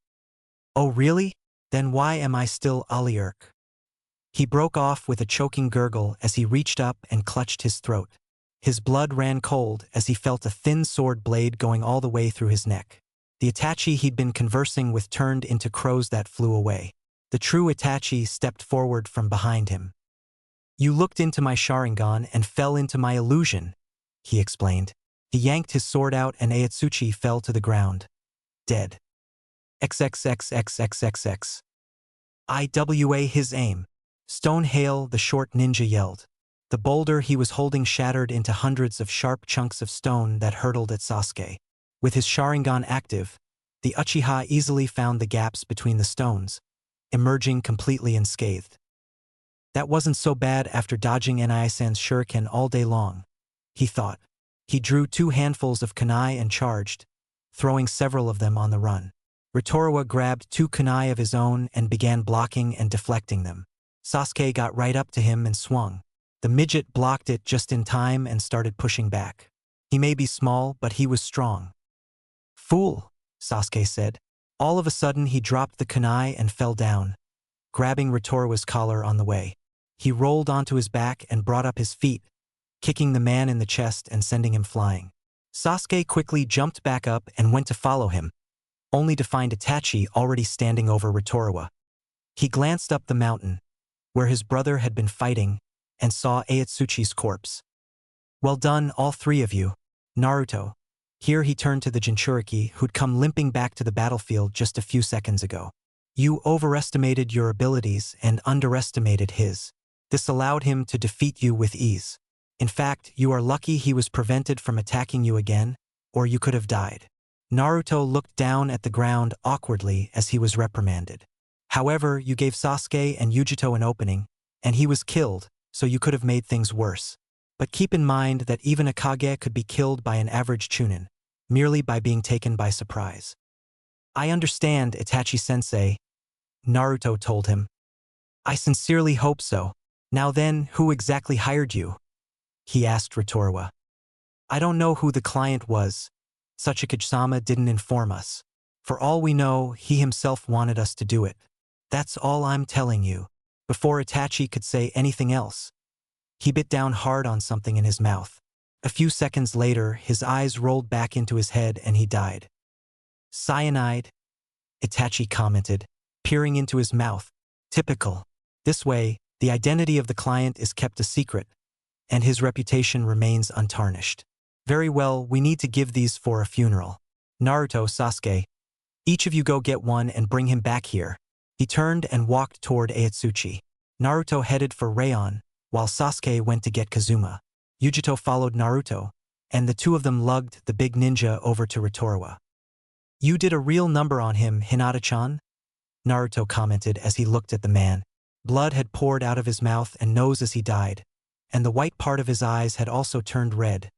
S1: "Oh really? Then why am I still Aliurk?" He broke off with a choking gurgle as he reached up and clutched his throat. His blood ran cold as he felt a thin sword blade going all the way through his neck. The Itachi he'd been conversing with turned into crows that flew away. The true Itachi stepped forward from behind him. "You looked into my Sharingan and fell into my illusion," he explained. He yanked his sword out and Ayatsuchi fell to the ground. Dead. XXXXXXX. IWA his aim. "Stone hail," the short ninja yelled. The boulder he was holding shattered into hundreds of sharp chunks of stone that hurtled at Sasuke. With his Sharingan active, the Uchiha easily found the gaps between the stones, emerging completely unscathed. That wasn't so bad after dodging Nai-san's shuriken all day long, he thought. He drew 2 handfuls of kunai and charged, throwing several of them on the run. Ritorowa grabbed 2 kunai of his own and began blocking and deflecting them. Sasuke got right up to him and swung. The midget blocked it just in time and started pushing back. He may be small, but he was strong. "Fool," Sasuke said. All of a sudden he dropped the kunai and fell down, grabbing Ritorowa's collar on the way. He rolled onto his back and brought up his feet, kicking the man in the chest and sending him flying. Sasuke quickly jumped back up and went to follow him, only to find Itachi already standing over Ritorowa. He glanced up the mountain, where his brother had been fighting, and saw Ayatsuchi's corpse. "Well done, all 3 of you, Naruto." Here he turned to the Jinchuriki who'd come limping back to the battlefield just a few seconds ago. "You overestimated your abilities and underestimated his. This allowed him to defeat you with ease. In fact, you are lucky he was prevented from attacking you again, or you could have died." Naruto looked down at the ground awkwardly as he was reprimanded. "However, you gave Sasuke and Yujito an opening, and he was killed, so you could have made things worse. But keep in mind that even a Kage could be killed by an average Chunin, merely by being taken by surprise." "I understand, Itachi-sensei," Naruto told him. "I sincerely hope so. Now then, who exactly hired you?" he asked Ritorowa. "I don't know who the client was. Sachikage-sama didn't inform us. For all we know, he himself wanted us to do it. That's all I'm telling you." Before Itachi could say anything else, he bit down hard on something in his mouth. A few seconds later, his eyes rolled back into his head and he died. "Cyanide," Itachi commented, peering into his mouth. "Typical. This way, the identity of the client is kept a secret, and his reputation remains untarnished." "Very well, we need to give these for a funeral. Naruto, Sasuke, each of you go get one and bring him back here." He turned and walked toward Ayatsuchi. Naruto headed for Rayon, while Sasuke went to get Kazuma. Yujito followed Naruto, and the 2 of them lugged the big ninja over to Ritorowa. "You did a real number on him, Hinata-chan," Naruto commented as he looked at the man. Blood had poured out of his mouth and nose as he died, and the white part of his eyes had also turned red,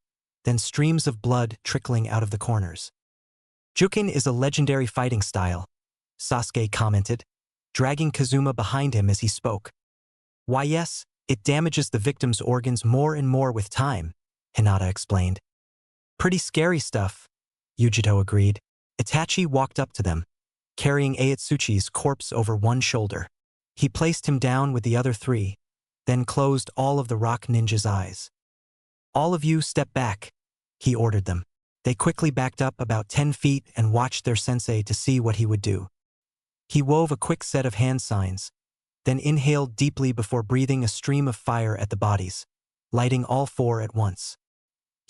S1: then streams of blood trickling out of the corners. "Jukin is a legendary fighting style," Sasuke commented, dragging Kazuma behind him as he spoke. "Why yes, it damages the victim's organs more and more with time," Hinata explained. "Pretty scary stuff," Yujito agreed. Itachi walked up to them, carrying Ayatsuchi's corpse over one shoulder. He placed him down with the other 3, then closed all of the rock ninja's eyes. "All of you step back," he ordered them. They quickly backed up about 10 feet and watched their sensei to see what he would do. He wove a quick set of hand signs, then inhaled deeply before breathing a stream of fire at the bodies, lighting all 4 at once.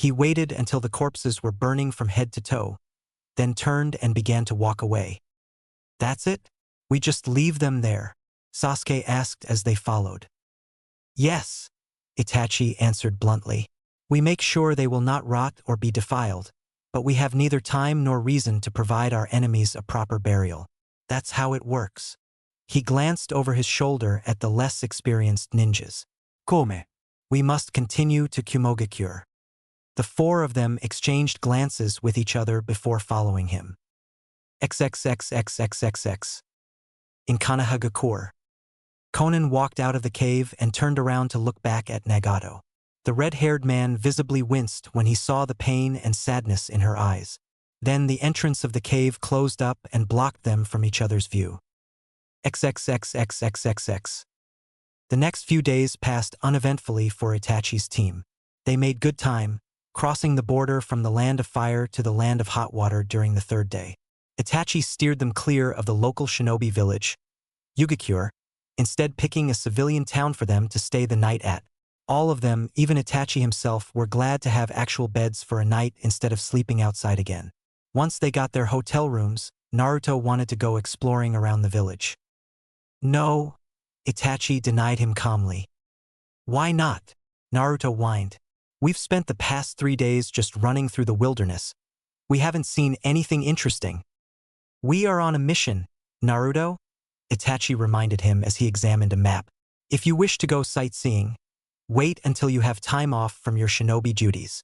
S1: He waited until the corpses were burning from head to toe, then turned and began to walk away. That's it? We just leave them there? Sasuke asked as they followed. Yes, Itachi answered bluntly. We make sure they will not rot or be defiled, but we have neither time nor reason to provide our enemies a proper burial. That's how it works. He glanced over his shoulder at the less experienced ninjas.
S3: Come.
S1: We must continue to Kumogakure. The four of them exchanged glances with each other before following him. XXXXXXX. In Kanahagakure. Konan walked out of the cave and turned around to look back at Nagato. The red-haired man visibly winced when he saw the pain and sadness in her eyes. Then the entrance of the cave closed up and blocked them from each other's view. XXXXXXX. The next few days passed uneventfully for Itachi's team. They made good time, crossing the border from the land of fire to the land of hot water during the third day. Itachi steered them clear of the local shinobi village, Yugakure, instead picking a civilian town for them to stay the night at. All of them, even Itachi himself, were glad to have actual beds for a night instead of sleeping outside again. Once they got their hotel rooms, Naruto wanted to go exploring around the village. No, Itachi denied him calmly. Why not? Naruto whined. We've spent the past 3 days just running through the wilderness. We haven't seen anything interesting. We are on a mission, Naruto, Itachi reminded him as he examined a map. If you wish to go sightseeing, wait until you have time off from your shinobi duties.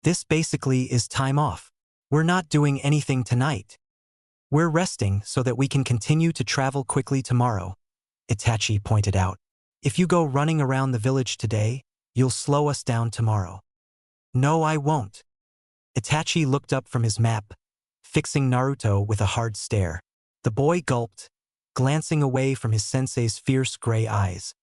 S1: This basically is time off. We're not doing anything tonight. We're resting so that we can continue to travel quickly tomorrow, Itachi pointed out. If you go running around the village today, you'll slow us down tomorrow. No, I won't. Itachi looked up from his map, fixing Naruto with a hard stare. The boy gulped, glancing away from his sensei's fierce gray eyes.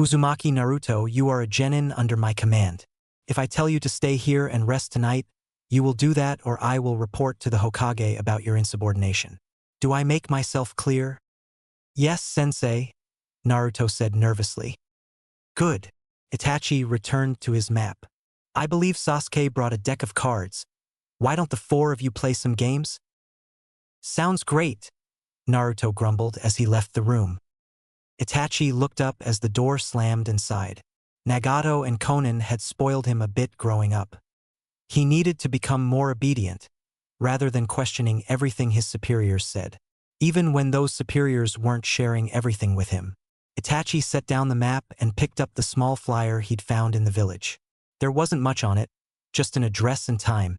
S1: Uzumaki Naruto, you are a genin under my command. If I tell you to stay here and rest tonight, you will do that or I will report to the Hokage about your insubordination. Do I make myself clear? Yes, sensei, Naruto said nervously. Good. Itachi returned to his map. I believe Sasuke brought a deck of cards. Why don't the four of you play some games? Sounds great, Naruto grumbled as he left the room. Itachi looked up as the door slammed and sighed. Nagato and Konan had spoiled him a bit growing up. He needed to become more obedient, rather than questioning everything his superiors said, even when those superiors weren't sharing everything with him. Itachi set down the map and picked up the small flyer he'd found in the village. There wasn't much on it, just an address and time,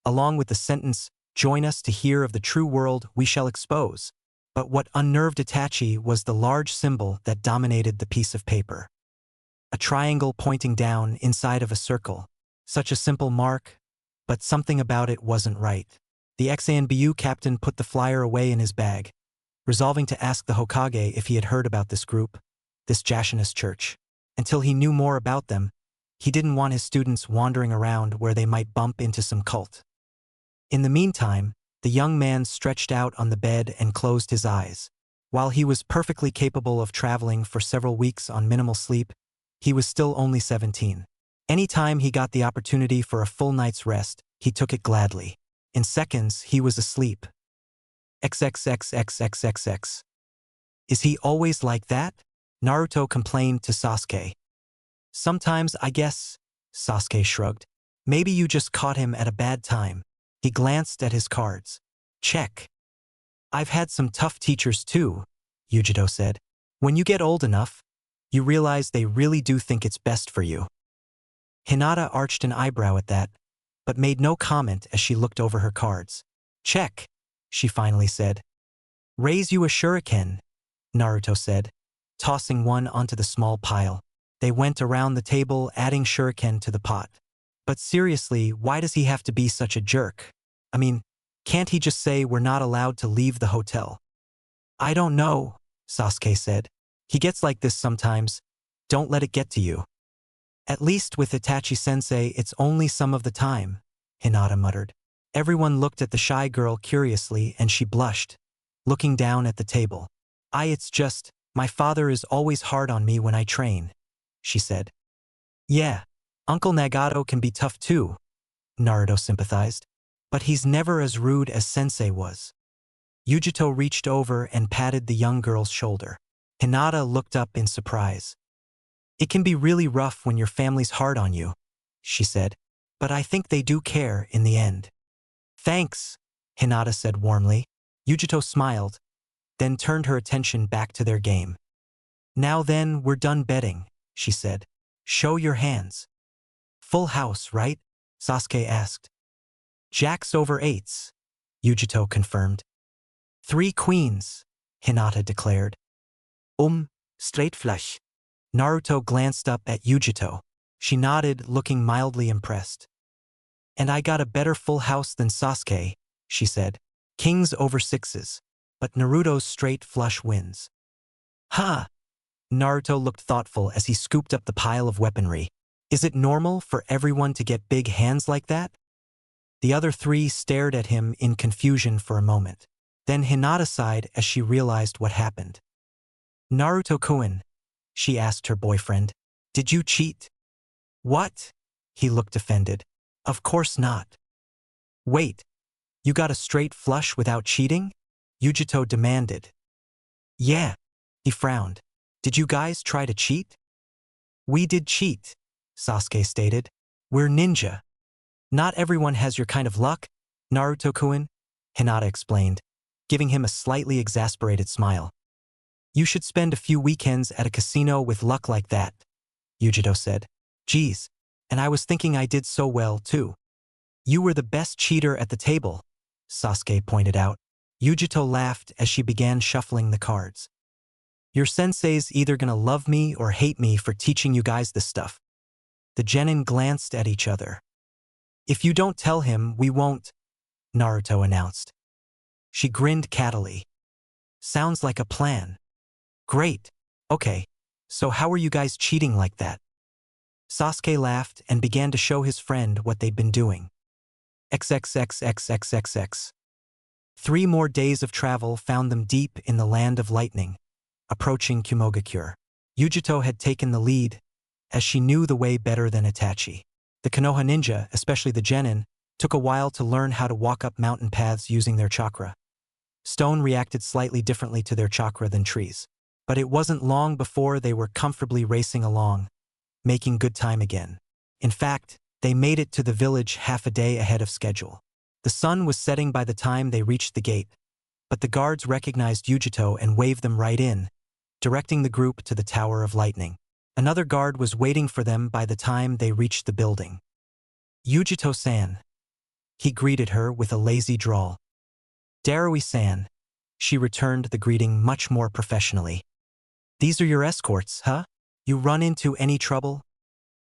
S1: along with the sentence, "Join us to hear of the true world we shall expose." But what unnerved Itachi was the large symbol that dominated the piece of paper. A triangle pointing down inside of a circle. Such a simple mark, but something about it wasn't right. The XANBU captain put the flyer away in his bag, resolving to ask the Hokage if he had heard about this group, this Jashinist church. Until he knew more about them, he didn't want his students wandering around where they might bump into some cult. In the meantime, the young man stretched out on the bed and closed his eyes. While he was perfectly capable of traveling for several weeks on minimal sleep, he was still only 17. Anytime he got the opportunity for a full night's rest, he took it gladly. In seconds, he was asleep. XXXXXXX. Is he always like that? Naruto complained to Sasuke. Sometimes, I guess, Sasuke shrugged. Maybe you just caught him at a bad time. He glanced at his cards. Check. I've had some tough teachers too, Yujito said. When you get old enough, you realize they really do think it's best for you. Hinata arched an eyebrow at that, but made no comment as she looked over her cards. Check, she finally said. Raise you a shuriken, Naruto said, tossing one onto the small pile. They went around the table adding shuriken to the pot. But seriously, why does he have to be such a jerk? I mean, can't he just say we're not allowed to leave the hotel? I don't know, Sasuke said. He gets like this sometimes. Don't let it get to you. At least with Itachi-sensei, it's only some of the time, Hinata muttered. Everyone looked at the shy girl curiously and she blushed, looking down at the table. It's just, my father is always hard on me when I train, she said. Yeah, Uncle Nagato can be tough too, Naruto sympathized. But he's never as rude as Sensei was. Yujito reached over and patted the young girl's shoulder. Hinata looked up in surprise. It can be really rough when your family's hard on you, she said, but I think they do care in the end. Thanks, Hinata said warmly. Yujito smiled, then turned her attention back to their game. Now then, we're done betting, she said. Show your hands. Full house, right? Sasuke asked. Jacks over eights, Yujito confirmed. 3 queens, Hinata declared. Straight flush. Naruto glanced up at Yujito. She nodded, looking mildly impressed. And I got a better full house than Sasuke, she said. Kings over sixes, but Naruto's straight flush wins. Ha! Naruto looked thoughtful as he scooped up the pile of weaponry. Is it normal for everyone to get big hands like that? The other 3 stared at him in confusion for a moment. Then Hinata sighed as she realized what happened. Naruto-kun, she asked her boyfriend, did you cheat? What? He looked offended. Of course not. Wait, you got a straight flush without cheating? Yujito demanded. Yeah, he frowned. Did you guys try to cheat? We did cheat, Sasuke stated. We're ninja. Not everyone has your kind of luck, Naruto-kun, Hinata explained, giving him a slightly exasperated smile. You should spend a few weekends at a casino with luck like that, Yujito said. Geez, and I was thinking I did so well, too. You were the best cheater at the table, Sasuke pointed out. Yujito laughed as she began shuffling the cards. Your sensei's either gonna love me or hate me for teaching you guys this stuff. The genin glanced at each other. If you don't tell him, we won't, Naruto announced. She grinned cattily. Sounds like a plan. Great. Okay, so how are you guys cheating like that? Sasuke laughed and began to show his friend what they'd been doing. XXXXXXX. 3 more days of travel found them deep in the land of lightning, approaching Kumogakure. Yujito had taken the lead, as she knew the way better than Itachi. The Konoha ninja, especially the genin, took a while to learn how to walk up mountain paths using their chakra. Stone reacted slightly differently to their chakra than trees. But it wasn't long before they were comfortably racing along, making good time again. In fact, they made it to the village half a day ahead of schedule. The sun was setting by the time they reached the gate, but the guards recognized Yujito and waved them right in, directing the group to the Tower of Lightning. Another guard was waiting for them by the time they reached the building. Yujito-san. He greeted her with a lazy drawl. Darui-san. She returned the greeting much more professionally. These are your escorts, huh? You run into any trouble?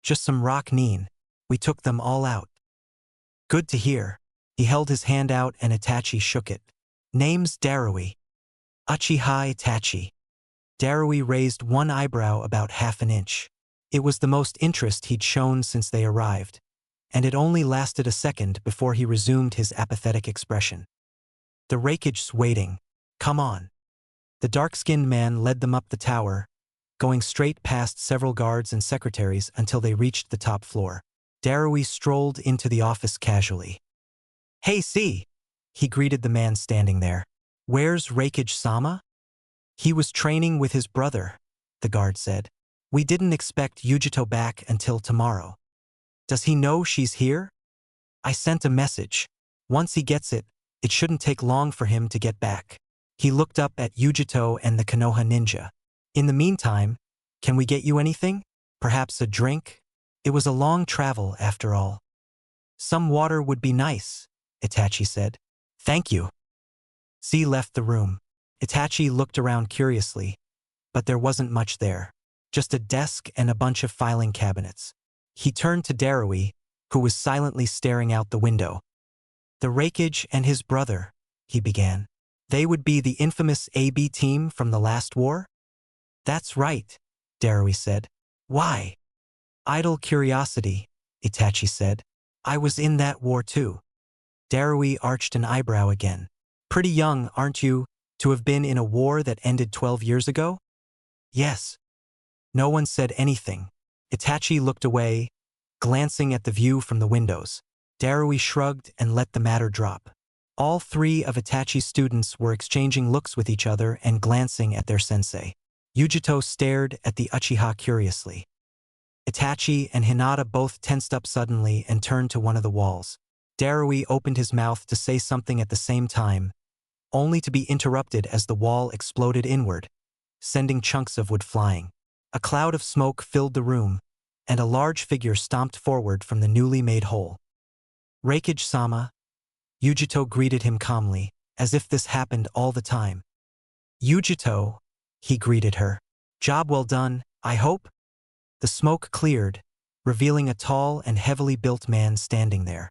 S1: Just some rock nin. We took them all out. Good to hear. He held his hand out and Itachi shook it. Name's Darui. Uchiha Itachi. Darui raised one eyebrow about half an inch. It was the most interest he'd shown since they arrived, and it only lasted a second before he resumed his apathetic expression. The rakeage's waiting. Come on. The dark-skinned man led them up the tower, going straight past several guards and secretaries until they reached the top floor. Darui strolled into the office casually. Hey, see! He greeted the man standing there. Where's Raikage-sama? He was training with his brother, the guard said. We didn't expect Yujito back until tomorrow. Does he know she's here? I sent a message. Once he gets it, it shouldn't take long for him to get back. He looked up at Yujito and the Konoha ninja. In the meantime, can we get you anything? Perhaps a drink? It was a long travel, after all. Some water would be nice, Itachi said. Thank you. Z left the room. Itachi looked around curiously, but there wasn't much there. Just a desk and a bunch of filing cabinets. He turned to Darui, who was silently staring out the window. The Raikage and his brother, he began. They would be the infamous AB team from the last war? That's right, Darui said. Why? Idle curiosity, Itachi said. I was in that war too. Darui arched an eyebrow again. Pretty young, aren't you, to have been in a war that ended 12 years ago? Yes. No one said anything. Itachi looked away, glancing at the view from the windows. Darui shrugged and let the matter drop. All three of Itachi's students were exchanging looks with each other and glancing at their sensei. Yujito stared at the Uchiha curiously. Itachi and Hinata both tensed up suddenly and turned to one of the walls. Darui opened his mouth to say something at the same time, only to be interrupted as the wall exploded inward, sending chunks of wood flying. A cloud of smoke filled the room, and a large figure stomped forward from the newly made hole. Reikage-sama, Yujito greeted him calmly, as if this happened all the time. Yujito, he greeted her. Job well done, I hope? The smoke cleared, revealing a tall and heavily built man standing there.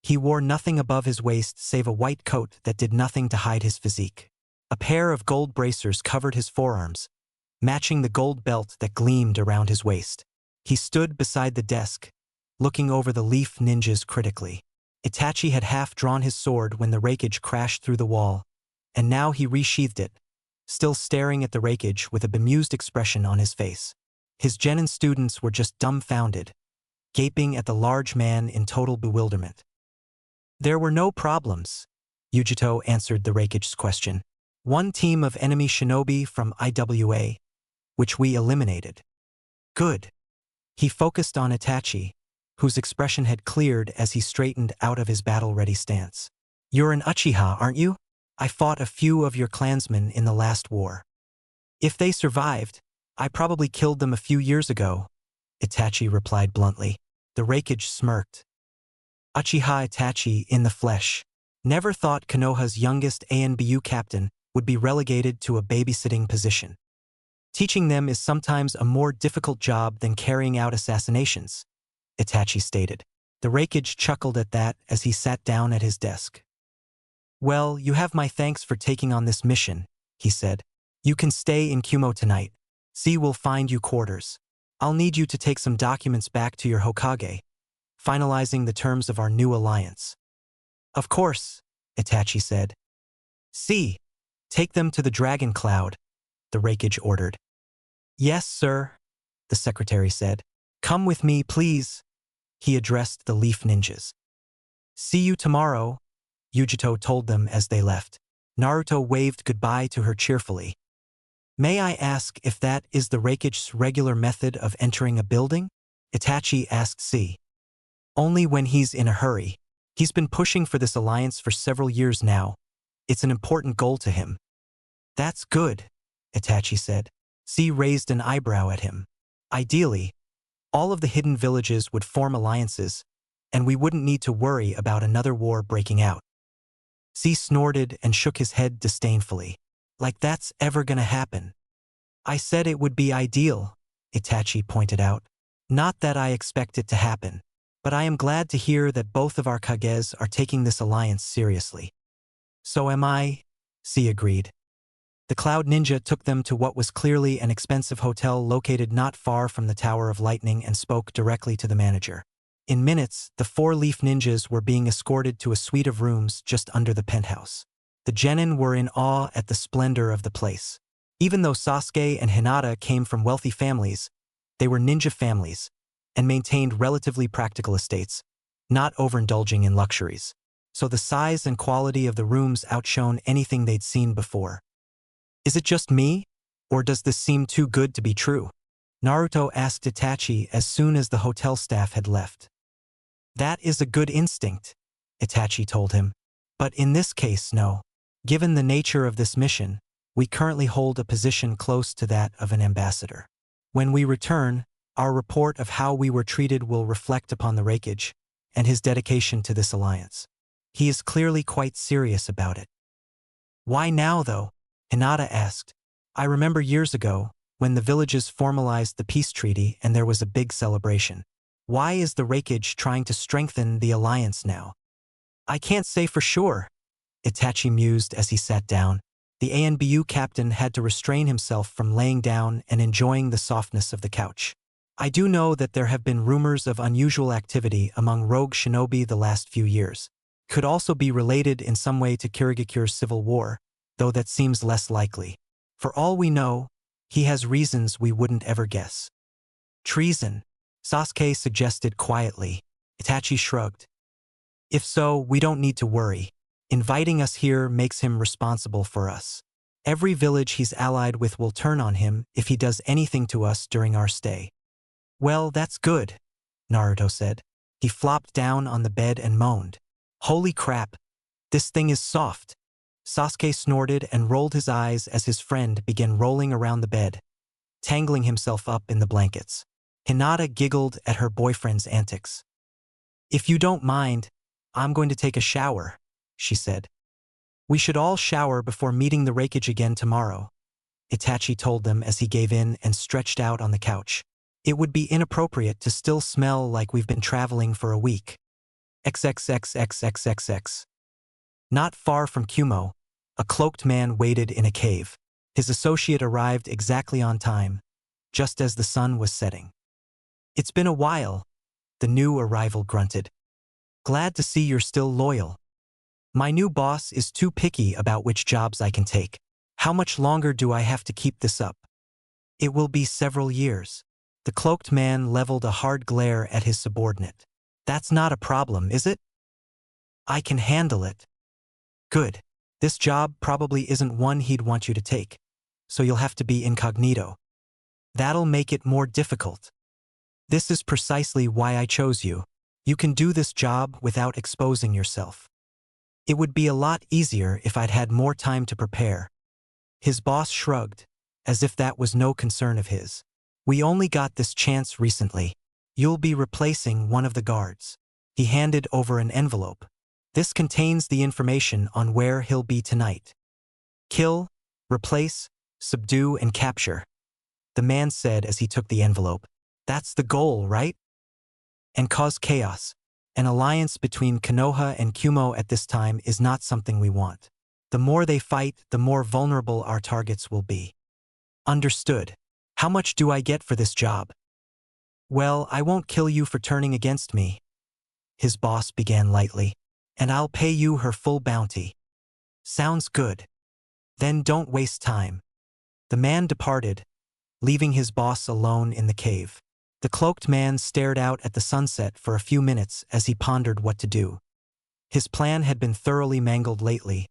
S1: He wore nothing above his waist save a white coat that did nothing to hide his physique. A pair of gold bracers covered his forearms, matching the gold belt that gleamed around his waist. He stood beside the desk, looking over the leaf ninjas critically. Itachi had half drawn his sword when the Reikage crashed through the wall, and now he resheathed it, still staring at the Reikage with a bemused expression on his face. His genin students were just dumbfounded, gaping at the large man in total bewilderment. There were no problems, Yujito answered the Reikage's question. One team of enemy shinobi from IWA, which we eliminated. Good. He focused on Itachi, whose expression had cleared as he straightened out of his battle-ready stance. You're an Uchiha, aren't you? I fought a few of your clansmen in the last war. If they survived, I probably killed them a few years ago, Itachi replied bluntly. The Reikage smirked. Uchiha Itachi in the flesh. Never thought Konoha's youngest ANBU captain would be relegated to a babysitting position. Teaching them is sometimes a more difficult job than carrying out assassinations, Itachi stated. The Reikage chuckled at that as he sat down at his desk. Well, you have my thanks for taking on this mission, he said. You can stay in Kumo tonight. Z will find you quarters. I'll need you to take some documents back to your Hokage, finalizing the terms of our new alliance. Of course, Itachi said. C. Take them to the Dragon Cloud, the Reikage ordered. Yes, sir, the secretary said. Come with me, please, he addressed the leaf ninjas. See you tomorrow, Yujito told them as they left. Naruto waved goodbye to her cheerfully. May I ask if that is the Reikage's regular method of entering a building? Itachi asked C. Only when he's in a hurry. He's been pushing for this alliance for several years now. It's an important goal to him. That's good, Itachi said. C raised an eyebrow at him. Ideally, all of the hidden villages would form alliances, and we wouldn't need to worry about another war breaking out. C snorted and shook his head disdainfully. Like that's ever gonna happen. I said it would be ideal, Itachi pointed out. Not that I expect it to happen, but I am glad to hear that both of our Kages are taking this alliance seriously. So am I, C agreed. The Cloud Ninja took them to what was clearly an expensive hotel located not far from the Tower of Lightning and spoke directly to the manager. In minutes, the 4 leaf ninjas were being escorted to a suite of rooms just under the penthouse. The genin were in awe at the splendor of the place. Even though Sasuke and Hinata came from wealthy families, they were ninja families and maintained relatively practical estates, not overindulging in luxuries. So the size and quality of the rooms outshone anything they'd seen before. Is it just me, or does this seem too good to be true? Naruto asked Itachi as soon as the hotel staff had left. That is a good instinct, Itachi told him. But in this case, no. Given the nature of this mission, we currently hold a position close to that of an ambassador. When we return, our report of how we were treated will reflect upon the Reikage and his dedication to this alliance. He is clearly quite serious about it. Why now, though? Hinata asked. I remember years ago, when the villages formalized the peace treaty and there was a big celebration. Why is the Reikage trying to strengthen the alliance now? I can't say for sure, Itachi mused as he sat down. The ANBU captain had to restrain himself from laying down and enjoying the softness of the couch. I do know that there have been rumors of unusual activity among rogue shinobi the last few years. Could also be related in some way to Kirigakure's civil war, though that seems less likely. For all we know, he has reasons we wouldn't ever guess. Treason, Sasuke suggested quietly. Itachi shrugged. If so, we don't need to worry. Inviting us here makes him responsible for us. Every village he's allied with will turn on him if he does anything to us during our stay. Well, that's good, Naruto said. He flopped down on the bed and moaned. Holy crap, this thing is soft. Sasuke snorted and rolled his eyes as his friend began rolling around the bed, tangling himself up in the blankets. Hinata giggled at her boyfriend's antics. If you don't mind, I'm going to take a shower, she said. We should all shower before meeting the Raikage again tomorrow, Itachi told them as he gave in and stretched out on the couch. It would be inappropriate to still smell like we've been traveling for a week. XXXXXXX. Not far from Kumo, a cloaked man waited in a cave. His associate arrived exactly on time, just as the sun was setting. It's been a while, the new arrival grunted. Glad to see you're still loyal. My new boss is too picky about which jobs I can take. How much longer do I have to keep this up? It will be several years. The cloaked man leveled a hard glare at his subordinate. That's not a problem, is it? I can handle it. Good. This job probably isn't one he'd want you to take, so you'll have to be incognito. That'll make it more difficult. This is precisely why I chose you. You can do this job without exposing yourself. It would be a lot easier if I'd had more time to prepare. His boss shrugged, as if that was no concern of his. We only got this chance recently. You'll be replacing one of the guards. He handed over an envelope. This contains the information on where he'll be tonight. Kill, replace, subdue, and capture, the man said as he took the envelope. That's the goal, right? And cause chaos. An alliance between Konoha and Kumo at this time is not something we want. The more they fight, the more vulnerable our targets will be. Understood. How much do I get for this job? Well, I won't kill you for turning against me. His boss began lightly. And I'll pay you her full bounty. Sounds good. Then don't waste time. The man departed, leaving his boss alone in the cave. The cloaked man stared out at the sunset for a few minutes as he pondered what to do. His plan had been thoroughly mangled lately,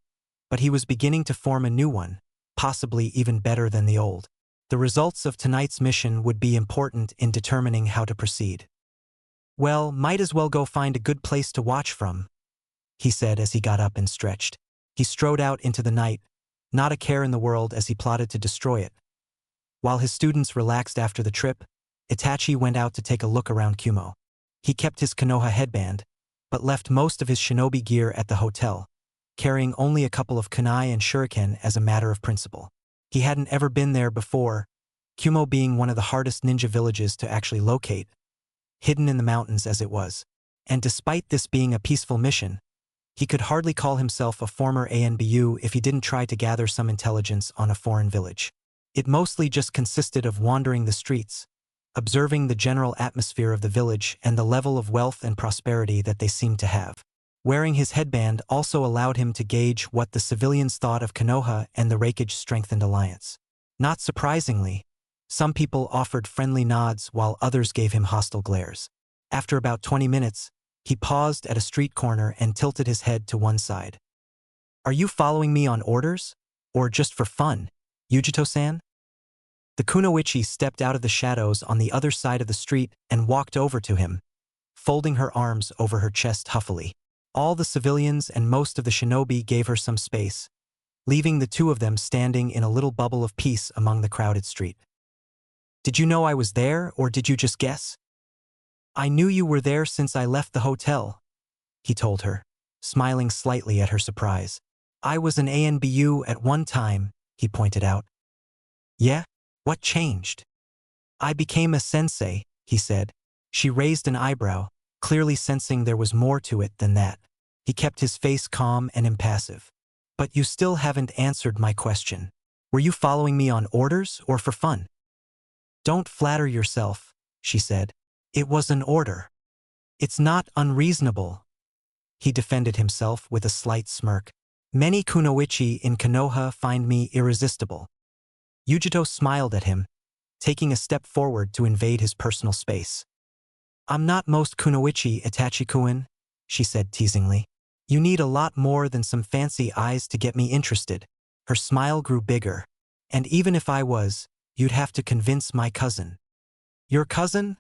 S1: but he was beginning to form a new one, possibly even better than the old. The results of tonight's mission would be important in determining how to proceed. Well, might as well go find a good place to watch from, he said as he got up and stretched. He strode out into the night, not a care in the world as he plotted to destroy it. While his students relaxed after the trip, Itachi went out to take a look around Kumo. He kept his Konoha headband, but left most of his shinobi gear at the hotel, carrying only a couple of kunai and shuriken as a matter of principle. He hadn't ever been there before, Kumo being one of the hardest ninja villages to actually locate, hidden in the mountains as it was. And despite this being a peaceful mission, he could hardly call himself a former ANBU if he didn't try to gather some intelligence on a foreign village. It mostly just consisted of wandering the streets, observing the general atmosphere of the village and the level of wealth and prosperity that they seemed to have. Wearing his headband also allowed him to gauge what the civilians thought of Konoha and the Raikage strengthened alliance. Not surprisingly, some people offered friendly nods while others gave him hostile glares. After about 20 minutes, he paused at a street corner and tilted his head to one side. Are you following me on orders? Or just for fun, Yujito-san? The kunoichi stepped out of the shadows on the other side of the street and walked over to him, folding her arms over her chest huffily. All the civilians and most of the shinobi gave her some space, leaving the two of them standing in a little bubble of peace among the crowded street. Did you know I was there, or did you just guess? I knew you were there since I left the hotel, he told her, smiling slightly at her surprise. I was an ANBU at one time, he pointed out. Yeah? What changed? I became a sensei, he said. She raised an eyebrow, clearly sensing there was more to it than that. He kept his face calm and impassive. But you still haven't answered my question. Were you following me on orders or for fun? Don't flatter yourself, she said. It was an order. It's not unreasonable. He defended himself with a slight smirk. Many kunoichi in Konoha find me irresistible. Yujito smiled at him, taking a step forward to invade his personal space. I'm not most kunoichi Itachi-kun, she said teasingly. You need a lot more than some fancy eyes to get me interested. Her smile grew bigger. And even if I was, you'd have to convince my cousin. Your cousin?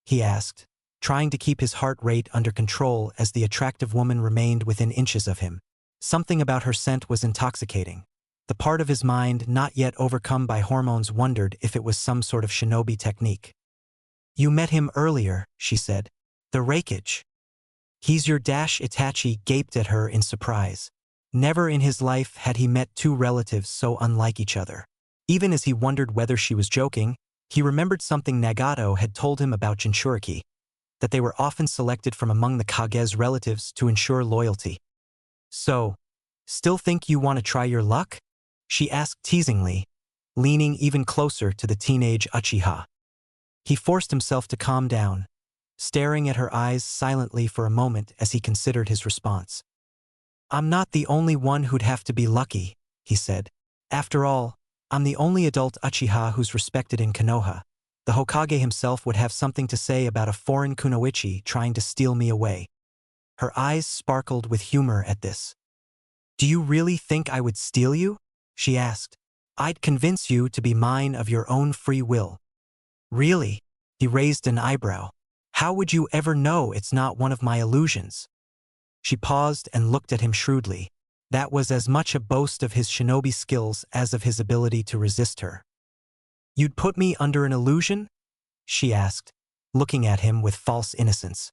S1: He asked, trying to keep his heart rate under control as the attractive woman remained within inches of him. Something about her scent was intoxicating. The part of his mind not yet overcome by hormones wondered if it was some sort of shinobi technique. You met him earlier, she said. The Reikage. He's your dash. Itachi gaped at her in surprise. Never in his life had he met two relatives so unlike each other. Even as he wondered whether she was joking, he remembered something Nagato had told him about Jinchuriki, that they were often selected from among the Kage's relatives to ensure loyalty. So, still think you want to try your luck? She asked teasingly, leaning even closer to the teenage Uchiha. He forced himself to calm down, staring at her eyes silently for a moment as he considered his response. I'm not the only one who'd have to be lucky, he said. After all, I'm the only adult Uchiha who's respected in Konoha. The Hokage himself would have something to say about a foreign kunoichi trying to steal me away. Her eyes sparkled with humor at this. Do you really think I would steal you? She asked. I'd convince you to be mine of your own free will. Really? He raised an eyebrow. How would you ever know it's not one of my illusions? She paused and looked at him shrewdly. That was as much a boast of his shinobi skills as of his ability to resist her. You'd put me under an illusion? She asked, looking at him with false innocence.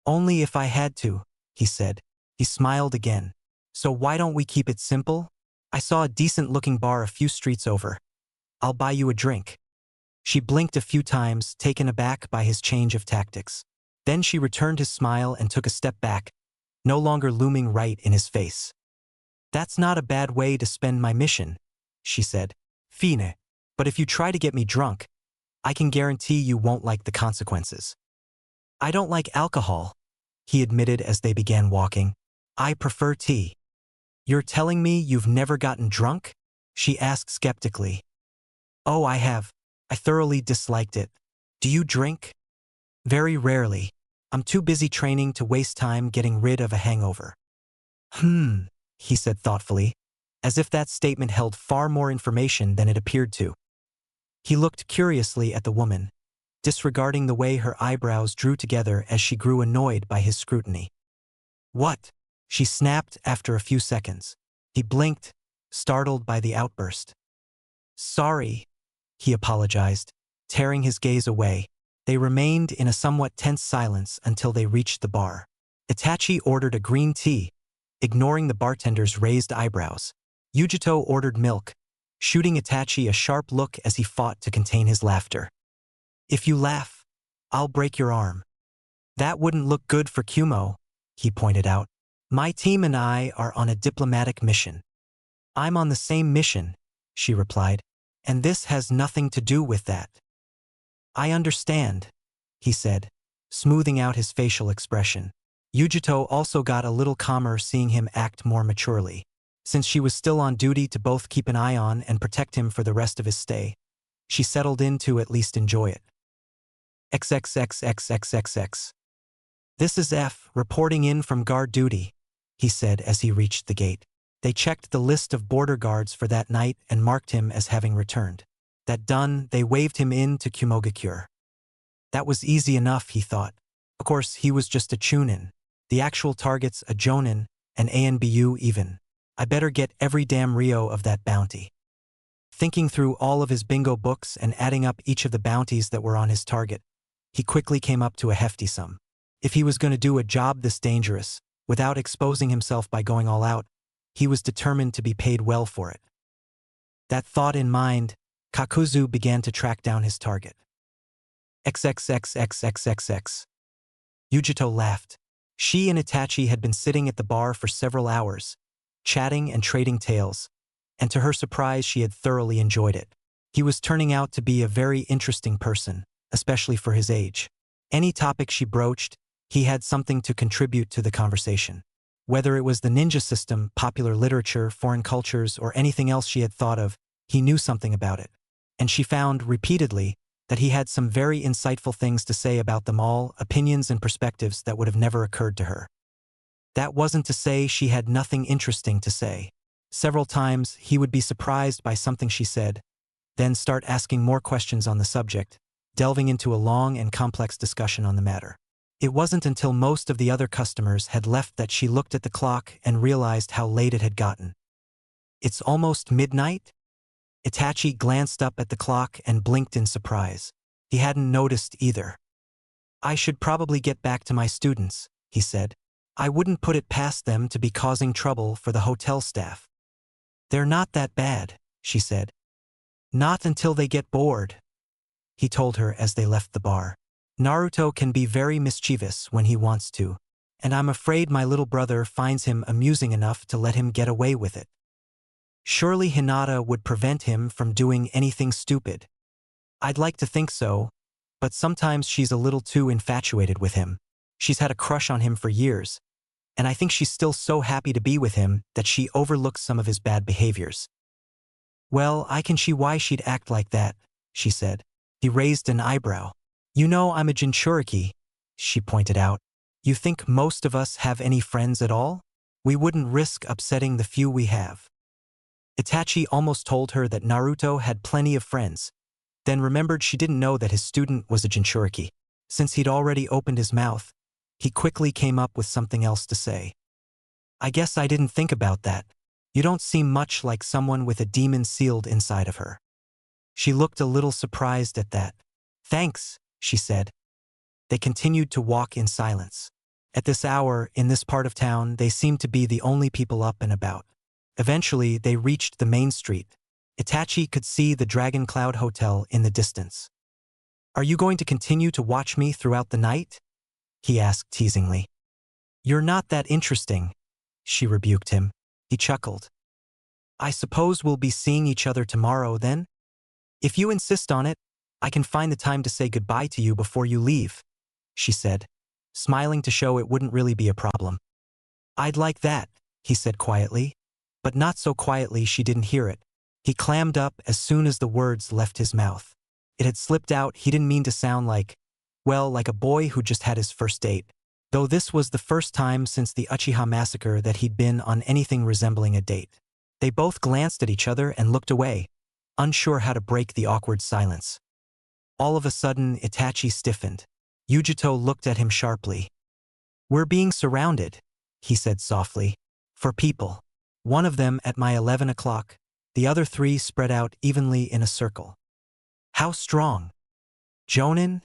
S1: Only if I had to, he said. He smiled again. So why don't we keep it simple? I saw a decent-looking bar a few streets over. I'll buy you a drink. She blinked a few times, taken aback by his change of tactics. Then she returned his smile and took a step back, no longer looming right in his face. That's not a bad way to spend my mission, she said. Fine. But if you try to get me drunk, I can guarantee you won't like the consequences. I don't like alcohol, he admitted as they began walking. I prefer tea. You're telling me you've never gotten drunk? She asked skeptically. Oh, I have. I thoroughly disliked it. Do you drink? Very rarely. I'm too busy training to waste time getting rid of a hangover. He said thoughtfully, as if that statement held far more information than it appeared to. He looked curiously at the woman, disregarding the way her eyebrows drew together as she grew annoyed by his scrutiny. What? She snapped after a few seconds. He blinked, startled by the outburst. Sorry, he apologized, tearing his gaze away. They remained in a somewhat tense silence until they reached the bar. Itachi ordered a green tea, ignoring the bartender's raised eyebrows. Yujito ordered milk, shooting Itachi a sharp look as he fought to contain his laughter. If you laugh, I'll break your arm. That wouldn't look good for Kumo, he pointed out. My team and I are on a diplomatic mission. I'm on the same mission, she replied, and this has nothing to do with that. I understand, he said, smoothing out his facial expression. Yujito also got a little calmer seeing him act more maturely. Since she was still on duty to both keep an eye on and protect him for the rest of his stay, she settled in to at least enjoy it. XXXXXXX. This is F, reporting in from guard duty, he said as he reached the gate. They checked the list of border guards for that night and marked him as having returned. That done, they waved him in to Kumogakure. That was easy enough, he thought. Of course, he was just a chunin. The actual target's a jonin, an ANBU even. I better get every damn Rio of that bounty. Thinking through all of his bingo books and adding up each of the bounties that were on his target, he quickly came up to a hefty sum. If he was going to do a job this dangerous, without exposing himself by going all out, he was determined to be paid well for it. That thought in mind, Kakuzu began to track down his target. XXXXXXX. Yujito laughed. She and Itachi had been sitting at the bar for several hours, chatting and trading tales, and to her surprise she had thoroughly enjoyed it. He was turning out to be a very interesting person, especially for his age. Any topic she broached, he had something to contribute to the conversation. Whether it was the ninja system, popular literature, foreign cultures, or anything else she had thought of, he knew something about it. And she found, repeatedly, that he had some very insightful things to say about them all, opinions and perspectives that would have never occurred to her. That wasn't to say she had nothing interesting to say. Several times, he would be surprised by something she said, then start asking more questions on the subject, delving into a long and complex discussion on the matter. It wasn't until most of the other customers had left that she looked at the clock and realized how late it had gotten. It's almost midnight? Itachi glanced up at the clock and blinked in surprise. He hadn't noticed either. I should probably get back to my students, he said. I wouldn't put it past them to be causing trouble for the hotel staff. They're not that bad, she said. Not until they get bored, he told her as they left the bar. Naruto can be very mischievous when he wants to, and I'm afraid my little brother finds him amusing enough to let him get away with it. Surely Hinata would prevent him from doing anything stupid. I'd like to think so, but sometimes she's a little too infatuated with him. She's had a crush on him for years, and I think she's still so happy to be with him that she overlooks some of his bad behaviors. Well, I can see why she'd act like that, she said. He raised an eyebrow. You know I'm a Jinchuriki, she pointed out. You think most of us have any friends at all? We wouldn't risk upsetting the few we have. Itachi almost told her that Naruto had plenty of friends, then remembered she didn't know that his student was a Jinchuriki. Since he'd already opened his mouth, he quickly came up with something else to say. I guess I didn't think about that. You don't seem much like someone with a demon sealed inside of her. She looked a little surprised at that. Thanks, she said. They continued to walk in silence. At this hour, in this part of town, they seemed to be the only people up and about. Eventually, they reached the main street. Itachi could see the Dragon Cloud Hotel in the distance. Are you going to continue to watch me throughout the night? He asked teasingly. You're not that interesting, she rebuked him. He chuckled. I suppose we'll be seeing each other tomorrow then? If you insist on it, I can find the time to say goodbye to you before you leave, she said, smiling to show it wouldn't really be a problem. I'd like that, he said quietly, but not so quietly she didn't hear it. He clammed up as soon as the words left his mouth. It had slipped out. He didn't mean to sound like a boy who just had his first date. Though this was the first time since the Uchiha massacre that he'd been on anything resembling a date. They both glanced at each other and looked away, unsure how to break the awkward silence. All of a sudden, Itachi stiffened. Yujito looked at him sharply. We're being surrounded, he said softly. For people. One of them at my 11 o'clock, the other three spread out evenly in a circle. How strong? Jonin?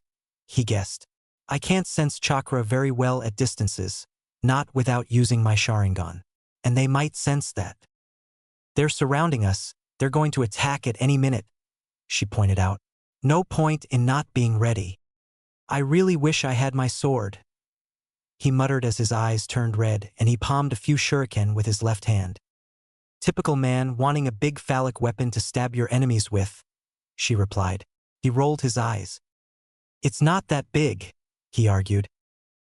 S1: He guessed. I can't sense chakra very well at distances, not without using my Sharingan. And they might sense that. They're surrounding us, they're going to attack at any minute, she pointed out. No point in not being ready. I really wish I had my sword. He muttered as his eyes turned red and he palmed a few shuriken with his left hand. Typical man wanting a big phallic weapon to stab your enemies with, she replied. He rolled his eyes. It's not that big, he argued.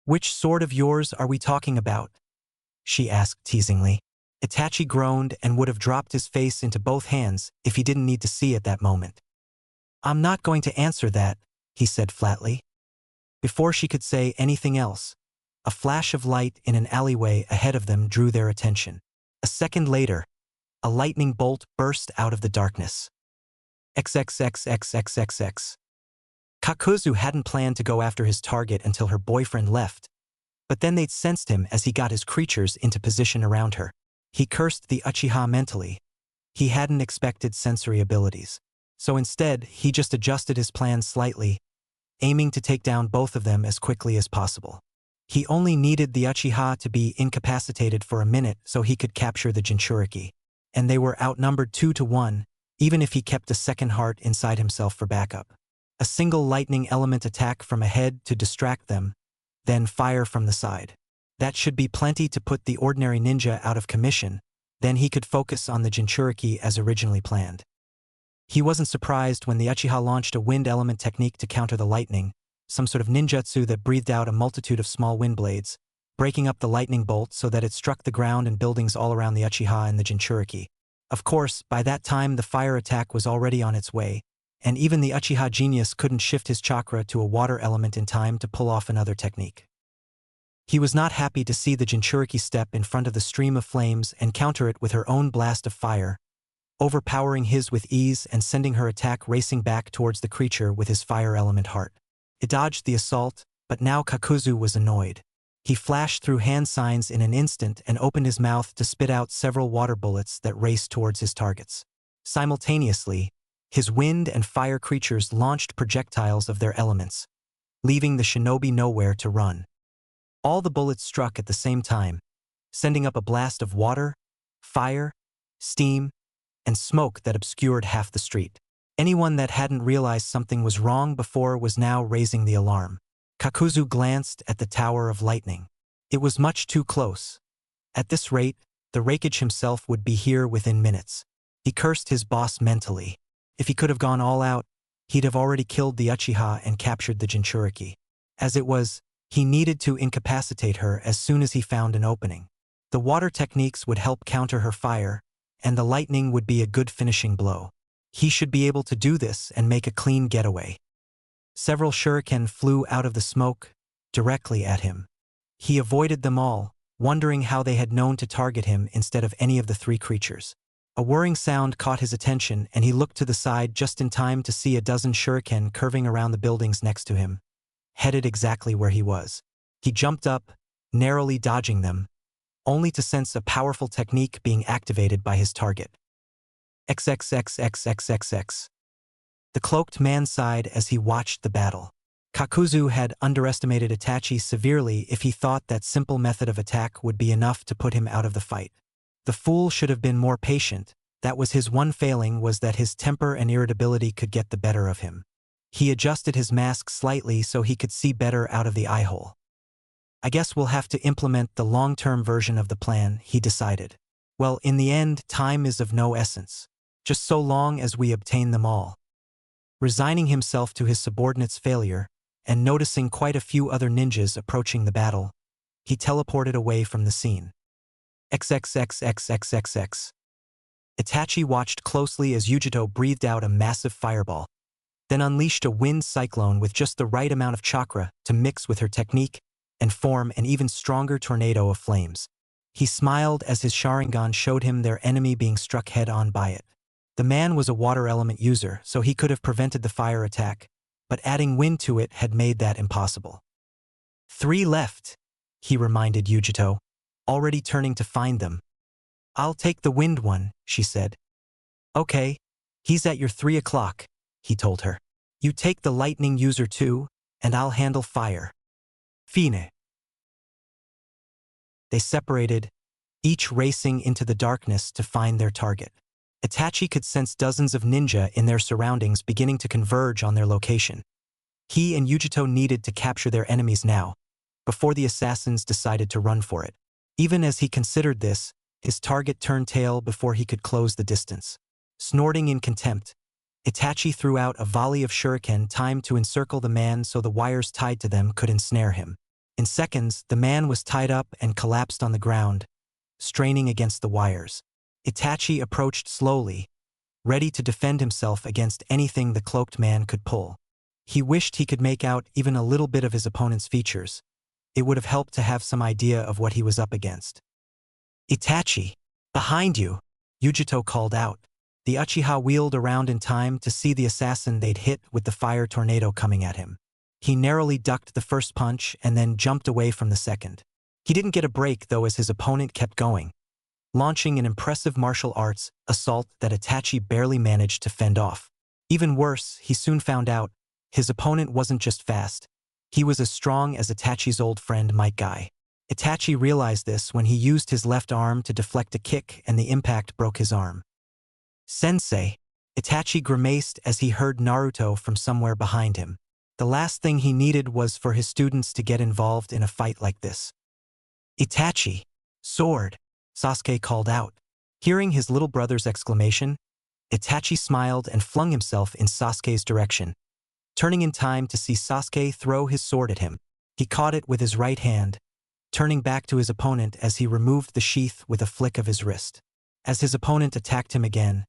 S1: Which sword of yours are we talking about? She asked teasingly. Itachi groaned and would have dropped his face into both hands if he didn't need to see at that moment. I'm not going to answer that, he said flatly. Before she could say anything else, a flash of light in an alleyway ahead of them drew their attention. A second later, a lightning bolt burst out of the darkness. XXXXXXX. Kakuzu hadn't planned to go after his target until her boyfriend left, but then they'd sensed him as he got his creatures into position around her. He cursed the Uchiha mentally. He hadn't expected sensory abilities, so instead he just adjusted his plan slightly, aiming to take down both of them as quickly as possible. He only needed the Uchiha to be incapacitated for a minute so he could capture the Jinchuriki, and they were outnumbered 2-1, even if he kept a second heart inside himself for backup. A single lightning element attack from ahead to distract them, then fire from the side. That should be plenty to put the ordinary ninja out of commission, then he could focus on the Jinchuriki as originally planned. He wasn't surprised when the Uchiha launched a wind element technique to counter the lightning, some sort of ninjutsu that breathed out a multitude of small wind blades, breaking up the lightning bolt so that it struck the ground and buildings all around the Uchiha and the Jinchuriki. Of course, by that time the fire attack was already on its way, and even the Uchiha genius couldn't shift his chakra to a water element in time to pull off another technique. He was not happy to see the Jinchuriki step in front of the stream of flames and counter it with her own blast of fire, overpowering his with ease and sending her attack racing back towards the creature with his fire element heart. It dodged the assault, but now Kakuzu was annoyed. He flashed through hand signs in an instant and opened his mouth to spit out several water bullets that raced towards his targets. Simultaneously, his wind and fire creatures launched projectiles of their elements, leaving the shinobi nowhere to run. All the bullets struck at the same time, sending up a blast of water, fire, steam, and smoke that obscured half the street. Anyone that hadn't realized something was wrong before was now raising the alarm. Kakuzu glanced at the Tower of Lightning. It was much too close. At this rate, the Raikage himself would be here within minutes. He cursed his boss mentally. If he could have gone all out, he'd have already killed the Uchiha and captured the Jinchuriki. As it was, he needed to incapacitate her as soon as he found an opening. The water techniques would help counter her fire, and the lightning would be a good finishing blow. He should be able to do this and make a clean getaway. Several shuriken flew out of the smoke, directly at him. He avoided them all, wondering how they had known to target him instead of any of the three creatures. A whirring sound caught his attention and he looked to the side just in time to see a dozen shuriken curving around the buildings next to him, headed exactly where he was. He jumped up, narrowly dodging them, only to sense a powerful technique being activated by his target. XXXXXXX. The cloaked man sighed as he watched the battle. Kakuzu had underestimated Itachi severely if he thought that simple method of attack would be enough to put him out of the fight. The fool should have been more patient. That was his one failing, was that his temper and irritability could get the better of him. He adjusted his mask slightly so he could see better out of the eye hole. I guess we'll have to implement the long-term version of the plan, he decided. Well, in the end, time is of no essence. Just so long as we obtain them all. Resigning himself to his subordinate's failure, and noticing quite a few other ninjas approaching the battle, he teleported away from the scene. XXXXXXX. Itachi watched closely as Yujito breathed out a massive fireball, then unleashed a wind cyclone with just the right amount of chakra to mix with her technique and form an even stronger tornado of flames. He smiled as his Sharingan showed him their enemy being struck head-on by it. The man was a water element user, so he could have prevented the fire attack, but adding wind to it had made that impossible. 3 left, he reminded Yujito, already turning to find them. I'll take the wind one, she said. Okay, he's at your 3 o'clock, he told her. You take the lightning user too, and I'll handle fire. Fine. They separated, each racing into the darkness to find their target. Itachi could sense dozens of ninja in their surroundings beginning to converge on their location. He and Yujito needed to capture their enemies now, before the assassins decided to run for it. Even as he considered this, his target turned tail before he could close the distance. Snorting in contempt, Itachi threw out a volley of shuriken timed to encircle the man so the wires tied to them could ensnare him. In seconds, the man was tied up and collapsed on the ground, straining against the wires. Itachi approached slowly, ready to defend himself against anything the cloaked man could pull. He wished he could make out even a little bit of his opponent's features. It would have helped to have some idea of what he was up against. Itachi, behind you, Yujito called out. The Uchiha wheeled around in time to see the assassin they'd hit with the fire tornado coming at him. He narrowly ducked the first punch and then jumped away from the second. He didn't get a break though as his opponent kept going, launching an impressive martial arts assault that Itachi barely managed to fend off. Even worse, he soon found out, his opponent wasn't just fast. He was as strong as Itachi's old friend Mike Guy. Itachi realized this when he used his left arm to deflect a kick and the impact broke his arm. Sensei, Itachi grimaced as he heard Naruto from somewhere behind him. The last thing he needed was for his students to get involved in a fight like this. Itachi, sword, Sasuke called out. Hearing his little brother's exclamation, Itachi smiled and flung himself in Sasuke's direction, turning in time to see Sasuke throw his sword at him. He caught it with his right hand, turning back to his opponent as he removed the sheath with a flick of his wrist. As his opponent attacked him again,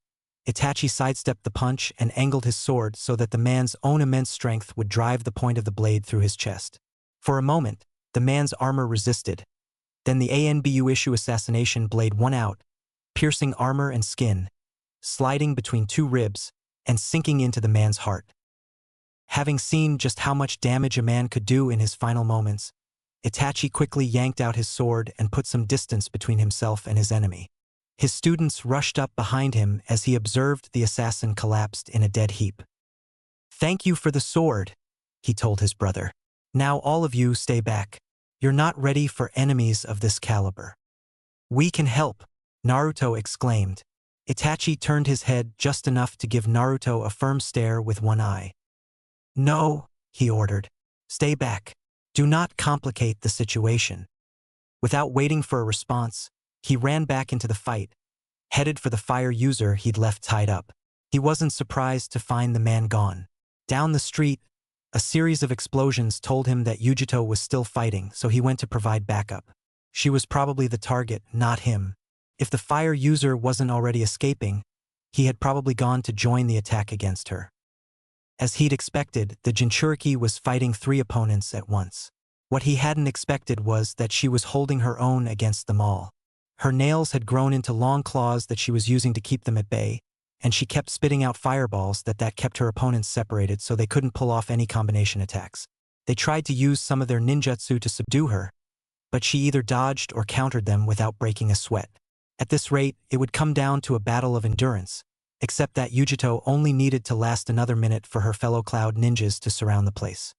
S1: Itachi sidestepped the punch and angled his sword so that the man's own immense strength would drive the point of the blade through his chest. For a moment, the man's armor resisted. Then the ANBU issue assassination blade won out, piercing armor and skin, sliding between two ribs, and sinking into the man's heart. Having seen just how much damage a man could do in his final moments, Itachi quickly yanked out his sword and put some distance between himself and his enemy. His students rushed up behind him as he observed the assassin collapsed in a dead heap. "Thank you for the sword," he told his brother. "Now all of you stay back. You're not ready for enemies of this caliber." "We can help," Naruto exclaimed. Itachi turned his head just enough to give Naruto a firm stare with one eye. "No," he ordered. "Stay back. Do not complicate the situation." Without waiting for a response, he ran back into the fight, headed for the fire user he'd left tied up. He wasn't surprised to find the man gone. Down the street, a series of explosions told him that Yujito was still fighting, so he went to provide backup. She was probably the target, not him. If the fire user wasn't already escaping, he had probably gone to join the attack against her. As he'd expected, the Jinchuriki was fighting 3 opponents at once. What he hadn't expected was that she was holding her own against them all. Her nails had grown into long claws that she was using to keep them at bay, and she kept spitting out fireballs that kept her opponents separated so they couldn't pull off any combination attacks. They tried to use some of their ninjutsu to subdue her, but she either dodged or countered them without breaking a sweat. At this rate, it would come down to a battle of endurance, except that Yujito only needed to last another minute for her fellow Cloud ninjas to surround the place.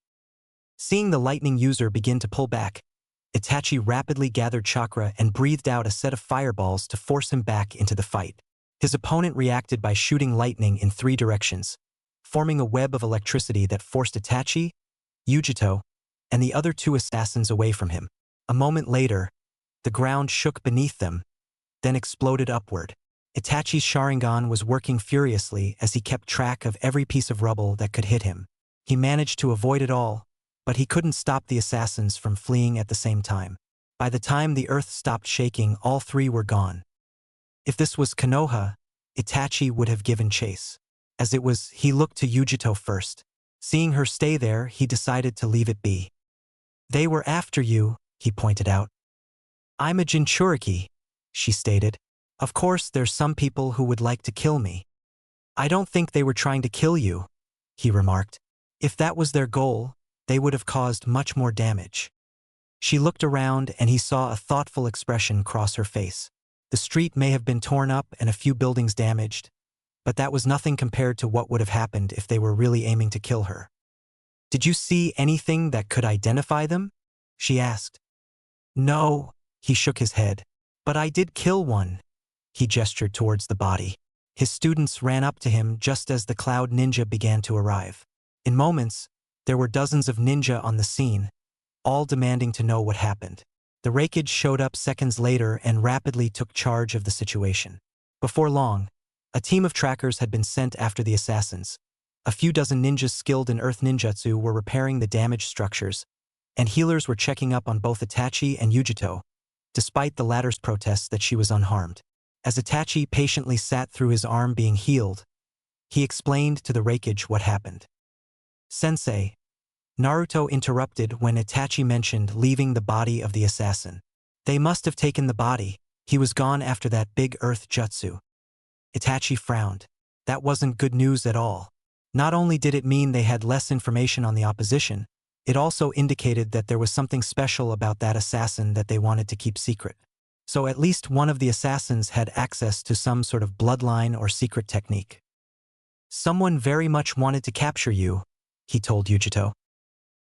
S1: Seeing the lightning user begin to pull back, Itachi rapidly gathered chakra and breathed out a set of fireballs to force him back into the fight. His opponent reacted by shooting lightning in 3 directions, forming a web of electricity that forced Itachi, Yujito, and the other 2 assassins away from him. A moment later, the ground shook beneath them, then exploded upward. Itachi's Sharingan was working furiously as he kept track of every piece of rubble that could hit him. He managed to avoid it all, but he couldn't stop the assassins from fleeing at the same time. By the time the earth stopped shaking, all 3 were gone. If this was Konoha, Itachi would have given chase. As it was, he looked to Yujito first. Seeing her stay there, he decided to leave it be. "They were after you," he pointed out. "I'm a Jinchuriki," she stated. "Of course, there's some people who would like to kill me." "I don't think they were trying to kill you," he remarked. "If that was their goal, they would have caused much more damage." She looked around and he saw a thoughtful expression cross her face. The street may have been torn up and a few buildings damaged, but that was nothing compared to what would have happened if they were really aiming to kill her. "Did you see anything that could identify them?" she asked. "No," he shook his head. "But I did kill one." He gestured towards the body. His students ran up to him just as the Cloud Ninja began to arrive. In moments, there were dozens of ninja on the scene, all demanding to know what happened. The Raikage showed up seconds later and rapidly took charge of the situation. Before long, a team of trackers had been sent after the assassins. A few dozen ninjas skilled in earth ninjutsu were repairing the damaged structures, and healers were checking up on both Itachi and Yujito, despite the latter's protests that she was unharmed. As Itachi patiently sat through his arm being healed, he explained to the Raikage what happened. "Sensei," Naruto interrupted when Itachi mentioned leaving the body of the assassin. "They must have taken the body. He was gone after that big earth jutsu." Itachi frowned. That wasn't good news at all. Not only did it mean they had less information on the opposition, it also indicated that there was something special about that assassin that they wanted to keep secret. So at least one of the assassins had access to some sort of bloodline or secret technique. "Someone very much wanted to capture you," he told Yujito.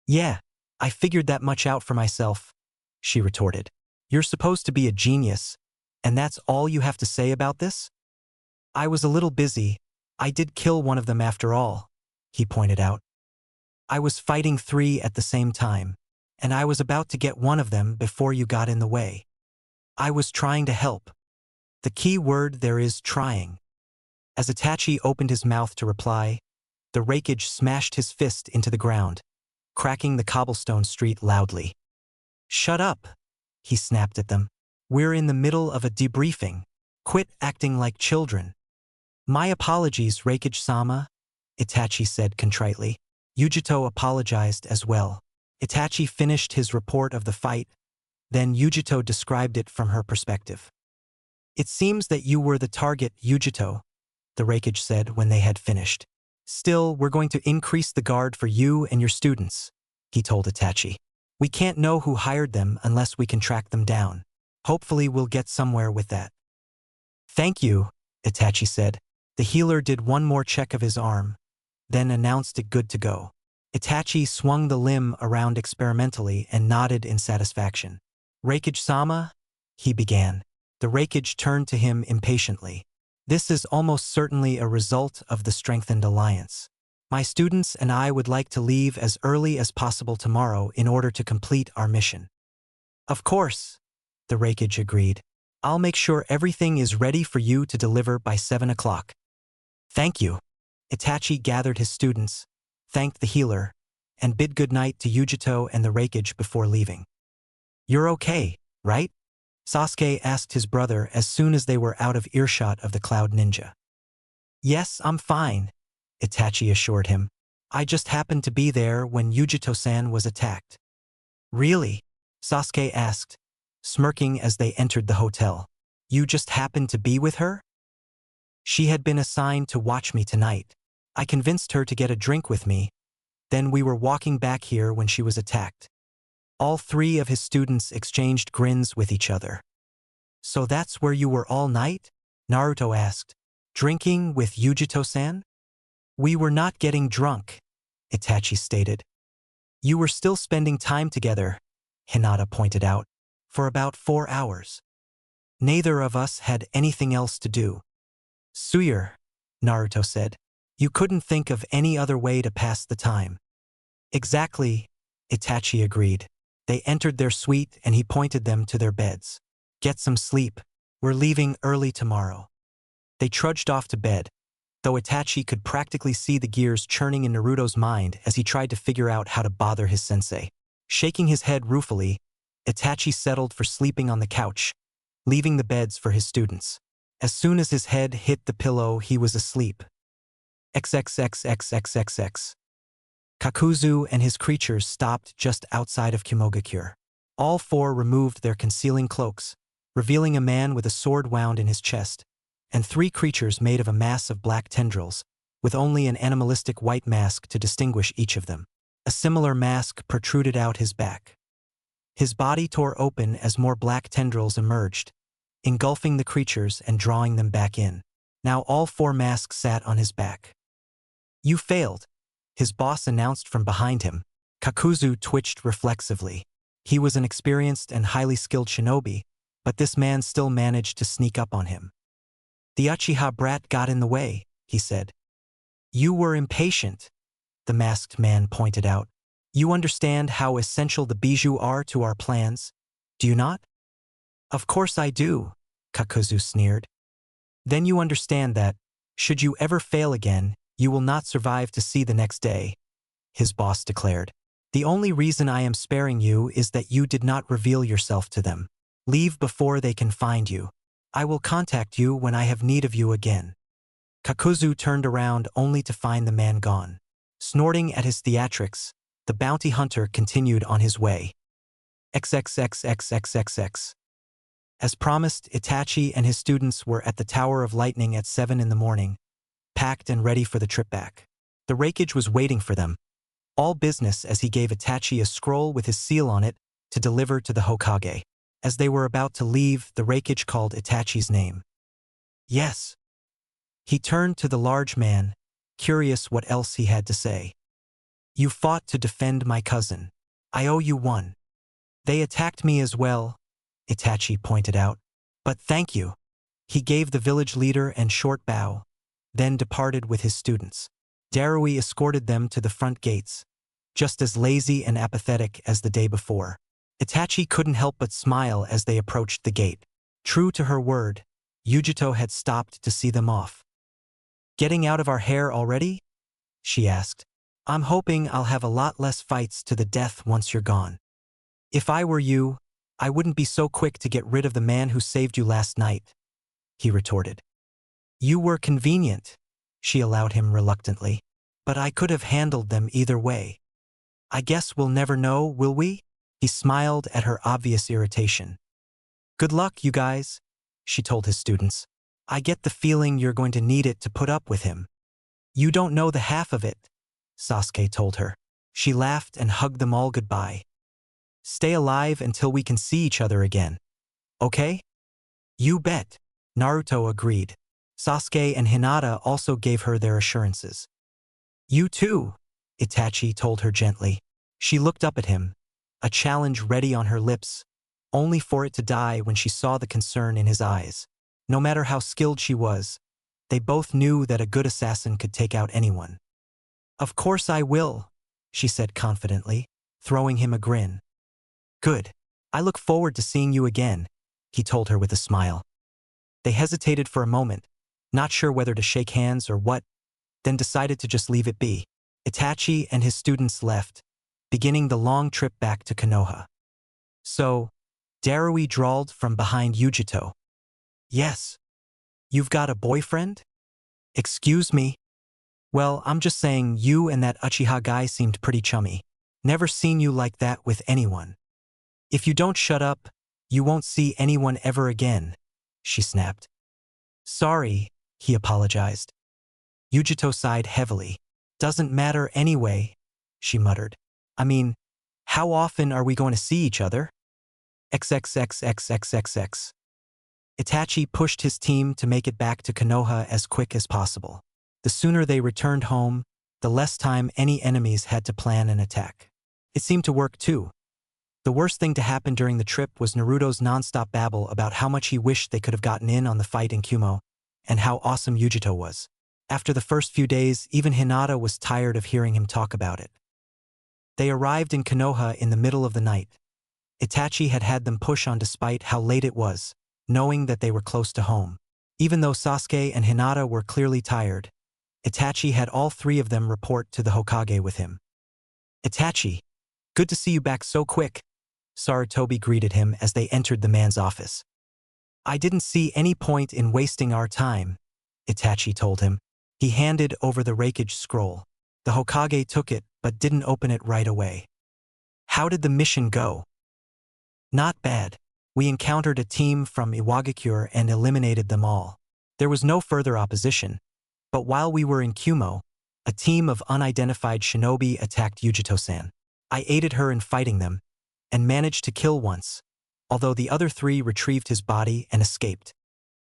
S1: "Yeah, I figured that much out for myself," she retorted. "You're supposed to be a genius, and that's all you have to say about this?" "I was a little busy. I did kill one of them after all," he pointed out. "I was fighting 3 at the same time, and I was about to get one of them before you got in the way. I was trying to help." The key word there is trying. As Itachi opened his mouth to reply, the Raikage smashed his fist into the ground, cracking the cobblestone street loudly. "Shut up," he snapped at them. "We're in the middle of a debriefing. Quit acting like children." My apologies, Reikage-sama, Itachi said contritely. Yujito apologized as well. Itachi finished his report of the fight, then Yujito described it from her perspective. It seems that you were the target, Yujito, the Reikage said when they had finished. Still, we're going to increase the guard for you and your students, he told Itachi. We can't know who hired them unless we can track them down. Hopefully we'll get somewhere with that. Thank you, Itachi said. The healer did one more check of his arm, then announced it good to go. Itachi swung the limb around experimentally and nodded in satisfaction. Reikage-sama, he began. The Reikage turned to him impatiently. This is almost certainly a result of the strengthened alliance. My students and I would like to leave as early as possible tomorrow in order to complete our mission. Of course, the Reikage agreed. I'll make sure everything is ready for you to deliver by 7 o'clock. Thank you. Itachi gathered his students, thanked the healer, and bid goodnight to Yujito and the Reikage before leaving. You're okay, right? Sasuke asked his brother as soon as they were out of earshot of the Cloud Ninja. Yes, I'm fine, Itachi assured him. I just happened to be there when Yujito-san was attacked. Really? Sasuke asked, smirking as they entered the hotel. You just happened to be with her? She had been assigned to watch me tonight. I convinced her to get a drink with me. Then we were walking back here when she was attacked. All three of his students exchanged grins with each other. So that's where you were all night? Naruto asked. Drinking with Yujito-san? We were not getting drunk, Itachi stated. You were still spending time together, Hinata pointed out, for about 4 hours. Neither of us had anything else to do. Suyer, Naruto said. You couldn't think of any other way to pass the time. Exactly, Itachi agreed. They entered their suite and he pointed them to their beds. Get some sleep. We're leaving early tomorrow. They trudged off to bed, though Itachi could practically see the gears churning in Naruto's mind as he tried to figure out how to bother his sensei. Shaking his head ruefully, Itachi settled for sleeping on the couch, leaving the beds for his students. As soon as his head hit the pillow, he was asleep. XXXXXXX. Kakuzu and his creatures stopped just outside of Kimogakure. All four removed their concealing cloaks, revealing a man with a sword wound in his chest, and 3 creatures made of a mass of black tendrils, with only an animalistic white mask to distinguish each of them. A similar mask protruded out his back. His body tore open as more black tendrils emerged, engulfing the creatures and drawing them back in. Now all 4 masks sat on his back. You failed, his boss announced from behind him. Kakuzu twitched reflexively. He was an experienced and highly skilled shinobi, but this man still managed to sneak up on him. The Uchiha brat got in the way, he said. You were impatient, the masked man pointed out. You understand how essential the bijou are to our plans, do you not? Of course I do, Kakuzu sneered. Then you understand that, should you ever fail again, you will not survive to see the next day, his boss declared. The only reason I am sparing you is that you did not reveal yourself to them. Leave before they can find you. I will contact you when I have need of you again. Kakuzu turned around only to find the man gone. Snorting at his theatrics, the bounty hunter continued on his way. XXXXXXX. As promised, Itachi and his students were at the Tower of Lightning at 7 in the morning, packed and ready for the trip back. The Reikage was waiting for them, all business as he gave Itachi a scroll with his seal on it to deliver to the Hokage. As they were about to leave, the Reikage called Itachi's name. Yes. He turned to the large man, curious what else he had to say. You fought to defend my cousin. I owe you one. They attacked me as well, Itachi pointed out. But thank you. He gave the village leader a short bow, then departed with his students. Darui escorted them to the front gates, just as lazy and apathetic as the day before. Itachi couldn't help but smile as they approached the gate. True to her word, Yujito had stopped to see them off. Getting out of our hair already? She asked. I'm hoping I'll have a lot less fights to the death once you're gone. If I were you, I wouldn't be so quick to get rid of the man who saved you last night, he retorted. You were convenient, she allowed him reluctantly. But I could have handled them either way. I guess we'll never know, will we? He smiled at her obvious irritation. Good luck, you guys, she told his students. I get the feeling you're going to need it to put up with him. You don't know the half of it, Sasuke told her. She laughed and hugged them all goodbye. Stay alive until we can see each other again. Okay? You bet, Naruto agreed. Sasuke and Hinata also gave her their assurances. You too, Itachi told her gently. She looked up at him, a challenge ready on her lips, only for it to die when she saw the concern in his eyes. No matter how skilled she was, they both knew that a good assassin could take out anyone. Of course I will, she said confidently, throwing him a grin. Good. I look forward to seeing you again, he told her with a smile. They hesitated for a moment, not sure whether to shake hands or what, then decided to just leave it be. Itachi and his students left, beginning the long trip back to Konoha. So, Darui drawled from behind Yujito. Yes. You've got a boyfriend? Excuse me? Well, I'm just saying you and that Uchiha guy seemed pretty chummy. Never seen you like that with anyone. If you don't shut up, you won't see anyone ever again, she snapped. Sorry, he apologized. Yujito sighed heavily. Doesn't matter anyway, she muttered. I mean, how often are we going to see each other? XXXXXXX. Itachi pushed his team to make it back to Konoha as quick as possible. The sooner they returned home, the less time any enemies had to plan an attack. It seemed to work too. The worst thing to happen during the trip was Naruto's nonstop babble about how much he wished they could have gotten in on the fight in Kumo, and how awesome Yujito was. After the first few days, even Hinata was tired of hearing him talk about it. They arrived in Konoha in the middle of the night. Itachi had had them push on despite how late it was, knowing that they were close to home. Even though Sasuke and Hinata were clearly tired, Itachi had all three of them report to the Hokage with him. Itachi, good to see you back so quick, Sarutobi greeted him as they entered the man's office. I didn't see any point in wasting our time, Itachi told him. He handed over the Reikage scroll. The Hokage took it but didn't open it right away. How did the mission go? Not bad. We encountered a team from Iwagakure and eliminated them all. There was no further opposition, but while we were in Kumo, a team of unidentified shinobi attacked Yujito-san. I aided her in fighting them, and managed to kill once, although the other three retrieved his body and escaped.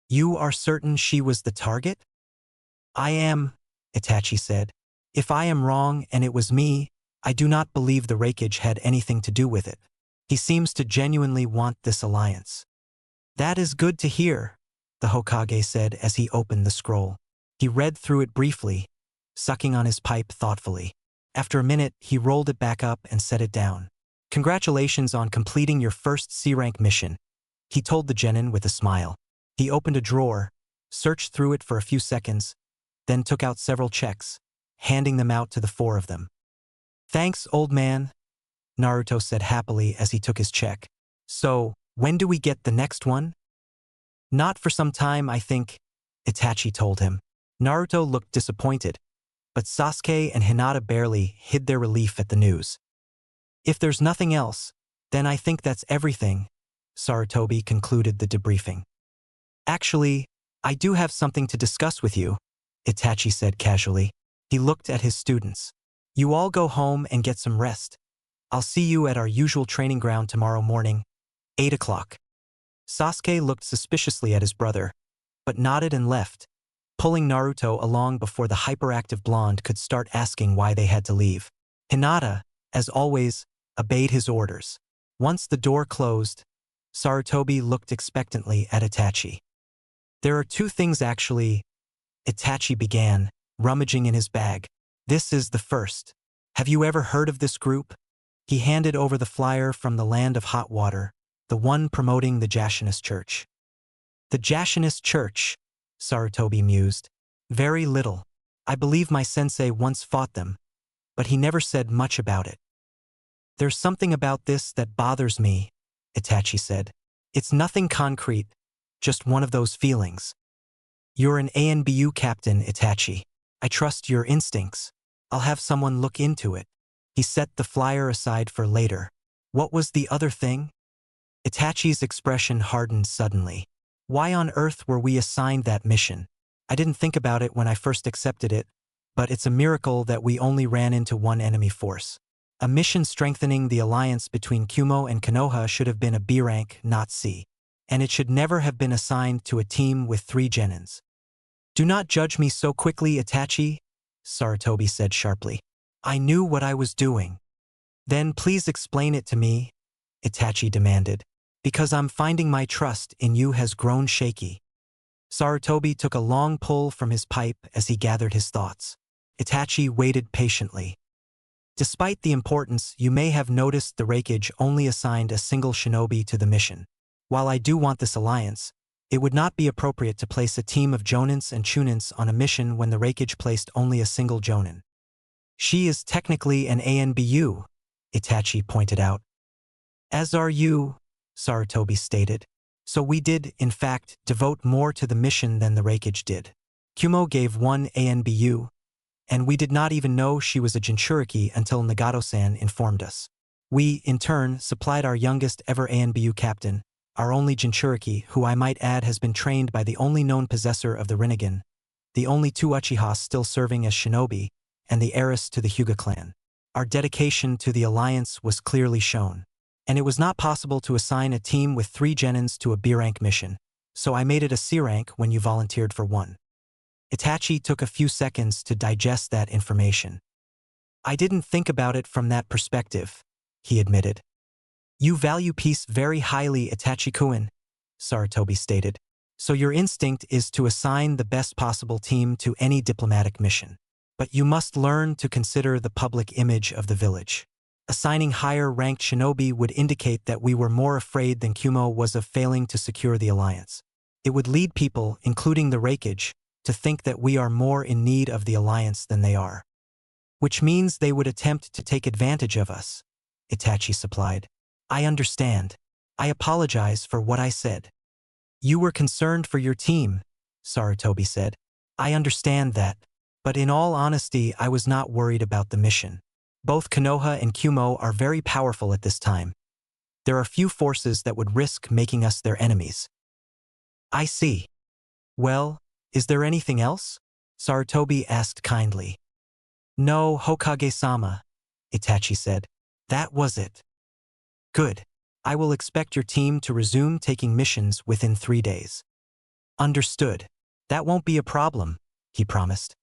S1: You are certain she was the target? I am, Itachi said. If I am wrong and it was me, I do not believe the Reikage had anything to do with it. He seems to genuinely want this alliance. That is good to hear, the Hokage said as he opened the scroll. He read through it briefly, sucking on his pipe thoughtfully. After a minute, he rolled it back up and set it down. Congratulations on completing your first C-rank mission, he told the genin with a smile. He opened a drawer, searched through it for a few seconds, then took out several checks, handing them out to the four of them. Thanks, old man, Naruto said happily as he took his check. So, when do we get the next one? Not for some time, I think, Itachi told him. Naruto looked disappointed, but Sasuke and Hinata barely hid their relief at the news. If there's nothing else, then I think that's everything, Sarutobi concluded the debriefing. Actually, I do have something to discuss with you, Itachi said casually. He looked at his students. You all go home and get some rest. I'll see you at our usual training ground tomorrow morning, 8 o'clock. Sasuke looked suspiciously at his brother, but nodded and left, pulling Naruto along before the hyperactive blonde could start asking why they had to leave. Hinata, as always, obeyed his orders. Once the door closed, Sarutobi looked expectantly at Itachi. There are two things actually, Itachi began, rummaging in his bag. This is the first. Have you ever heard of this group? He handed over the flyer from the Land of Hot Water, the one promoting the Jashinist Church. The Jashinist Church, Sarutobi mused. Very little. I believe my sensei once fought them, but he never said much about it. There's something about this that bothers me, Itachi said. It's nothing concrete, just one of those feelings. You're an ANBU captain, Itachi. I trust your instincts. I'll have someone look into it. He set the flyer aside for later. What was the other thing? Itachi's expression hardened suddenly. Why on earth were we assigned that mission? I didn't think about it when I first accepted it, but it's a miracle that we only ran into one enemy force. A mission strengthening the alliance between Kumo and Konoha should have been a B rank, not C. And it should never have been assigned to a team with 3 genins. Do not judge me so quickly, Itachi, Sarutobi said sharply. I knew what I was doing. Then please explain it to me, Itachi demanded, because I'm finding my trust in you has grown shaky. Sarutobi took a long pull from his pipe as he gathered his thoughts. Itachi waited patiently. Despite the importance, you may have noticed the Raikage only assigned a single shinobi to the mission. While I do want this alliance, it would not be appropriate to place a team of Jonins and Chunins on a mission when the Raikage placed only a single Jonin. She is technically an ANBU, Itachi pointed out. As are you, Sarutobi stated. So we did, in fact, devote more to the mission than the Raikage did. Kumo gave 1 ANBU, and we did not even know she was a Jinchuriki until Nagato-san informed us. We, in turn, supplied our youngest ever ANBU captain, our only Jinchuriki, who I might add has been trained by the only known possessor of the Rinnegan, the only 2 Uchihas still serving as shinobi, and the heiress to the Hyuga clan. Our dedication to the alliance was clearly shown. And it was not possible to assign a team with 3 genins to a B-rank mission, so I made it a C-rank when you volunteered for 1. Itachi took a few seconds to digest that information. I didn't think about it from that perspective, he admitted. You value peace very highly, Itachi-kun, Sarutobi stated, so your instinct is to assign the best possible team to any diplomatic mission. But you must learn to consider the public image of the village. Assigning higher-ranked shinobi would indicate that we were more afraid than Kumo was of failing to secure the alliance. It would lead people, including the Raikage, to think that we are more in need of the alliance than they are. Which means they would attempt to take advantage of us, Itachi supplied. I understand. I apologize for what I said. You were concerned for your team, Sarutobi said. I understand that, but in all honesty I was not worried about the mission. Both Konoha and Kumo are very powerful at this time. There are few forces that would risk making us their enemies. I see. Well, is there anything else? Sarutobi asked kindly. No, Hokage-sama, Itachi said. That was it. Good. I will expect your team to resume taking missions within 3 days. Understood. That won't be a problem, he promised.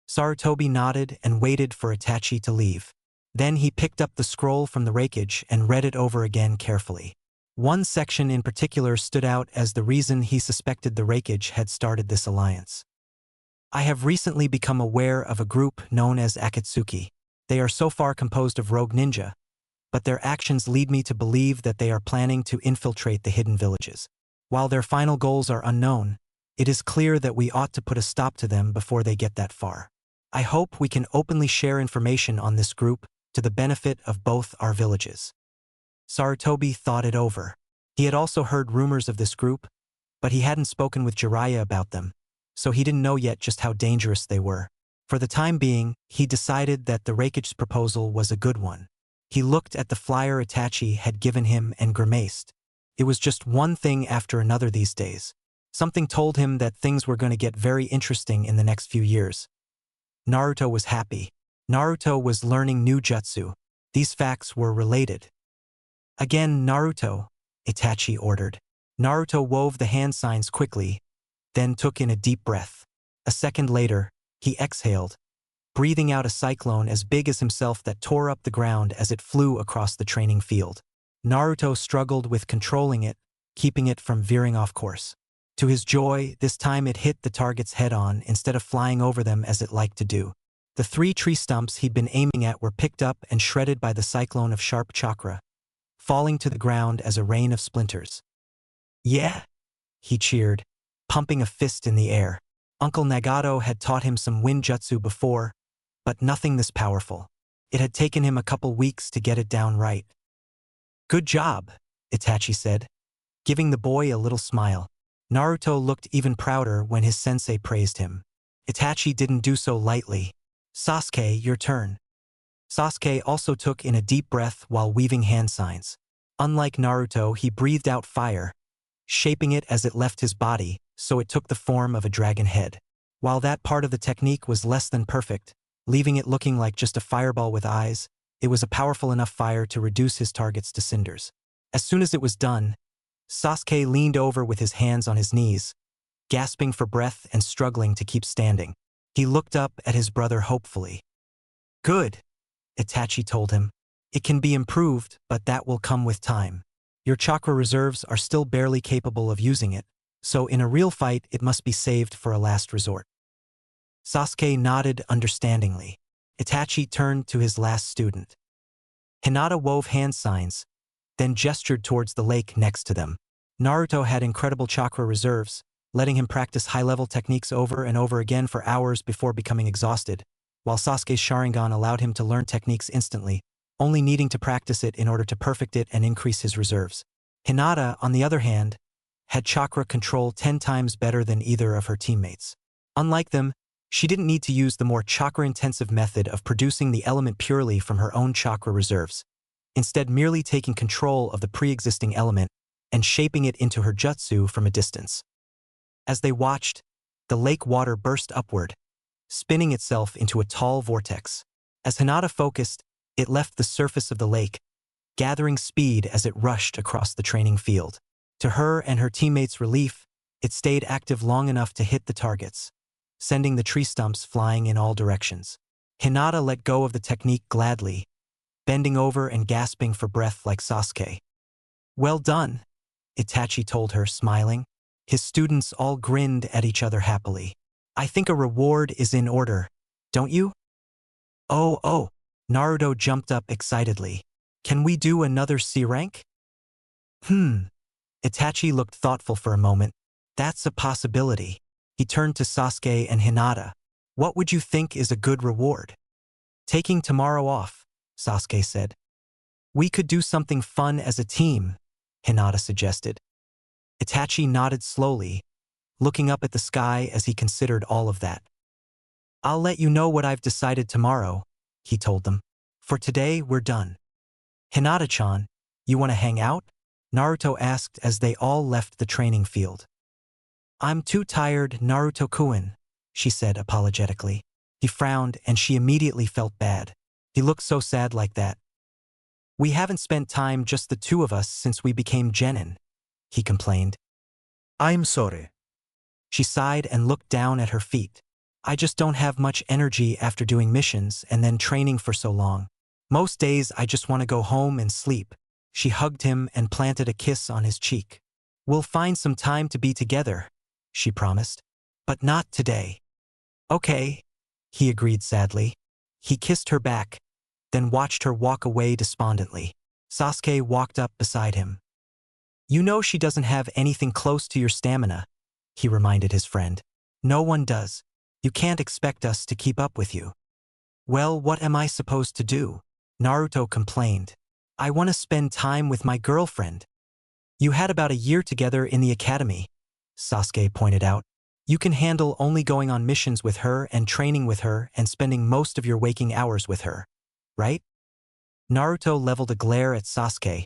S1: Sarutobi nodded and waited for Itachi to leave. Then he picked up the scroll from the Raikage and read it over again carefully. One section in particular stood out as the reason he suspected the Raikage had started this alliance. I have recently become aware of a group known as Akatsuki. They are so far composed of rogue ninja, but their actions lead me to believe that they are planning to infiltrate the hidden villages. While their final goals are unknown, it is clear that we ought to put a stop to them before they get that far. I hope we can openly share information on this group to the benefit of both our villages. Sarutobi thought it over. He had also heard rumors of this group, but he hadn't spoken with Jiraiya about them, so he didn't know yet just how dangerous they were. For the time being, he decided that the Raikage's proposal was a good one. He looked at the flyer Itachi had given him and grimaced. It was just one thing after another these days. Something told him that things were going to get very interesting in the next few years. Naruto was happy. Naruto was learning new jutsu. These facts were related. Again, Naruto, Itachi ordered. Naruto wove the hand signs quickly, then took in a deep breath. A second later, he exhaled, breathing out a cyclone as big as himself that tore up the ground as it flew across the training field. Naruto struggled with controlling it, keeping it from veering off course. To his joy, this time it hit the targets head-on instead of flying over them as it liked to do. The 3 tree stumps he'd been aiming at were picked up and shredded by the cyclone of sharp chakra, falling to the ground as a rain of splinters. Yeah, he cheered, pumping a fist in the air. Uncle Nagato had taught him some wind jutsu before, but nothing this powerful. It had taken him a couple weeks to get it down right. Good job, Itachi said, giving the boy a little smile. Naruto looked even prouder when his sensei praised him. Itachi didn't do so lightly. Sasuke, your turn. Sasuke also took in a deep breath while weaving hand signs. Unlike Naruto, he breathed out fire, shaping it as it left his body, so it took the form of a dragon head. While that part of the technique was less than perfect, leaving it looking like just a fireball with eyes, it was a powerful enough fire to reduce his targets to cinders. As soon as it was done, Sasuke leaned over with his hands on his knees, gasping for breath and struggling to keep standing. He looked up at his brother hopefully. Good, Itachi told him. It can be improved, but that will come with time. Your chakra reserves are still barely capable of using it, so in a real fight it must be saved for a last resort. Sasuke nodded understandingly. Itachi turned to his last student. Hinata wove hand signs, then gestured towards the lake next to them. Naruto had incredible chakra reserves, letting him practice high-level techniques over and over again for hours before becoming exhausted, while Sasuke's Sharingan allowed him to learn techniques instantly, only needing to practice it in order to perfect it and increase his reserves. Hinata, on the other hand, had chakra control 10 times better than either of her teammates. Unlike them, she didn't need to use the more chakra-intensive method of producing the element purely from her own chakra reserves, instead merely taking control of the pre-existing element and shaping it into her jutsu from a distance. As they watched, the lake water burst upward, spinning itself into a tall vortex. As Hinata focused, it left the surface of the lake, gathering speed as it rushed across the training field. To her and her teammates' relief, it stayed active long enough to hit the targets, sending the tree stumps flying in all directions. Hinata let go of the technique gladly, bending over and gasping for breath like Sasuke. Well done, Itachi told her, smiling. His students all grinned at each other happily. I think a reward is in order, don't you? Oh, Naruto jumped up excitedly. Can we do another C rank? Itachi looked thoughtful for a moment. That's a possibility. He turned to Sasuke and Hinata. What would you think is a good reward? Taking tomorrow off, Sasuke said. We could do something fun as a team, Hinata suggested. Itachi nodded slowly, looking up at the sky as he considered all of that. I'll let you know what I've decided tomorrow, he told them. For today, we're done. Hinata-chan, you want to hang out? Naruto asked as they all left the training field. I'm too tired, Naruto-kun, she said apologetically. He frowned and she immediately felt bad. He looked so sad like that. We haven't spent time just the two of us since we became genin, he complained.
S2: I'm sorry.
S1: She sighed and looked down at her feet. I just don't have much energy after doing missions and then training for so long. Most days I just want to go home and sleep. She hugged him and planted a kiss on his cheek. We'll find some time to be together, she promised. But not today. Okay, he agreed sadly. He kissed her back, then watched her walk away despondently. Sasuke walked up beside him. You know she doesn't have anything close to your stamina, he reminded his friend. No one does. You can't expect us to keep up with you. Well, what am I supposed to do? Naruto complained. I want to spend time with my girlfriend. You had about a year together in the academy, Sasuke pointed out. You can handle only going on missions with her and training with her and spending most of your waking hours with her, right? Naruto leveled a glare at Sasuke,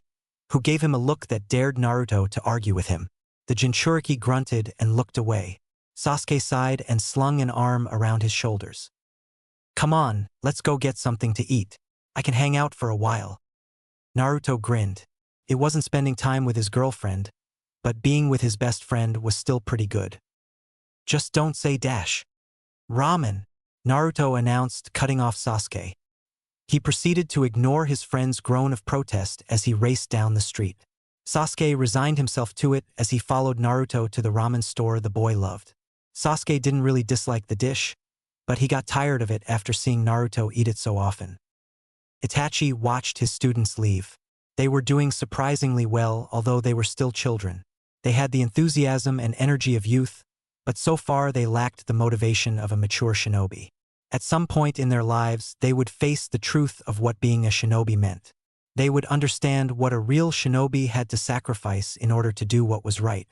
S1: who gave him a look that dared Naruto to argue with him. The Jinchuriki grunted and looked away. Sasuke sighed and slung an arm around his shoulders. Come on, let's go get something to eat. I can hang out for a while. Naruto grinned. It wasn't spending time with his girlfriend, but being with his best friend was still pretty good. Just don't say dash. Ramen, Naruto announced, cutting off Sasuke. He proceeded to ignore his friend's groan of protest as he raced down the street. Sasuke resigned himself to it as he followed Naruto to the ramen store the boy loved. Sasuke didn't really dislike the dish, but he got tired of it after seeing Naruto eat it so often. Itachi watched his students leave. They were doing surprisingly well, although they were still children. They had the enthusiasm and energy of youth, but so far they lacked the motivation of a mature shinobi. At some point in their lives, they would face the truth of what being a shinobi meant. They would understand what a real shinobi had to sacrifice in order to do what was right.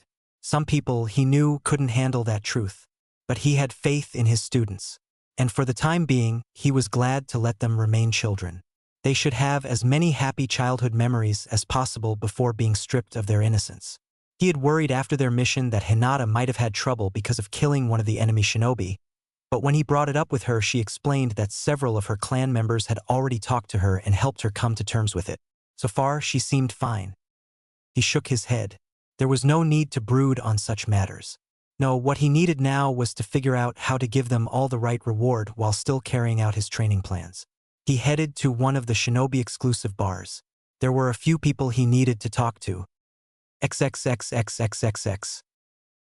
S1: Some people he knew couldn't handle that truth, but he had faith in his students. And for the time being, he was glad to let them remain children. They should have as many happy childhood memories as possible before being stripped of their innocence. He had worried after their mission that Hinata might have had trouble because of killing one of the enemy shinobi, but when he brought it up with her, she explained that several of her clan members had already talked to her and helped her come to terms with it. So far, she seemed fine. He shook his head. There was no need to brood on such matters. No, what he needed now was to figure out how to give them all the right reward while still carrying out his training plans. He headed to one of the shinobi-exclusive bars. There were a few people he needed to talk to. XXXXXXX.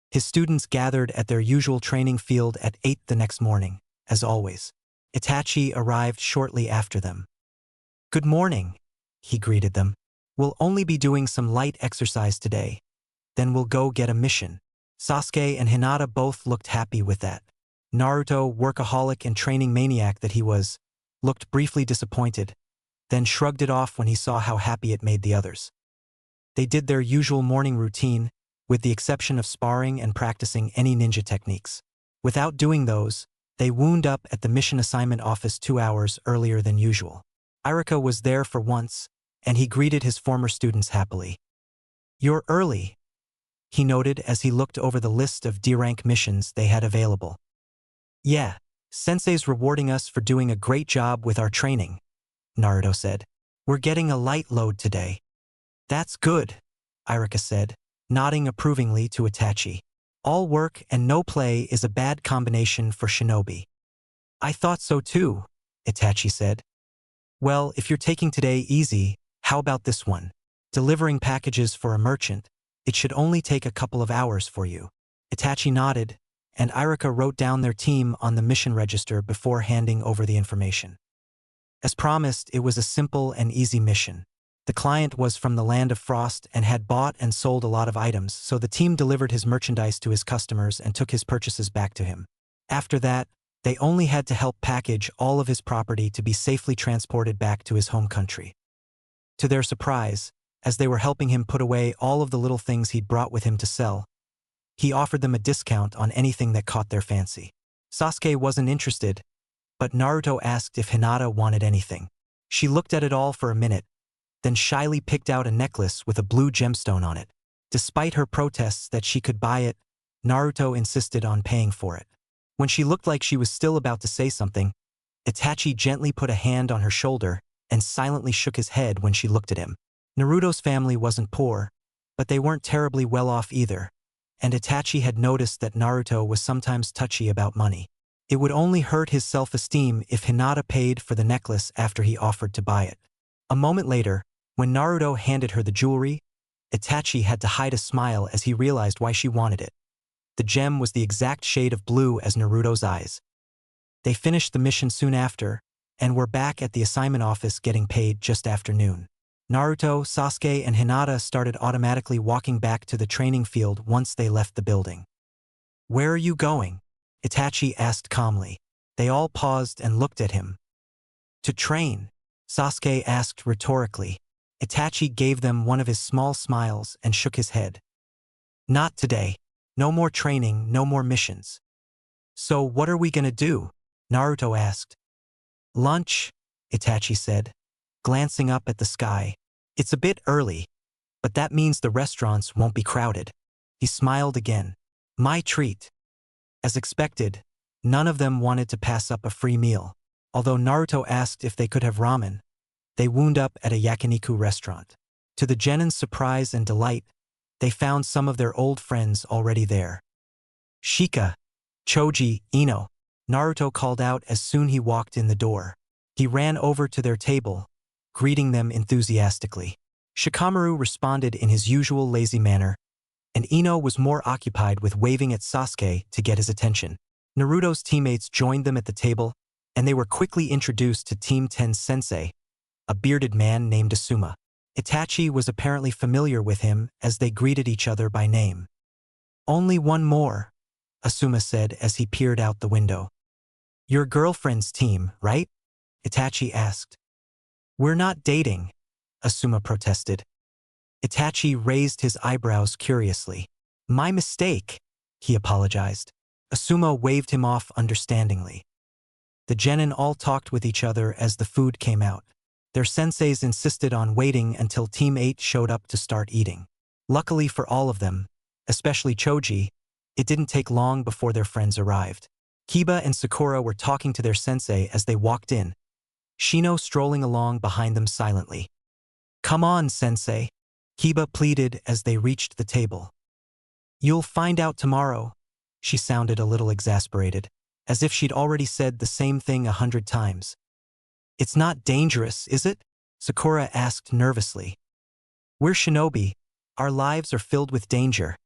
S1: His students gathered at their usual training field at 8 the next morning, as always. Itachi arrived shortly after them. "Good morning," he greeted them. "We'll only be doing some light exercise today. Then we'll go get a mission." Sasuke and Hinata both looked happy with that. Naruto, workaholic and training maniac that he was, looked briefly disappointed, then shrugged it off when he saw how happy it made the others. They did their usual morning routine, with the exception of sparring and practicing any ninja techniques. Without doing those, they wound up at the mission assignment office 2 hours earlier than usual. Irika was there for once, and he greeted his former students happily. "You're early," he noted as he looked over the list of D-rank missions they had available. "Yeah, Sensei's rewarding us for doing a great job with our training," Naruto said. "We're getting a light load today." "That's good," Irika said, nodding approvingly to Itachi. "All work and no play is a bad combination for shinobi." "I thought so too," Itachi said. "Well, if you're taking today easy, how about this one? Delivering packages for a merchant. It should only take a couple of hours for you." Itachi nodded, and Irika wrote down their team on the mission register before handing over the information. As promised, it was a simple and easy mission. The client was from the land of Frost and had bought and sold a lot of items, so the team delivered his merchandise to his customers and took his purchases back to him. After that, they only had to help package all of his property to be safely transported back to his home country. To their surprise, as they were helping him put away all of the little things he'd brought with him to sell, he offered them a discount on anything that caught their fancy. Sasuke wasn't interested, but Naruto asked if Hinata wanted anything. She looked at it all for a minute, then shyly picked out a necklace with a blue gemstone on it. Despite her protests that she could buy it, Naruto insisted on paying for it. When she looked like she was still about to say something, Itachi gently put a hand on her shoulder and silently shook his head when she looked at him. Naruto's family wasn't poor, but they weren't terribly well off either, and Itachi had noticed that Naruto was sometimes touchy about money. It would only hurt his self-esteem if Hinata paid for the necklace after he offered to buy it. A moment later, when Naruto handed her the jewelry, Itachi had to hide a smile as he realized why she wanted it. The gem was the exact shade of blue as Naruto's eyes. They finished the mission soon after, and were back at the assignment office getting paid just after noon. Naruto, Sasuke, and Hinata started automatically walking back to the training field once they left the building. "Where are you going?" Itachi asked calmly. They all paused and looked at him. "To train," Sasuke asked rhetorically. Itachi gave them one of his small smiles and shook his head. "Not today. No more training, no more missions." "So what are we gonna do?" Naruto asked. "Lunch," Itachi said, glancing up at the sky. "It's a bit early, but that means the restaurants won't be crowded." He smiled again. "My treat." As expected, none of them wanted to pass up a free meal. Although Naruto asked if they could have ramen, they wound up at a yakiniku restaurant. To the Genin's surprise and delight, they found some of their old friends already there. "Shika, Choji, Ino," Naruto called out as soon he walked in the door. He ran over to their table, greeting them enthusiastically. Shikamaru responded in his usual lazy manner, and Ino was more occupied with waving at Sasuke to get his attention. Naruto's teammates joined them at the table, and they were quickly introduced to Team 10's sensei, a bearded man named Asuma. Itachi was apparently familiar with him as they greeted each other by name. "Only one more," Asuma said as he peered out the window. "Your girlfriend's team, right?" Itachi asked. "We're not dating," Asuma protested. Itachi raised his eyebrows curiously. My mistake, he apologized. Asuma waved him off understandingly. The genin all talked with each other as the food came out. Their senseis insisted on waiting until Team 8 showed up to start eating. Luckily for all of them, especially Choji, it didn't take long before their friends arrived. Kiba and Sakura were talking to their sensei as they walked in, Shino strolling along behind them silently. Come on, sensei, Kiba pleaded as they reached the table. You'll find out tomorrow, she sounded a little exasperated, as if she'd already said the same thing 100 times. It's not dangerous, is it? Sakura asked nervously. We're shinobi. Our lives are filled with danger,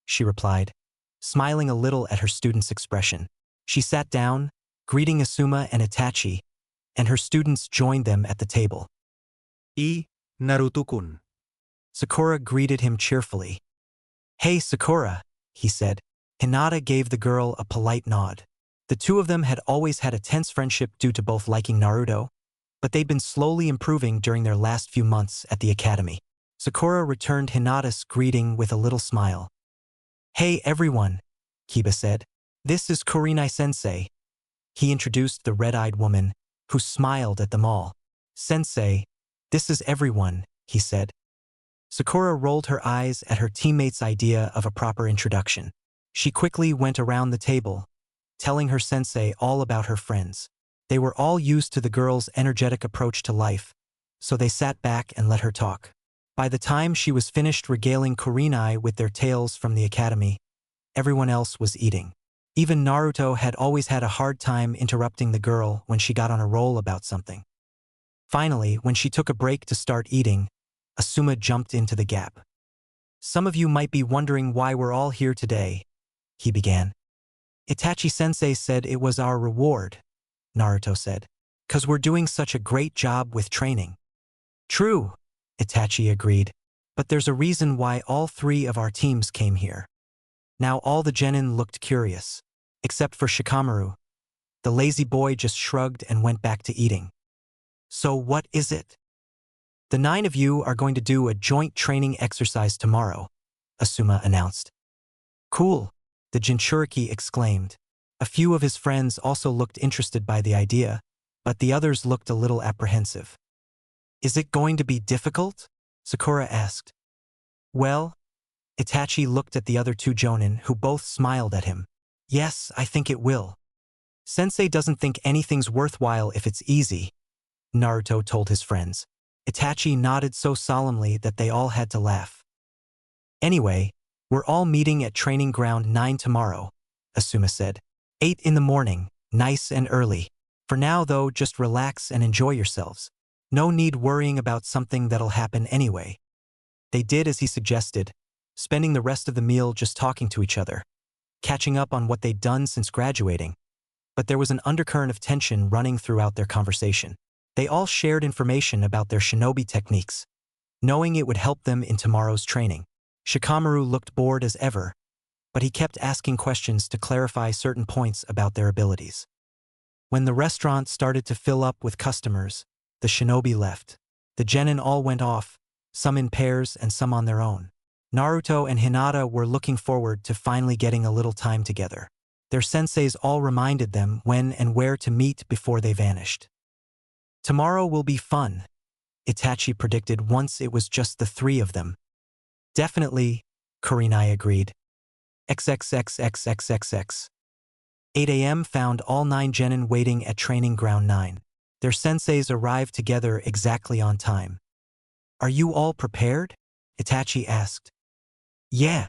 S1: she replied, smiling a little at her student's expression. She sat down, greeting Asuma and Itachi, and her students joined them at the table.
S2: Naruto-kun.
S1: Sakura greeted him cheerfully. Hey Sakura, he said. Hinata gave the girl a polite nod. The two of them had always had a tense friendship due to both liking Naruto, but they'd been slowly improving during their last few months at the academy. Sakura returned Hinata's greeting with a little smile. Hey everyone, Kiba said. This is Kurinai-sensei. He introduced the red-eyed woman, who smiled at them all. Sensei, this is everyone, he said. Sakura rolled her eyes at her teammate's idea of a proper introduction. She quickly went around the table, telling her sensei all about her friends. They were all used to the girl's energetic approach to life, so they sat back and let her talk. By the time she was finished regaling Kurinai with their tales from the academy, everyone else was eating. Even Naruto had always had a hard time interrupting the girl when she got on a roll about something. Finally, when she took a break to start eating, Asuma jumped into the gap. Some of you might be wondering why we're all here today, he began. Itachi-sensei said it was our reward, Naruto said, 'cause we're doing such a great job with training. True, Itachi agreed, but there's a reason why all three of our teams came here. Now all the genin looked curious, except for Shikamaru. The lazy boy just shrugged and went back to eating. So what is it? The 9 of you are going to do a joint training exercise tomorrow, Asuma announced. Cool, the Jinchuriki exclaimed. A few of his friends also looked interested by the idea, but the others looked a little apprehensive. Is it going to be difficult? Sakura asked. Well, Itachi looked at the other 2 jonin, who both smiled at him. Yes, I think it will. Sensei doesn't think anything's worthwhile if it's easy, Naruto told his friends. Itachi nodded so solemnly that they all had to laugh. Anyway, we're all meeting at Training Ground 9 tomorrow, Asuma said. 8 in the morning, nice and early. For now though, just relax and enjoy yourselves. No need worrying about something that'll happen anyway. They did as he suggested, spending the rest of the meal just talking to each other, catching up on what they'd done since graduating. But there was an undercurrent of tension running throughout their conversation. They all shared information about their shinobi techniques, knowing it would help them in tomorrow's training. Shikamaru looked bored as ever, but he kept asking questions to clarify certain points about their abilities. When the restaurant started to fill up with customers, the shinobi left. The genin all went off, some in pairs and some on their own. Naruto and Hinata were looking forward to finally getting a little time together. Their senseis all reminded them when and where to meet before they vanished. Tomorrow will be fun, Itachi predicted once it was just the 3 of them. Definitely, Kurinai agreed. XXXXXXX. 8 a.m. found all 9 genin waiting at Training Ground 9. Their senseis arrived together exactly on time. Are you all prepared? Itachi asked. Yeah,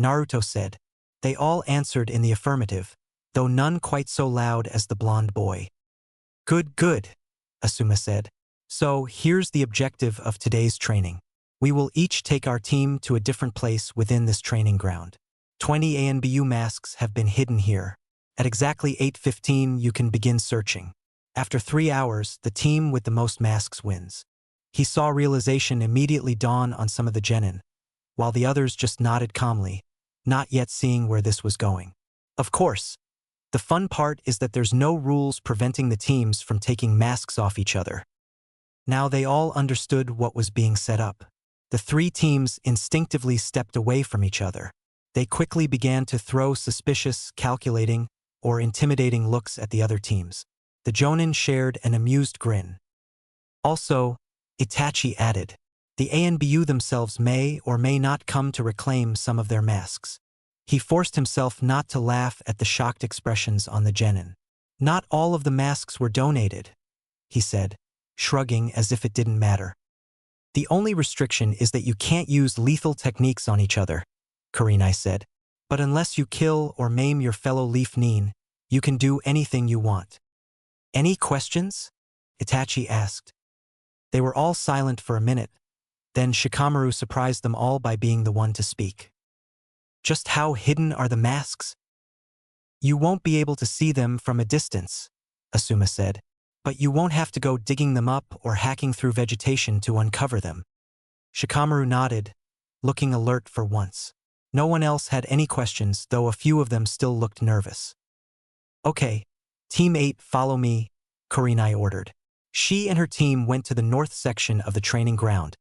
S1: Naruto said. They all answered in the affirmative, though none quite so loud as the blonde boy. Good, good, Asuma said. So here's the objective of today's training. We will each take our team to a different place within this training ground. 20 ANBU masks have been hidden here. At exactly 8:15 you can begin searching. After 3 hours, the team with the most masks wins. He saw realization immediately dawn on some of the genin, while the others just nodded calmly, not yet seeing where this was going. Of course, the fun part is that there's no rules preventing the teams from taking masks off each other. Now they all understood what was being set up. The 3 teams instinctively stepped away from each other. They quickly began to throw suspicious, calculating, or intimidating looks at the other teams. The Jonin shared an amused grin. Also, Itachi added, the ANBU themselves may or may not come to reclaim some of their masks. He forced himself not to laugh at the shocked expressions on the genin. Not all of the masks were donated, he said, shrugging as if it didn't matter. The only restriction is that you can't use lethal techniques on each other, Kurenai said. But unless you kill or maim your fellow Leaf Nin, you can do anything you want. Any questions? Itachi asked. They were all silent for a minute. Then Shikamaru surprised them all by being the one to speak. Just how hidden are the masks? You won't be able to see them from a distance, Asuma said. But you won't have to go digging them up or hacking through vegetation to uncover them. Shikamaru nodded, looking alert for once. No one else had any questions, though a few of them still looked nervous. Okay, Team 8, follow me, Kurenai ordered. She and her team went to the north section of the training ground,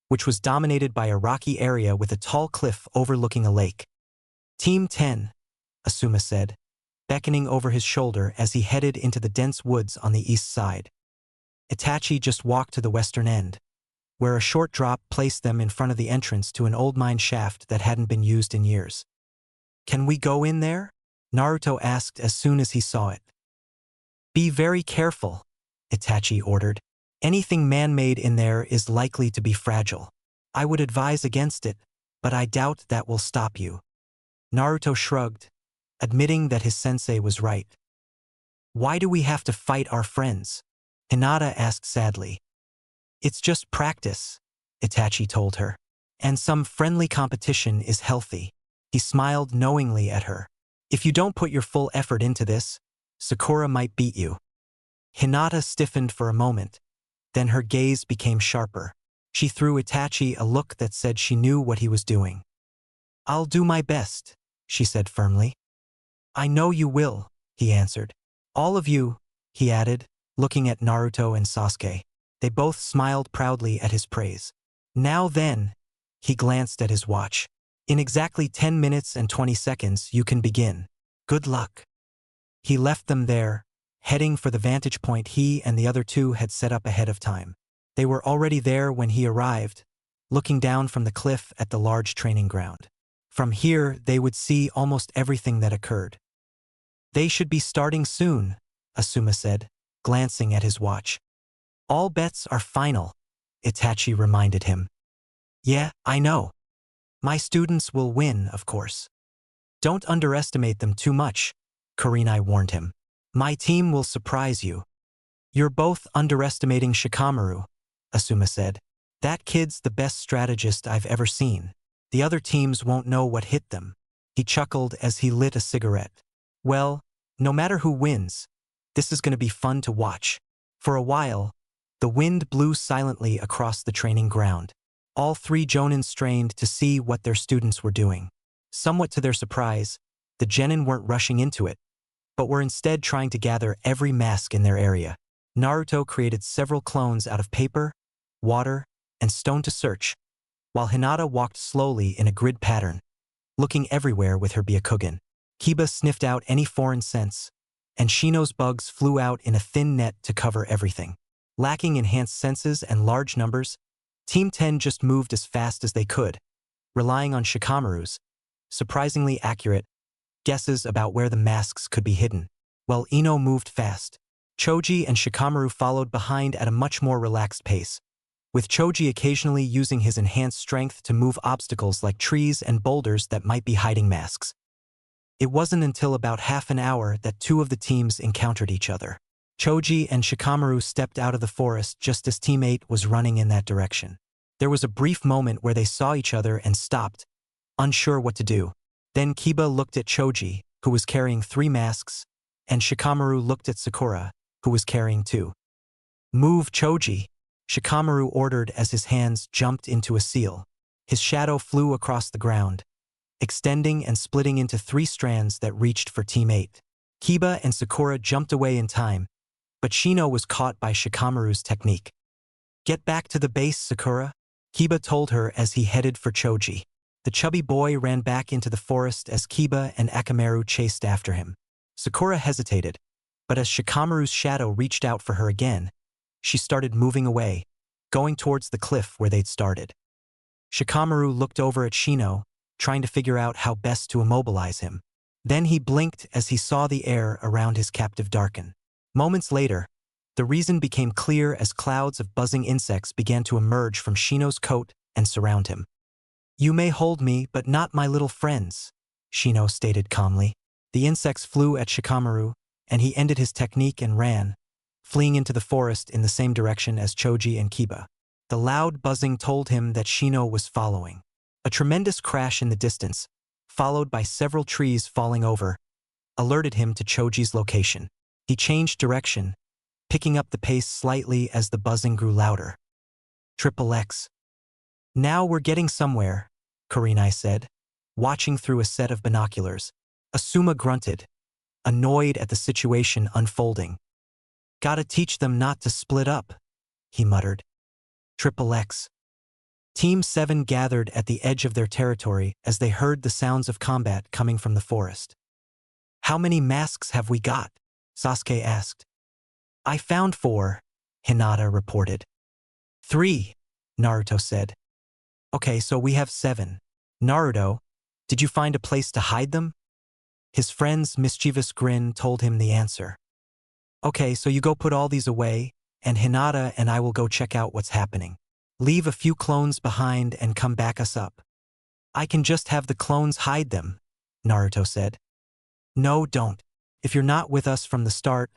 S1: which was dominated by a rocky area with a tall cliff overlooking a lake. Team 10, Asuma said, beckoning over his shoulder as he headed into the dense woods on the east side. Itachi just walked to the western end, where a short drop placed them in front of the entrance to an old mine shaft that hadn't been used in years. Can we go in there? Naruto asked as soon as he saw it. Be very careful, Itachi ordered. Anything man-made in there is likely to be fragile. I would advise against it, but I doubt that will stop you. Naruto shrugged, admitting that his sensei was right. Why do we have to fight our friends? Hinata asked sadly. It's just practice, Itachi told her. And some friendly competition is healthy. He smiled knowingly at her. If you don't put your full effort into this, Sakura might beat you. Hinata stiffened for a moment, then her gaze became sharper. She threw Itachi a look that said she knew what he was doing. I'll do my best, she said firmly. I know you will, he answered. All of you, he added, looking at Naruto and Sasuke. They both smiled proudly at his praise. Now then, he glanced at his watch. In exactly 10 minutes and 20 seconds you can begin. Good luck. He left them there, heading for the vantage point he and the other two had set up ahead of time. They were already there when he arrived, looking down from the cliff at the large training ground. From here, they would see almost everything that occurred. They should be starting soon, Asuma said, glancing at his watch. All bets are final, Itachi reminded him. Yeah, I know. My students will win, of course. Don't underestimate them too much, Kurenai warned him. My team will surprise you. You're both underestimating Shikamaru, Asuma said. That kid's the best strategist I've ever seen. The other teams won't know what hit them. He chuckled as he lit a cigarette. Well, no matter who wins, this is going to be fun to watch. For a while, the wind blew silently across the training ground. All three Jonin strained to see what their students were doing. Somewhat to their surprise, the genin weren't rushing into it, but were instead trying to gather every mask in their area. Naruto created several clones out of paper, water, and stone to search, while Hinata walked slowly in a grid pattern, looking everywhere with her Byakugan. Kiba sniffed out any foreign scents, and Shino's bugs flew out in a thin net to cover everything. Lacking enhanced senses and large numbers, Team 10 just moved as fast as they could, relying on Shikamaru's surprisingly accurate guesses about where the masks could be hidden. While Ino moved fast, Choji and Shikamaru followed behind at a much more relaxed pace, with Choji occasionally using his enhanced strength to move obstacles like trees and boulders that might be hiding masks. It wasn't until about half an hour that two of the teams encountered each other. Choji and Shikamaru stepped out of the forest just as Team 8 was running in that direction. There was a brief moment where they saw each other and stopped, unsure what to do. Then Kiba looked at Choji, who was carrying 3 masks, and Shikamaru looked at Sakura, who was carrying 2. Move, Choji, Shikamaru ordered as his hands jumped into a seal. His shadow flew across the ground, extending and splitting into 3 strands that reached for Team 8. Kiba and Sakura jumped away in time, but Shino was caught by Shikamaru's technique. Get back to the base, Sakura, Kiba told her as he headed for Choji. The chubby boy ran back into the forest as Kiba and Akamaru chased after him. Sakura hesitated, but as Shikamaru's shadow reached out for her again, she started moving away, going towards the cliff where they'd started. Shikamaru looked over at Shino, trying to figure out how best to immobilize him. Then he blinked as he saw the air around his captive darken. Moments later, the reason became clear as clouds of buzzing insects began to emerge from Shino's coat and surround him. "You may hold me, but not my little friends," Shino stated calmly. The insects flew at Shikamaru, and he ended his technique and ran, fleeing into the forest in the same direction as Choji and Kiba. The loud buzzing told him that Shino was following. A tremendous crash in the distance, followed by several trees falling over, alerted him to Choji's location. He changed direction, picking up the pace slightly as the buzzing grew louder. "XXX. Now we're getting somewhere," Kurenai said, watching through a set of binoculars. Asuma grunted, annoyed at the situation unfolding. "Gotta teach them not to split up," he muttered. "XXX. Team 7 gathered at the edge of their territory as they heard the sounds of combat coming from the forest. "How many masks have we got?" Sasuke asked. "I found 4, Hinata reported. 3, Naruto said. "Okay, so we have 7. Naruto, did you find a place to hide them?" His friend's mischievous grin told him the answer. "Okay, so you go put all these away, and Hinata and I will go check out what's happening. Leave a few clones behind and come back us up." "I can just have the clones hide them," Naruto said. "No, don't. If you're not with us from the start,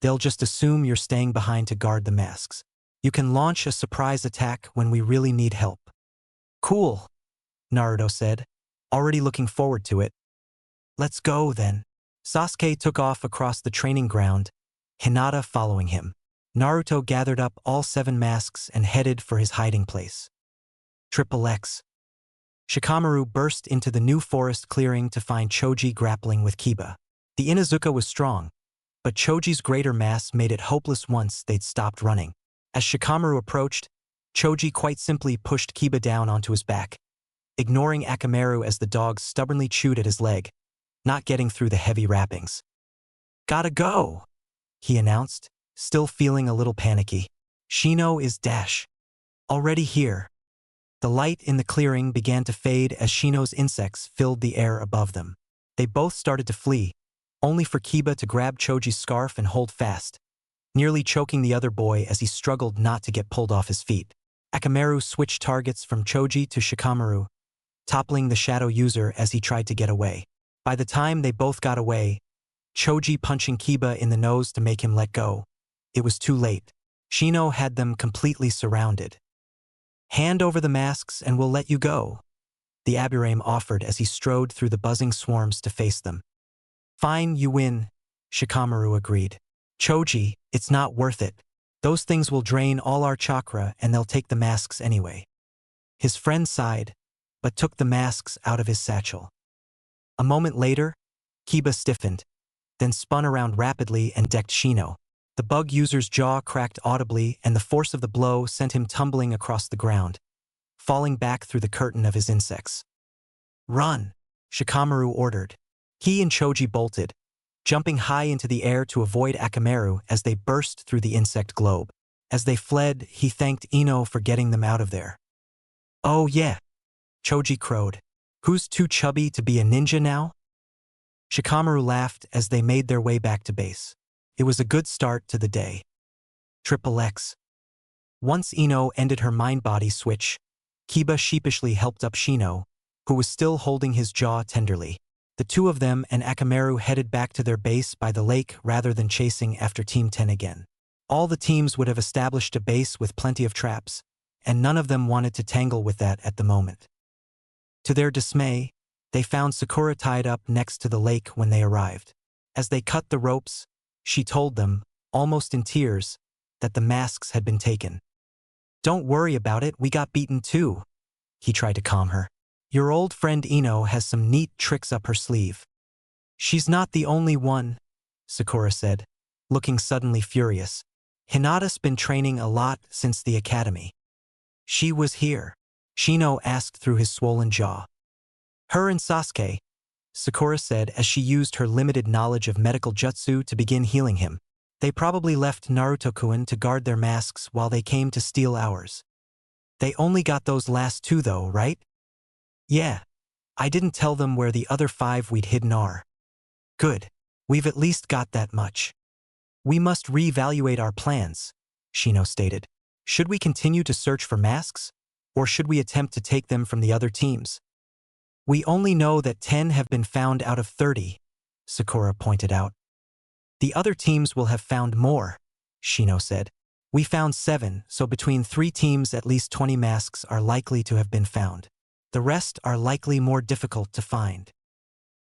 S1: they'll just assume you're staying behind to guard the masks. You can launch a surprise attack when we really need help." "Cool," Naruto said, already looking forward to it. "Let's go, then." Sasuke took off across the training ground, Hinata following him. Naruto gathered up all 7 masks and headed for his hiding place. XXX. Shikamaru burst into the new forest clearing to find Choji grappling with Kiba. The Inuzuka was strong, but Choji's greater mass made it hopeless once they'd stopped running. As Shikamaru approached, Choji quite simply pushed Kiba down onto his back, ignoring Akamaru as the dog stubbornly chewed at his leg, not getting through the heavy wrappings. "Gotta go," he announced, still feeling a little panicky. "Shino is already here." The light in the clearing began to fade as Shino's insects filled the air above them. They both started to flee, only for Kiba to grab Choji's scarf and hold fast, nearly choking the other boy as he struggled not to get pulled off his feet. Akamaru switched targets from Choji to Shikamaru, toppling the shadow user as he tried to get away. By the time they both got away, Choji punching Kiba in the nose to make him let go, it was too late. Shino had them completely surrounded. "Hand over the masks and we'll let you go," the Aburame offered as he strode through the buzzing swarms to face them. "Fine, you win," Shikamaru agreed. "Choji, it's not worth it. Those things will drain all our chakra and they'll take the masks anyway." His friend sighed, but took the masks out of his satchel. A moment later, Kiba stiffened, then spun around rapidly and decked Shino. The bug user's jaw cracked audibly and the force of the blow sent him tumbling across the ground, falling back through the curtain of his insects. "Run," Shikamaru ordered. He and Choji bolted, jumping high into the air to avoid Akamaru as they burst through the insect globe. As they fled, he thanked Ino for getting them out of there. "Oh yeah," Choji crowed. "Who's too chubby to be a ninja now?" Shikamaru laughed as they made their way back to base. It was a good start to the day. XXX. Once Ino ended her mind-body switch, Kiba sheepishly helped up Shino, who was still holding his jaw tenderly. The two of them and Akamaru headed back to their base by the lake rather than chasing after Team 10 again. All the teams would have established a base with plenty of traps, and none of them wanted to tangle with that at the moment. To their dismay, they found Sakura tied up next to the lake when they arrived. As they cut the ropes, she told them, almost in tears, that the masks had been taken. "Don't worry about it, we got beaten too," he tried to calm her. "Your old friend Ino has some neat tricks up her sleeve." "She's not the only one," Sakura said, looking suddenly furious. "Hinata's been training a lot since the academy." "She was here?" Shino asked through his swollen jaw. Her and Sasuke, Sakura said as she used her limited knowledge of medical jutsu to begin healing him. They probably left Naruto-kun to guard their masks while they came to steal ours. They only got those last two though, right? Yeah. I didn't tell them where the other 5 we'd hidden are. Good. We've at least got that much. We must reevaluate our plans, Shino stated. Should we continue to search for masks? Or should we attempt to take them from the other teams? We only know that 10 have been found out of 30, Sakura pointed out. The other teams will have found more, Shino said. We found 7, so between 3 teams at least 20 masks are likely to have been found. The rest are likely more difficult to find.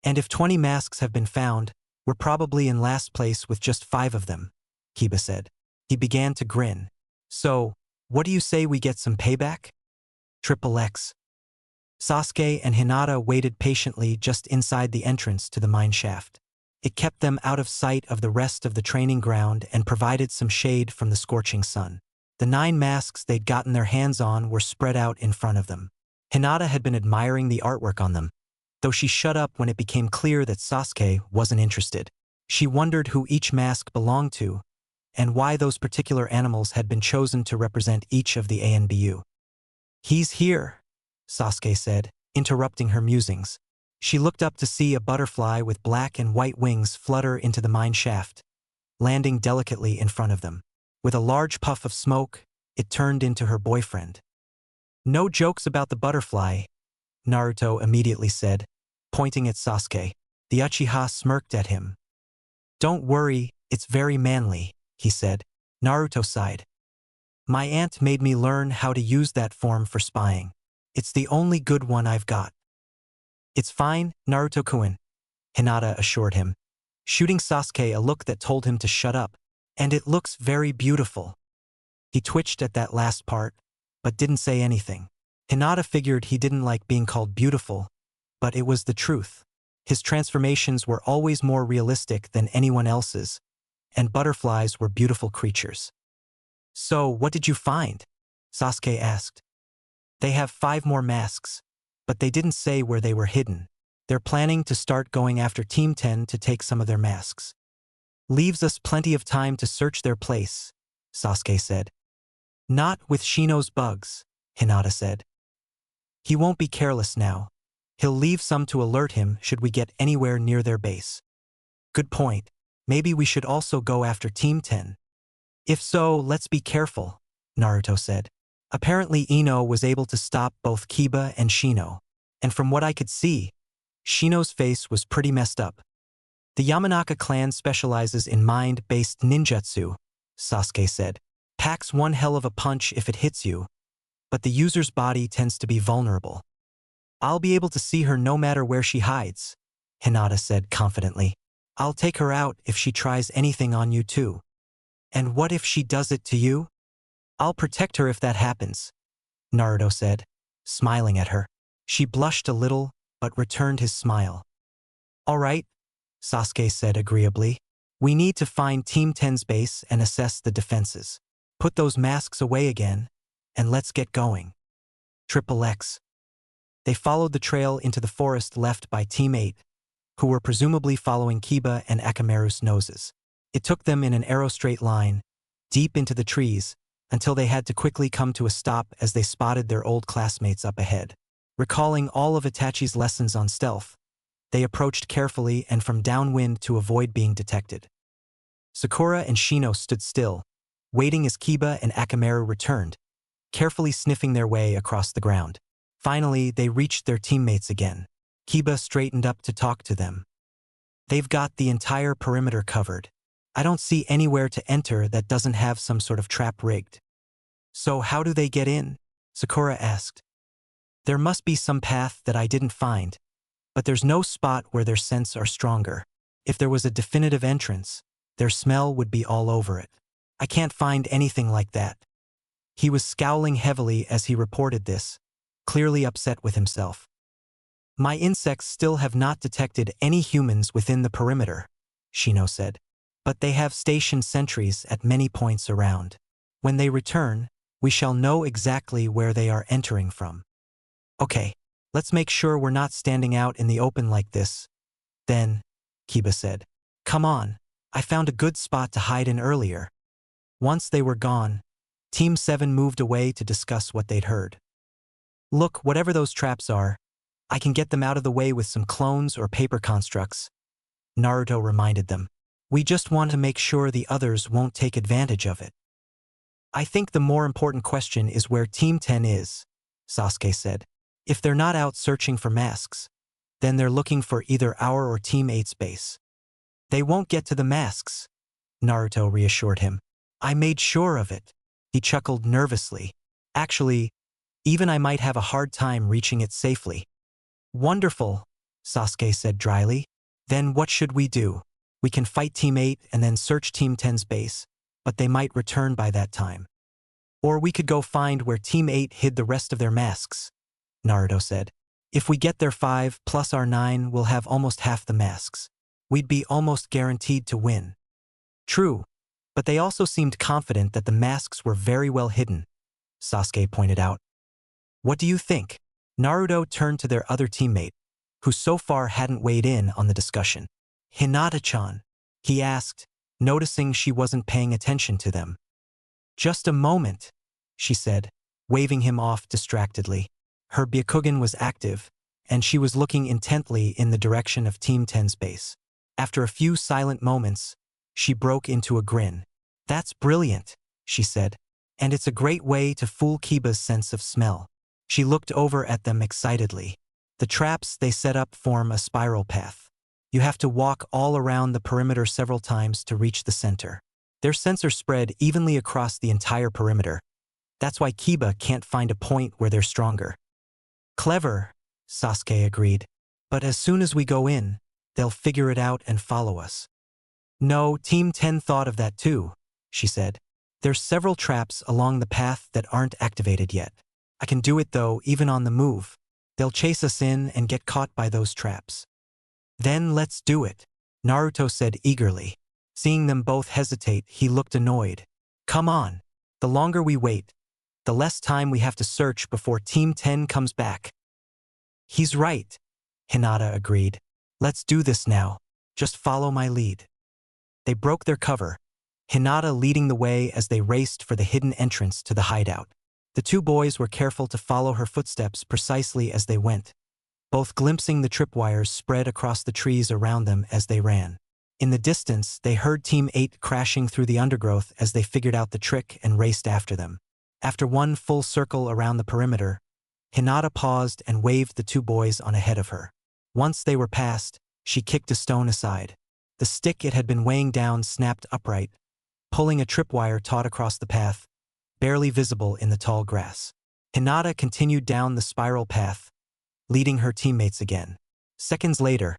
S1: And if 20 masks have been found, we're probably in last place with just 5 of them, Kiba said. He began to grin. So, what do you say we get some payback? Triple X. Sasuke and Hinata waited patiently just inside the entrance to the mine shaft. It kept them out of sight of the rest of the training ground and provided some shade from the scorching sun. The 9 masks they'd gotten their hands on were spread out in front of them. Hinata had been admiring the artwork on them, though she shut up when it became clear that Sasuke wasn't interested. She wondered who each mask belonged to, and why those particular animals had been chosen to represent each of the ANBU. He's here, Sasuke said, interrupting her musings. She looked up to see a butterfly with black and white wings flutter into the mine shaft, landing delicately in front of them. With a large puff of smoke, it turned into her boyfriend. No jokes about the butterfly, Naruto immediately said, pointing at Sasuke. The Uchiha smirked at him. Don't worry, it's very manly, he said. Naruto sighed. My aunt made me learn how to use that form for spying. It's the only good one I've got. It's fine, Naruto-kun, Hinata assured him, shooting Sasuke a look that told him to shut up. And it looks very beautiful. He twitched at that last part, but didn't say anything. Hinata figured he didn't like being called beautiful, but it was the truth. His transformations were always more realistic than anyone else's, and butterflies were beautiful creatures. So, what did you find? Sasuke asked. They have 5 more masks, but they didn't say where they were hidden. They're planning to start going after Team 10 to take some of their masks. Leaves us plenty of time to search their place, Sasuke said. Not with Shino's bugs, Hinata said. He won't be careless now. He'll leave some to alert him should we get anywhere near their base. Good point. Maybe we should also go after Team 10. If so, let's be careful, Naruto said. Apparently Ino was able to stop both Kiba and Shino, and from what I could see, Shino's face was pretty messed up. The Yamanaka clan specializes in mind-based ninjutsu, Sasuke said. Packs one hell of a punch if it hits you, but the user's body tends to be vulnerable. I'll be able to see her no matter where she hides, Hinata said confidently. I'll take her out if she tries anything on you too. And what if she does it to you? I'll protect her if that happens, Naruto said, smiling at her. She blushed a little, but returned his smile. All right, Sasuke said agreeably. We need to find Team 10's base and assess the defenses. Put those masks away again, and let's get going. Triple X. They followed the trail into the forest left by Team 8, who were presumably following Kiba and Akamaru's noses. It took them in an arrow-straight line, deep into the trees, until they had to quickly come to a stop as they spotted their old classmates up ahead. Recalling all of Itachi's lessons on stealth, they approached carefully and from downwind to avoid being detected. Sakura and Shino stood still, waiting as Kiba and Akamaru returned, carefully sniffing their way across the ground. Finally, they reached their teammates again. Kiba straightened up to talk to them. They've got the entire perimeter covered. I don't see anywhere to enter that doesn't have some sort of trap rigged. So how do they get in? Sakura asked. There must be some path that I didn't find, but there's no spot where their scents are stronger. If there was a definitive entrance, their smell would be all over it. I can't find anything like that. He was scowling heavily as he reported this, clearly upset with himself. My insects still have not detected any humans within the perimeter, Shino said, but they have stationed sentries at many points around. When they return, we shall know exactly where they are entering from. Okay, Let's make sure we're not standing out in the open like this. Then, Kiba said, "Come on, I found a good spot to hide in earlier." Once they were gone, Team 7 moved away to discuss what they'd heard. "Look, whatever those traps are, I can get them out of the way with some clones or paper constructs," Naruto reminded them. "We just want to make sure the others won't take advantage of it." "I think the more important question is where Team 10 is," Sasuke said. "If they're not out searching for masks, then they're looking for either our or Team 8's base." "They won't get to the masks," Naruto reassured him. "I made sure of it." He chuckled nervously. "Actually, even I might have a hard time reaching it safely." "Wonderful," Sasuke said dryly. "Then what should we do? We can fight Team 8 and then search Team 10's base, but they might return by that time. Or we could go find where Team 8 hid the rest of their masks," Naruto said. "If we get their 5 plus our 9, we'll have almost half the masks. We'd be almost guaranteed to win." "True, but they also seemed confident that the masks were very well hidden," Sasuke pointed out. "What do you think?" Naruto turned to their other teammate, who so far hadn't weighed in on the discussion. "Hinata-chan," he asked, noticing she wasn't paying attention to them. "Just a moment," she said, waving him off distractedly. Her Byakugan was active, and she was looking intently in the direction of Team 10's base. After a few silent moments, she broke into a grin. "That's brilliant," she said, "and it's a great way to fool Kiba's sense of smell." She looked over at them excitedly. "The traps they set up form a spiral path. You have to walk all around the perimeter several times to reach the center. Their sensors spread evenly across the entire perimeter. That's why Kiba can't find a point where they're stronger." "Clever," Sasuke agreed. "But as soon as we go in, they'll figure it out and follow us." "No, Team 10 thought of that too," she said. "There's several traps along the path that aren't activated yet. I can do it though, even on the move. They'll chase us in and get caught by those traps." "Then let's do it," Naruto said eagerly. Seeing them both hesitate, he looked annoyed. "Come on. The longer we wait, the less time we have to search before Team 10 comes back." "He's right," Hinata agreed. "Let's do this now. Just follow my lead." They broke their cover, Hinata leading the way as they raced for the hidden entrance to the hideout. The two boys were careful to follow her footsteps precisely as they went, both glimpsing the tripwires spread across the trees around them as they ran. In the distance, they heard Team 8 crashing through the undergrowth as they figured out the trick and raced after them. After one full circle around the perimeter, Hinata paused and waved the two boys on ahead of her. Once they were past, she kicked a stone aside. The stick it had been weighing down snapped upright, pulling a tripwire taut across the path, barely visible in the tall grass. Hinata continued down the spiral path, leading her teammates again. Seconds later,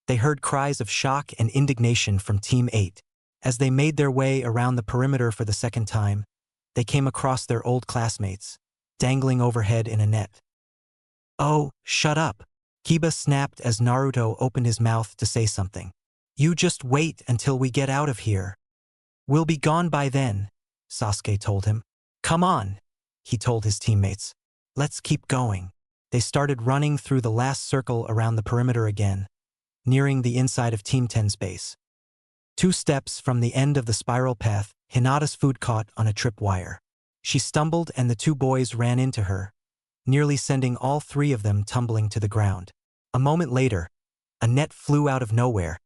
S1: they heard cries of shock and indignation from Team 8. As they made their way around the perimeter for the second time, they came across their old classmates, dangling overhead in a net. "Oh, shut up," Kiba snapped as Naruto opened his mouth to say something. "You just wait until we get out of here. We'll be gone by then," Sasuke told him. "Come on," he told his teammates. "Let's keep going." They started running through the last circle around the perimeter again, nearing the inside of Team 10's base. 2 steps from the end of the spiral path, Hinata's foot caught on a tripwire. She stumbled and the two boys ran into her, nearly sending all 3 of them tumbling to the ground. A moment later, a net flew out of nowhere,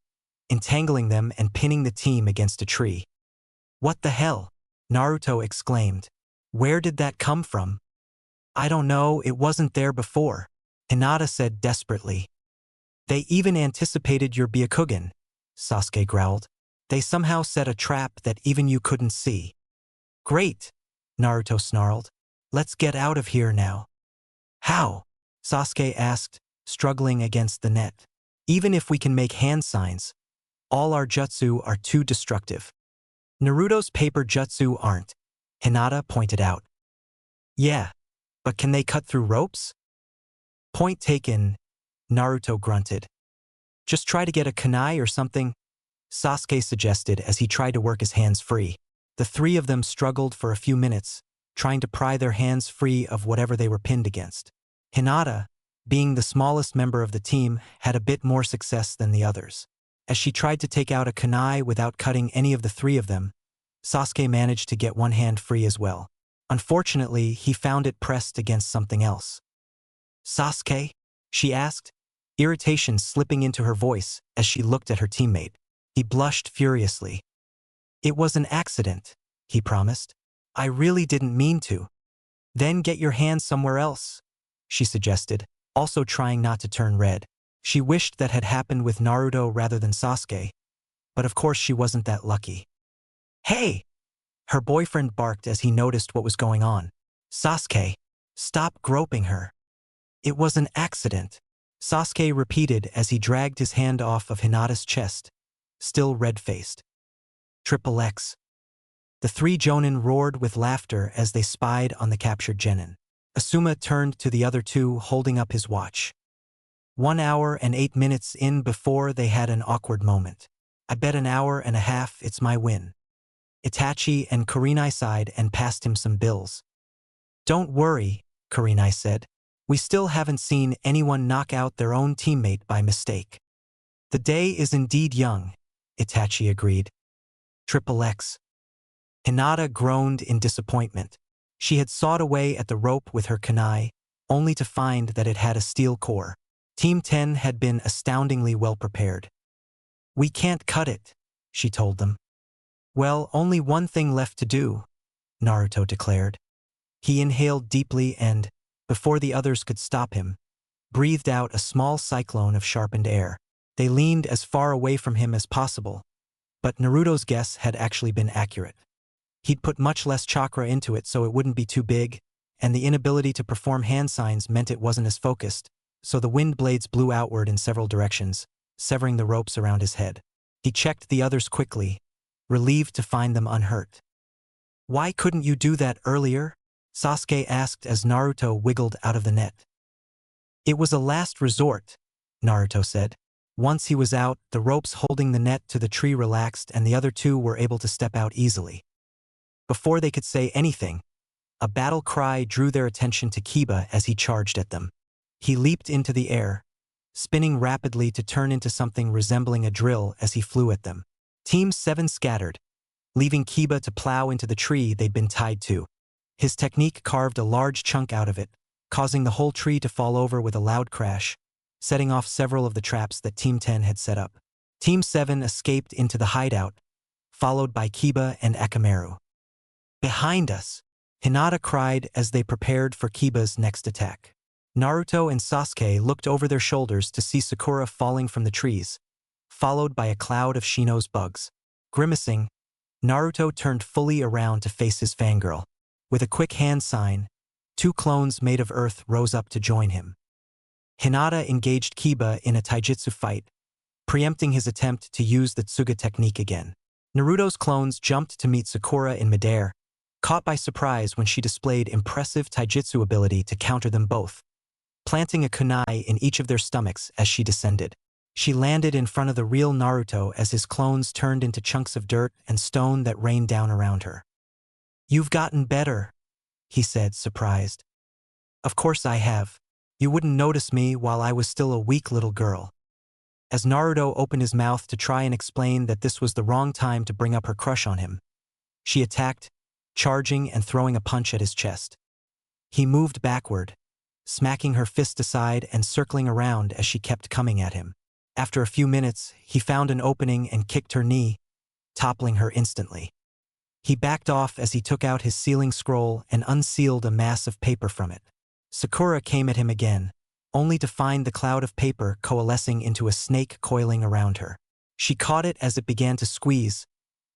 S1: entangling them and pinning the team against a tree. "What the hell?" Naruto exclaimed. "Where did that come from?" "I don't know, it wasn't there before," Hinata said desperately. "They even anticipated your Byakugan," Sasuke growled. "They somehow set a trap that even you couldn't see." "Great," Naruto snarled. "Let's get out of here now." "How?" Sasuke asked, struggling against the net. "Even if we can make hand signs, all our jutsu are too destructive." "Naruto's paper jutsu aren't," Hinata pointed out. "Yeah, but can they cut through ropes?" "Point taken," Naruto grunted. "Just try to get a kunai or something," Sasuke suggested as he tried to work his hands free. The 3 of them struggled for a few minutes, trying to pry their hands free of whatever they were pinned against. Hinata, being the smallest member of the team, had a bit more success than the others. As she tried to take out a kunai without cutting any of the three of them, Sasuke managed to get one hand free as well. Unfortunately, he found it pressed against something else. "Sasuke?" she asked, irritation slipping into her voice as she looked at her teammate. He blushed furiously. "It was an accident," he promised. "I really didn't mean to." "Then get your hand somewhere else," she suggested, also trying not to turn red. She wished that had happened with Naruto rather than Sasuke, but of course she wasn't that lucky. "Hey!" her boyfriend barked as he noticed what was going on. "Sasuke, stop groping her." "It was an accident," Sasuke repeated as he dragged his hand off of Hinata's chest, still red-faced. Triple X. The three Jonin roared with laughter as they spied on the captured genin. Asuma turned to the other two, holding up his watch. 1 hour and 8 minutes in before they had an awkward moment. "I bet an hour and a half it's my win." Itachi and Kurenai sighed and passed him some bills. "Don't worry," Kurenai said. "We still haven't seen anyone knock out their own teammate by mistake." "The day is indeed young," Itachi agreed. Triple X. Hinata groaned in disappointment. She had sawed away at the rope with her kunai, only to find that it had a steel core. Team 10 had been astoundingly well prepared. "We can't cut it," she told them. "Well, only one thing left to do," Naruto declared. He inhaled deeply and, before the others could stop him, breathed out a small cyclone of sharpened air. They leaned as far away from him as possible, but Naruto's guess had actually been accurate. He'd put much less chakra into it so it wouldn't be too big, and the inability to perform hand signs meant it wasn't as focused, so the wind blades blew outward in several directions, severing the ropes around his head. He checked the others quickly, relieved to find them unhurt. "Why couldn't you do that earlier?" Sasuke asked as Naruto wiggled out of the net. "It was a last resort," Naruto said. Once he was out, the ropes holding the net to the tree relaxed and the other two were able to step out easily. Before they could say anything, a battle cry drew their attention to Kiba as he charged at them. He leaped into the air, spinning rapidly to turn into something resembling a drill as he flew at them. Team 7 scattered, leaving Kiba to plow into the tree they'd been tied to. His technique carved a large chunk out of it, causing the whole tree to fall over with a loud crash, setting off several of the traps that Team 10 had set up. Team 7 escaped into the hideout, followed by Kiba and Akamaru. "Behind us!" Hinata cried as they prepared for Kiba's next attack. Naruto and Sasuke looked over their shoulders to see Sakura falling from the trees, followed by a cloud of Shino's bugs. Grimacing, Naruto turned fully around to face his fangirl. With a quick hand sign, 2 clones made of earth rose up to join him. Hinata engaged Kiba in a taijutsu fight, preempting his attempt to use the Tsuga technique again. Naruto's clones jumped to meet Sakura in midair, caught by surprise when she displayed impressive taijutsu ability to counter them both, planting a kunai in each of their stomachs as she descended. She landed in front of the real Naruto as his clones turned into chunks of dirt and stone that rained down around her. "You've gotten better," he said, surprised. "Of course I have. You wouldn't notice me while I was still a weak little girl." As Naruto opened his mouth to try and explain that this was the wrong time to bring up her crush on him, she attacked, charging and throwing a punch at his chest. He moved backward, smacking her fist aside and circling around as she kept coming at him. After a few minutes, he found an opening and kicked her knee, toppling her instantly. He backed off as he took out his sealing scroll and unsealed a mass of paper from it. Sakura came at him again, only to find the cloud of paper coalescing into a snake coiling around her. She caught it as it began to squeeze,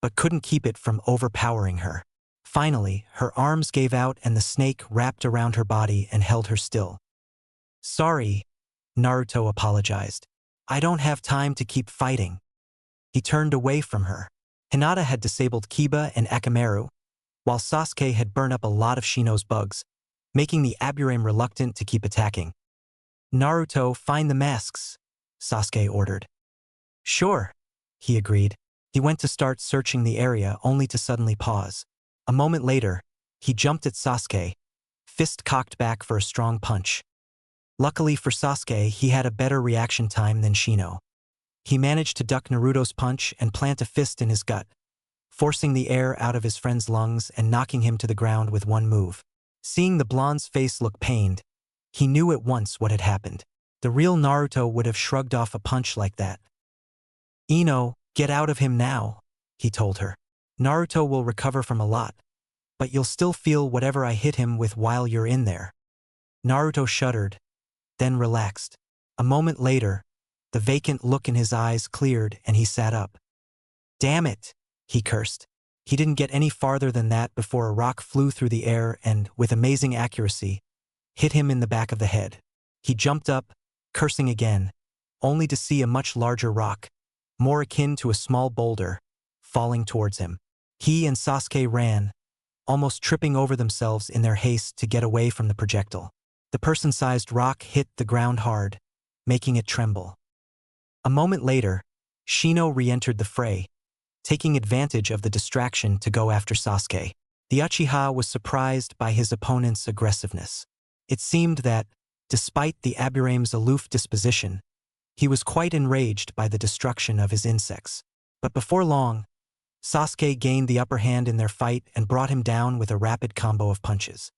S1: but couldn't keep it from overpowering her. Finally, her arms gave out and the snake wrapped around her body and held her still. "Sorry," Naruto apologized. "I don't have time to keep fighting." He turned away from her. Hinata had disabled Kiba and Akamaru, while Sasuke had burned up a lot of Shino's bugs, making the Aburame reluctant to keep attacking. "Naruto, find the masks," Sasuke ordered. "Sure," he agreed. He went to start searching the area only to suddenly pause. A moment later, he jumped at Sasuke, fist cocked back for a strong punch. Luckily for Sasuke, he had a better reaction time than Shino. He managed to duck Naruto's punch and plant a fist in his gut, forcing the air out of his friend's lungs and knocking him to the ground with one move. Seeing the blonde's face look pained, he knew at once what had happened. The real Naruto would have shrugged off a punch like that. "Ino, get out of him now," he told her. "Naruto will recover from a lot, but you'll still feel whatever I hit him with while you're in there." Naruto shuddered, then relaxed. A moment later, the vacant look in his eyes cleared and he sat up. "Damn it," he cursed. He didn't get any farther than that before a rock flew through the air and, with amazing accuracy, hit him in the back of the head. He jumped up, cursing again, only to see a much larger rock, more akin to a small boulder, falling towards him. He and Sasuke ran, almost tripping over themselves in their haste to get away from the projectile. The person-sized rock hit the ground hard, making it tremble. A moment later, Shino re-entered the fray, taking advantage of the distraction to go after Sasuke. The Uchiha was surprised by his opponent's aggressiveness. It seemed that, despite the Aburame's aloof disposition, he was quite enraged by the destruction of his insects. But before long, Sasuke gained the upper hand in their fight and brought him down with a rapid combo of punches.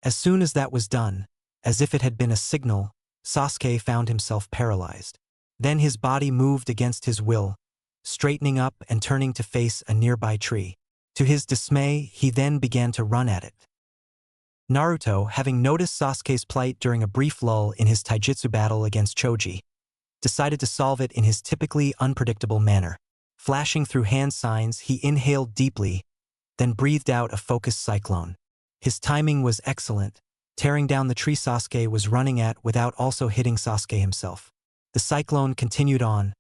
S1: As soon as that was done, as if it had been a signal, Sasuke found himself paralyzed. Then his body moved against his will, straightening up and turning to face a nearby tree. To his dismay, he then began to run at it. Naruto, having noticed Sasuke's plight during a brief lull in his taijutsu battle against Choji, decided to solve it in his typically unpredictable manner. Flashing through hand signs, he inhaled deeply, then breathed out a focused cyclone. His timing was excellent, tearing down the tree Sasuke was running at without also hitting Sasuke himself. The cyclone continued on,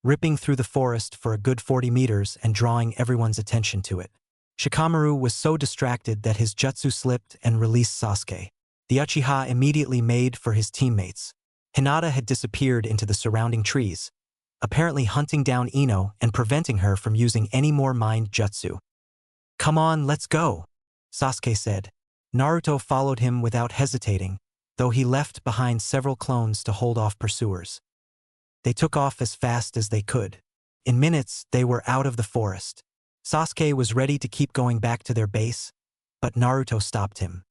S1: ripping through the forest for a good 40 meters and drawing everyone's attention to it. Shikamaru was so distracted that his jutsu slipped and released Sasuke. The Uchiha immediately made for his teammates. Hinata had disappeared into the surrounding trees, apparently hunting down Ino and preventing her from using any more mind jutsu. "Come on, let's go," Sasuke said. Naruto followed him without hesitating, though he left behind several clones to hold off pursuers. They took off as fast as they could. In minutes, they were out of the forest. Sasuke was ready to keep going back to their base, but Naruto stopped him.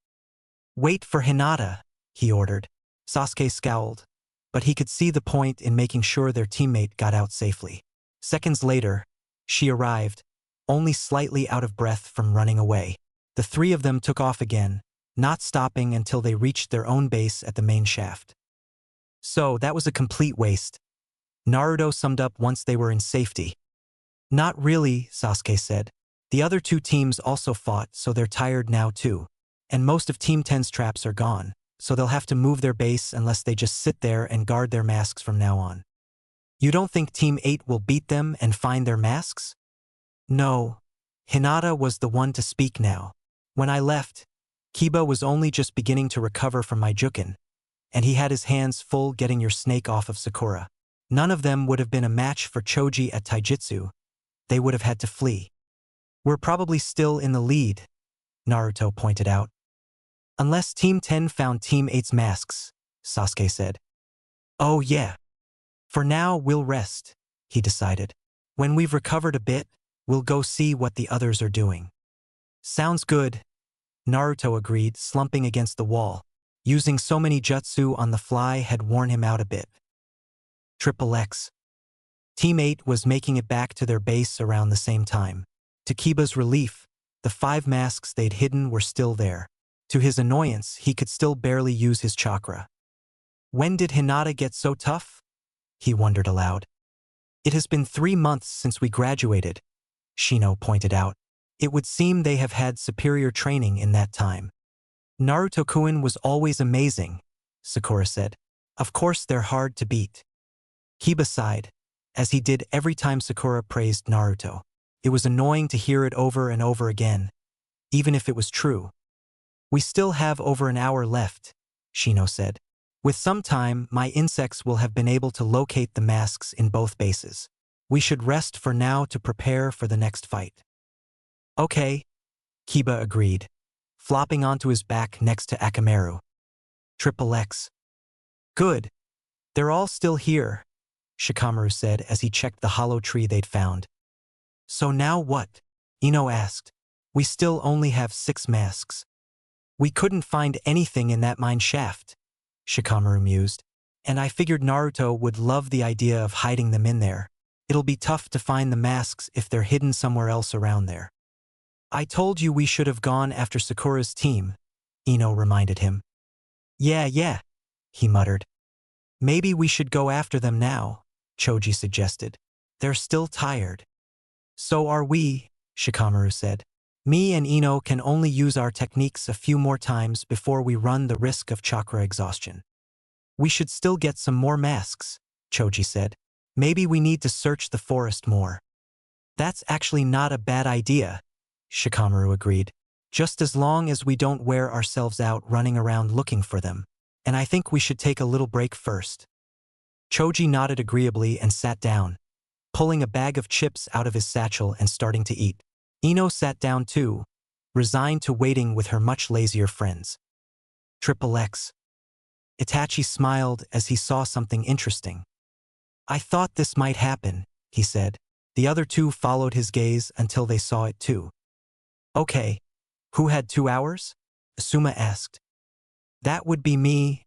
S1: "Wait for Hinata," he ordered. Sasuke scowled, but he could see the point in making sure their teammate got out safely. Seconds later, she arrived, only slightly out of breath from running away. The three of them took off again, not stopping until they reached their own base at the main shaft. "So, that was a complete waste," Naruto summed up once they were in safety. "Not really," Sasuke said. "The other two teams also fought, so they're tired now too. And most of Team 10's traps are gone, so they'll have to move their base unless they just sit there and guard their masks from now on." "You don't think Team 8 will beat them and find their masks?" "No." Hinata was the one to speak now. "When I left, Kiba was only just beginning to recover from my Jukin, and he had his hands full getting your snake off of Sakura. None of them would have been a match for Choji at Taijutsu. They would have had to flee." "We're probably still in the lead," Naruto pointed out. "Unless Team 10 found Team 8's masks," Sasuke said. "Oh yeah. For now, we'll rest," he decided. "When we've recovered a bit, we'll go see what the others are doing." "Sounds good," Naruto agreed, slumping against the wall. Using so many jutsu on the fly had worn him out a bit. XXX. Team 8 was making it back to their base around the same time. To Kiba's relief, the 5 masks they'd hidden were still there. To his annoyance, he could still barely use his chakra. "When did Hinata get so tough?" he wondered aloud. "It has been 3 months since we graduated," Shino pointed out. "It would seem they have had superior training in that time." "Naruto-kun was always amazing," Sakura said. "Of course they're hard to beat." Kiba sighed, as he did every time Sakura praised Naruto. It was annoying to hear it over and over again, even if it was true. "We still have over an hour left," Shino said. "With some time, my insects will have been able to locate the masks in both bases. We should rest for now to prepare for the next fight." "Okay," Kiba agreed, flopping onto his back next to Akamaru. XXX. Good. They're all still here, Shikamaru said as he checked the hollow tree they'd found. So now what? Ino asked. We still only have 6 masks. We couldn't find anything in that mine shaft, Shikamaru mused. And I figured Naruto would love the idea of hiding them in there. It'll be tough to find the masks if they're hidden somewhere else around there. I told you we should have gone after Sakura's team, Ino reminded him. Yeah, he muttered. Maybe we should go after them now, Choji suggested. They're still tired. So are we, Shikamaru said. Me and Ino can only use our techniques a few more times before we run the risk of chakra exhaustion. We should still get some more masks, Choji said. Maybe we need to search the forest more. That's actually not a bad idea, Shikamaru agreed. Just as long as we don't wear ourselves out running around looking for them. And I think we should take a little break first. Choji nodded agreeably and sat down, pulling a bag of chips out of his satchel and starting to eat. Ino sat down too, resigned to waiting with her much lazier friends. XXX. Itachi smiled as he saw something interesting. I thought this might happen, he said. The other two followed his gaze until they saw it too. Okay. Who had 2 hours? Asuma asked. That would be me,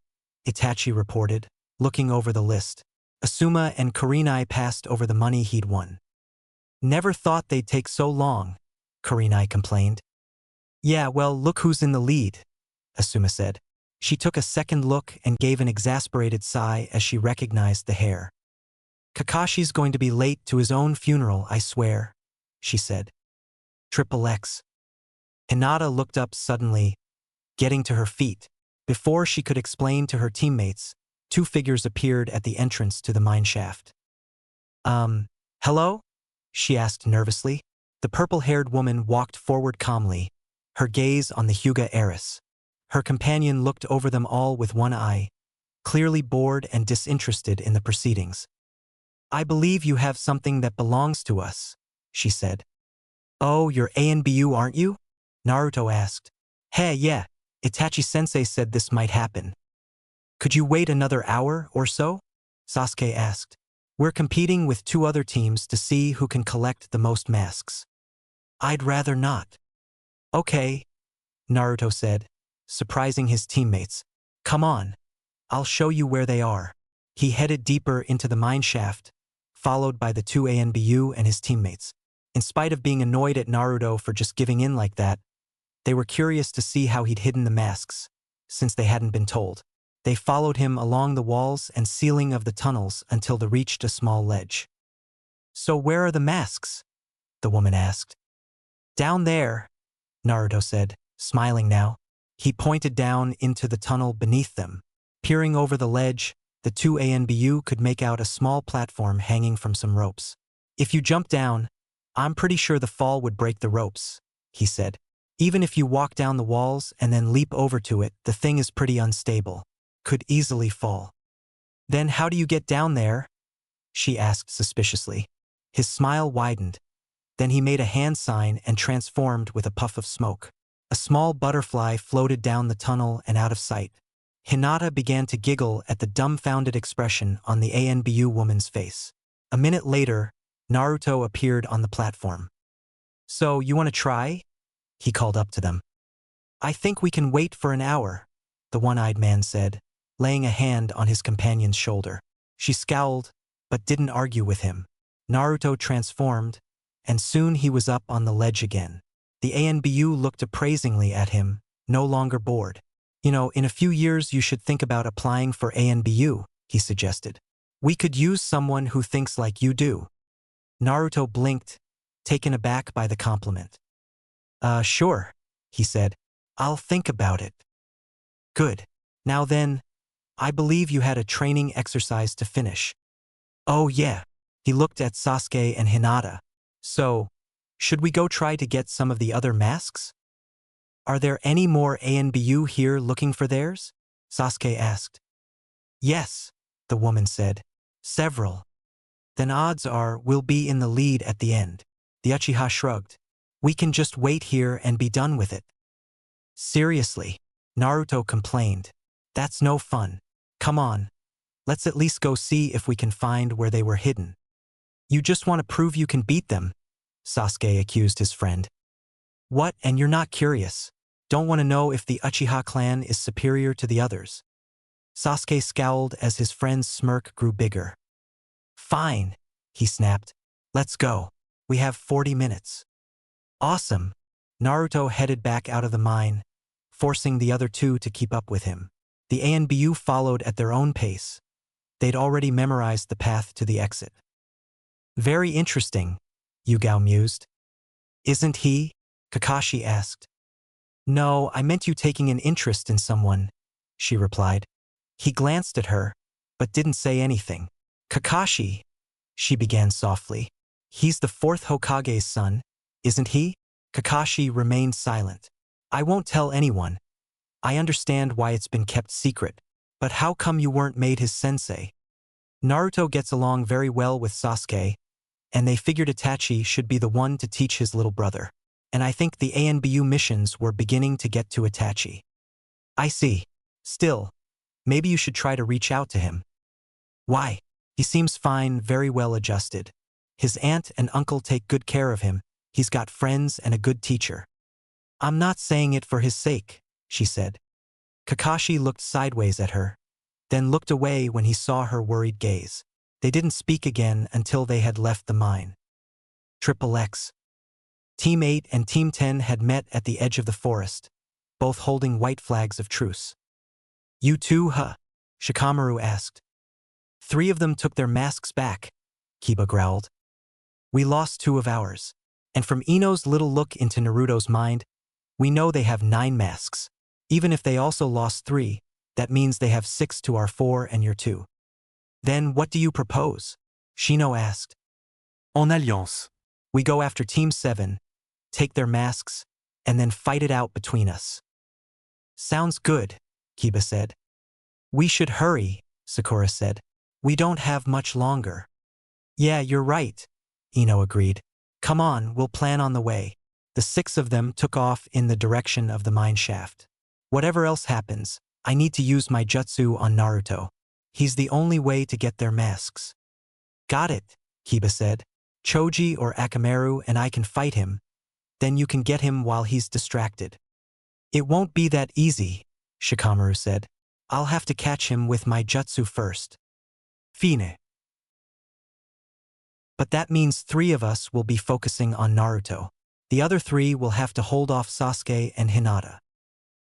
S1: Itachi reported, looking over the list. Asuma and Kurenai passed over the money he'd won. Never thought they'd take so long, Kurenai complained. Yeah, well, look who's in the lead, Asuma said. She took a second look and gave an exasperated sigh as she recognized the hair. Kakashi's going to be late to his own funeral, I swear, she said. XXX. Hinata looked up suddenly, getting to her feet. Before she could explain to her teammates, 2 figures appeared at the entrance to the mine shaft. Hello? She asked nervously. The purple-haired woman walked forward calmly, her gaze on the Hyuga heiress. Her companion looked over them all with one eye, clearly bored and disinterested in the proceedings. I believe you have something that belongs to us, she said. Oh, you're ANBU, aren't you? Naruto asked. Hey, yeah, Itachi-sensei said this might happen. Could you wait another hour or so? Sasuke asked. We're competing with 2 other teams to see who can collect the most masks. I'd rather not. Okay, Naruto said, surprising his teammates. Come on, I'll show you where they are. He headed deeper into the mine shaft, followed by the 2 ANBU and his teammates. In spite of being annoyed at Naruto for just giving in like that, they were curious to see how he'd hidden the masks, since they hadn't been told. They followed him along the walls and ceiling of the tunnels until they reached a small ledge. So where are the masks? The woman asked. Down there, Naruto said, smiling now. He pointed down into the tunnel beneath them. Peering over the ledge, the 2 ANBU could make out a small platform hanging from some ropes. If you jump down, I'm pretty sure the fall would break the ropes, he said. Even if you walk down the walls and then leap over to it, the thing is pretty unstable. Could easily fall. Then how do you get down there? She asked suspiciously. His smile widened. Then he made a hand sign and transformed with a puff of smoke. A small butterfly floated down the tunnel and out of sight. Hinata began to giggle at the dumbfounded expression on the ANBU woman's face. A minute later, Naruto appeared on the platform. So, you want to try? He called up to them. I think we can wait for an hour, the one-eyed man said, laying a hand on his companion's shoulder. She scowled, but didn't argue with him. Naruto transformed, and soon he was up on the ledge again. The ANBU looked appraisingly at him, no longer bored. You know, in a few years you should think about applying for ANBU, he suggested. We could use someone who thinks like you do. Naruto blinked, taken aback by the compliment. Sure, he said. I'll think about it. Good. Now then, I believe you had a training exercise to finish. Oh yeah. He looked at Sasuke and Hinata. So, should we go try to get some of the other masks? Are there any more ANBU here looking for theirs? Sasuke asked. Yes, the woman said. Several. Then odds are we'll be in the lead at the end. The Uchiha shrugged. We can just wait here and be done with it. Seriously, Naruto complained. That's no fun. Come on, Let's at least go see if we can find where they were hidden. You just want to prove you can beat them, Sasuke accused his friend. What, and you're not curious? Don't want to know if the Uchiha clan is superior to the others? Sasuke scowled as his friend's smirk grew bigger. Fine, he snapped. Let's go. We have 40 minutes. Awesome. Naruto headed back out of the mine, forcing the other two to keep up with him. The ANBU followed at their own pace. They'd already memorized the path to the exit. Very interesting, Yugao mused. Isn't he? Kakashi asked. No, I meant you taking an interest in someone, she replied. He glanced at her, but didn't say anything. Kakashi, she began softly. He's the fourth Hokage's son, isn't he? Kakashi remained silent. I won't tell anyone. I understand why it's been kept secret, but how come you weren't made his sensei? Naruto gets along very well with Sasuke, and they figured Itachi should be the one to teach his little brother. And I think the ANBU missions were beginning to get to Itachi. I see. Still, maybe you should try to reach out to him. Why? He seems fine, very well adjusted. His aunt and uncle take good care of him. He's got friends and a good teacher. I'm not saying it for his sake, she said. Kakashi looked sideways at her, then looked away when he saw her worried gaze. They didn't speak again until they had left the mine. Triple X. Team 8 and Team 10 had met at the edge of the forest, both holding white flags of truce. You too, huh? Shikamaru asked. 3 of them took their masks back, Kiba growled. We lost 2 of ours. And from Ino's little look into Naruto's mind, we know they have 9 masks. Even if they also lost 3, that means they have 6 to our 4 and your 2. Then what do you propose? Shino asked.
S3: En alliance.
S1: We go after Team 7, take their masks, and then fight it out between us. Sounds good, Kiba said. We should hurry, Sakura said. We don't have much longer. Yeah, you're right, Ino agreed. Come on, we'll plan on the way. The 6 of them took off in the direction of the mine shaft. Whatever else happens, I need to use my jutsu on Naruto. He's the only way to get their masks. Got it, Kiba said. Choji or Akamaru and I can fight him. Then you can get him while he's distracted. It won't be that easy, Shikamaru said. I'll have to catch him with my jutsu first. Fine. But that means 3 of us will be focusing on Naruto. The other 3 will have to hold off Sasuke and Hinata.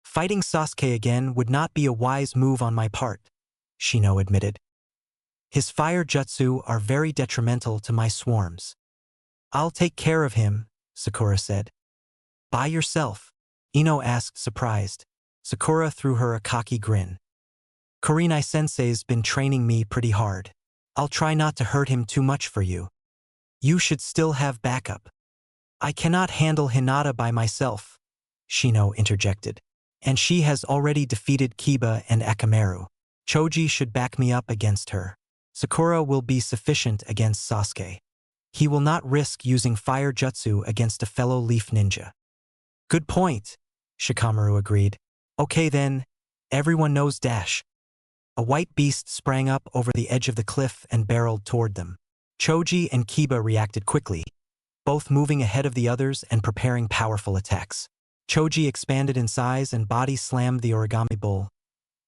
S1: Fighting Sasuke again would not be a wise move on my part, Shino admitted. His fire jutsu are very detrimental to my swarms. I'll take care of him, Sakura said. By yourself? Ino asked, surprised. Sakura threw her a cocky grin. Kurenai-sensei's been training me pretty hard. I'll try not to hurt him too much for you. You should still have backup. I cannot handle Hinata by myself, Shino interjected. And she has already defeated Kiba and Akamaru. Choji should back me up against her. Sakura will be sufficient against Sasuke. He will not risk using fire jutsu against a fellow leaf ninja. Good point, Shikamaru agreed. Okay then, everyone knows dash. A white beast sprang up over the edge of the cliff and barreled toward them. Choji and Kiba reacted quickly, both moving ahead of the others and preparing powerful attacks. Choji expanded in size and body slammed the origami bull.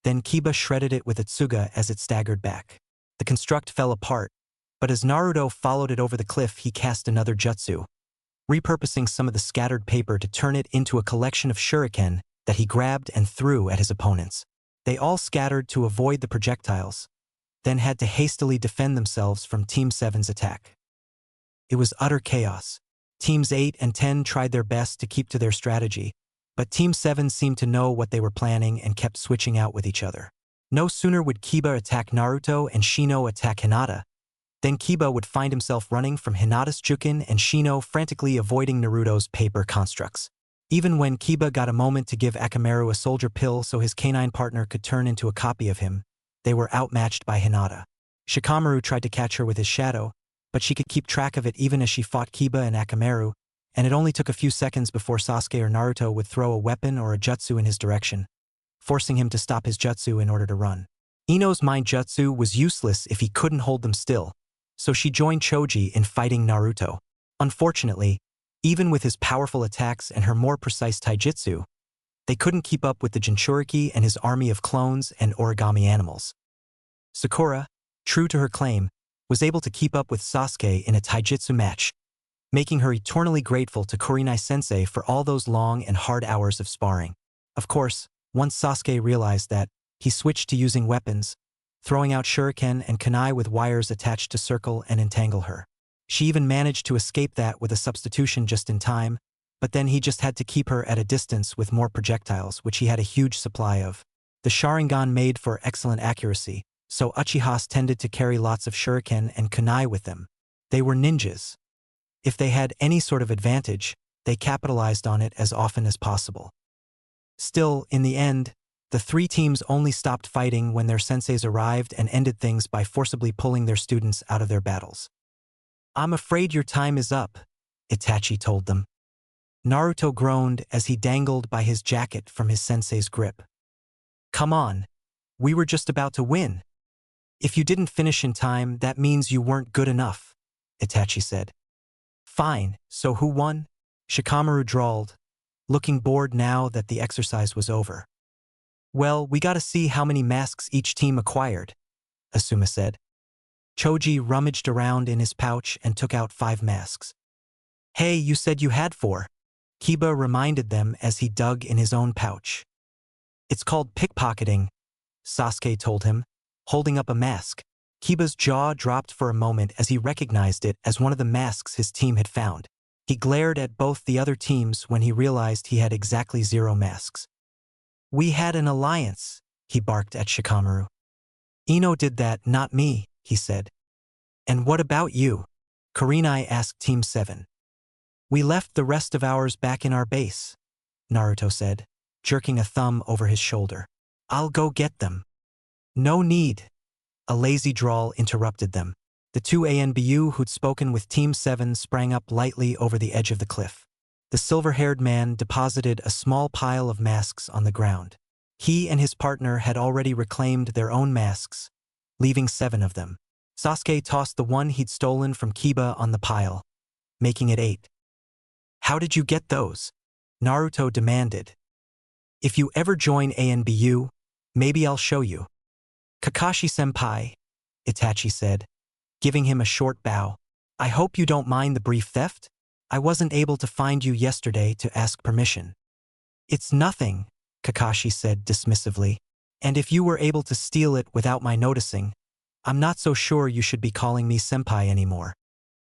S1: Then Kiba shredded it with Itsuga as it staggered back. The construct fell apart, but as Naruto followed it over the cliff, he cast another jutsu, repurposing some of the scattered paper to turn it into a collection of shuriken that he grabbed and threw at his opponents. They all scattered to avoid the projectiles, then had to hastily defend themselves from Team 7's attack. It was utter chaos. Teams 8 and 10 tried their best to keep to their strategy, but Team 7 seemed to know what they were planning and kept switching out with each other. No sooner would Kiba attack Naruto and Shino attack Hinata, then Kiba would find himself running from Hinata's Jukin and Shino frantically avoiding Naruto's paper constructs. Even when Kiba got a moment to give Akamaru a soldier pill so his canine partner could turn into a copy of him, they were outmatched by Hinata. Shikamaru tried to catch her with his shadow, but she could keep track of it even as she fought Kiba and Akamaru, and it only took a few seconds before Sasuke or Naruto would throw a weapon or a jutsu in his direction, forcing him to stop his jutsu in order to run. Ino's mind jutsu was useless if he couldn't hold them still, so she joined Choji in fighting Naruto. Unfortunately, even with his powerful attacks and her more precise taijutsu, they couldn't keep up with the Jinchuriki and his army of clones and origami animals. Sakura, true to her claim, was able to keep up with Sasuke in a taijutsu match, making her eternally grateful to Kurenai-sensei for all those long and hard hours of sparring. Of course, once Sasuke realized that, he switched to using weapons, throwing out shuriken and kunai with wires attached to circle and entangle her. She even managed to escape that with a substitution just in time, but then he just had to keep her at a distance with more projectiles, which he had a huge supply of. The Sharingan made for excellent accuracy, so Uchihas tended to carry lots of shuriken and kunai with them. They were ninjas. If they had any sort of advantage, they capitalized on it as often as possible. Still, in the end, the three teams only stopped fighting when their senseis arrived and ended things by forcibly pulling their students out of their battles. "I'm afraid your time is up," Itachi told them. Naruto groaned as he dangled by his jacket from his sensei's grip. "Come on. We were just about to win. If you didn't finish in time, that means you weren't good enough," Itachi said. "Fine, so who won?" Shikamaru drawled, looking bored now that the exercise was over. "Well, we gotta see how many masks each team acquired," Asuma said. Choji rummaged around in his pouch and took out 5 masks. "Hey, you said you had 4. Kiba reminded them as he dug in his own pouch. "It's called pickpocketing," Sasuke told him, holding up a mask. Kiba's jaw dropped for a moment as he recognized it as one of the masks his team had found. He glared at both the other teams when he realized he had exactly 0 masks. "We had an alliance," he barked at Shikamaru. "Ino did that, not me," he said. "And what about you?" Kurenai asked Team 7. "We left the rest of ours back in our base," Naruto said, jerking a thumb over his shoulder. "I'll go get them." "No need," a lazy drawl interrupted them. The 2 ANBU who'd spoken with Team 7 sprang up lightly over the edge of the cliff. The silver-haired man deposited a small pile of masks on the ground. He and his partner had already reclaimed their own masks, leaving 7 of them. Sasuke tossed the one he'd stolen from Kiba on the pile, making it 8. "How did you get those?" Naruto demanded. "If you ever join ANBU, maybe I'll show you." "Kakashi-senpai," Itachi said, giving him a short bow. "I hope you don't mind the brief theft? I wasn't able to find you yesterday to ask permission." "It's nothing," Kakashi said dismissively. "And if you were able to steal it without my noticing, I'm not so sure you should be calling me senpai anymore."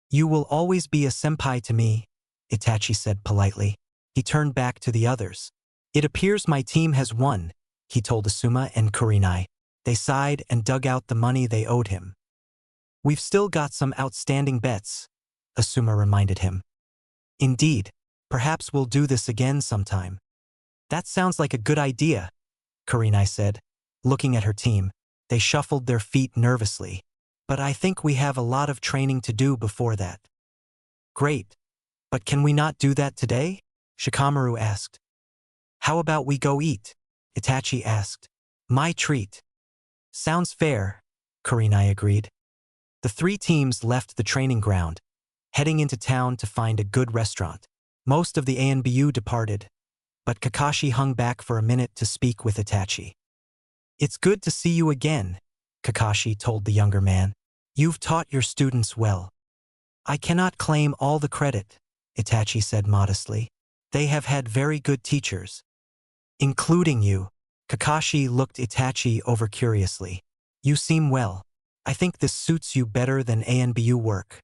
S1: "You will always be a senpai to me," Itachi said politely. He turned back to the others. "It appears my team has won," he told Asuma and Kurenai. They sighed and dug out the money they owed him. "We've still got some outstanding bets," Asuma reminded him. "Indeed, perhaps we'll do this again sometime." "That sounds like a good idea," Kurenai said, looking at her team. They shuffled their feet nervously. "But I think we have a lot of training to do before that." "Great. But can we not do that today?" Shikamaru asked. "How about we go eat?" Itachi asked. "My treat." "Sounds fair," Kurenai agreed. The 3 teams left the training ground, heading into town to find a good restaurant. Most of the ANBU departed, but Kakashi hung back for a minute to speak with Itachi. "It's good to see you again," Kakashi told the younger man. "You've taught your students well." "I cannot claim all the credit," Itachi said modestly. "They have had very good teachers." "Including you." Kakashi looked Itachi over curiously. "You seem well. I think this suits you better than ANBU work."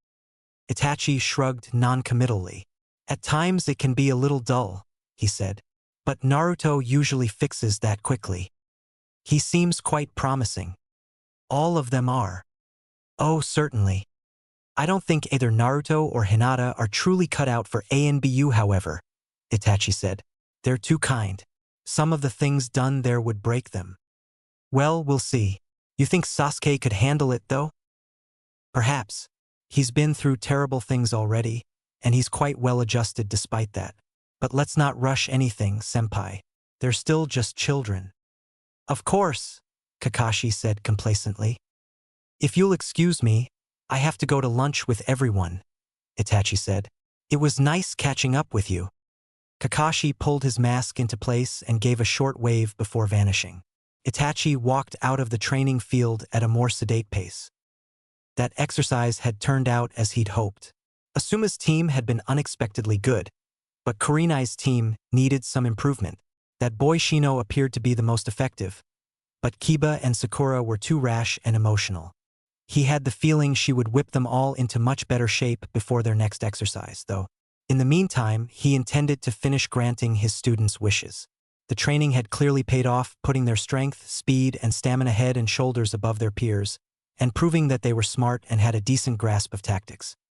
S1: Itachi shrugged non-committally. "At times it can be a little dull," he said. "But Naruto usually fixes that quickly. He seems quite promising." "All of them are." "Oh, certainly. I don't think either Naruto or Hinata are truly cut out for ANBU, however," Itachi said. "They're too kind. Some of the things done there would break them." "Well, we'll see. You think Sasuke could handle it, though?" "Perhaps. He's been through terrible things already, and he's quite well adjusted despite that. But let's not rush anything, senpai. They're still just children." "Of course," Kakashi said complacently. If you'll excuse me, I have to go to lunch with everyone, Itachi said. It was nice catching up with you. Kakashi pulled his mask into place and gave a short wave before vanishing. Itachi walked out of the training field at a more sedate pace. That exercise had turned out as he'd hoped. Asuma's team had been unexpectedly good, but Kurenai's team needed some improvement. That boy Shino appeared to be the most effective, but Kiba and Sakura were too rash and emotional. He had the feeling she would whip them all into much better shape before their next exercise, though. In the meantime, he intended to finish granting his students' wishes. The training had clearly paid off, putting their strength, speed, and stamina head and shoulders above their peers, and proving that they were smart and had a decent grasp of tactics.